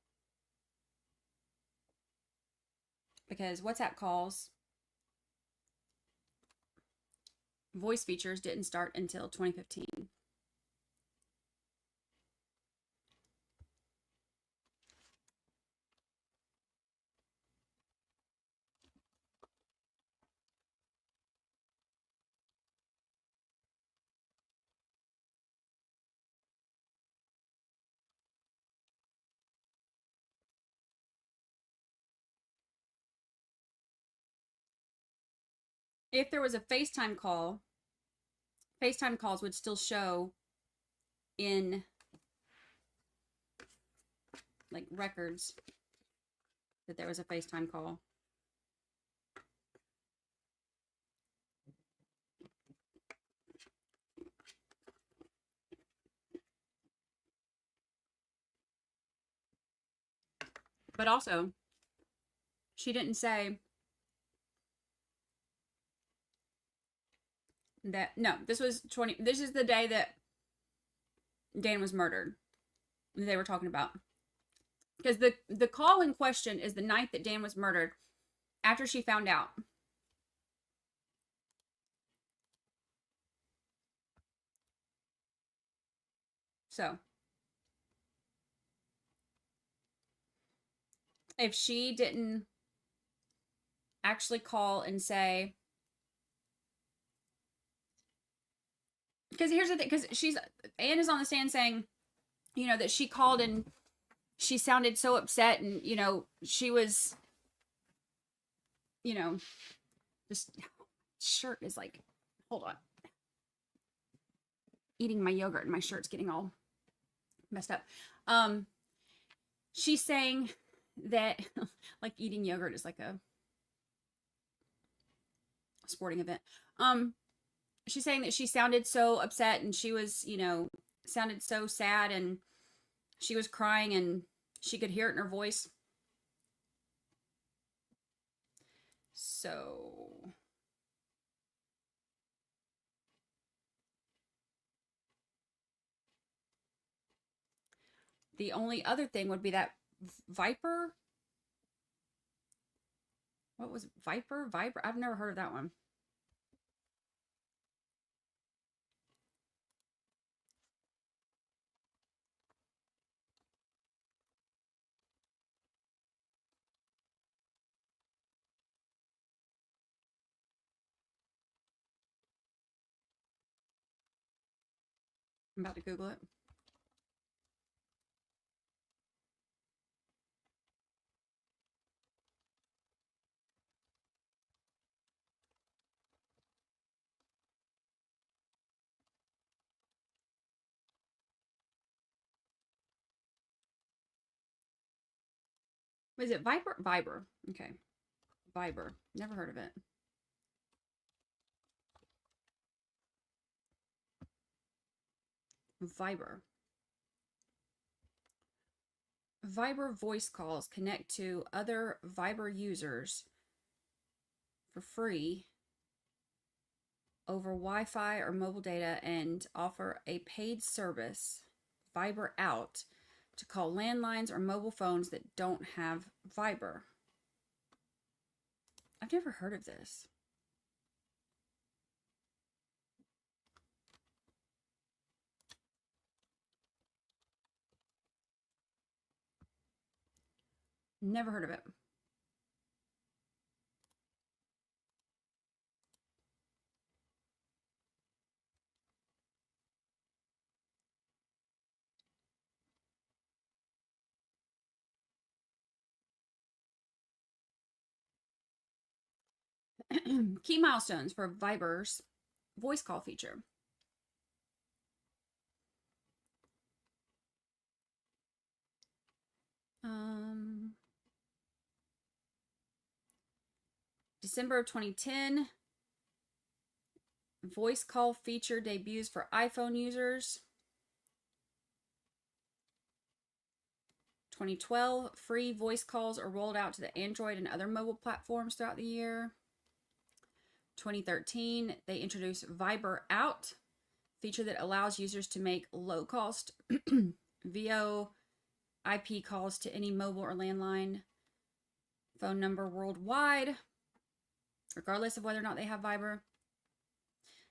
Because WhatsApp calls, voice features didn't start until 2015. If there was a FaceTime call, FaceTime calls would still show in like records that there was a FaceTime call. But also, she didn't say that, no, this is the day that Dan was murdered. They were talking about. Because the call in question is the night that Dan was murdered, after she found out. So, if she didn't actually call and say, because here's the thing, because Anne is on the stand saying, you know, that she called and she sounded so upset, and, you know, she was, you know, this shirt is like, hold on, eating my yogurt and my shirt's getting all messed up. She's saying that like eating yogurt is like a sporting event. She's saying that she sounded so upset, and she was, you know, sounded so sad, and she was crying, and she could hear it in her voice. So the only other thing would be that Viper. What was it? Viper? I've never heard of that one. I'm about to Google it. Was it Viper? Viber. Okay. Viber. Never heard of it. Viber. Viber voice calls connect to other Viber users for free over Wi-Fi or mobile data and offer a paid service, Viber Out, to call landlines or mobile phones that don't have Viber. I've never heard of this. Never heard of it. Key milestones for Viber's voice call feature. December of 2010, voice call feature debuts for iPhone users. 2012, free voice calls are rolled out to the Android and other mobile platforms throughout the year. 2013, they introduced Viber Out, feature that allows users to make low-cost VoIP calls to any mobile or landline phone number worldwide, regardless of whether or not they have Viber.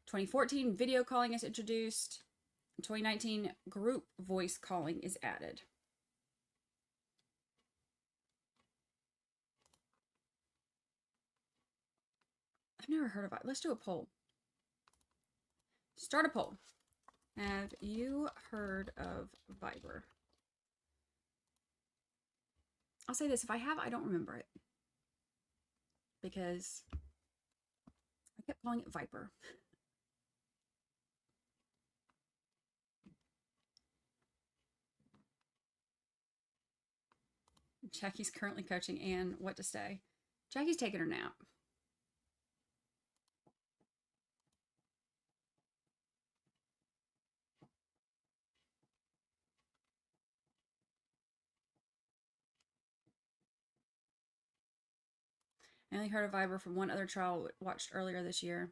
2014, video calling is introduced. In 2019, group voice calling is added. I've never heard of it. Let's do a poll. Start a poll. Have you heard of Viber? I'll say this. If I have, I don't remember it. Because I kept calling it Viper. Jackie's currently coaching Anne what to say. Jackie's taking her nap. I only heard of Viber from one other trial watched earlier this year.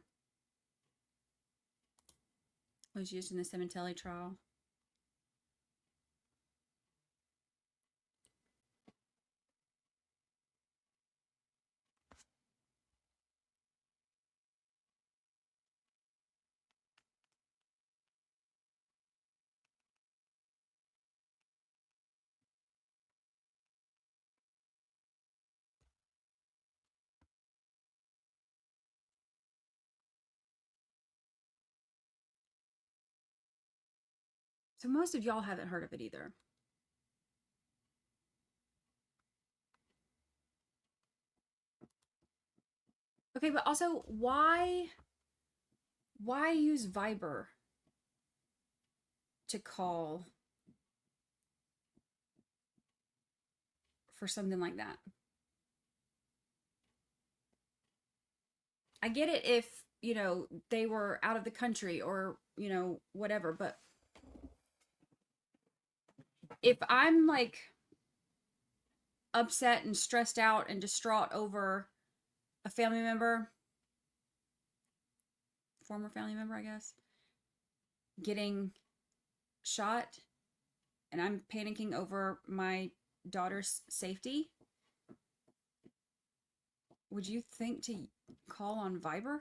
It was used in the Cementelli trial. So most of y'all haven't heard of it either. Okay, but also why use Viber to call for something like that? I get it if, you know, they were out of the country or, you know, whatever, but if I'm like upset and stressed out and distraught over a family member, former family member, I guess, getting shot, and I'm panicking over my daughter's safety, would you think to call on Viber?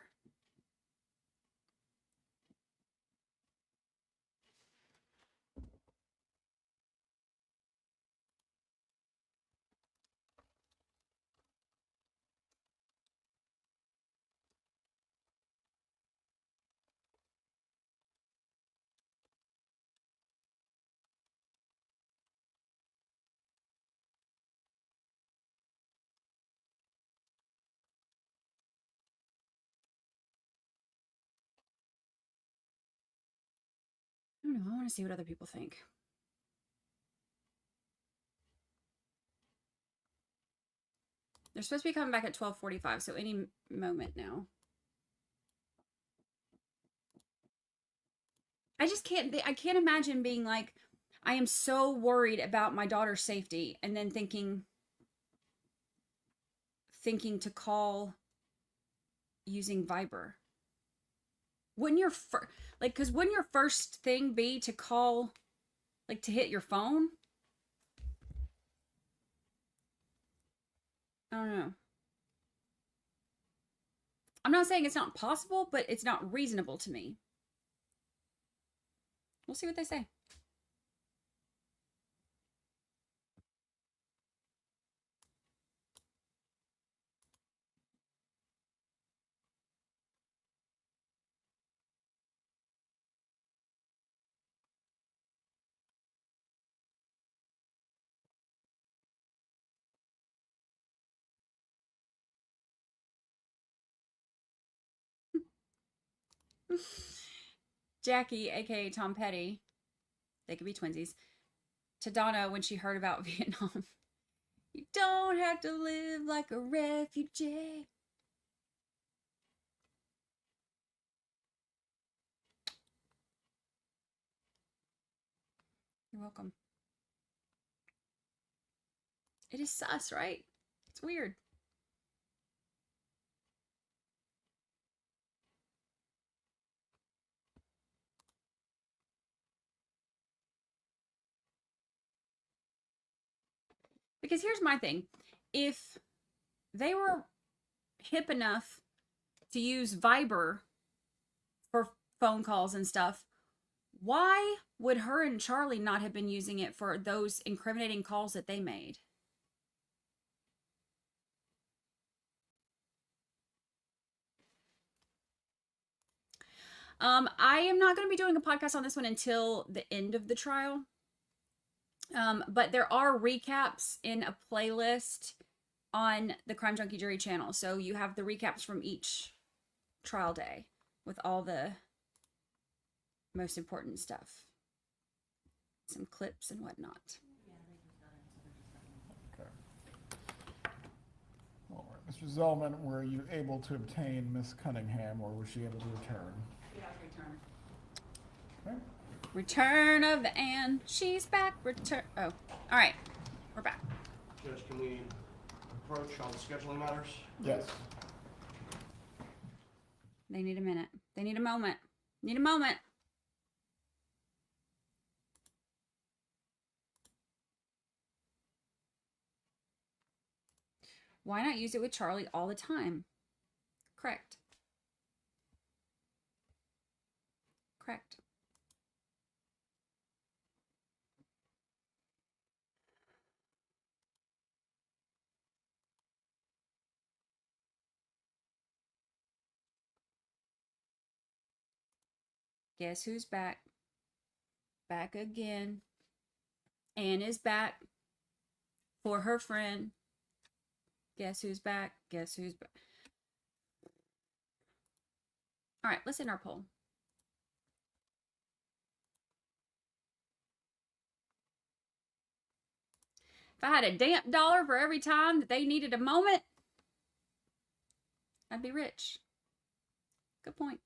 I don't know. I want to see what other people think. They're supposed to be coming back at 12:45, so any moment now. I just can't, I can't imagine being like, I am so worried about my daughter's safety, and then thinking to call using Viber. Wouldn't your because wouldn't your first thing be to call, like, to hit your phone? I don't know. I'm not saying it's not possible, but it's not reasonable to me. We'll see what they say. Jackie, aka Tom Petty, they could be twinsies, to Donna when she heard about Vietnam. You don't have to live like a refugee. You're welcome. It is sus, right? It's weird. Because here's my thing. If they were hip enough to use Viber for phone calls and stuff, why would her and Charlie not have been using it for those incriminating calls that they made? I am not going to be doing a podcast on this one until the end of the trial. But there are recaps in a playlist on the Crime Junkie Jury channel. So you have the recaps from each trial day with all the most important stuff. Some clips and whatnot. Okay. All right. Mr. Zellman, were you able to obtain Ms. Cunningham, or was she able to return? She has returned. Okay. Return of the Anne. She's back. Return. Oh, all right. We're back. Judge, can we approach on scheduling matters? Yes. They need a minute. They need a moment. Need a moment. Why not use it with Charlie all the time? Correct. Correct. Guess who's back? Back again. Anne is back for her friend. Guess who's back? Guess who's back? All right, let's end our poll. If I had a damp dollar for every time that they needed a moment, I'd be rich. Good point.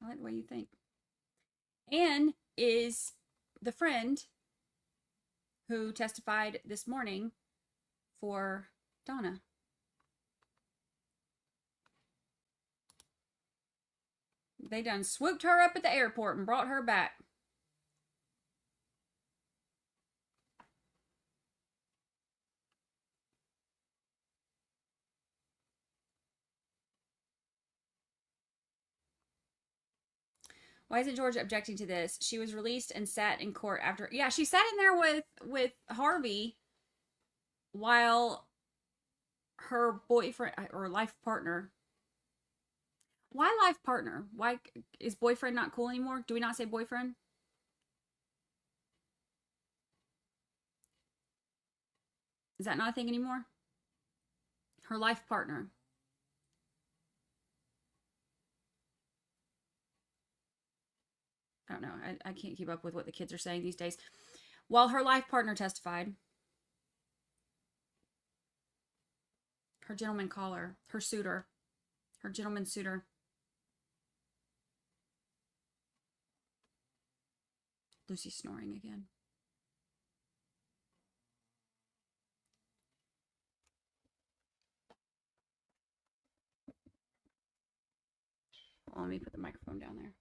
I like the way you think. Anne is the friend who testified this morning for Donna. They done swooped her up at the airport and brought her back. Why isn't Georgia objecting to this? She was released and sat in court after. Yeah, she sat in there with Harvey while her boyfriend or life partner. Why life partner? Why is boyfriend not cool anymore? Do we not say boyfriend? Is that not a thing anymore? Her life partner. I don't know. I can't keep up with what the kids are saying these days. While her life partner testified, her gentleman caller, her suitor, her gentleman suitor. Lucy's snoring again. Oh, let me put the microphone down there.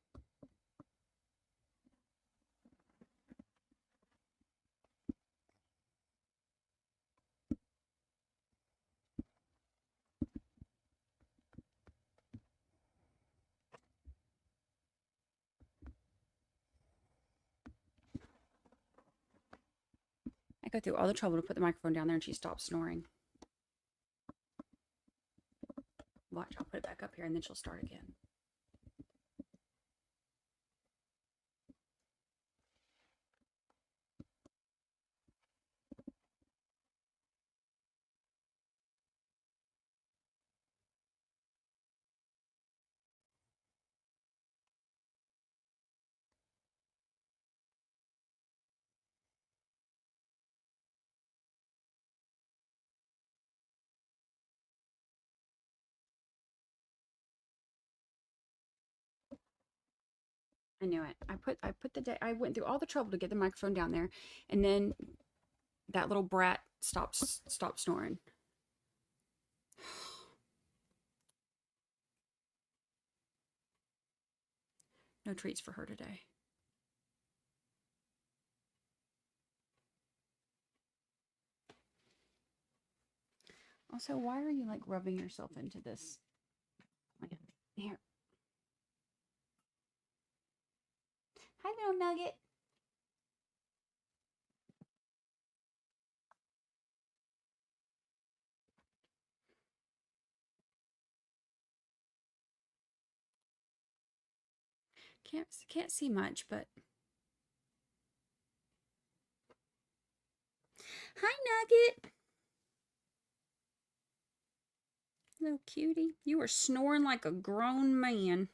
I go through all the trouble to put the microphone down there and she stops snoring. Watch, I'll put it back up here and then she'll start again. I knew it. I went through all the trouble to get the microphone down there, and then that little brat stopped snoring. No treats for her today. Also, why are you like rubbing yourself into this? Here. Hi, little nugget. Can't see much, but hi, Nugget. Little cutie, you are snoring like a grown man.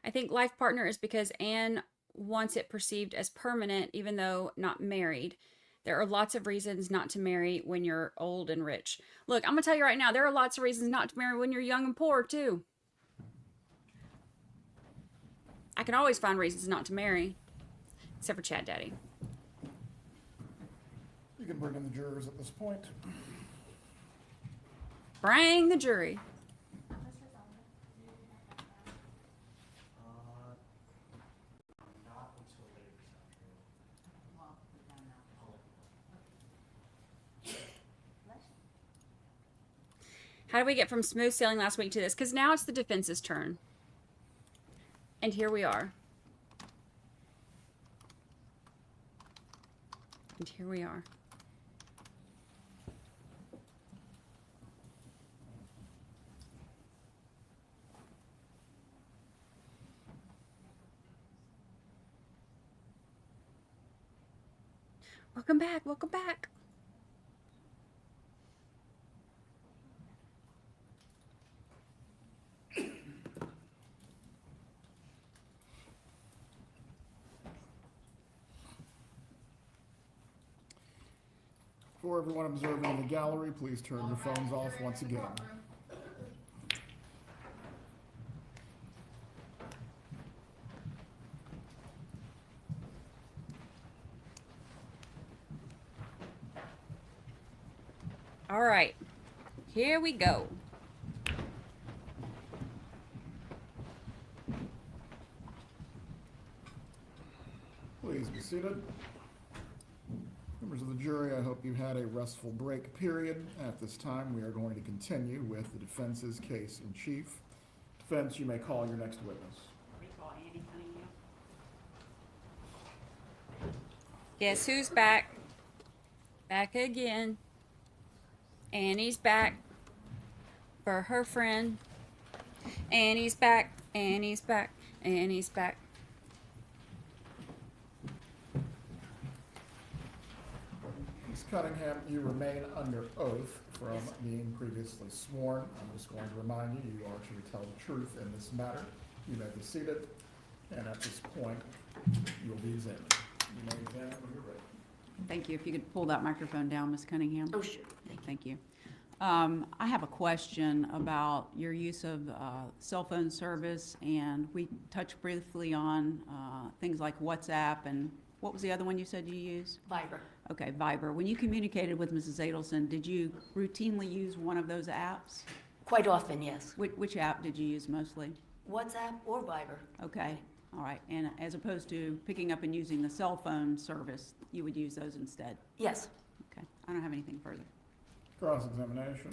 I think life partner is because Anne wants it perceived as permanent, even though not married. There are lots of reasons not to marry when you're old and rich. Look, I'm going to tell you right now, there are lots of reasons not to marry when you're young and poor, too. I can always find reasons not to marry, except for Chad Daddy. You can bring in the jurors at this point. Bring the jury. Not until later this afternoon. How did we get from smooth sailing last week to this? Because now it's the defense's turn. And here we are. And here we are. Welcome back. Welcome back. For everyone observing in the gallery, please turn your phones off once again. All right. Here we go. Please be seated. Members of the jury, I hope you had a restful break period. At this time, we are going to continue with the defense's case in chief. Defense, you may call your next witness. Guess who's back? Back again. Annie's back for her friend. Annie's back. Annie's back. Annie's back. Ms. Cunningham, you remain under oath from being previously sworn. I'm just going to remind you, you are to tell the truth in this matter. You may be seated, and at this point, you will be examined. You may examine when you're ready. Thank you. If you could pull that microphone down, Ms. Cunningham. Oh, sure, thank you. Thank you. I have a question about your use of cell phone service, and we touched briefly on things like WhatsApp, and what was the other one you said you use? Viber. Okay, Viber. When you communicated with Mrs. Adelson, did you routinely use one of those apps? Quite often, yes. Which app did you use mostly? WhatsApp or Viber. Okay, all right. And as opposed to picking up and using the cell phone service, you would use those instead? Yes. Okay, I don't have anything further. Cross-examination.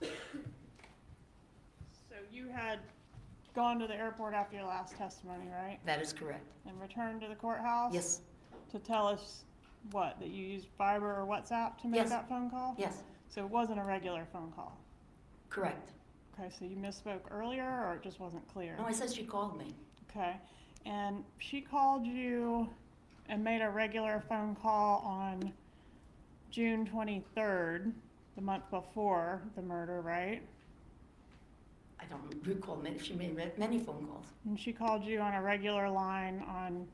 So you had gone to the airport after your last testimony, right? That is correct. And returned to the courthouse? Yes, To tell us what, that you used Viber or WhatsApp to make Yes. that phone call? yes, So it wasn't a regular phone call? correct. Okay, so you misspoke earlier, or it just wasn't clear? No, I said she called me. Okay, and she called you and made a regular phone call on June 23rd, the month before the murder, right? I don't recall many, she made many phone calls. And she called you on a regular line on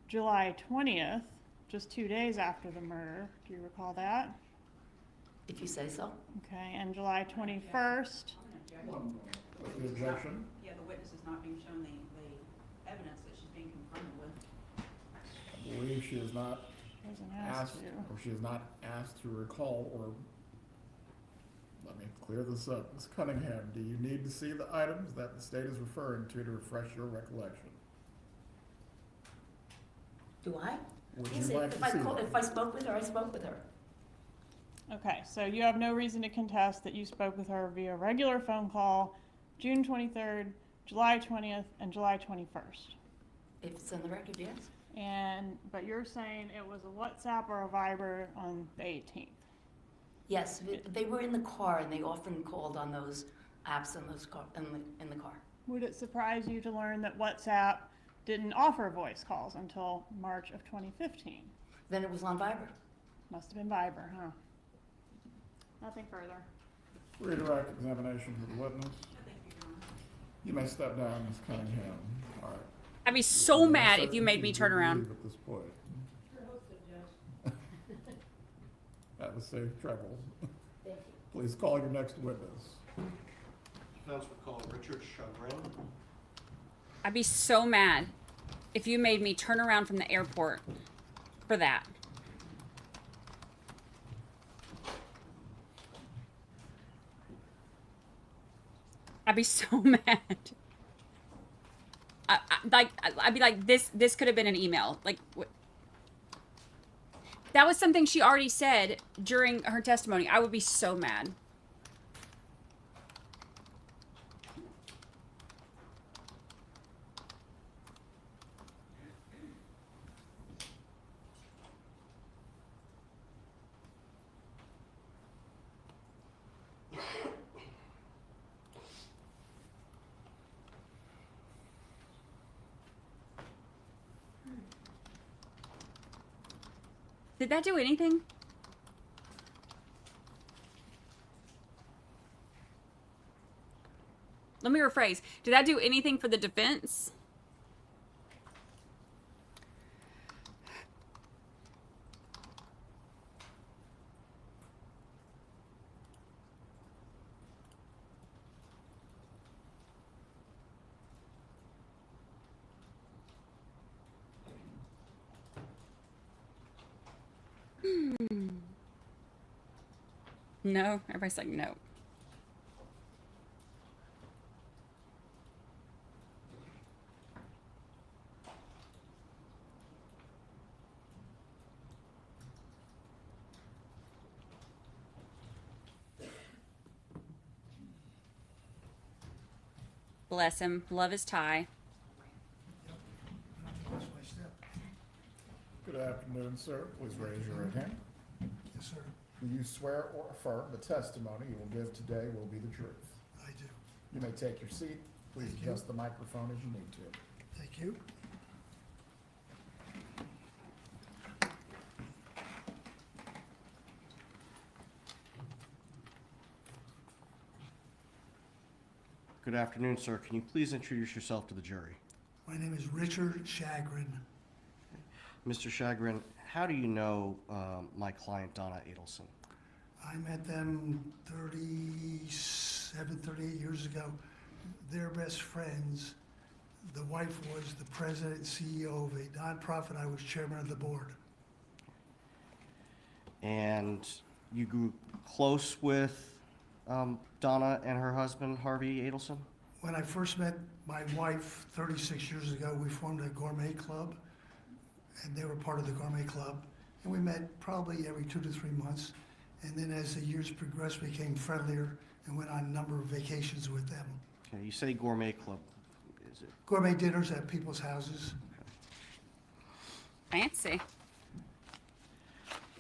July 20th, just 2 days after the murder. Do you recall that? If you say so. Okay, and July 21st, What's the objection? Yeah, the witness is not being shown the evidence that she's being confronted with. I believe she is not wasn't asked, asked you. or she is not asked to recall, or, let me clear this up. Ms. Cunningham, do you need to see the items that the state is referring to refresh your recollection? Do I? Would Yes, you like if to I see call, them? if I spoke with her, I spoke with her. Okay, so you have no reason to contest that you spoke with her via regular phone call, June 23rd, July 20th, and July 21st. If it's in the record, yes. But you're saying it was a WhatsApp or a Viber on the 18th. Yes, they were in the car and they often called on those apps in those car, in the car. Would it surprise you to learn that WhatsApp didn't offer voice calls until March of 2015? Then it was on Viber. Must have been Viber, huh? Nothing further. Redirect examination of the witness. You may step down, Ms. Cunningham. All right. I'd be so mad if you made me turn around. At this point. That was safe travel. Thank you. Please call your next witness. Defense would call Richard Chagrin. I'd be so mad if you made me turn around from the airport for that. I'd be so mad. I'd be like, this could have been an email. Like, that was something she already said during her testimony. I would be so mad. Did that do anything? Let me rephrase. Did that do anything for the defense? No, everybody's like, no. Bless him. Love his tie. Good afternoon, sir. Please raise your right hand. Yes, sir, Do you swear or affirm the testimony you will give today will be the truth? I do. You may take your seat. Please Thank you. adjust the microphone as you need to. Thank you. Good afternoon, sir. Can you please introduce yourself to the jury? My name is Richard Chagrin. Mr. Chagrin, how do you know my client Donna Adelson? I met them 37, 38 years ago. They're best friends. The wife was the president and CEO of a nonprofit. I was chairman of the board. And you grew close with Donna and her husband, Harvey Adelson? When I first met my wife 36 years ago, we formed a gourmet club, and they were part of the gourmet club. And we met probably every 2 to 3 months. And then as the years progressed, we became friendlier and went on a number of vacations with them. Okay, you say gourmet club. Is it? Gourmet dinners at people's houses. Fancy.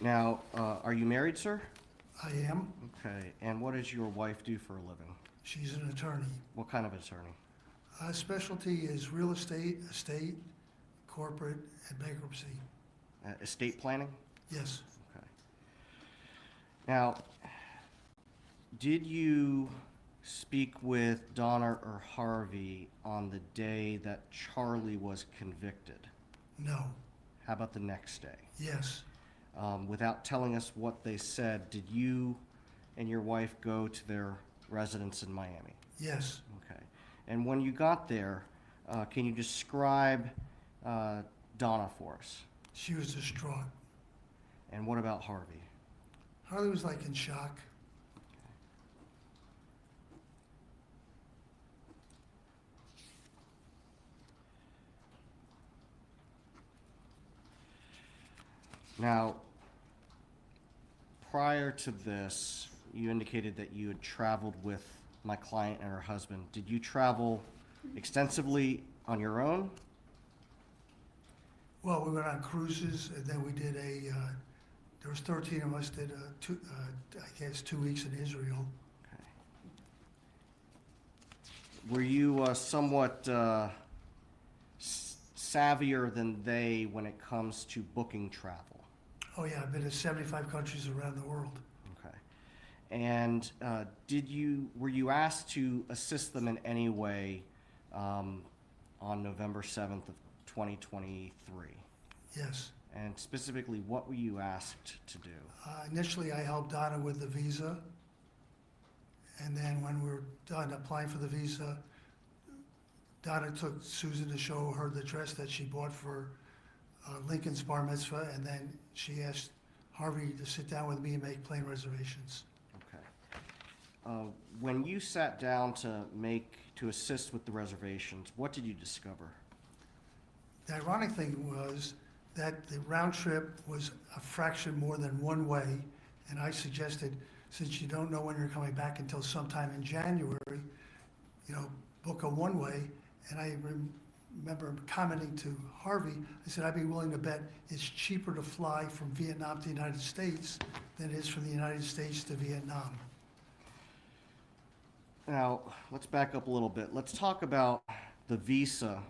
Now, are you married, sir? I am. Okay, and what does your wife do for a living? She's an attorney. What kind of attorney? Specialty is real estate, corporate, and bankruptcy. Estate planning? Yes. Okay. Now, did you speak with Donna or Harvey on the day that Charlie was convicted? No. How about the next day? Yes. Without telling us what they said, did you and your wife go to their residence in Miami? Yes. Okay. And when you got there, can you describe Donna for us? She was distraught. And what about Harvey? Harley was like in shock. Now, prior to this, you indicated that you had traveled with my client and her husband. Did you travel extensively on your own? Well, we went on cruises, and then we did there was 13 of us, did I guess 2 weeks in Israel. Okay. Were you somewhat savvier than they when it comes to booking travel? Oh yeah, I've been to 75 countries around the world. Okay. And were you asked to assist them in any way on November 7th of 2023? Yes. And specifically, what were you asked to do? Initially, I helped Donna with the visa. And then when we were done applying for the visa, Donna took Susan to show her the dress that she bought for Lincoln's bar mitzvah, and then she asked Harvey to sit down with me and make plane reservations. Okay. When you sat down to assist with the reservations, what did you discover? The ironic thing was that the round trip was a fraction more than one way, and I suggested, since you don't know when you're coming back until sometime in January, book a one-way. And I remember commenting to Harvey, I said, I'd be willing to bet it's cheaper to fly from Vietnam to the United States than it is from the United States to Vietnam. Now, let's back up a little bit. Let's talk about the visa.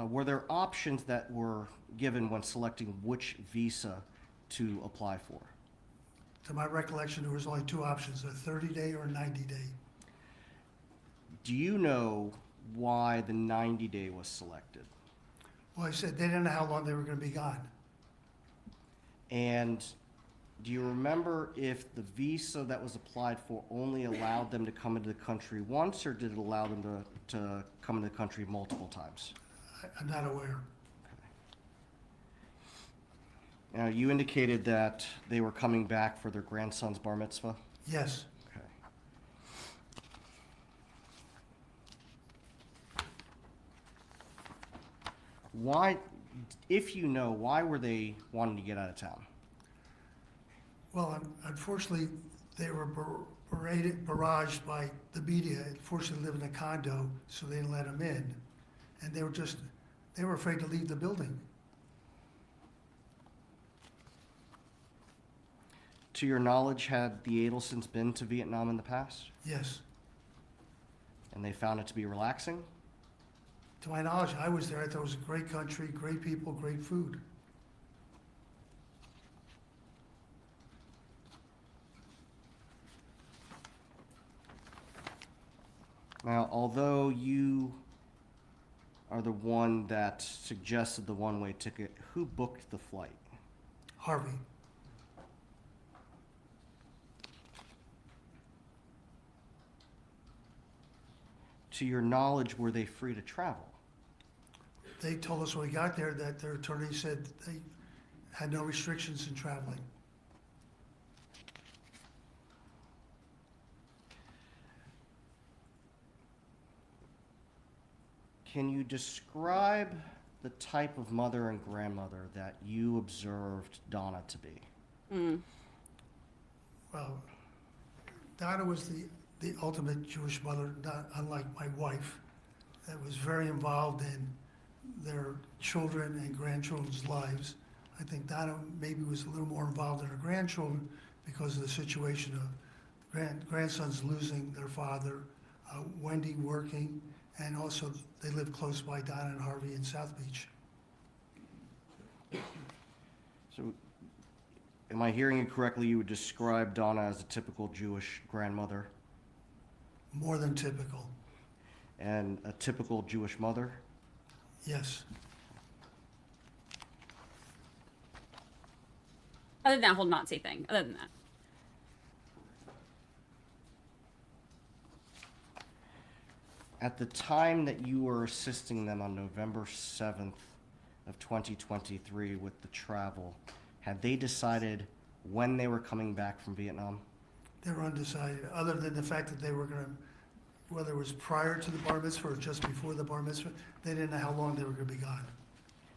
Were there options that were given when selecting which visa to apply for? To my recollection, there was only two options, a 30-day or a 90-day. Do you know why the 90-day was selected? Well, I said they didn't know how long they were going to be gone. And do you remember if the visa that was applied for only allowed them to come into the country once, or did it allow them to come into the country multiple times? I'm not aware. Now, you indicated that they were coming back for their grandson's bar mitzvah? Yes. Okay. Why, if you know, why were they wanting to get out of town? Well, unfortunately, they were barraged by the media. Unfortunately, live in a condo, so they didn't let them in. And they were afraid to leave the building. To your knowledge, had the Adelsons been to Vietnam in the past? Yes. And they found it to be relaxing? To my knowledge, I was there. I thought it was a great country, great people, great food. Now, although you are the one that suggested the one-way ticket. Who booked the flight? Harvey. To your knowledge, were they free to travel? They told us when we got there that their attorney said they had no restrictions in traveling. Can you describe the type of mother and grandmother that you observed Donna to be? Well, Donna was the ultimate Jewish mother, not unlike my wife, that was very involved in their children and grandchildren's lives. I think Donna maybe was a little more involved in her grandchildren because of the situation of grandsons losing their father, Wendy working, and also they live close by, Donna and Harvey in South Beach. So, am I hearing you correctly? You would describe Donna as a typical Jewish grandmother More than typical, and a typical Jewish mother? yes. Other than that whole Nazi thing, other than that. At the time that you were assisting them on November 7th of 2023 with the travel, had they decided when they were coming back from Vietnam? They were undecided, other than the fact that they were gonna, whether it was prior to the bar mitzvah or just before the bar mitzvah, they didn't know how long they were gonna be gone.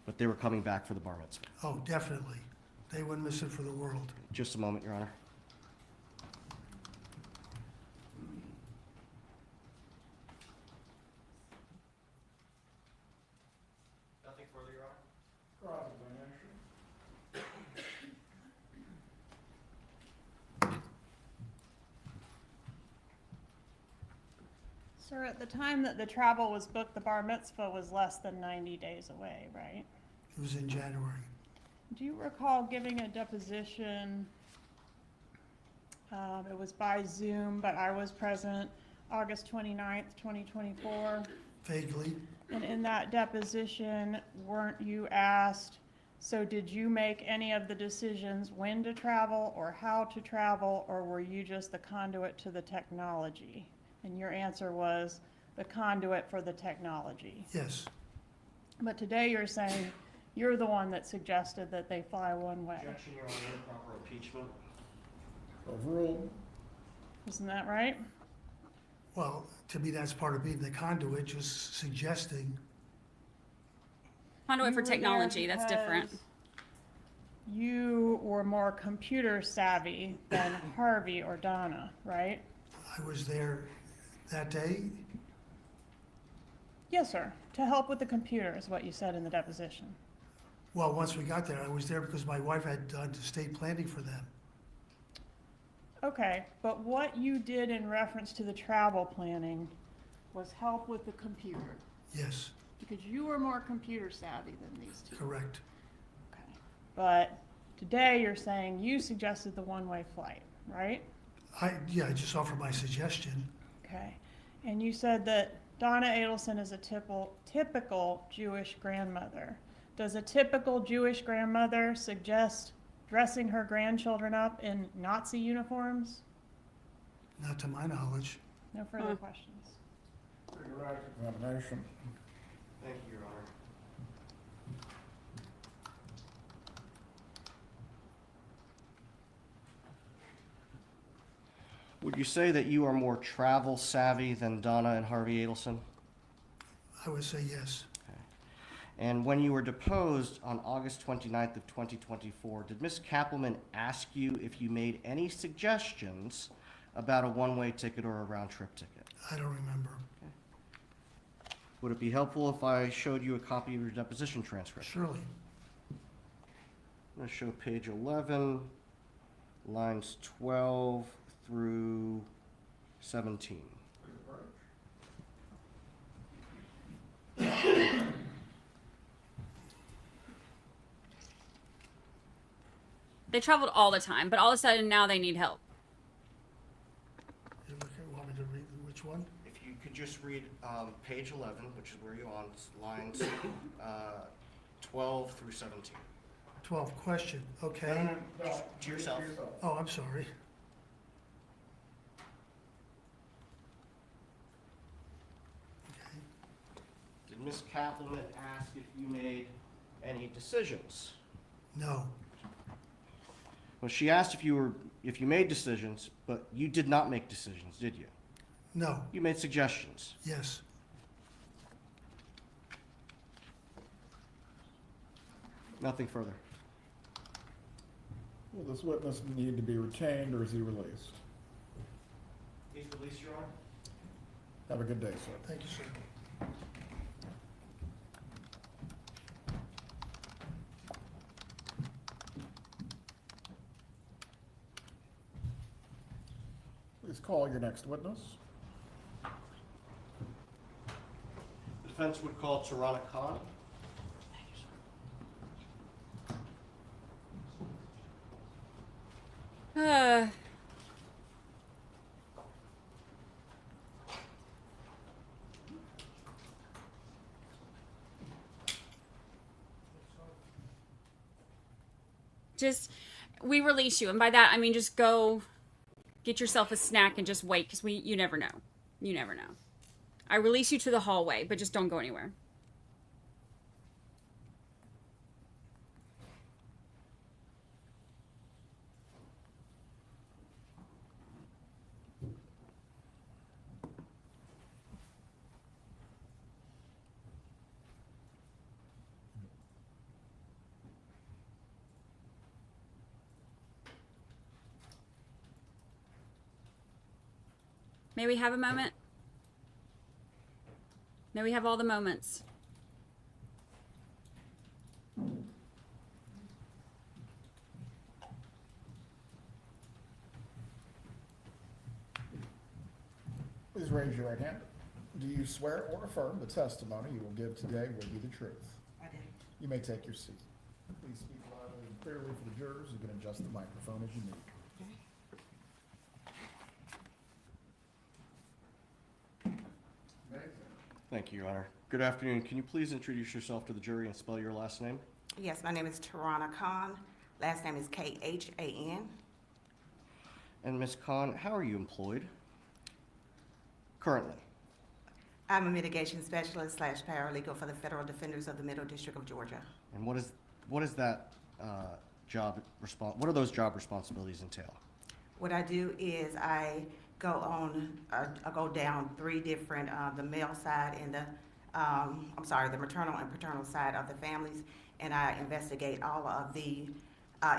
But they were coming back for the bar mitzvah. Oh, definitely. They wouldn't miss it for the world. Just a moment, Your Honor. Nothing further, Your Honor? Sir, at the time that the travel was booked, the bar mitzvah was less than 90 days away, right? It was in January. Do you recall giving a deposition? It was by Zoom, but I was present, August 29th, 2024. Vaguely, And in that deposition, weren't you asked, so did you make any of the decisions when to travel or how to travel, or were you just the conduit to the technology? And your answer was the conduit for the technology. yes. But today you're saying you're the one that suggested that they fly one way. Objection, Your Honor, improper impeachment. Overruled. Isn't that right? Well, to me, that's part of being the conduit, just suggesting. Conduit You for were there technology, that's different. because You were more computer savvy than Harvey or Donna, right? I was there that day. Yes, sir. To help with the computer is what you said in the deposition. Well, once we got there, I was there because my wife had done estate planning for them. Okay, but what you did in reference to the travel planning was help with the computer, Yes, because you were more computer savvy than these two. correct. Okay. But today you're saying you suggested the one-way flight, right? I just offered my suggestion. Okay. And you said that Donna Adelson is a typical Jewish grandmother. Does a typical Jewish grandmother suggest dressing her grandchildren up in Nazi uniforms? Not to my knowledge. No further questions. Your right to examination. Thank you, Your Honor. Would you say that you are more travel savvy than Donna and Harvey Adelson? I would say yes. And when you were deposed on August 29th of 2024, did Ms. Kappelman ask you if you made any suggestions about a one-way ticket or a round-trip ticket? I don't remember. Would it be helpful if I showed you a copy of your deposition transcript? Surely. I'm going to show page 11, lines 12 through 17. They traveled all the time, but all of a sudden now they need help. You want me to read which one? If you could just read page 11, which is where you're on, lines 12 through 17. 12, question, okay? To yourself. Oh, I'm sorry. Okay. Did Ms. Kaplan ask if you made any decisions? No, Well, she asked if you made decisions, but you did not make decisions, did you? no, You made suggestions. yes, Nothing further. Will this witness need to be retained or is he released? He's released, Your Honor. Have a good day, sir. thank you, sir. Please call your next witness. The defense would call Tehronna Khan. Uh, just, we release you. And by that, I mean, just go get yourself a snack and just wait, because you never know. You never know. I release you to the hallway, but just don't go anywhere. May we have a moment? May we have all the moments? Please raise your right hand. Do you swear or affirm the testimony you will give today will be the truth? I do. You may take your seat. Please speak loudly and clearly for the jurors. You can adjust the microphone as you need. Thank you, Your Honor. Good afternoon. Can you please introduce yourself to the jury and spell your last name? Yes, my name is Tehronna Khan. Last name is Khan. And Ms. Khan, how are you employed currently? I'm a mitigation specialist / paralegal for the Federal Defenders of the Middle District of Georgia. And what is that what do those job responsibilities entail? What I do is I go down 3 different, the male side and the maternal and paternal side of the families, and I investigate all of the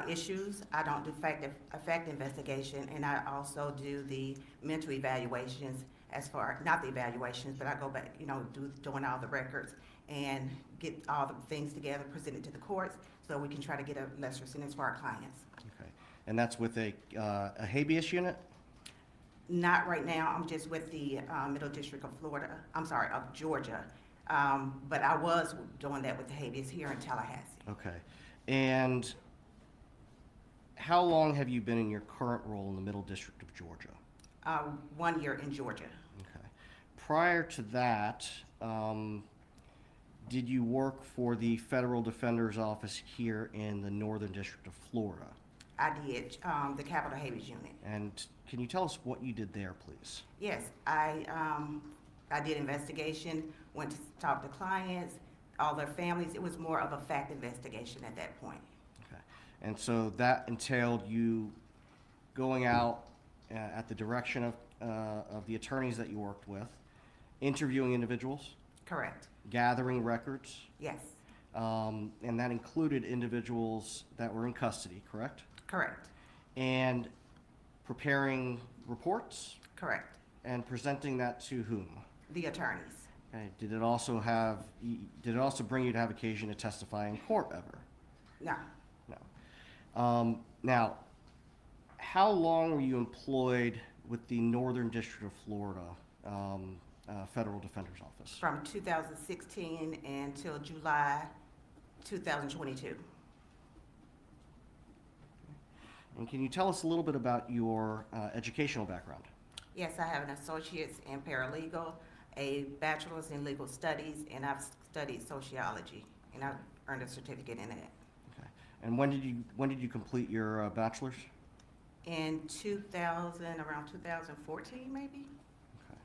issues. I don't do fact investigation, and I also do the mental evaluations not the evaluations, but I go back, doing all the records and get all the things together, present it to the courts, so we can try to get a lesser sentence for our clients. Okay. And that's with a habeas unit? Not right now, I'm just with the Middle District of Georgia. But I was doing that with the habeas here in Tallahassee. Okay. And how long have you been in your current role in the Middle District of Georgia? 1 year in Georgia. Okay. Prior to that, did you work for the Federal Defender's Office here in the Northern District of Florida? I did, the Capital Habeas Unit. And can you tell us what you did there, please? Yes, I did investigation, went to talk to clients, all their families. It was more of a fact investigation at that point. Okay. And so that entailed you going out at the direction of the attorneys that you worked with, interviewing individuals, Correct. gathering records, Yes, and that included individuals that were in custody, correct? correct, And preparing reports correct. and presenting that to whom? The attorneys. Okay. Did it also bring you to have occasion to testify in court ever? No, No. Now, how long were you employed with the Northern District of Florida Federal Defender's Office? from 2016 until July 2022. And can you tell us a little bit about your educational background? Yes, I have an associate's in paralegal, a bachelor's in legal studies, and I've studied sociology, and I've earned a certificate in that. Okay. And when did you complete your bachelor's? In 2000, around 2014, maybe? Okay.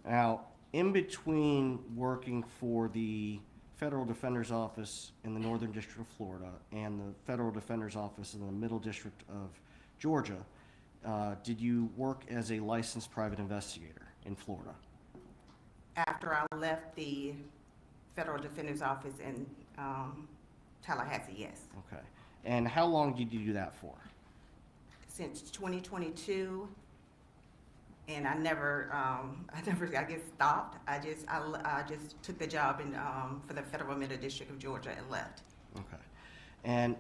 Now, in between working for the Federal Defender's Office in the Northern District of Florida and the Federal Defender's Office in the Middle District of Georgia, did you work as a licensed private investigator in Florida? After I left the Federal Defender's Office in Tallahassee, yes. Okay. And how long did you do that for? Since 2022, and I never, I guess, stopped. I just took the job in, for the Federal Middle District of Georgia and left. Okay. And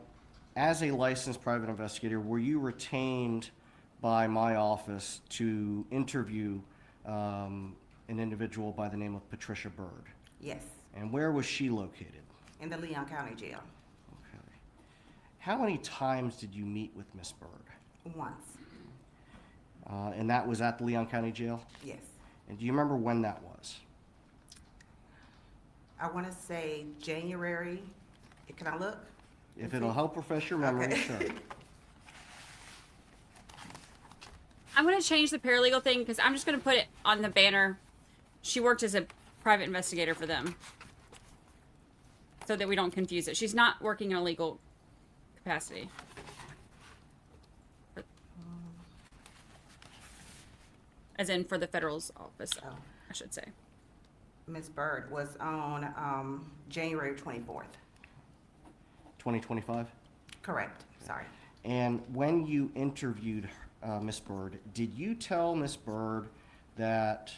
as a licensed private investigator, were you retained by my office to interview an individual by the name of Patricia Byrd? Yes, And where was she located? in the Leon County Jail, Okay. How many times did you meet with Ms. Byrd? once, And that was at the Leon County Jail? yes. And do you remember when that was? I want to say January, can I look? If it'll help refresh your memory, Okay. sure. I'm going to change the paralegal thing because I'm just going to put it on the banner. She worked as a private investigator for them so that we don't confuse it. She's not working in a legal capacity. As in for the federal's office, Oh. I should say. Ms. Byrd was on January 24th, 2025? correct, sorry. And when you interviewed Ms. Byrd, did you tell Ms. Byrd that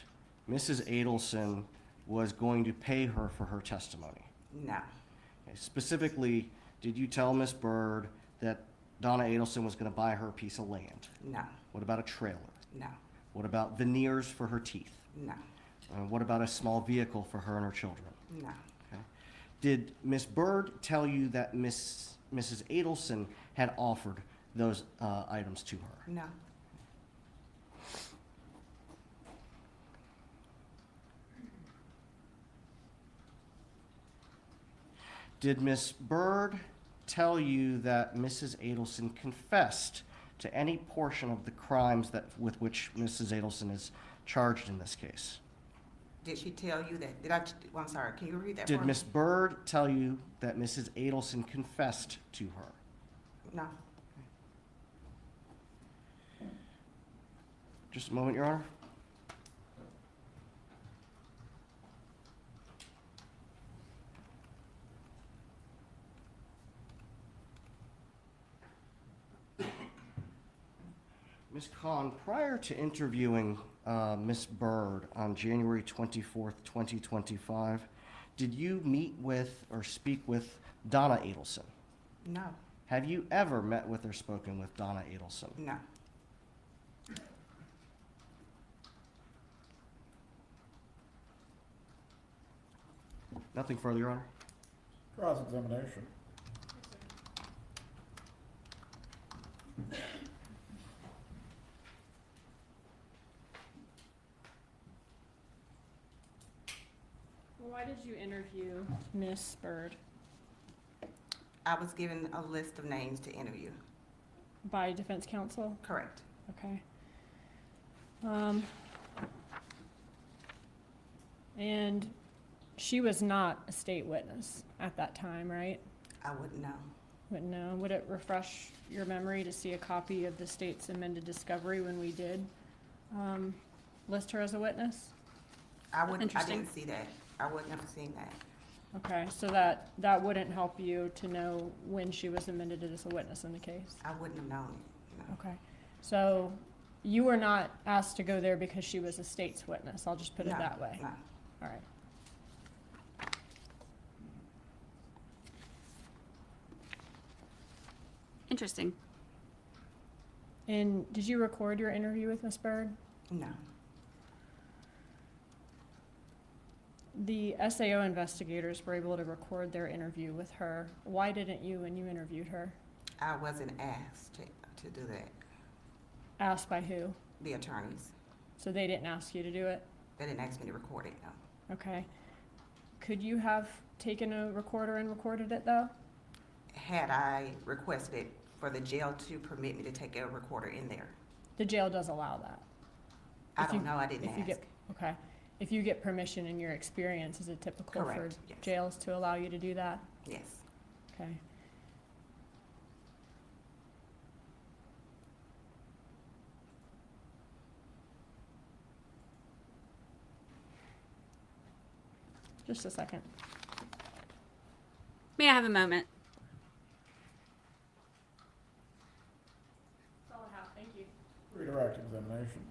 Mrs. Adelson was going to pay her for her testimony? No, Okay. Specifically, did you tell Ms. Byrd that Donna Adelson was going to buy her a piece of land? no, What about a trailer? no, What about veneers for her teeth? no, What about a small vehicle for her and her children? no, Okay. Did Ms. Byrd tell you that Mrs. Adelson had offered those items to her? no, Did Ms. Byrd tell you that Mrs. Adelson confessed to any portion of the crimes with which Mrs. Adelson is charged in this case? Did she tell you that, I'm sorry, can you repeat that for Did me? Ms. Byrd tell you that Mrs. Adelson confessed to her? No, Just a moment, Your Honor. Ms. Kahn, prior to interviewing Ms. Byrd on January 24th, 2025, did you meet with or speak with Donna Adelson? no, Have you ever met with or spoken with Donna Adelson? no. Nothing further, Your Honor? Cross-examination. Why did you interview Miss Byrd? I was given a list of names to interview, By defense counsel? correct, Okay. And she was not a state witness at that time, right? I wouldn't know. Wouldn't know. Would it refresh your memory to see a copy of the state's amended discovery when we did list her as a witness? I Interesting. didn't see that, I wouldn't have seen that. Okay, so that wouldn't help you to know when she was amended as a witness in the case? I wouldn't have known it, no. Okay, so you were not asked to go there because she was a state's witness, I'll just put it No, that way. No, All right. Interesting. And did you record your interview with Ms. Byrd? no. The SAO investigators were able to record their interview with her. Why didn't you when you interviewed her? I wasn't asked to do that. Asked by who? The attorneys. So they didn't ask you to do it? They didn't ask me to record it, no. Okay. Could you have taken a recorder and recorded it, though? Had I requested for the jail to permit me to take a recorder in there? The jail does allow that. I If you- don't know, I didn't If you get, ask. okay. If you get permission in your experience, is it typical for Correct, yes. jails to allow you to do that? Yes. Okay. Just a second. May I have a moment? That's all I have, thank you. Redirect examination.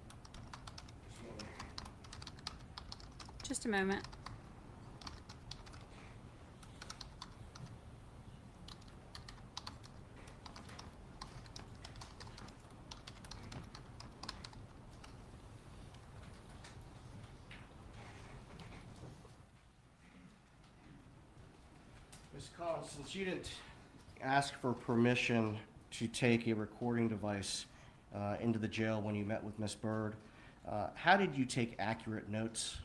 Just a moment. Ms. Collins, since you didn't ask for permission to take a recording device into the jail when you met with Ms. Bird, how did you take accurate notes?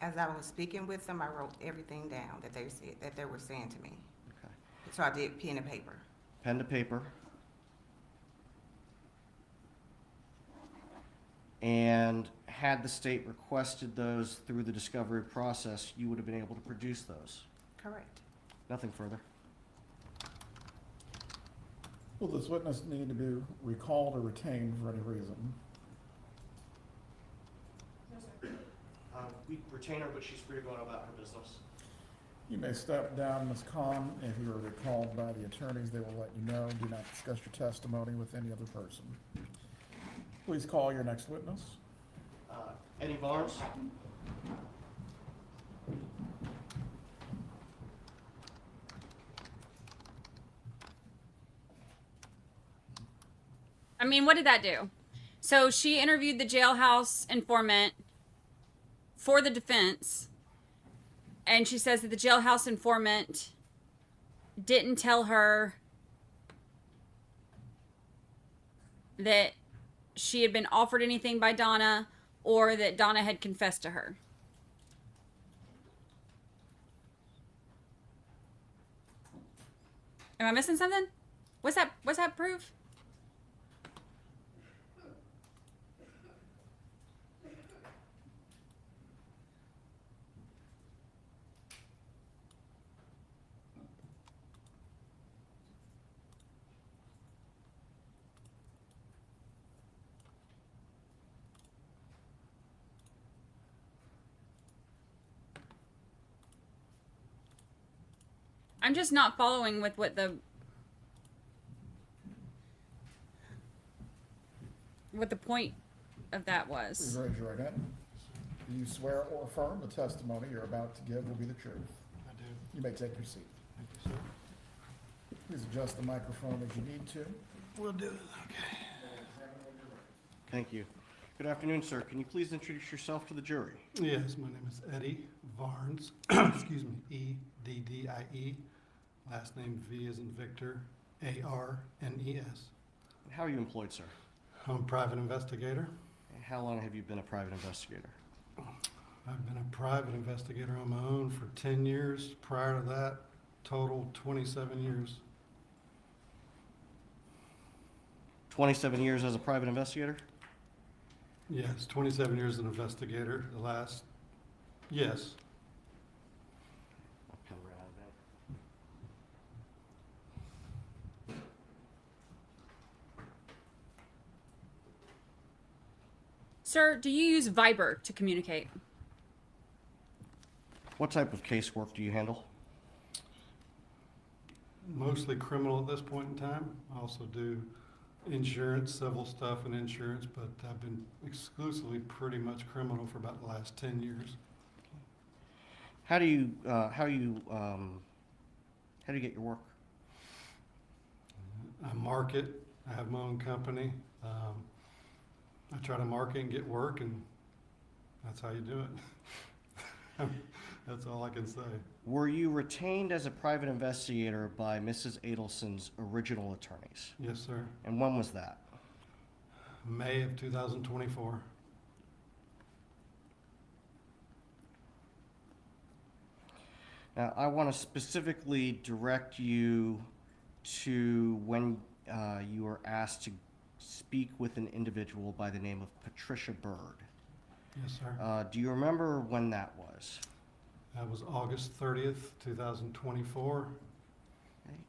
As I was speaking with them, I wrote everything down that they said, that they were saying to me. Okay. So I did pen and paper. Pen to paper. And had the state requested those through the discovery process, you would have been able to produce those. Correct. Nothing further. Will this witness need to be recalled or retained for any reason? We retain her, but she's free to go on about her business. You may step down, Ms. Khan. If you are recalled by the attorneys, they will let you know. Do not discuss your testimony with any other person. Please call your next witness. Eddie Varnes. I mean, what did that do? So she interviewed the jailhouse informant for the defense, and she says that the jailhouse informant didn't tell her that she had been offered anything by Donna or that Donna had confessed to her. Am I missing something? What's that proof? I'm just not following with what the point of that Please was. raise your right hand. Do you swear or affirm the testimony you're about to give will be the truth? I do. You may take your seat. Thank you, sir. Please adjust the microphone as you need to. We'll do it, okay. Thank you. Good afternoon, sir. Can you please introduce yourself to the jury? Yes, my name is Eddie Varnes, excuse me, E-D-D-I-E. Last name V as in Victor, A-R-N-E-S. How are you employed, sir? I'm a private investigator. And how long have you been a private investigator? I've been a private investigator on my own for 10 years. Prior to that, total 27 years. 27 years as a private investigator? Yes, 27 years as an investigator. The last, yes. I'll come around then. Sir, do you use Viber to communicate? What type of casework do you handle? Mostly criminal at this point in time. I also do insurance, civil stuff and insurance, but I've been exclusively pretty much criminal for about the last 10 years. How do you get your work? I market, I have my own company. I try to market and get work, and that's how you do it. That's all I can say. Were you retained as a private investigator by Mrs. Adelson's original attorneys? Yes, sir. And when was that? May of 2024. Now, I want to specifically direct you to when you were asked to speak with an individual by the name of Patricia Bird. Yes, sir. Do you remember when that was? That was August 30th, 2024.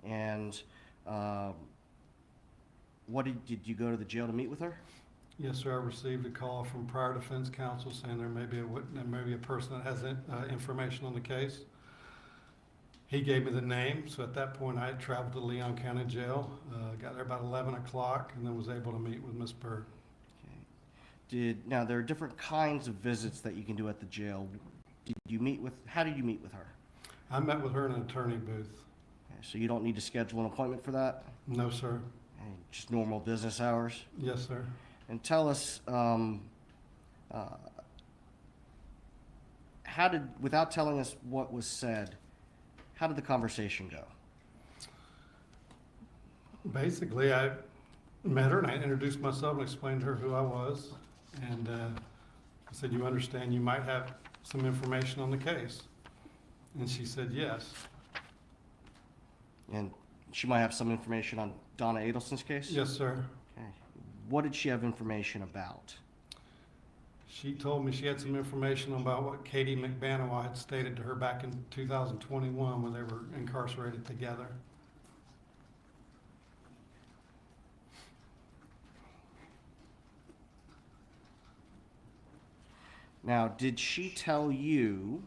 And what did you go to the jail to meet with her? Yes, sir. I received a call from prior defense counsel saying there may be a person that has information on the case. He gave me the name, so at that point I had traveled to Leon County Jail, got there about 11 o'clock, and then was able to meet with Ms. Bird. Okay. Now, there are different kinds of visits that you can do at the jail. How did you meet with her? I met with her in an attorney booth. Okay, so you don't need to schedule an appointment for that? No, sir. Okay, just normal business hours? Yes, sir. And tell us, without telling us what was said, how did the conversation go? Basically, I met her and I introduced myself and explained to her who I was. And I said, you understand you might have some information on the case? And she said yes. And she might have some information on Donna Adelson's case? Yes, sir. Okay. What did she have information about? She told me she had some information about what Katie McBanawa had stated to her back in 2021 when they were incarcerated together. Now, did she tell you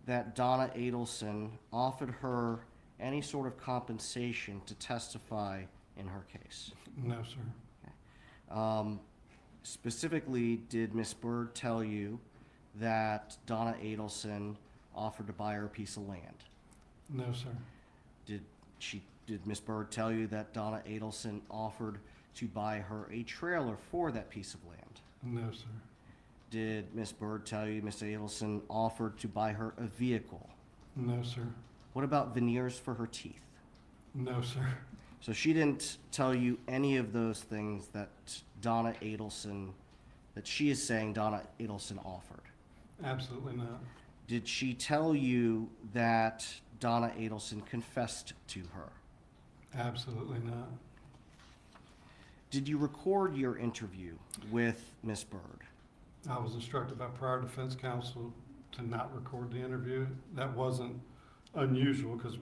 that Donna Adelson offered her any sort of compensation to testify in her case? No, sir. Okay. Specifically, did Ms. Bird tell you that Donna Adelson offered to buy her a piece of land? No, sir. Did Ms. Bird tell you that Donna Adelson offered to buy her a trailer for that piece of land? No, sir. Did Ms. Bird tell you Ms. Adelson offered to buy her a vehicle? No, sir. What about veneers for her teeth? No, sir. So she didn't tell you any of those things that she is saying Donna Adelson offered? Absolutely not. Did she tell you that Donna Adelson confessed to her? Absolutely not. Did you record your interview with Ms. Bird? I was instructed by prior defense counsel to not record the interview. That wasn't unusual because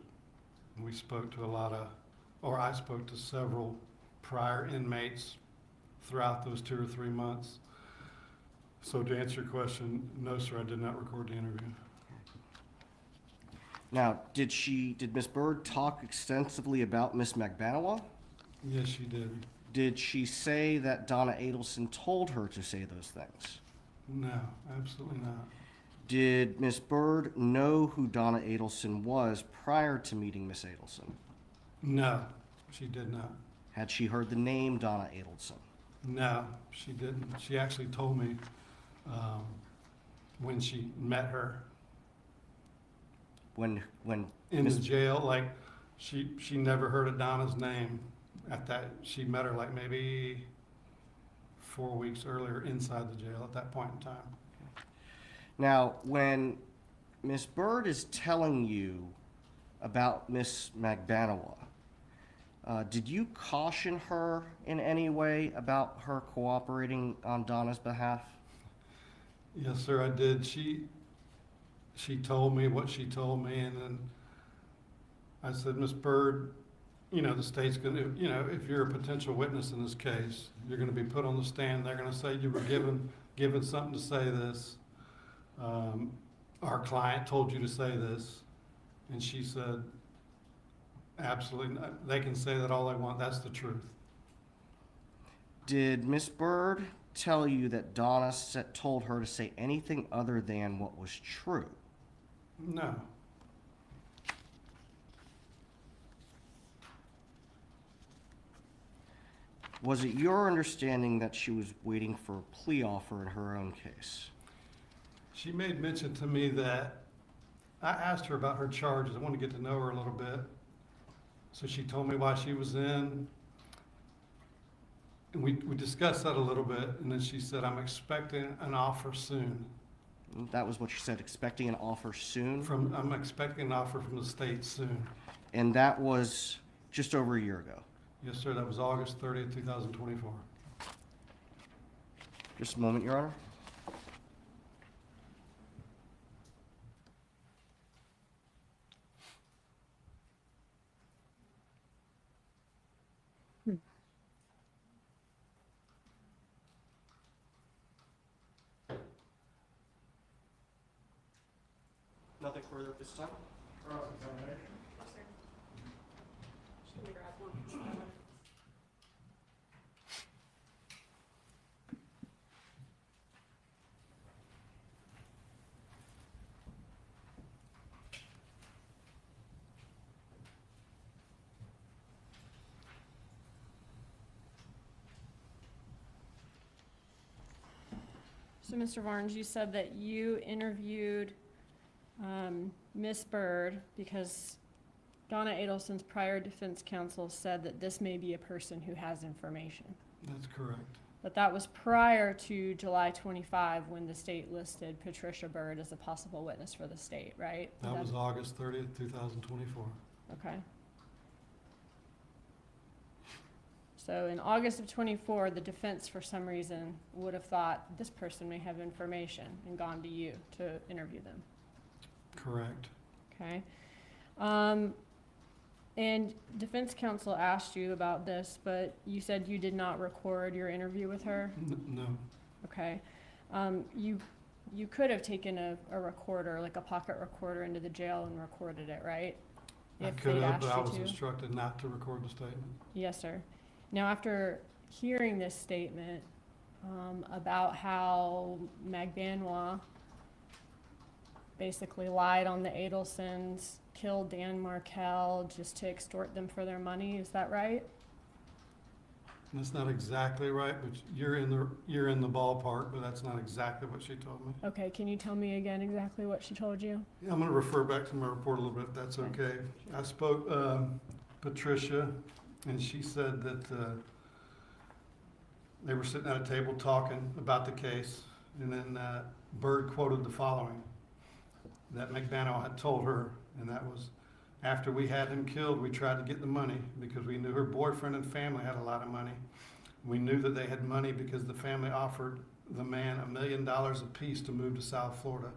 we spoke to I spoke to several prior inmates throughout those 2 or 3 months. So to answer your question, no, sir, I did not record the interview. Now, did Ms. Bird talk extensively about Ms. McBanawa? Yes, she did. Did she say that Donna Adelson told her to say those things? No, absolutely not. Did Ms. Bird know who Donna Adelson was prior to meeting Ms. Adelson? No, she did not. Had she heard the name Donna Adelson? No, she didn't. She actually told me when she met her When in Ms. the jail, like she never heard of Donna's name. She met her like maybe 4 weeks earlier inside the jail at that point in time. Now, when Ms. Bird is telling you about Ms. McBanawa, did you caution her in any way about her cooperating on Donna's behalf? Yes, sir, I did. She told me what she told me, and then I said, Ms. Bird, the state's going to, if you're a potential witness in this case, you're going to be put on the stand. They're going to say you were given something to say this. Our client told you to say this. And she said, absolutely not. They can say that all they want. That's the truth. Did Ms. Bird tell you that Donna told her to say anything other than what was true? No. Was it your understanding that she was waiting for a plea offer in her own case? She made mention to me that I asked her about her charges. I wanted to get to know her a little bit. So she told me why she was in. And we discussed that a little bit, and then she said, I'm expecting an offer soon. That was what you said, expecting an offer soon? I'm expecting an offer from the state soon. And that was just over a year ago? Yes, sir, that was August 30th, 2024. Just a moment, Your Honor. Nothing further at this time? Cross-examination. So, Mr. Varnes, you said that you interviewed Ms. Bird because Donna Adelson's prior defense counsel said that this may be a person who has information. That's correct. But that was prior to July 25 when the state listed Patricia Bird as a possible witness for the state, right? That was August 30th, 2024. Okay. So in August of 24, the defense, for some reason, would have thought this person may have information and gone to you to interview them. Correct. Okay. And defense counsel asked you about this, but you said you did not record your interview with her? No. Okay. You could have taken a recorder, like a pocket recorder, into the jail and recorded it, right? I If could they'd have, asked but I you was to. instructed not to record the statement. Yes, sir. Now, after hearing this statement about how Magbanwa basically lied on the Adelsons, killed Dan Markel just to extort them for their money, is that right? That's not exactly right, but you're in the ballpark, but that's not exactly what she told me. Okay, can you tell me again exactly what she told you? Yeah, I'm going to refer back to my report a little bit, if that's okay. I spoke Patricia, and she said that they were sitting at a table talking about the case, and then Bird quoted the following that McBanno had told her, and that was, after we had him killed, we tried to get the money because we knew her boyfriend and family had a lot of money. We knew that they had money because the family offered the man $1 million apiece to move to South Florida.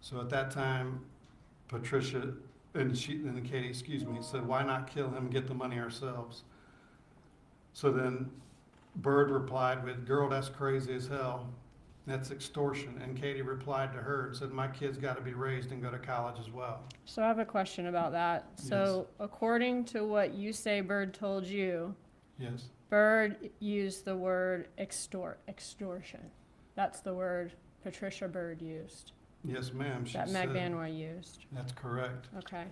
So at that time, Patricia, and Katie, said, why not kill him and get the money ourselves? So then Bird replied with, girl, that's crazy as hell. That's extortion. And Katie replied to her and said, my kid's got to be raised and go to college as well. So I have a question about that. So according to what you say Bird told you, Yes, Bird used the word extortion. That's the word Patricia Bird used, yes, ma'am. She that said, Magbanwa used. that's correct. Okay.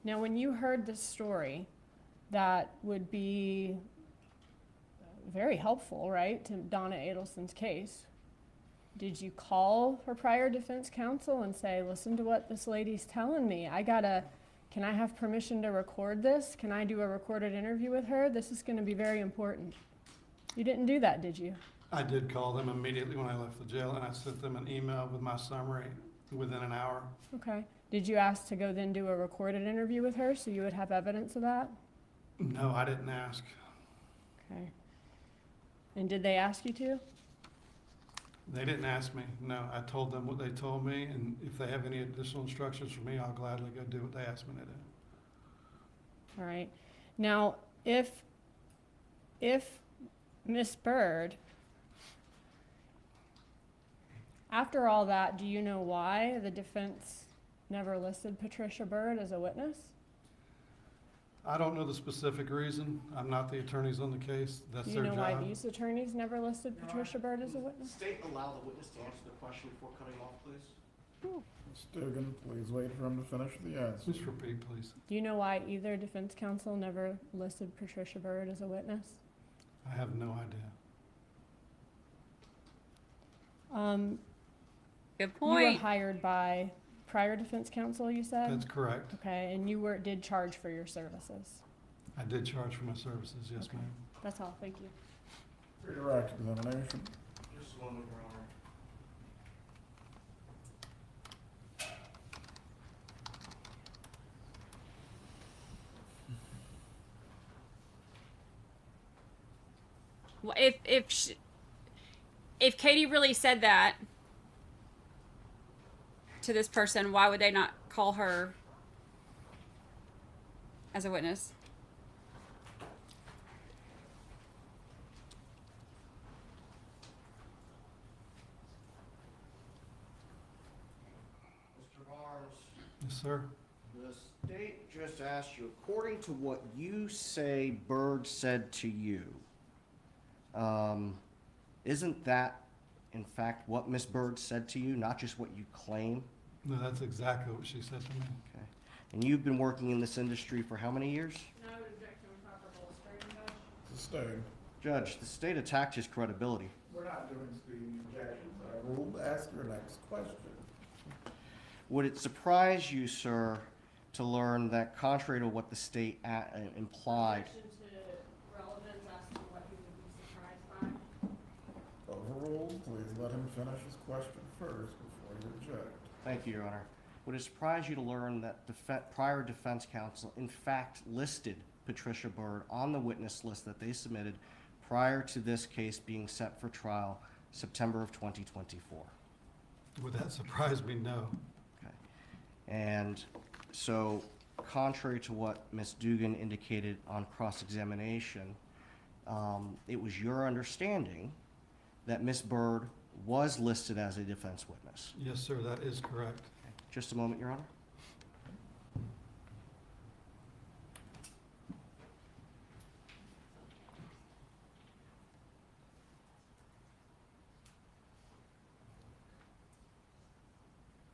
Now, when you heard this story, that would be very helpful, right, to Donna Adelson's case. Did you call her prior defense counsel and say, listen to what this lady's telling me? Can I have permission to record this? Can I do a recorded interview with her? This is going to be very important. You didn't do that, did you? I did call them immediately when I left the jail, and I sent them an email with my summary within an hour. Okay. Did you ask to go then do a recorded interview with her so you would have evidence of that? No, I didn't ask. Okay. And did they ask you to? They didn't ask me. No, I told them what they told me, and if they have any additional instructions for me, I'll gladly go do what they asked me to do. All right. Now, if Miss Bird, after all that, do you know why the defense never listed Patricia Bird as a witness? I don't know the specific reason. I'm not the attorneys on the case. That's Do their you know job. why these attorneys never listed Patricia Bird as a witness? State allow the witness to answer the question before cutting off, please. Stugan, please wait for him to finish the answer. Just repeat, please. Do you know why either defense counsel never listed Patricia Bird as a witness? I have no idea. Good You were point. hired by prior defense counsel, you said? That's correct. Okay, and you did charge for your services? I did charge for my services, yes, Okay. ma'am. That's all, thank you. For your direct examination. Just a moment, Your Honor. Well, if Katie really said that to this person, why would they not call her as a witness? Mr. Varnes, Yes, sir. the state just asked you, according to what you say Bird said to you, isn't that, in fact, what Miss Bird said to you, not just what you claim? No, that's exactly what she said to me. Okay. And you've been working in this industry for how many years? No objection, proper straight. Sustained. Judge, the state attacked his credibility. We're not doing speeding objections. I will ask your next question. Would it surprise you, sir, to learn that contrary to what the state implied, To relevance as to what he would be surprised by. Overruled, please let him finish his question first before you object. thank you, Your Honor, would it surprise you to learn that prior defense counsel in fact listed Patricia Bird on the witness list that they submitted prior to this case being set for trial September of 2024? Would that surprise me? No. Okay. And so, contrary to what Ms. Dugan indicated on cross-examination, it was your understanding that Ms. Bird was listed as a defense witness. Yes, sir, that is correct. Okay. Just a moment, Your Honor.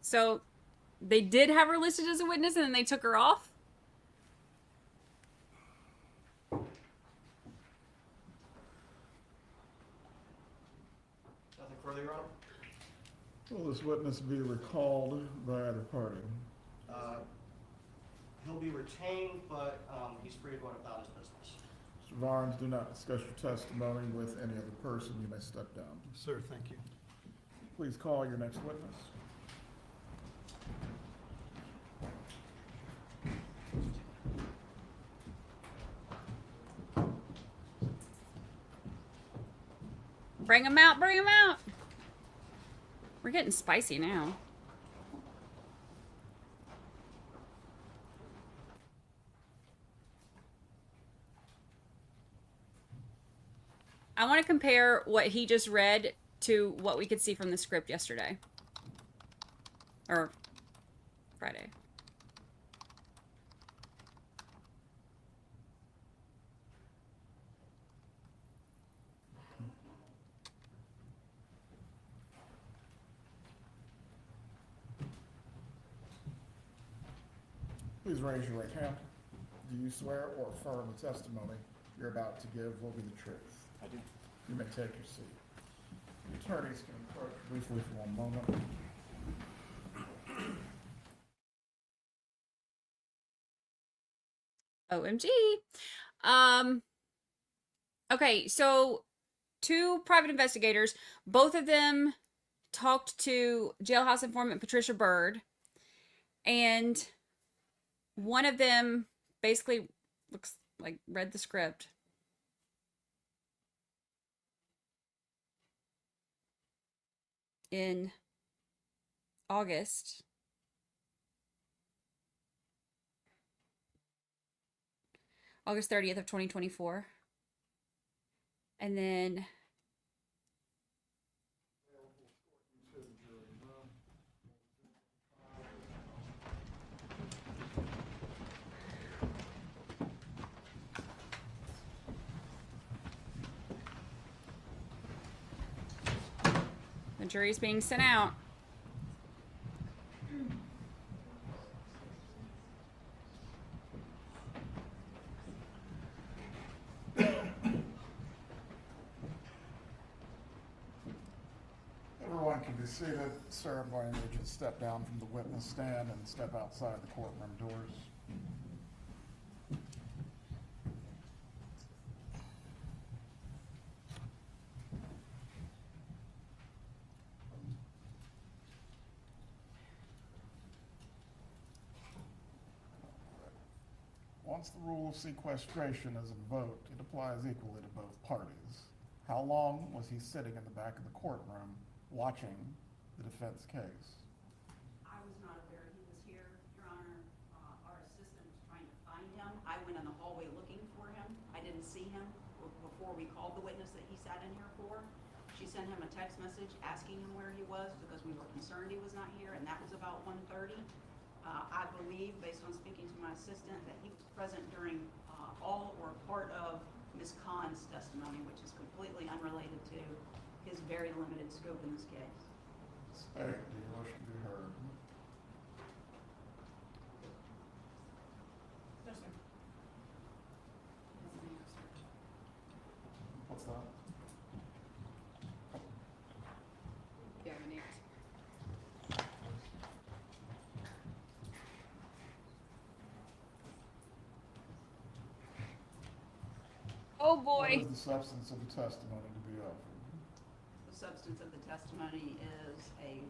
So they did have her listed as a witness and then they took her off? Nothing further, Your Honor? Will this witness be recalled by either party? He'll be retained, but he's free to go about his business. Mr. Varnes, do not discuss your testimony with any other person. You may step down. Sir, thank you. Please call your next witness. Bring them out, bring them out. We're getting spicy now. I want to compare what he just read to what we could see from the script yesterday. Or Friday. Please raise your right hand. Do you swear or affirm the testimony you're about to give will be the truth? I do. You may take your seat. The attorneys can approach briefly for one moment. OMG. Okay, so two private investigators, both of them talked to jailhouse informant Patricia Bird, and one of them basically looks like read the script. In August. August 30th of 2024. And then the jury's being sent out. Everyone can be seated, sir, I'm going to need you to step down from the witness stand and step outside the courtroom doors. Once the rule of sequestration is invoked, it applies equally to both parties. How long was he sitting in the back of the courtroom watching the defense case? I was not aware he was here, Your Honor. Our assistant was trying to find him. I went in the hallway looking for him. I didn't see him before we called the witness that he sat in here for. She sent him a text message asking him where he was because we were concerned he was not here, and that was about 1:30. I believe, based on speaking to my assistant, that he was present during all or part of Ms. Khan's testimony, which is completely unrelated to his very limited scope in this case. State, do you wish to be heard? No, sir. What's that? Yeah, Nate. Oh What boy. is the substance of the testimony to be offered? The substance of the testimony is a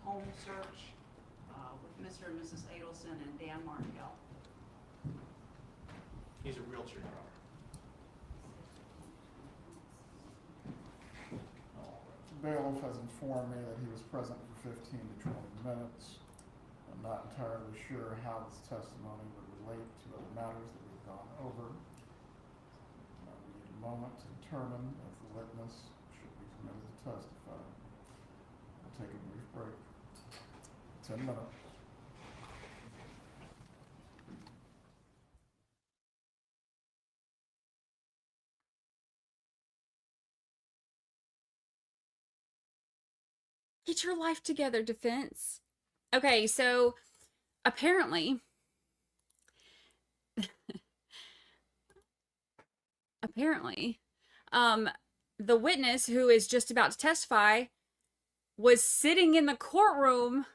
home search with Mr. and Mrs. Adelson and Dan Markel. He's a realtor, Your Honor. The bailiff has informed me that he was present for 15 to 20 minutes. I'm not entirely sure how this testimony would relate to other matters that we've gone over. We need a moment to determine if the witness should be permitted to testify. We'll take a brief break. 10 minutes. Get your life together, defense. Okay, so apparently, the witness who is just about to testify was sitting in the courtroom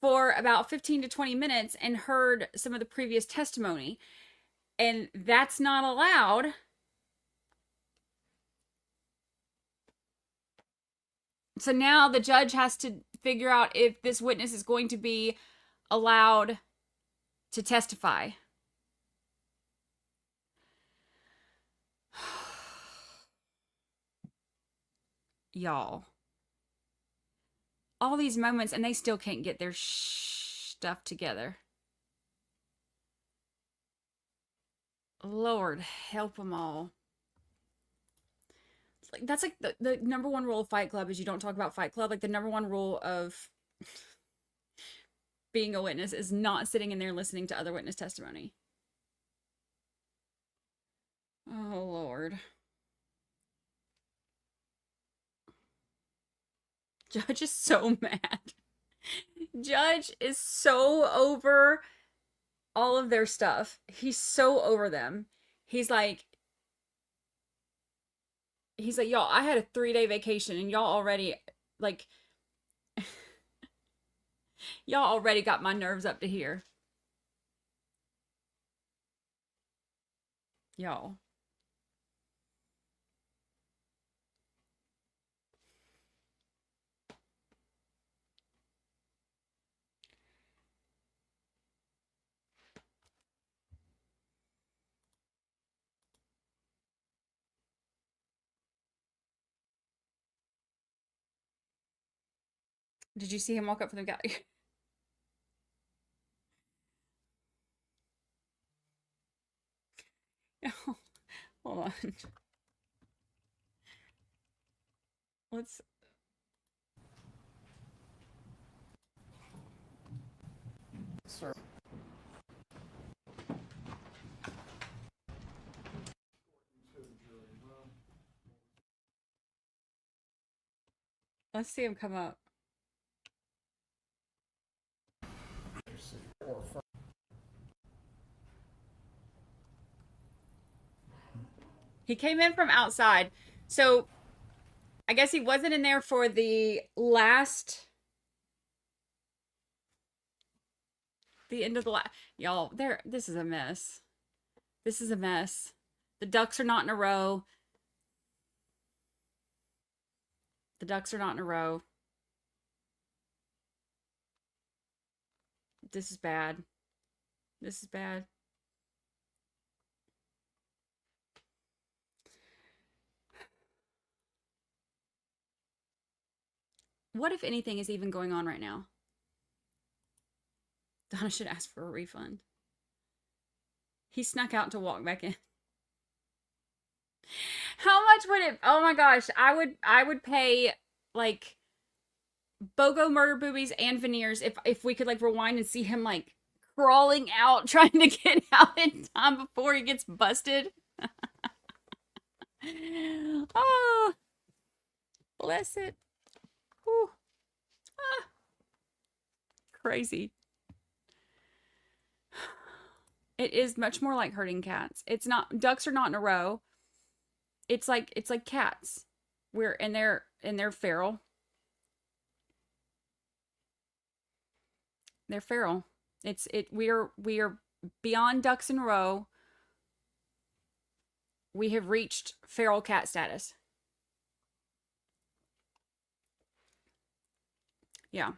for about 15 to 20 minutes and heard some of the previous testimony. And that's not allowed. So now the judge has to figure out if this witness is going to be allowed to testify. Y'all. All these moments and they still can't get their stuff together. Lord, help them all. Like, that's like the number one rule of Fight Club is you don't talk about Fight Club. Like the number one rule of being a witness is not sitting in there listening to other witness testimony. Oh, Lord. Judge is so mad. Judge is so over all of their stuff. He's so over them. He's like, y'all, I had a 3-day vacation and y'all already, like, y'all already got my nerves up to here. Y'all. Did you see him walk up from the gallery? Oh, hold on. Let's... Sir. Let's see him come up. He came in from outside. So I guess he wasn't in there for the last, the end of the last, y'all, this is a mess. This is a mess. The ducks are not in a row. The ducks are not in a row. This is bad. This is bad. What, if anything, is even going on right now? Donna should ask for a refund. He snuck out to walk back in. How much would it? Oh my gosh, I would pay like BOGO murder boobies and veneers if we could like rewind and see him like crawling out trying to get out in time before he gets busted. Oh, bless it. Whew. Ah. Crazy. It is much more like herding cats. It's not, ducks are not in a row. It's like cats. They're feral. They're feral. We are beyond ducks in a row. We have reached feral cat status. Yeah.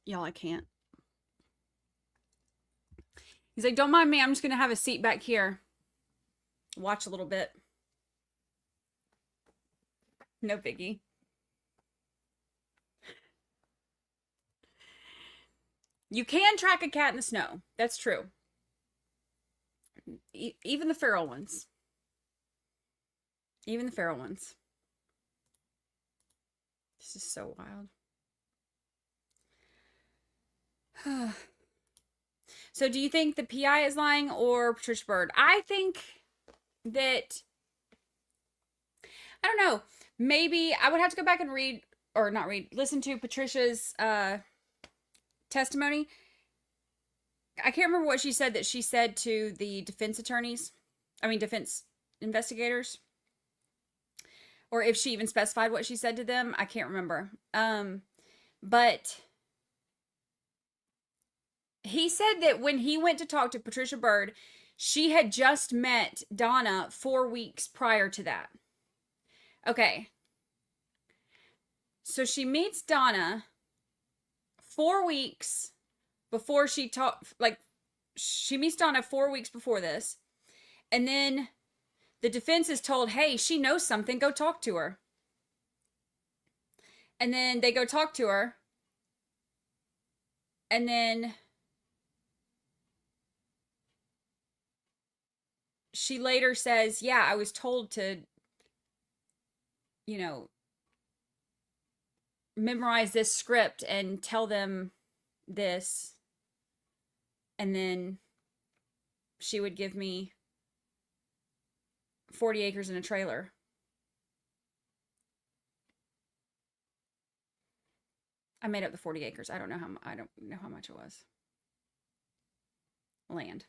Y'all, I can't. He's like, don't mind me. I'm just going to have a seat back here. Watch a little bit. No biggie. You can track a cat in the snow. That's true. Even the feral ones. Even the feral ones. This is so wild. So do you think the PI is lying or Patricia Byrd? I think that, I don't know, maybe I would have to go back and listen to Patricia's testimony. I can't remember what she said that she said to the defense investigators. Or if she even specified what she said to them. I can't remember. But he said that when he went to talk to Patricia Byrd, she had just met Donna 4 weeks prior to that. Okay. So she meets Donna 4 weeks before she she meets Donna 4 weeks before this. And then the defense is told, hey, she knows something. Go talk to her. And then they go talk to her. And then she later says, yeah, I was told to, memorize this script and tell them this. And then she would give me 40 acres in a trailer. I made up the 40 acres. I don't know how much it was. Land.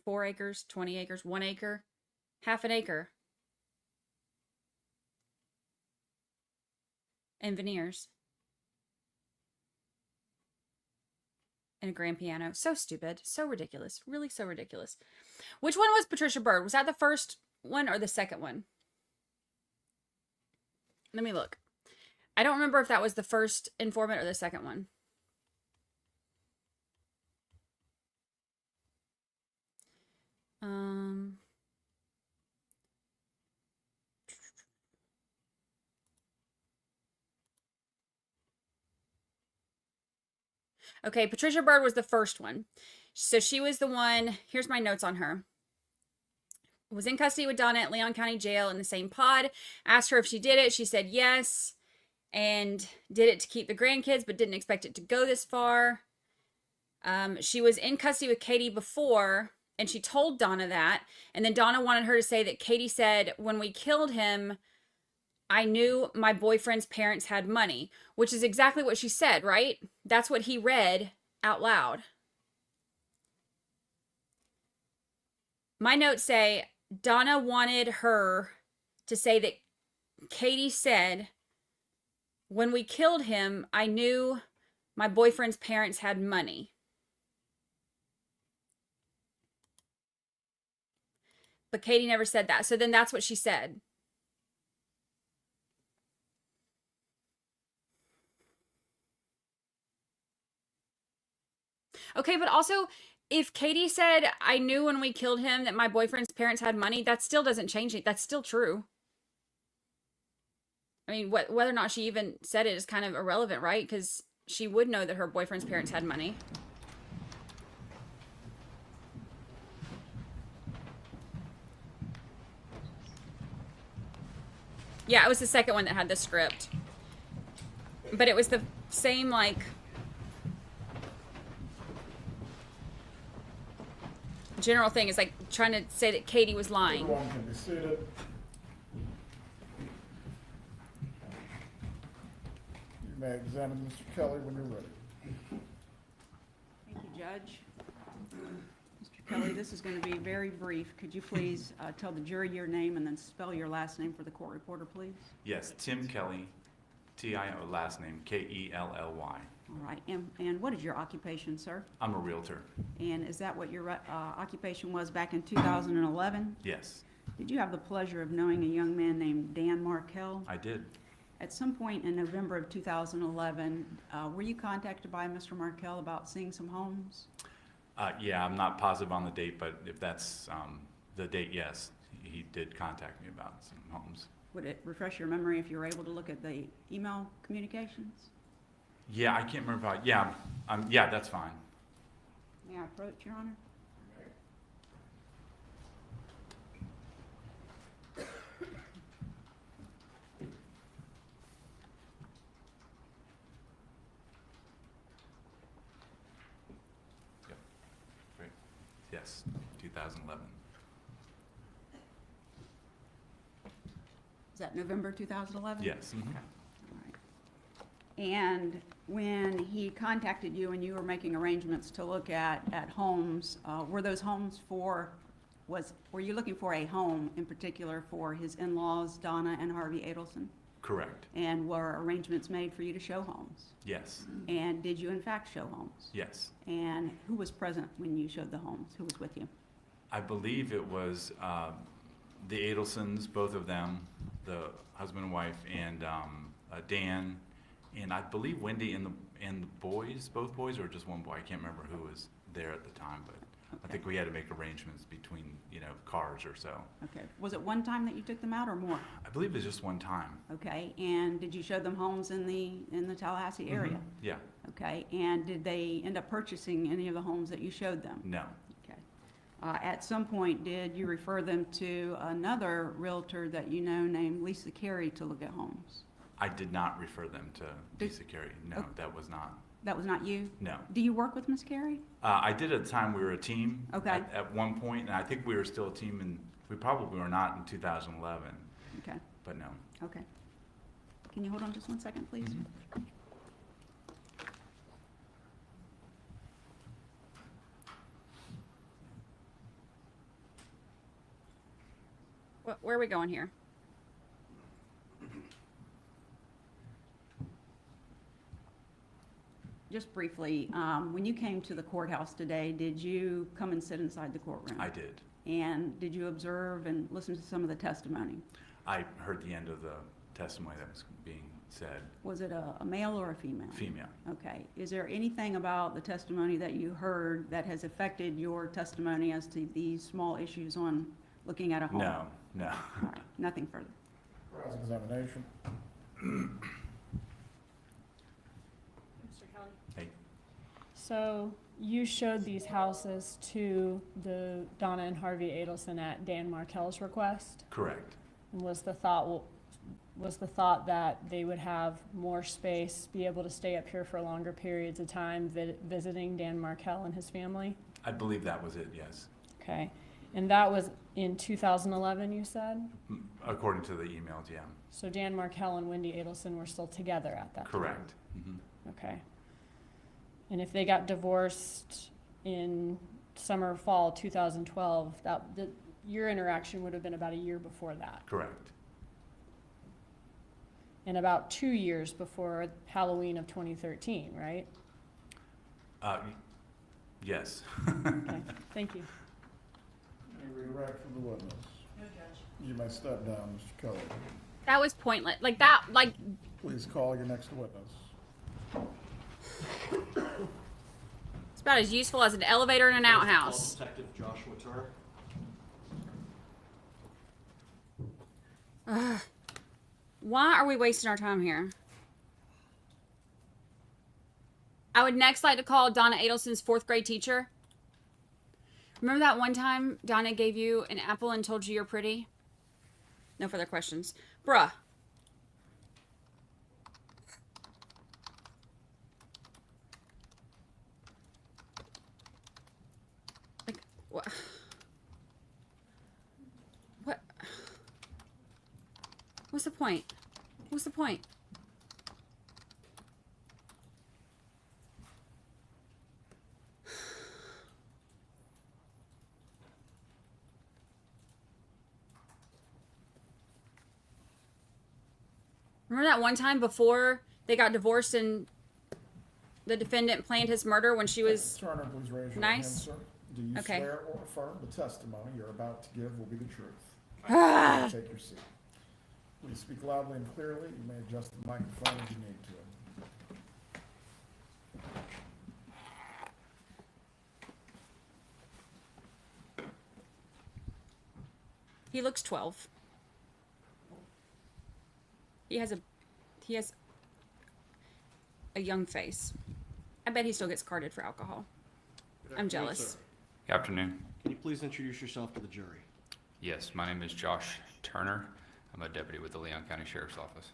Four acres, 20 acres, 1 acre, half an acre. And veneers. And a grand piano. So stupid. So ridiculous. Really so ridiculous. Which one was Patricia Byrd? Was that the first one or the second one? Let me look. I don't remember if that was the first informant or the second one. Okay, Patricia Byrd was the first one. So she was the one, here's my notes on her. Was in custody with Donna at Leon County Jail in the same pod. Asked her if she did it. She said yes. And did it to keep the grandkids, but didn't expect it to go this far. She was in custody with Katie before, and she told Donna that. And then Donna wanted her to say that Katie said, when we killed him, I knew my boyfriend's parents had money, which is exactly what she said, right? That's what he read out loud. My notes say Donna wanted her to say that Katie said, when we killed him, I knew my boyfriend's parents had money. But Katie never said that. So then that's what she said. Okay, but also, if Katie said, I knew when we killed him that my boyfriend's parents had money, that still doesn't change it. That's still true. I mean, whether or not she even said it is kind of irrelevant, right? Because she would know that her boyfriend's parents had money. Yeah, it was the second one that had the script. But it was the same, like, general thing. Is like trying to say that Katie was lying. Everyone can be seated. You may examine Mr. Kelly when you're ready. Thank you, Judge. Mr. Kelly, this is going to be very brief. Could you please tell the jury your name and then spell your last name for the court reporter, please? Yes, Tim Kelly, T-I-O, last name K-E-L-L-Y. All right. And what is your occupation, sir? I'm a realtor. And is that what your occupation was back in 2011? Yes, Did you have the pleasure of knowing a young man named Dan Markel? I did. At some point in November of 2011, were you contacted by Mr. Markel about seeing some homes? Yeah, I'm not positive on the date, but if that's the date, yes, he did contact me about some homes. Would it refresh your memory if you were able to look at the email communications? Yeah, I can't remember. Yeah, yeah, that's fine. May I approach, Your Honor? Yep. Great. Yes, 2011. Is that November 2011? Yes. Mhm. And when he contacted you and you were making arrangements to look at homes, were those homes were you looking for a home in particular for his in-laws, Donna and Harvey Adelson? Correct. And were arrangements made for you to show homes? Yes. And did you in fact show homes? Yes. And who was present when you showed the homes? Who was with you? I believe it was the Adelsons, both of them, the husband and wife, and Dan, and I believe Wendy and the boys, both boys, or just one boy. I can't remember who was there at the time, but I think we had to make arrangements between, cars or so. Okay. Was it one time that you took them out or more? I believe it was just one time. Okay. And did you show them homes in the Tallahassee area? Yeah. Okay. And did they end up purchasing any of the homes that you showed them? No. Okay. At some point, did you refer them to another realtor that you know named Lisa Carey to look at homes? I did not refer them to Lisa Carey. No, Okay. that was not. That was not you? No. Do you work with Ms. Carey? I did at the time. We were a team. Okay. At one point, and I think we were still a team, and we probably were not in 2011. Okay. But no. Okay. Can you hold on just one second, please? Mhm. Where are we going here? Just briefly, when you came to the courthouse today, did you come and sit inside the courtroom? I did. And did you observe and listen to some of the testimony? I heard the end of the testimony that was being said. Was it a male or a female? Female. Okay. Is there anything about the testimony that you heard that has affected your testimony as to these small issues on looking at a home? No, no. All right. Nothing further. Cross-examination. Mr. Kelly? Hey. So you showed these houses to the Donna and Harvey Adelson at Dan Markel's request? Correct. And was the thought that they would have more space, be able to stay up here for longer periods of time visiting Dan Markel and his family? I believe that was it, yes. Okay. And that was in 2011, you said? According to the emails, yeah. So Dan Markel and Wendy Adelson were still together at that time? Correct. Mhm. Okay. And if they got divorced in summer, fall 2012, your interaction would have been about a year before that? Correct. And about 2 years before Halloween of 2013, right? Yes. Okay, thank you. Any redirect from the witness? No, Judge. You may step down, Mr. Kelly. That was pointless. Like that, like, Please call your next witness. it's about as useful as an elevator in an outhouse. Detective Joshua Turner. Why are we wasting our time here? I would next like to call Donna Adelson's 4th grade teacher. Remember that one time Donna gave you an apple and told you you're pretty? No further questions. Bruh. Like, what? What? What's the point? What's the point? Remember that one time before they got divorced and the defendant planned his murder when she was Turner, please raise your nice? hand, sir. Do you Okay. swear or affirm the testimony you're about to give will be the truth? Ah. Take your seat. Please speak loudly and clearly. You may adjust the microphone as you need to. He looks 12. He has a young face. I bet he still gets carded for alcohol. I'm jealous. Good afternoon. Can you please introduce yourself to the jury? Yes, my name is Josh Turner. I'm a deputy with the Leon County Sheriff's Office.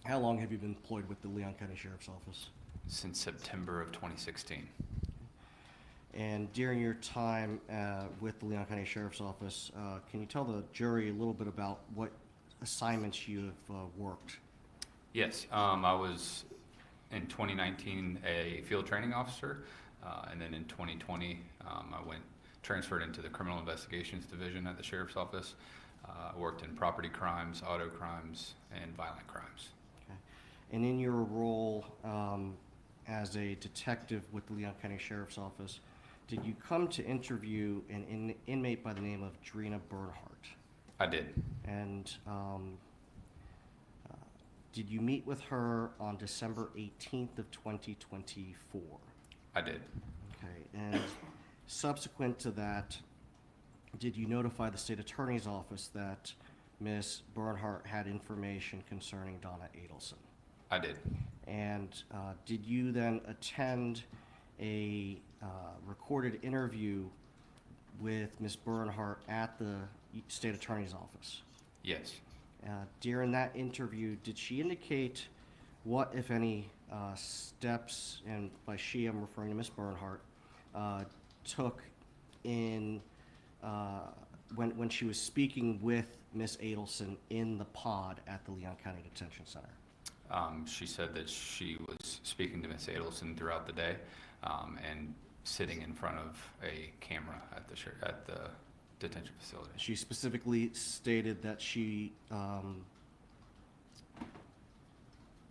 How long have you been employed with the Leon County Sheriff's Office? Since September of 2016. And during your time with the Leon County Sheriff's Office, can you tell the jury a little bit about what assignments you have worked? Yes, I was in 2019 a field training officer, and then in 2020 I transferred into the Criminal Investigations Division at the Sheriff's Office. Worked in property crimes, auto crimes, and violent crimes. Okay. And in your role as a detective with the Leon County Sheriff's Office, did you come to interview an inmate by the name of Tehronna Bernhardt? I did. And did you meet with her on December 18th of 2024? I did. Okay, and subsequent to that, did you notify the state attorney's office that Ms. Bernhardt had information concerning Donna Adelson? I did. And did you then attend a recorded interview with Ms. Bernhardt at the state attorney's office? Yes. During that interview, did she indicate what, if any, steps, and by she I'm referring to Ms. Bernhardt, took in when she was speaking with Ms. Adelson in the pod at the Leon County Detention Center? She said that she was speaking to Ms. Adelson throughout the day and sitting in front of a camera at the detention facility. She specifically stated that she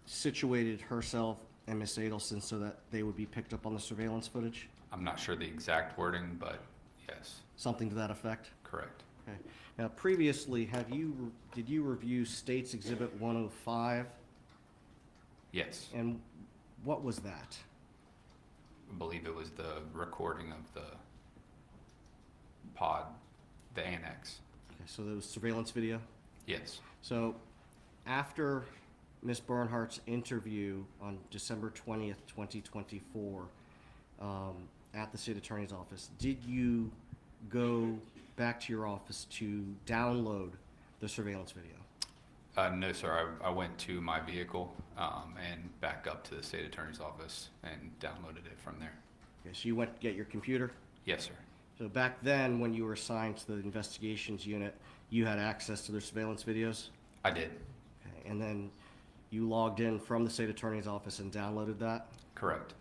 situated herself and Ms. Adelson so that they would be picked up on the surveillance footage? I'm not sure the exact wording, but yes. Something to that effect? Correct. Okay. Now, previously, did you review State's Exhibit 105? Yes. And what was that? I believe it was the recording of the pod, the annex. Okay, so there was surveillance video? Yes. So after Ms. Bernhardt's interview on December 20th, 2024, at the state attorney's office, did you go back to your office to download the surveillance video? No, sir. I went to my vehicle and back up to the state attorney's office and downloaded it from there. Okay, so you went to get your computer? Yes, sir. So back then, when you were assigned to the investigations unit, you had access to their surveillance videos? I did. Okay, and then you logged in from the state attorney's office and downloaded that? Correct.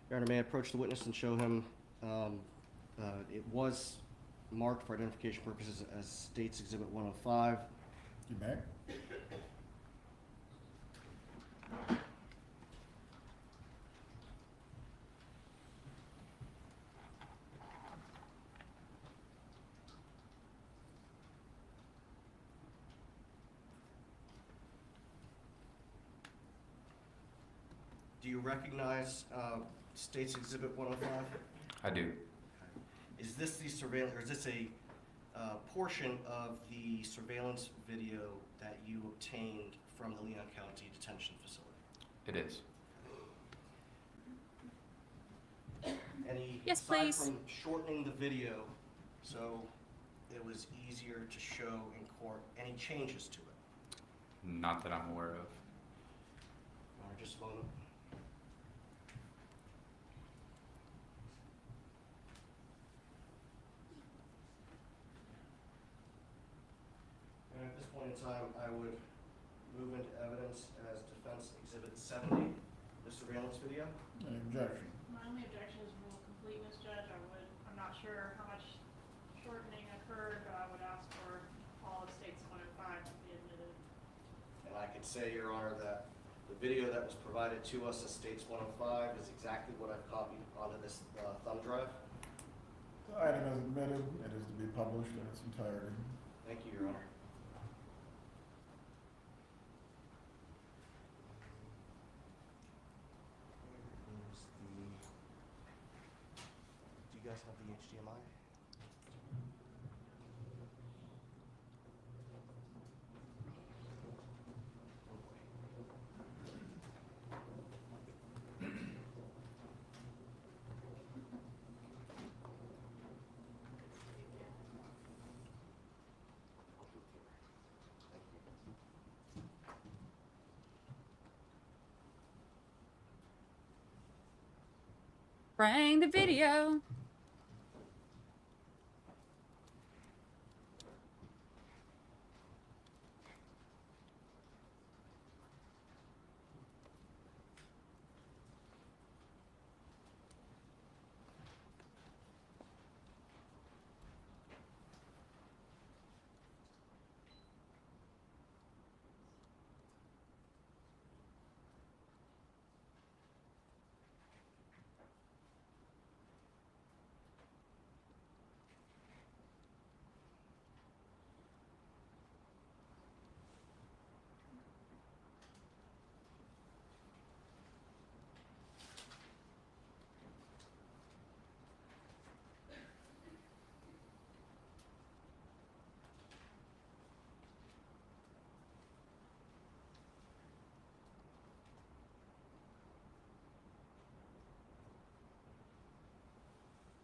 Your Honor, may I approach the witness and show him, it was marked for identification purposes as State's Exhibit 105. You may. Do you recognize State's Exhibit 105? I do. Is this the surveillance, or is this a portion of the surveillance video that you obtained from the Leon County Detention Facility? It is. Any, Yes, aside please. from shortening the video so it was easier to show in court, any changes to it? Not that I'm aware of. Your Honor, just a moment. And at this point in time, I would move into evidence as Defense Exhibit 70, the surveillance video. Any objection? My only objection is rule of completeness, Judge. I'm not sure how much shortening occurred, but I would ask for all of States 105 to be admitted. And I could say, Your Honor, that the video that was provided to us as States 105 is exactly what I've copied onto this thumb drive. The item is admitted. It is to be published in its entirety. Thank you, Your Honor. Do you guys have the HDMI? Bring the video.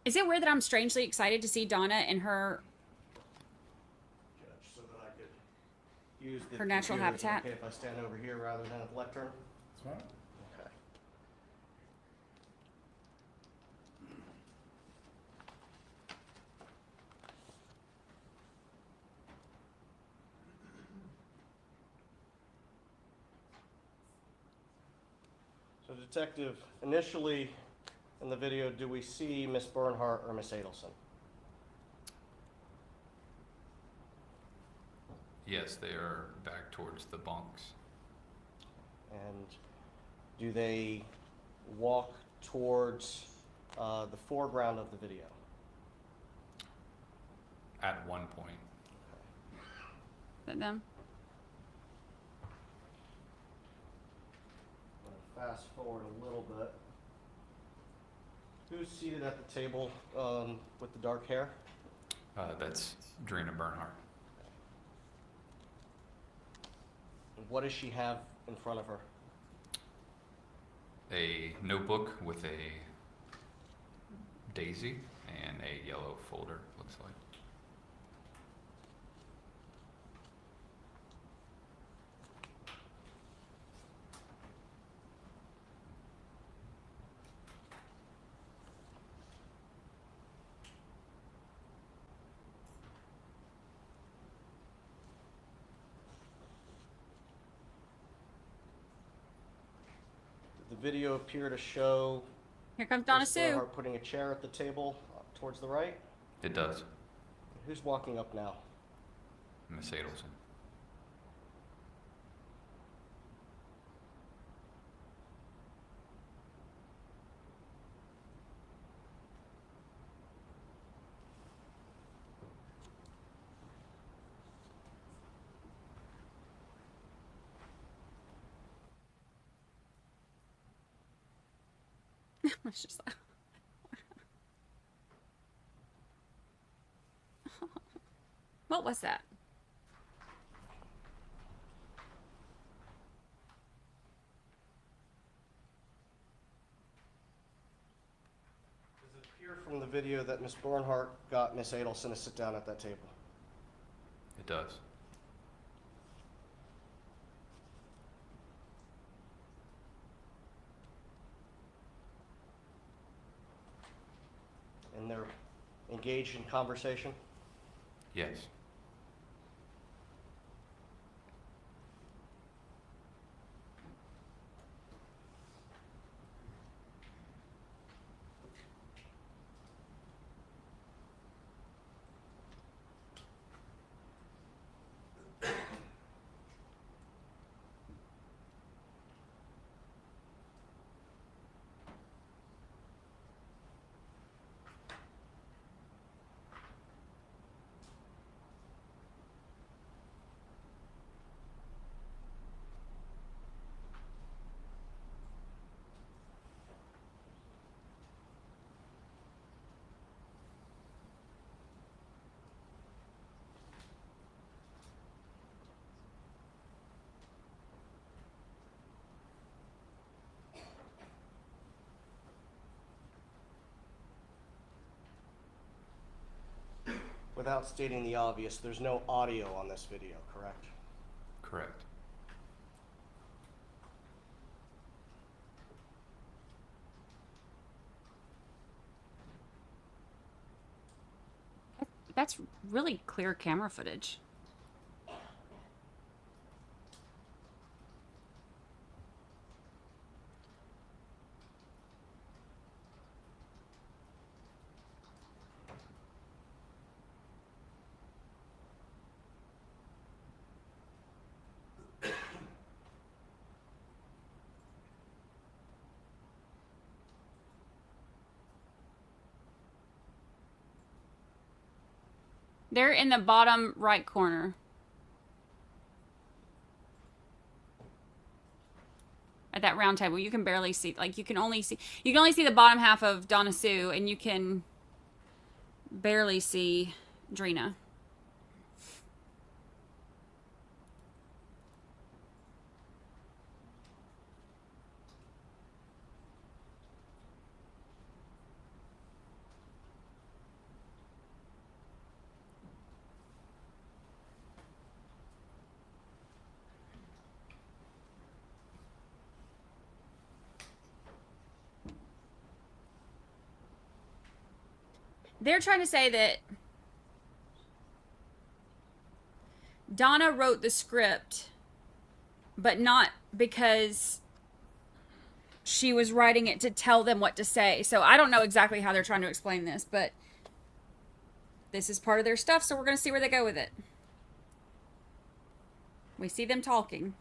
Is it weird that I'm strangely excited to see Donna in her Judge, so that I could use the Her natural computer. Is it habitat? okay if I stand over here rather than at the lectern? That's fine. Okay. So Detective, initially in the video, do we see Miss Bernhardt or Miss Adelson? Yes, they are back towards the bunks. And do they walk towards the foreground of the video? At one point. But them? I'm gonna fast forward a little bit. Who's seated at the table with the dark hair? That's Drina Bernhardt. And what does she have in front of her? A notebook with a daisy and a yellow folder, looks like. the video appear to show Here comes Donna Ms. Sue. Bernhardt putting a chair at the table towards the right? It does. Who's walking up now? Ms. Adelson. It's just like, what was that? Does it appear from the video that Ms. Bernhardt got Ms. Adelson to sit down at that table? It does. And they're engaged in conversation? Yes. Without stating the obvious, there's no audio on this video, correct? Correct. That's really clear camera footage. They're in the bottom right corner. At that round table, you can barely see, like you can only see the bottom half of Donna Sue, and you can barely see Drina. They're trying to say that Donna wrote the script, but not because she was writing it to tell them what to say. So I don't know exactly how they're trying to explain this, but this is part of their stuff, so we're going to see where they go with it. We see them talking.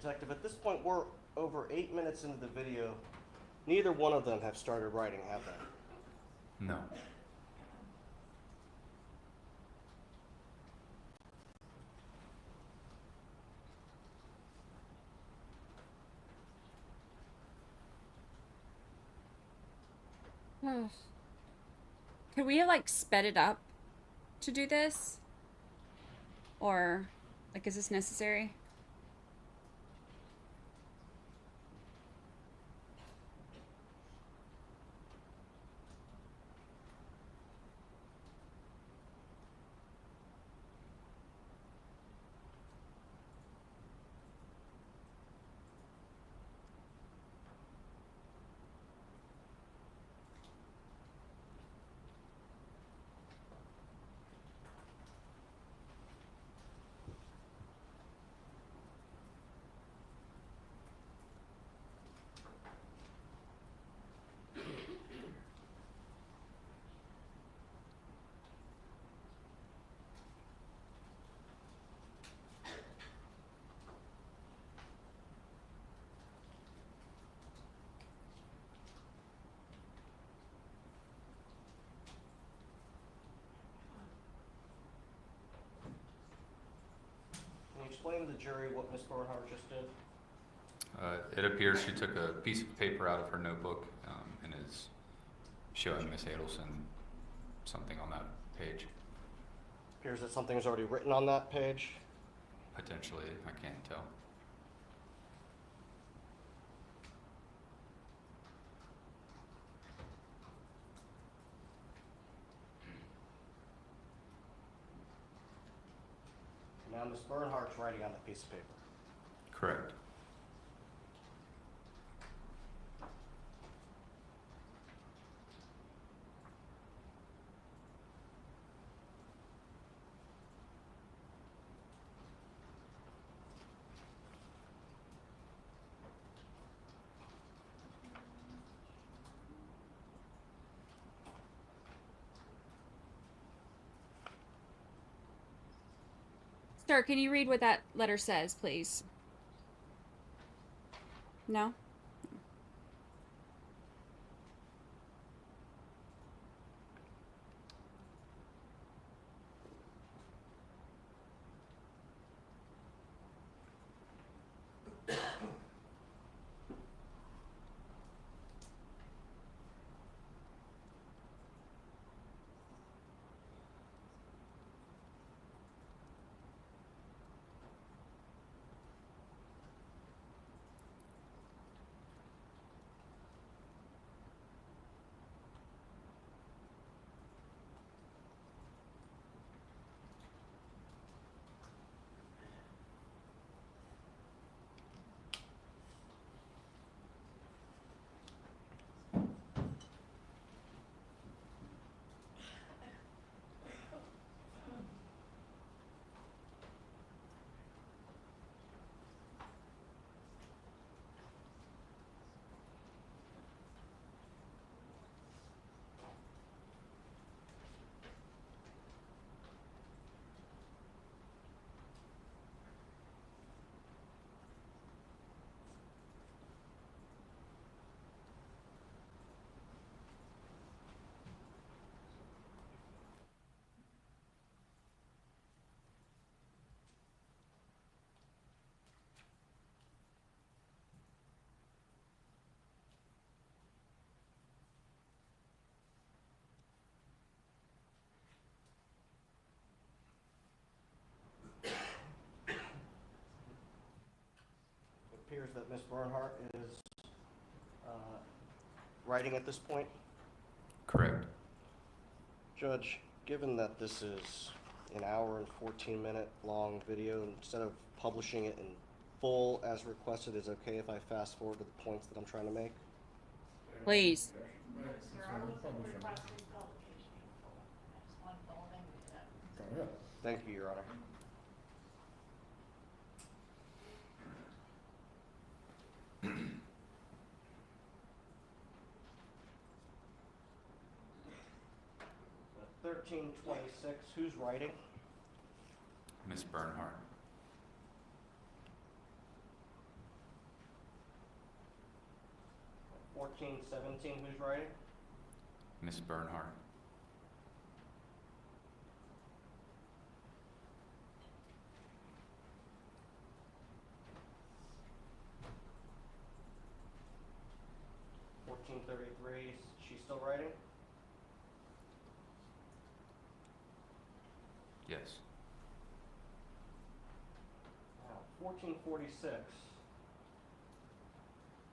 Detective, at this point, we're over 8 minutes into the video. Neither one of them have started writing, have they? No. Could we have like sped it up to do this? Or like, is this necessary? Can you explain to the jury what Ms. Bernhardt just did? It appears she took a piece of paper out of her notebook and is showing Ms. Adelson something on that page. Appears that something is already written on that page. Potentially, I can't tell. Now Ms. Bernhardt's writing on that piece of paper. Correct. Sir, can you read what that letter says, please? No? It appears that Ms. Bernhardt is writing at this point. Correct. Judge, given that this is an hour and 14-minute long video, instead of publishing it in full as requested, is it okay if I fast forward to the points that I'm trying to make? Please. Thank you, Your Honor. At 13:26, who's writing? Ms. Bernhardt. 1417, who's writing? Ms. Bernhardt. She's still writing? Yes. 1446.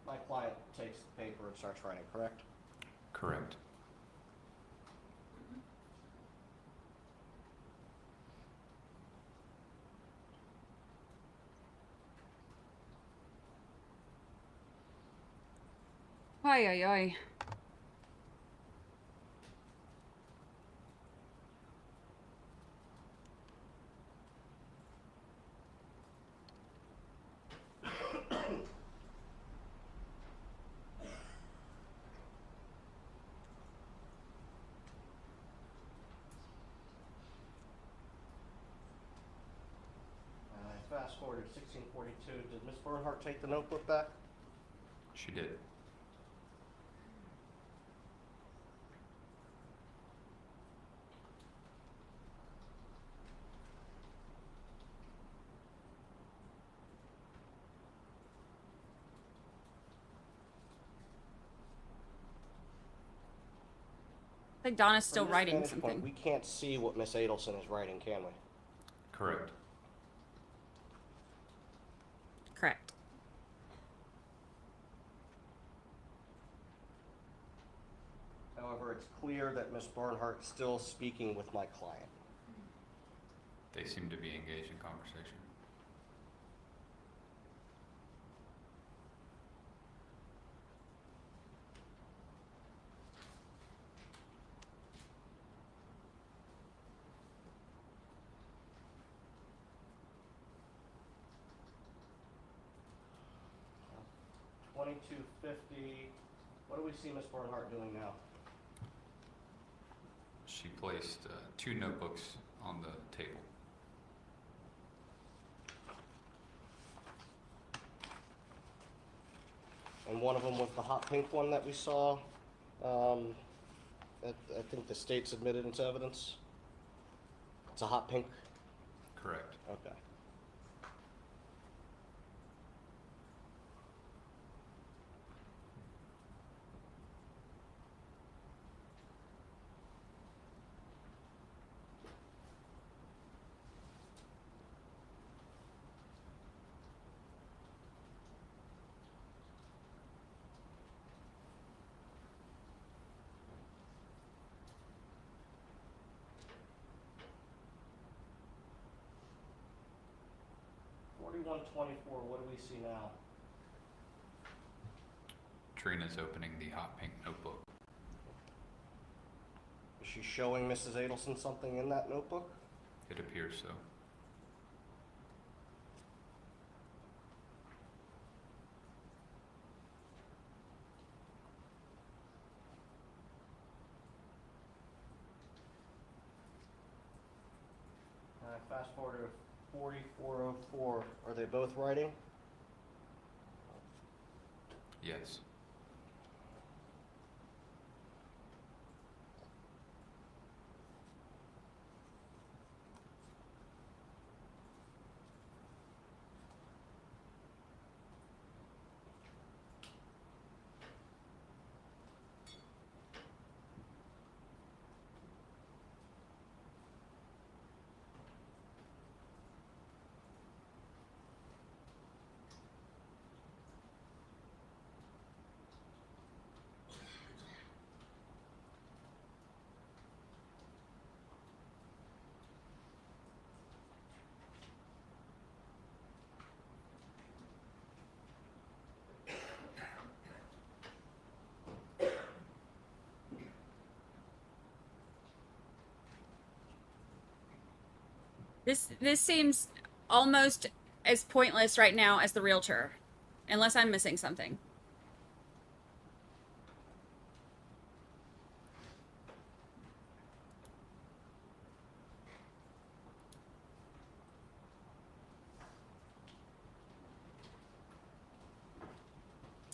My client takes the paper and starts writing, correct? Correct. Ay, ay, ay. Fast forward to 1642. Did Ms. Bernhardt take the notebook back? She did. I think Donna's still From this writing vantage something. point, we can't see what Miss Adelson is writing, can we? Correct. Correct. However, it's clear that Ms. Bernhardt is still speaking with my client. They seem to be engaged in conversation. Uh, 2250. What do we see Ms. Bernhardt doing now? She placed 2 notebooks on the table. And one of them was the hot pink one that we saw. I think the state submitted into evidence. It's a hot pink. Correct. Okay. $41.24. What do we see now? Trina's opening the hot pink notebook. Is she showing Mrs. Adelson something in that notebook? It appears so. Fast forward to 4404. Are they both writing? Yes. This seems almost as pointless right now as the realtor, unless I'm missing something.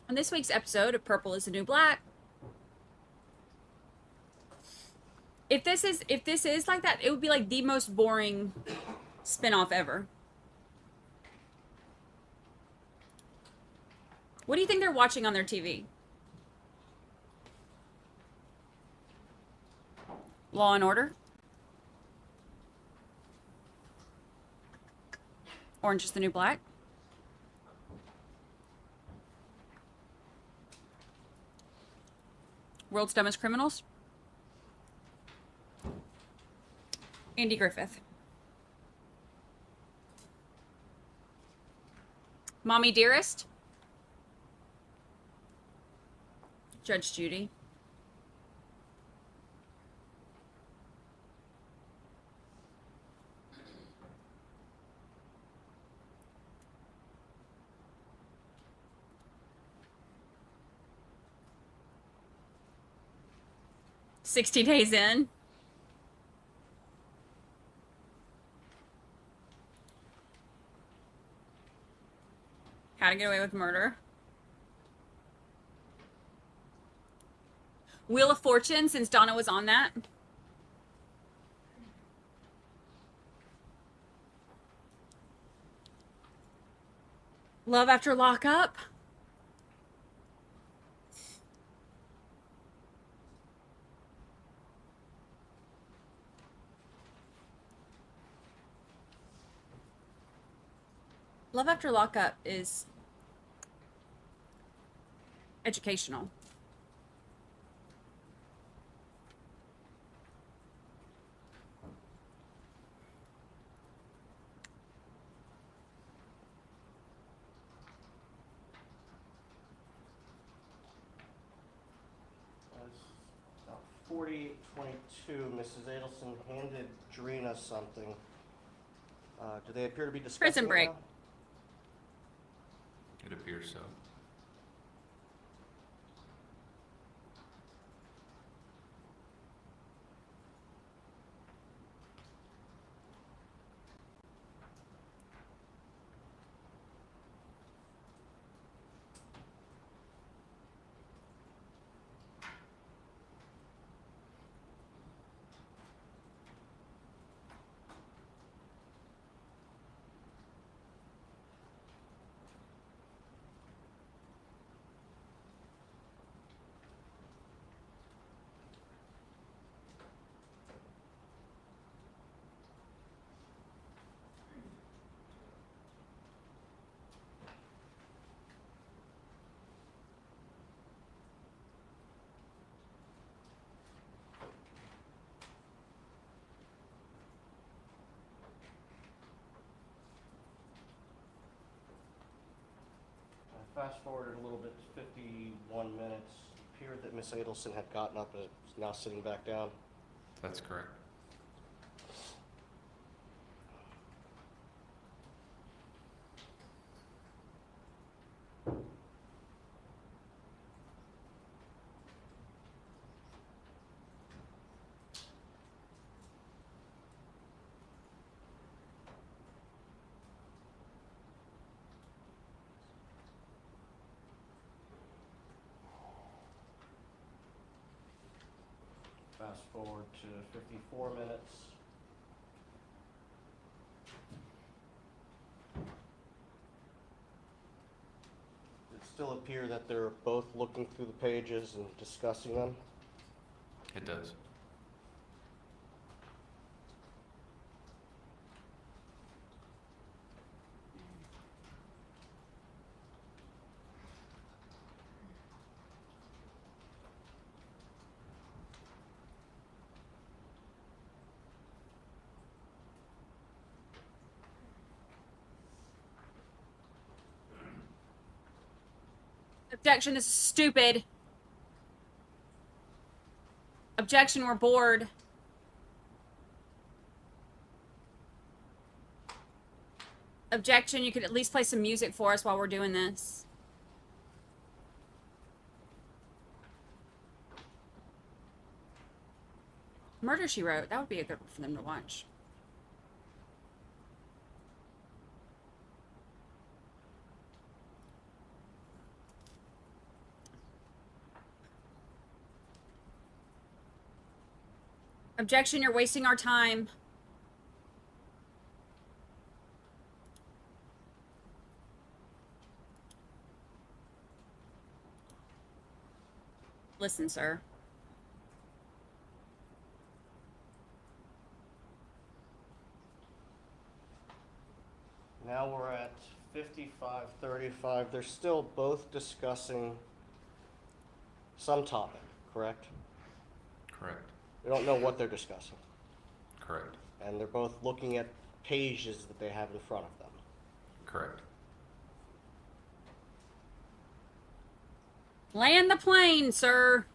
On this week's episode of Purple is the New Black, if this is like that, it would be like the most boring spinoff ever. What do you think they're watching on their TV? Law and Order? Orange is the New Black? World's Dumbest Criminals? Andy Griffith. Mommy Dearest? Judge Judy. "60 Days In." How to Get Away with Murder. Wheel of Fortune, since Donna was on that. Love After Lockup. Love After Lockup is educational. About 48:22, Mrs. Adelson handed Tehronna something. Do they appear to be discussing Prison it Break. now? It appears so. Fast forwarded a little bit to 51 minutes. It appeared that Miss Adelson had gotten up and is now sitting back down. That's correct. Fast forward to 54 minutes. It still appear that they're both looking through the pages and discussing them. It does. Objection, this is stupid. Objection, we're bored. Objection, you could at least play some music for us while we're doing this. Murder, She Wrote. That would be a good one for them to watch. Objection, you're wasting our time. Listen, sir. Now we're at 55:35. They're still both discussing some topic, correct? Correct. We don't know what they're discussing. Correct. And they're both looking at pages that they have in front of them. Correct. Land the plane, sir.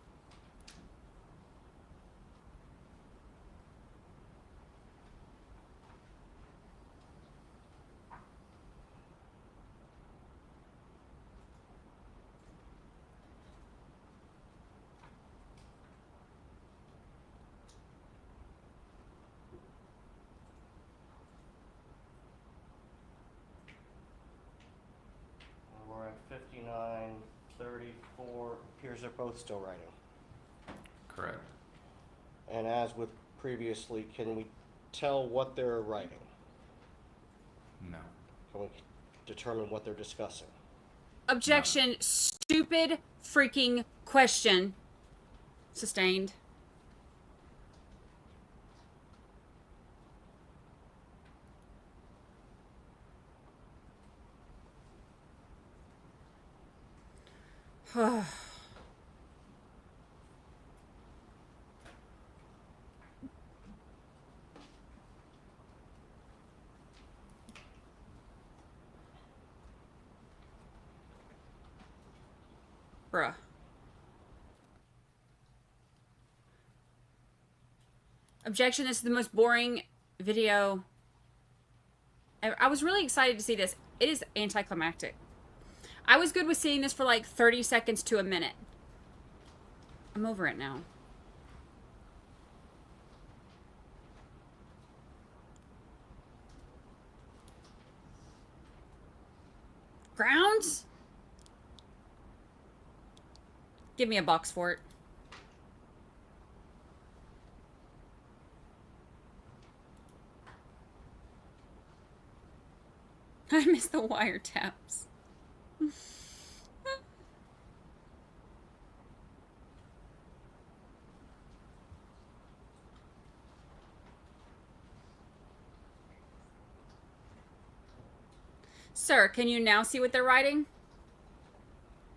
We're at 59:34. Appears they're both still writing. Correct. And as with previously, can we tell what they're writing? No. Can we determine what they're discussing? Objection, stupid freaking question. Sustained. Bruh. Objection, this is the most boring video. I was really excited to see this. It is anticlimactic. I was good with seeing this for like 30 seconds to a minute. I'm over it now. Grounds? Give me a box for it. I miss the wiretaps. Sir, can you now see what they're writing?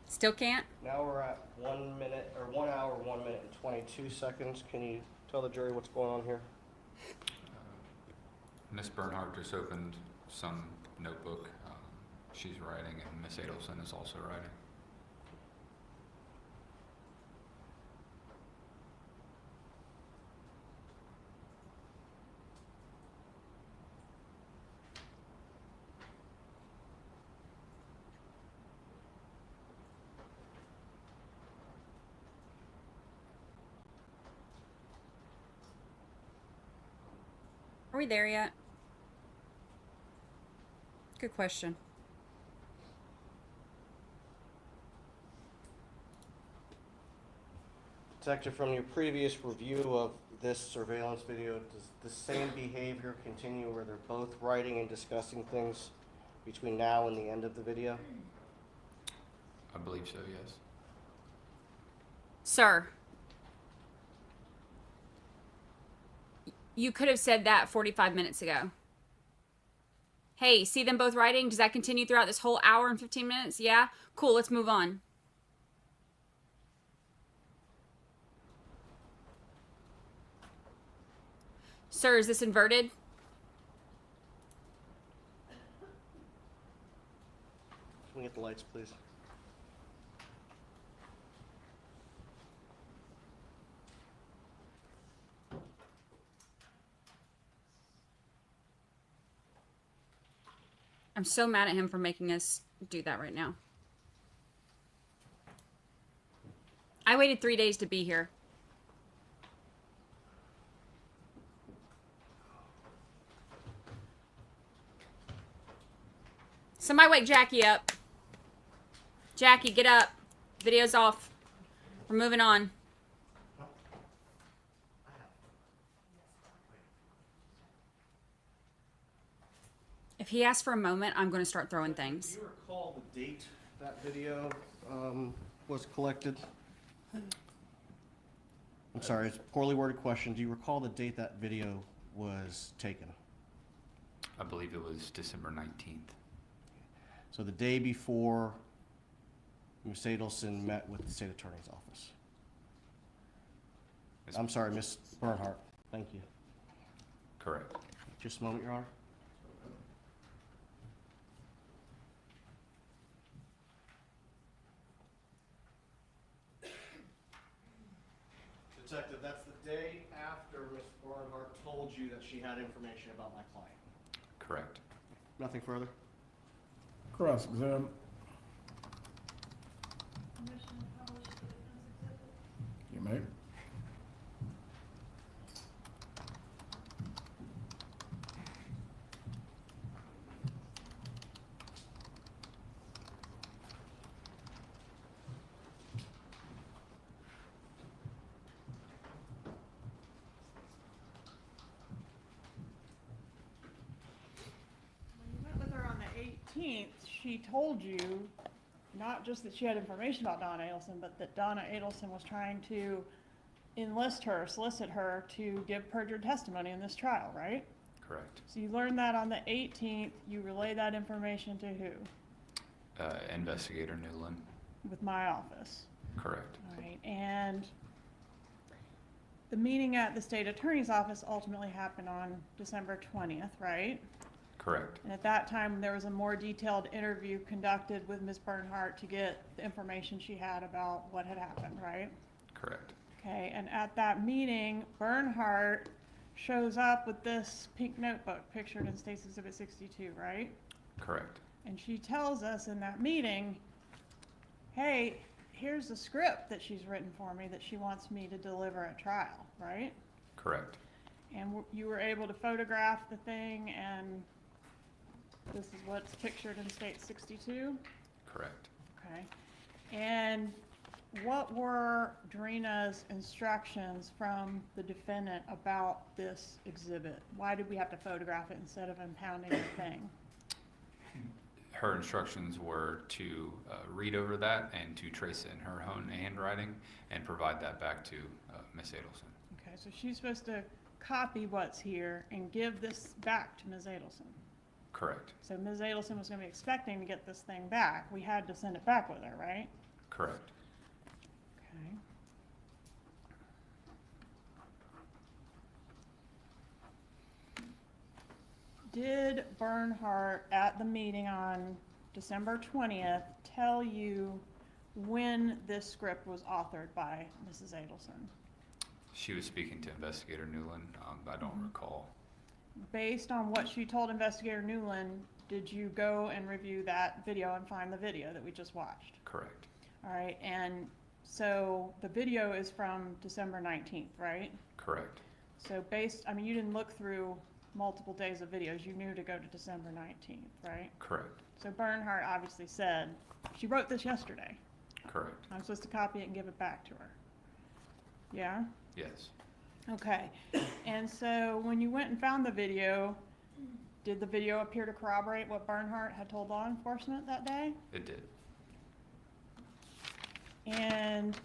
Still can't? Now we're at 1 minute, or 1 hour, 1 minute and 22 seconds. Can you tell the jury what's going on here? Ms. Bernhardt just opened some notebook. She's writing, and Ms. Adelson is also writing. Are we there yet? Good question. Detective, from your previous review of this surveillance video, does the same behavior continue where they're both writing and discussing things between now and the end of the video? I believe so, yes. Sir. You could have said that 45 minutes ago. Hey, see them both writing? Does that continue throughout this whole hour and 15 minutes? Yeah? Cool, let's move on. Sir, is this inverted? Can we get the lights, please? I'm so mad at him for making us do that right now. I waited 3 days to be here. Somebody wake Jackie up. Jackie, get up. Video's off. We're moving on. If he asks for a moment, I'm going to start throwing things. Do you recall the date that video was collected? I'm sorry, it's a poorly worded question. Do you recall the date that video was taken? I believe it was December 19th. So the day before Ms. Adelson met with the state attorney's office. I'm sorry, Ms. Bernhardt. Thank you. Correct. Just a moment, Your Honor. Detective, that's the day after Ms. Bernhardt told you that she had information about my client. Correct. Nothing further? Cross-exam. You may. When you went with her on the 18th, she told you not just that she had information about Donna Adelson, but that Donna Adelson was trying to enlist her, solicit her to give perjured testimony in this trial, right? Correct. So you learned that on the 18th. You relay that information to who? Investigator Newland. With my office. Correct. All right, and the meeting at the state attorney's office ultimately happened on December 20th, right? Correct. And at that time, there was a more detailed interview conducted with Ms. Bernhardt to get the information she had about what had happened, right? Correct. Okay, and at that meeting, Bernhardt shows up with this pink notebook pictured in State's Exhibit 62, right? Correct. And she tells us in that meeting, hey, here's the script that she's written for me that she wants me to deliver at trial, right? Correct. And you were able to photograph the thing, and this is what's pictured in State 62? Correct. Okay. And what were Tehronna's instructions from the defendant about this exhibit? Why did we have to photograph it instead of impounding the thing? Her instructions were to read over that and to trace it in her own handwriting and provide that back to Ms. Adelson. Okay, so she's supposed to copy what's here and give this back to Ms. Adelson. Correct. So Ms. Adelson was going to be expecting to get this thing back. We had to send it back with her, right? Correct. Okay. Did Bernhardt at the meeting on December 20th tell you when this script was authored by Mrs. Adelson? She was speaking to Investigator Newland. I don't recall. Based on what she told Investigator Newland, did you go and review that video and find the video that we just watched? Correct. All right, and so the video is from December 19th, right? Correct. So you didn't look through multiple days of videos. You knew to go to December 19th, right? Correct. So Bernhardt obviously said, she wrote this yesterday. Correct. I'm supposed to copy it and give it back to her. Yeah? Yes. Okay. And so when you went and found the video, did the video appear to corroborate what Bernhardt had told law enforcement that day? It did. And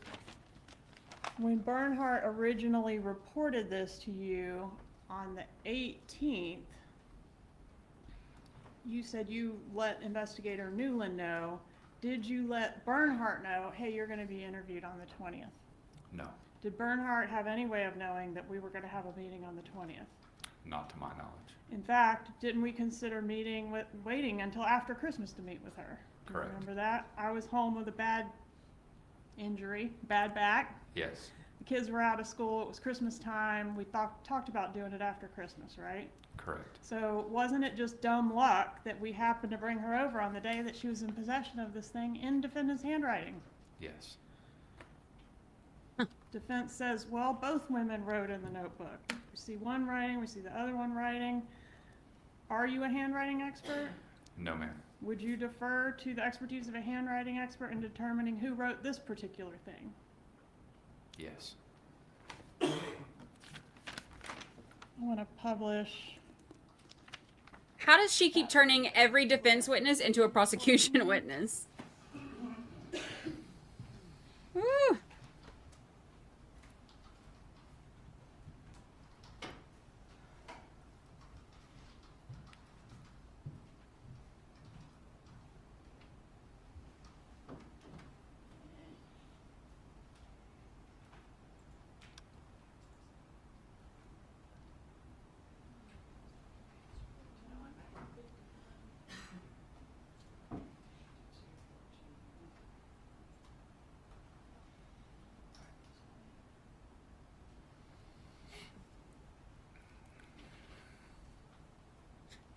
when Bernhardt originally reported this to you on the 18th, you said you let Investigator Newland know. Did you let Bernhardt know, hey, you're going to be interviewed on the 20th? No. Did Bernhardt have any way of knowing that we were going to have a meeting on the 20th? Not to my knowledge. In fact, didn't we consider waiting until after Christmas to meet with her? Do you Correct. remember that? I was home with a bad injury, bad back. Yes. The kids were out of school. It was Christmas time. We talked about doing it after Christmas, right? Correct. So wasn't it just dumb luck that we happened to bring her over on the day that she was in possession of this thing in defendant's handwriting? Yes. Defense says, well, both women wrote in the notebook. We see one writing, we see the other one writing. Are you a handwriting expert? No, ma'am. Would you defer to the expertise of a handwriting expert in determining who wrote this particular thing? Yes. I want to publish How does she keep turning every defense witness into a prosecution witness? Woo.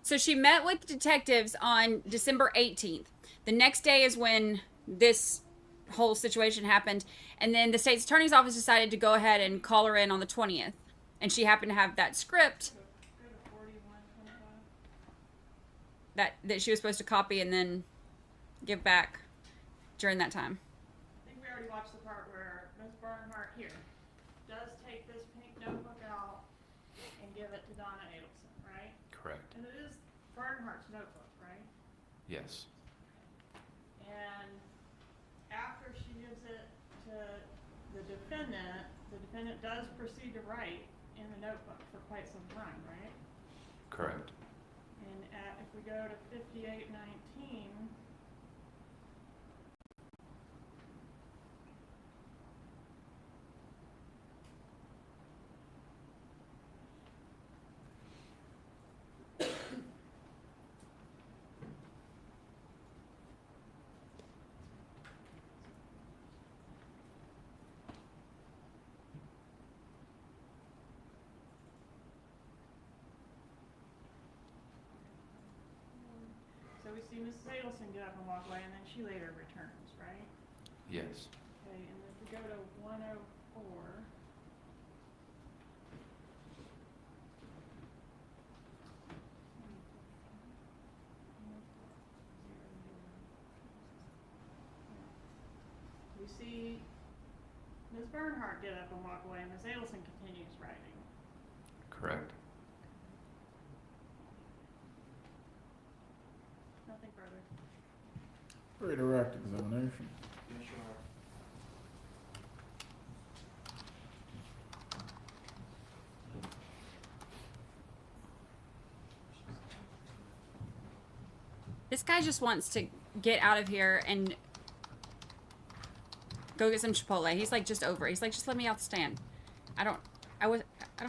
So she met with detectives on December 18th. The next day is when this whole situation happened. And then the state's attorney's office decided to go ahead and call her in on the 20th. And she happened to have that script that she was supposed to copy and then give back during that time. I think we already watched the part where Ms. Bernhardt here does take this pink notebook out and give it to Donna Adelson, right? Correct. And it is Bernhardt's notebook, right? Yes. And after she gives it to the defendant does proceed to write in the notebook for quite some time, right? Correct. And if we go to 5819, so we see Mrs. Adelson get up and walk away, and then she later returns, right? Yes. Okay, and if we go to 104. We see Ms. Bernhardt get up and walk away, and Ms. Adelson continues writing. Correct. Nothing further. Very direct examination. Yes, Your Honor. This guy just wants to get out of here and go get some Chipotle. He's like just over it. He's like, just let me off the stand. I don't have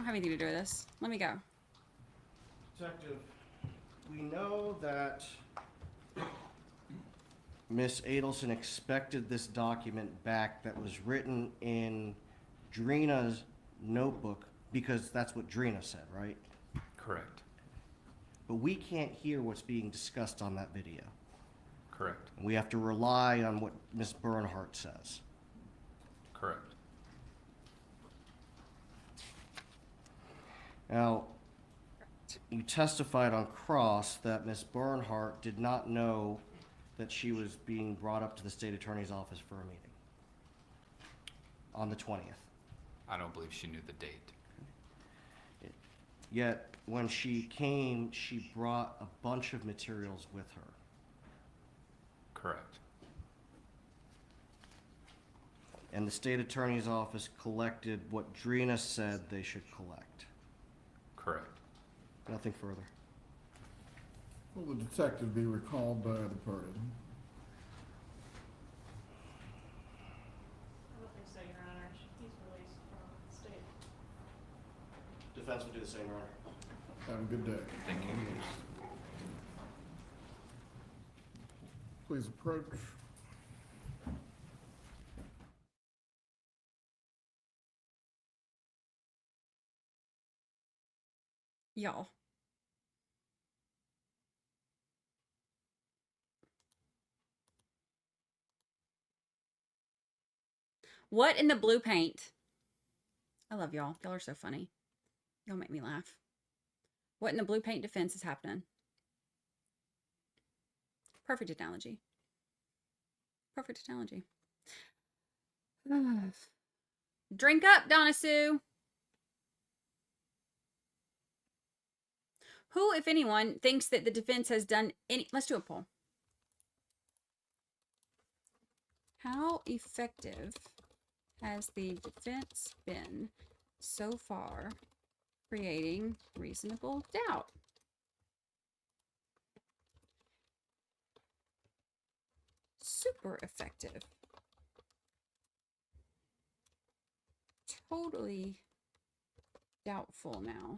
anything to do with this. Let me go. Detective, we know that Miss Adelson expected this document back that was written in Drina's notebook because that's what Drina said, right? Correct. But we can't hear what's being discussed on that video. Correct. We have to rely on what Miss Bernhardt says. Correct. Now, you testified on cross that Miss Bernhardt did not know that she was being brought up to the state attorney's office for a meeting on the 20th. I don't believe she knew the date. Yet, when she came, she brought a bunch of materials with her. Correct. And the state attorney's office collected what Drina said they should collect. Correct. Nothing further. Will the detective be recalled by the party? I don't think so, Your Honor. He's released from the state. Defense will do the same, Your Honor. Have a good day. Thank you. Please approach. Y'all. What in the blue paint? I love y'all. Y'all are so funny. Y'all make me laugh. What in the blue paint defense is happening? Perfect analogy. Perfect analogy. Drink up, Donna Sue. Who, if anyone, thinks that the defense has done any... Let's do a poll. How effective has the defense been so far creating reasonable doubt? Super effective. Totally doubtful now.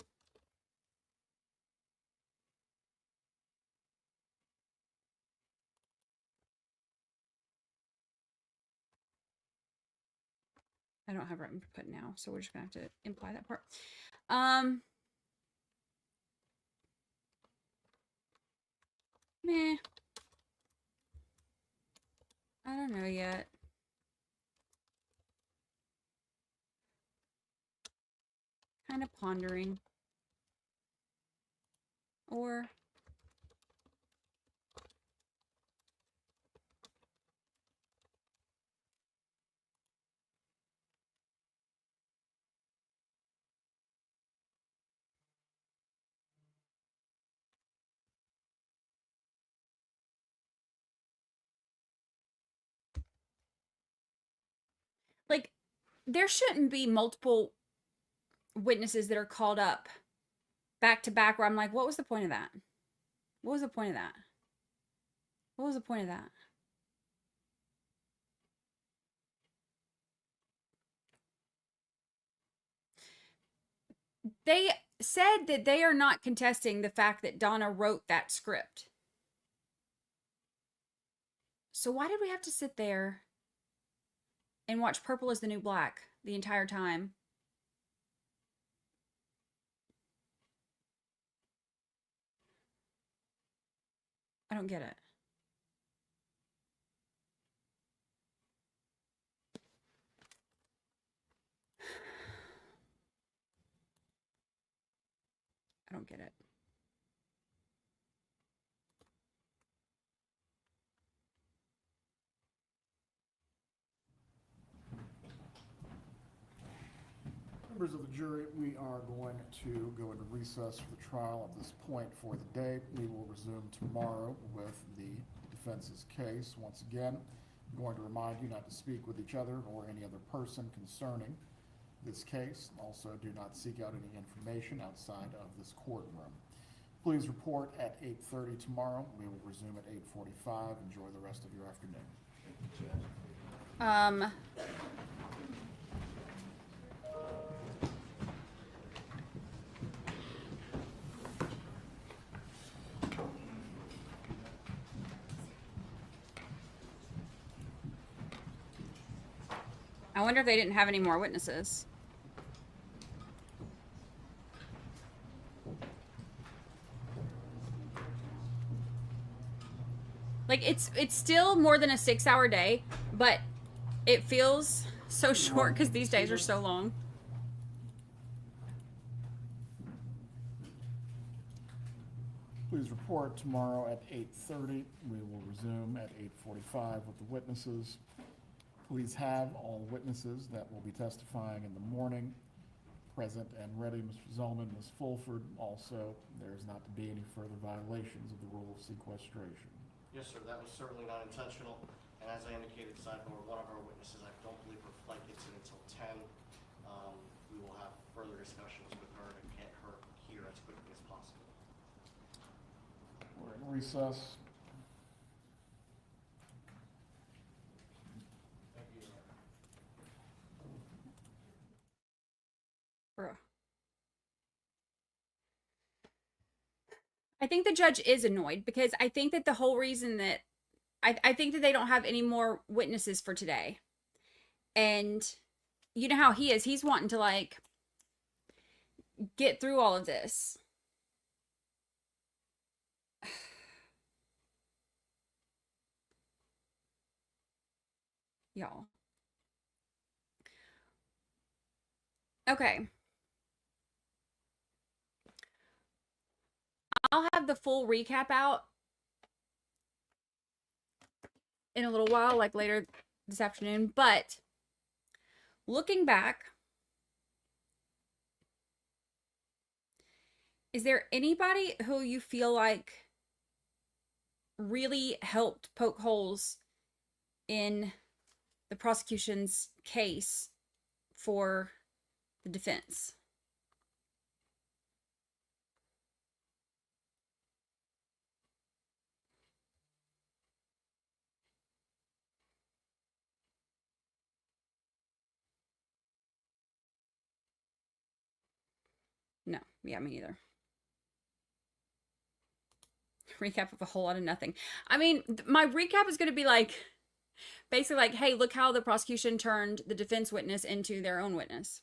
I don't have right input now, so we're just gonna have to imply that part. Meh. I don't know yet. Kind of pondering. Or like, there shouldn't be multiple witnesses that are called up back to back where I'm like, what was the point of that? What was the point of that? What was the point of that? They said that they are not contesting the fact that Donna wrote that script. So why did we have to sit there and watch Purple is the New Black the entire time? I don't get it. I don't get it. Members of the jury, we are going to go into recess for the trial at this point for the day. We will resume tomorrow with the defense's case. Once again, I'm going to remind you not to speak with each other or any other person concerning this case. Also, do not seek out any information outside of this courtroom. Please report at 8:30 tomorrow. We will resume at 8:45. Enjoy the rest of your afternoon. I wonder if they didn't have any more witnesses. Like, it's still more than a 6-hour day, but it feels so short because these days are so long. Please report tomorrow at 8:30. We will resume at 8:45 with the witnesses. Please have all witnesses that will be testifying in the morning present and ready. Mr. Zellman, Ms. Fulford. Also, there is not to be any further violations of the rule of sequestration. Yes, sir, that was certainly not intentional. And as I indicated, sidebar, one of our witnesses, I don't believe her flight gets in until 10. We will have further discussions with her to get her here as quickly as possible. We're in recess. Bruh. I think the judge is annoyed because I think that the whole reason that I think that they don't have any more witnesses for today. And you know how he is. He's wanting to, like, get through all of this. Y'all. Okay. I'll have the full recap out in a little while, like later this afternoon. But looking back, Is there anybody who you feel like really helped poke holes in the prosecution's case for the defense? No, yeah, me neither. Recap of a whole lot of nothing. I mean, my recap is going to be like, basically like, hey, look how the prosecution turned the defense witness into their own witness.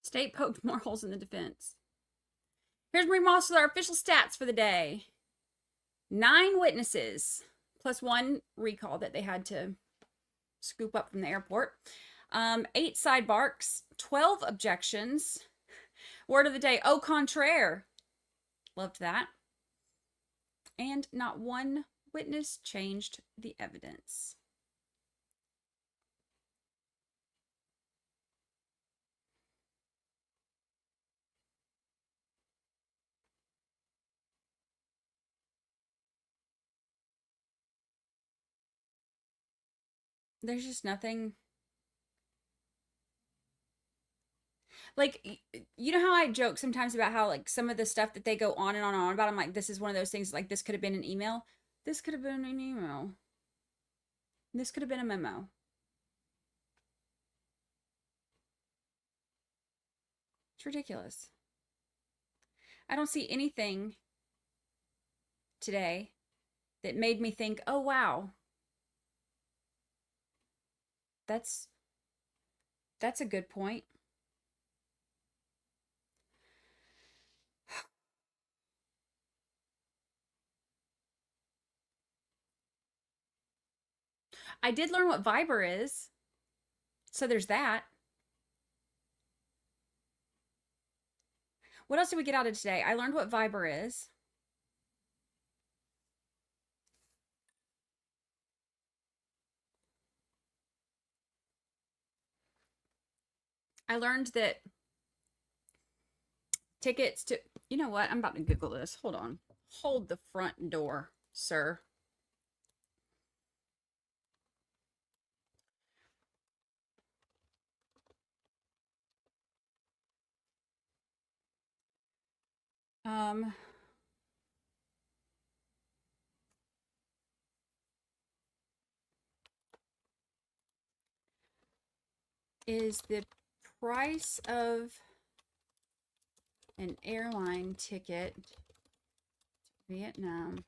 State poked more holes in the defense. Here's Marie Moss with our official stats for the day. 9 witnesses, plus 1 recall that they had to scoop up from the airport. 8 sidebarks, 12 objections. Word of the day, au contraire. Loved that. And not one witness changed the evidence. There's just nothing. Like, you know how I joke sometimes about how, like, some of the stuff that they go on and on about, I'm like, this is one of those things, like, this could have been an email. This could have been an email. This could have been a memo. It's ridiculous. I don't see anything today that made me think, oh, wow. That's a good point. I did learn what Viber is. So there's that. What else did we get out of today? I learned what Viber is. I learned that tickets to, you know what? I'm about to Google this. Hold on. Hold the front door, sir. Is the price of an airline ticket to Vietnam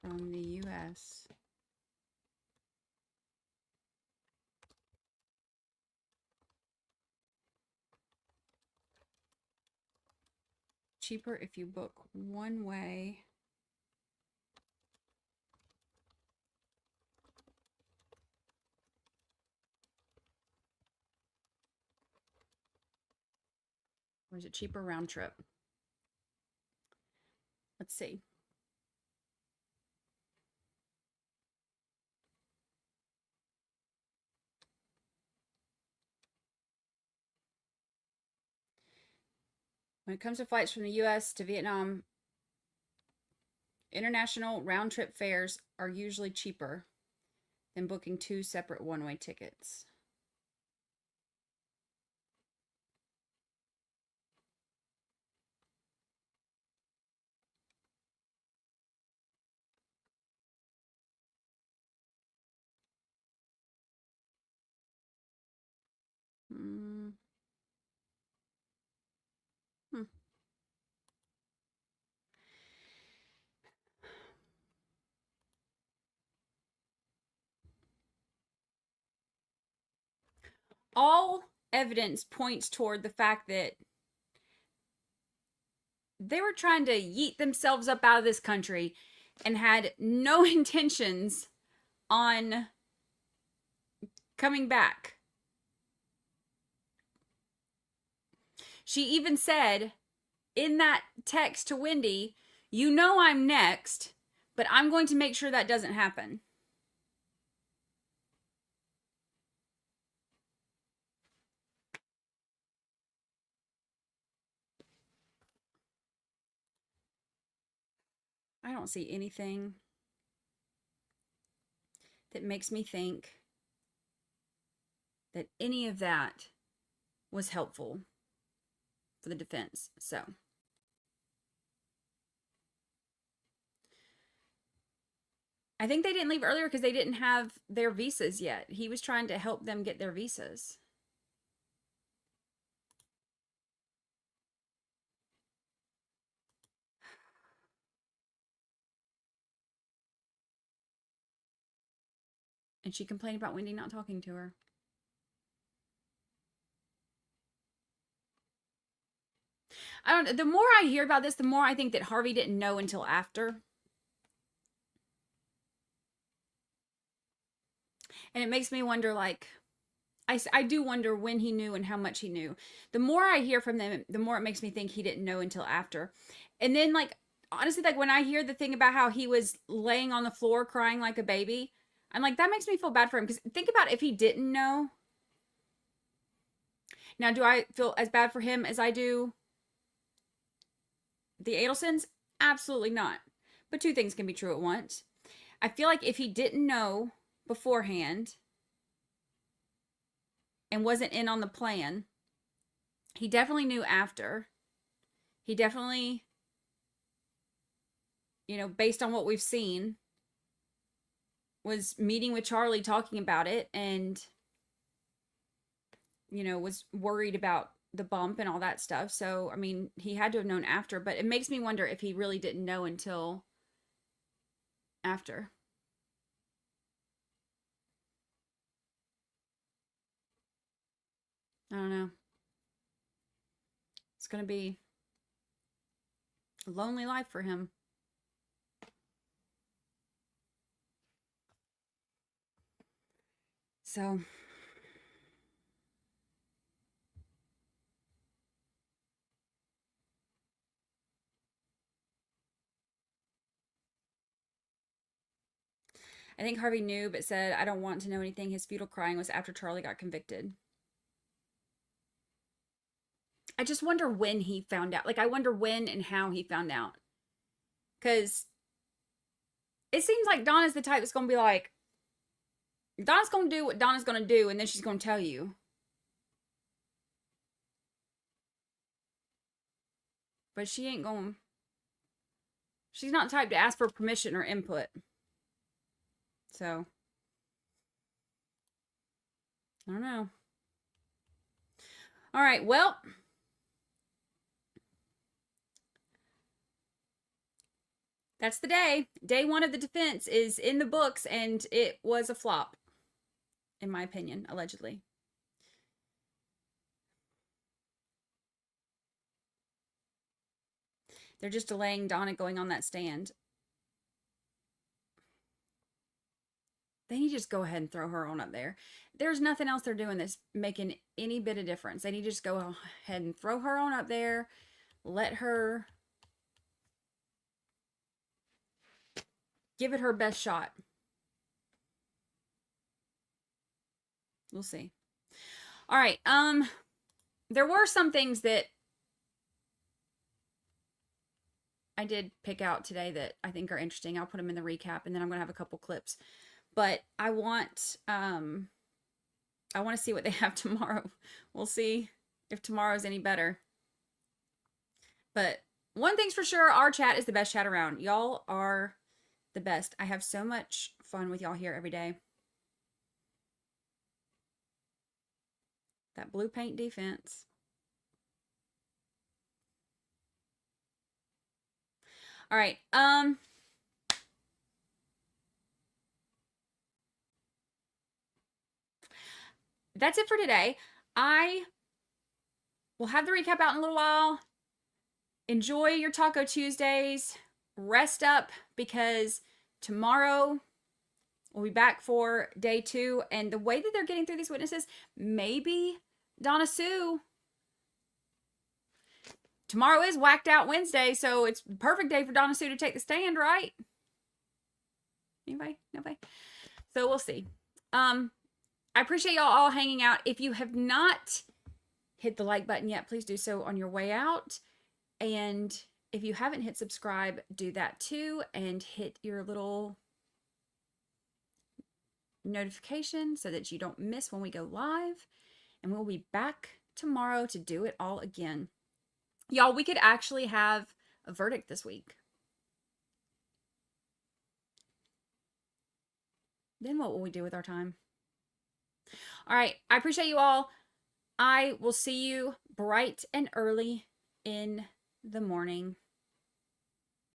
from the U.S. cheaper if you book one way or is it cheaper round trip? Let's see. When it comes to flights from the U.S. to Vietnam, international round trip fares are usually cheaper than booking 2 separate one-way tickets. Hmm. all evidence points toward the fact that they were trying to yeet themselves up out of this country and had no intentions on coming back. She even said in that text to Wendy, you know I'm next, but I'm going to make sure that doesn't happen. I don't see anything that makes me think that any of that was helpful for the defense. So I think they didn't leave earlier because they didn't have their visas yet. He was trying to help them get their visas. And she complained about Wendy not talking to her. I don't know. The more I hear about this, the more I think that Harvey didn't know until after. And it makes me wonder, like, I do wonder when he knew and how much he knew. The more I hear from them, the more it makes me think he didn't know until after. And then, like, honestly, like, when I hear the thing about how he was laying on the floor crying like a baby, I'm like, that makes me feel bad for him. Because think about if he didn't know. Now, do I feel as bad for him as I do the Adelsons? Absolutely not. But two things can be true at once. I feel like if he didn't know beforehand and wasn't in on the plan, he definitely knew after. He definitely, you know, based on what we've seen, was meeting with Charlie talking about it and, you know, was worried about the bump and all that stuff. So, I mean, he had to have known after, but it makes me wonder if he really didn't know until after. I don't know. It's going to be a lonely life for him. So, I think Harvey knew, but said, I don't want to know anything. His futile crying was after Charlie got convicted. I just wonder when he found out. Like, I wonder when and how he found out. Because it seems like Donna's the type that's going to be like, Donna's going to do what Donna's going to do, and then she's going to tell you. But she ain't going. She's not the type to ask for permission or input. So, I don't know. All right, well, that's the day. Day one of the defense is in the books, and it was a flop, in my opinion, allegedly. They're just delaying Donna going on that stand. They need to just go ahead and throw her on up there. There's nothing else they're doing that's making any bit of difference. They need to just go ahead and throw her on up there. Let her give it her best shot. We'll see. All right. There were some things that I did pick out today that I think are interesting. I'll put them in the recap, and then I'm going to have a couple clips. But I want to see what they have tomorrow. We'll see if tomorrow's any better. But one thing's for sure, our chat is the best chat around. Y'all are the best. I have so much fun with y'all here every day. That blue paint defense. All right. that's it for today. I will have the recap out in a little while. Enjoy your Taco Tuesdays. Rest up because tomorrow we'll be back for day 2. And the way that they're getting through these witnesses, maybe Donna Sue. Tomorrow is Whacked Out Wednesday, so it's the perfect day for Donna Sue to take the stand, right? Anybody? Nobody? So we'll see. I appreciate y'all all hanging out. If you have not hit the like button yet, please do so on your way out. And if you haven't hit subscribe, do that too. And hit your little notification so that you don't miss when we go live. And we'll be back tomorrow to do it all again. Y'all, we could actually have a verdict this week. Then what will we do with our time? All right. I appreciate you all. I will see you bright and early in the morning.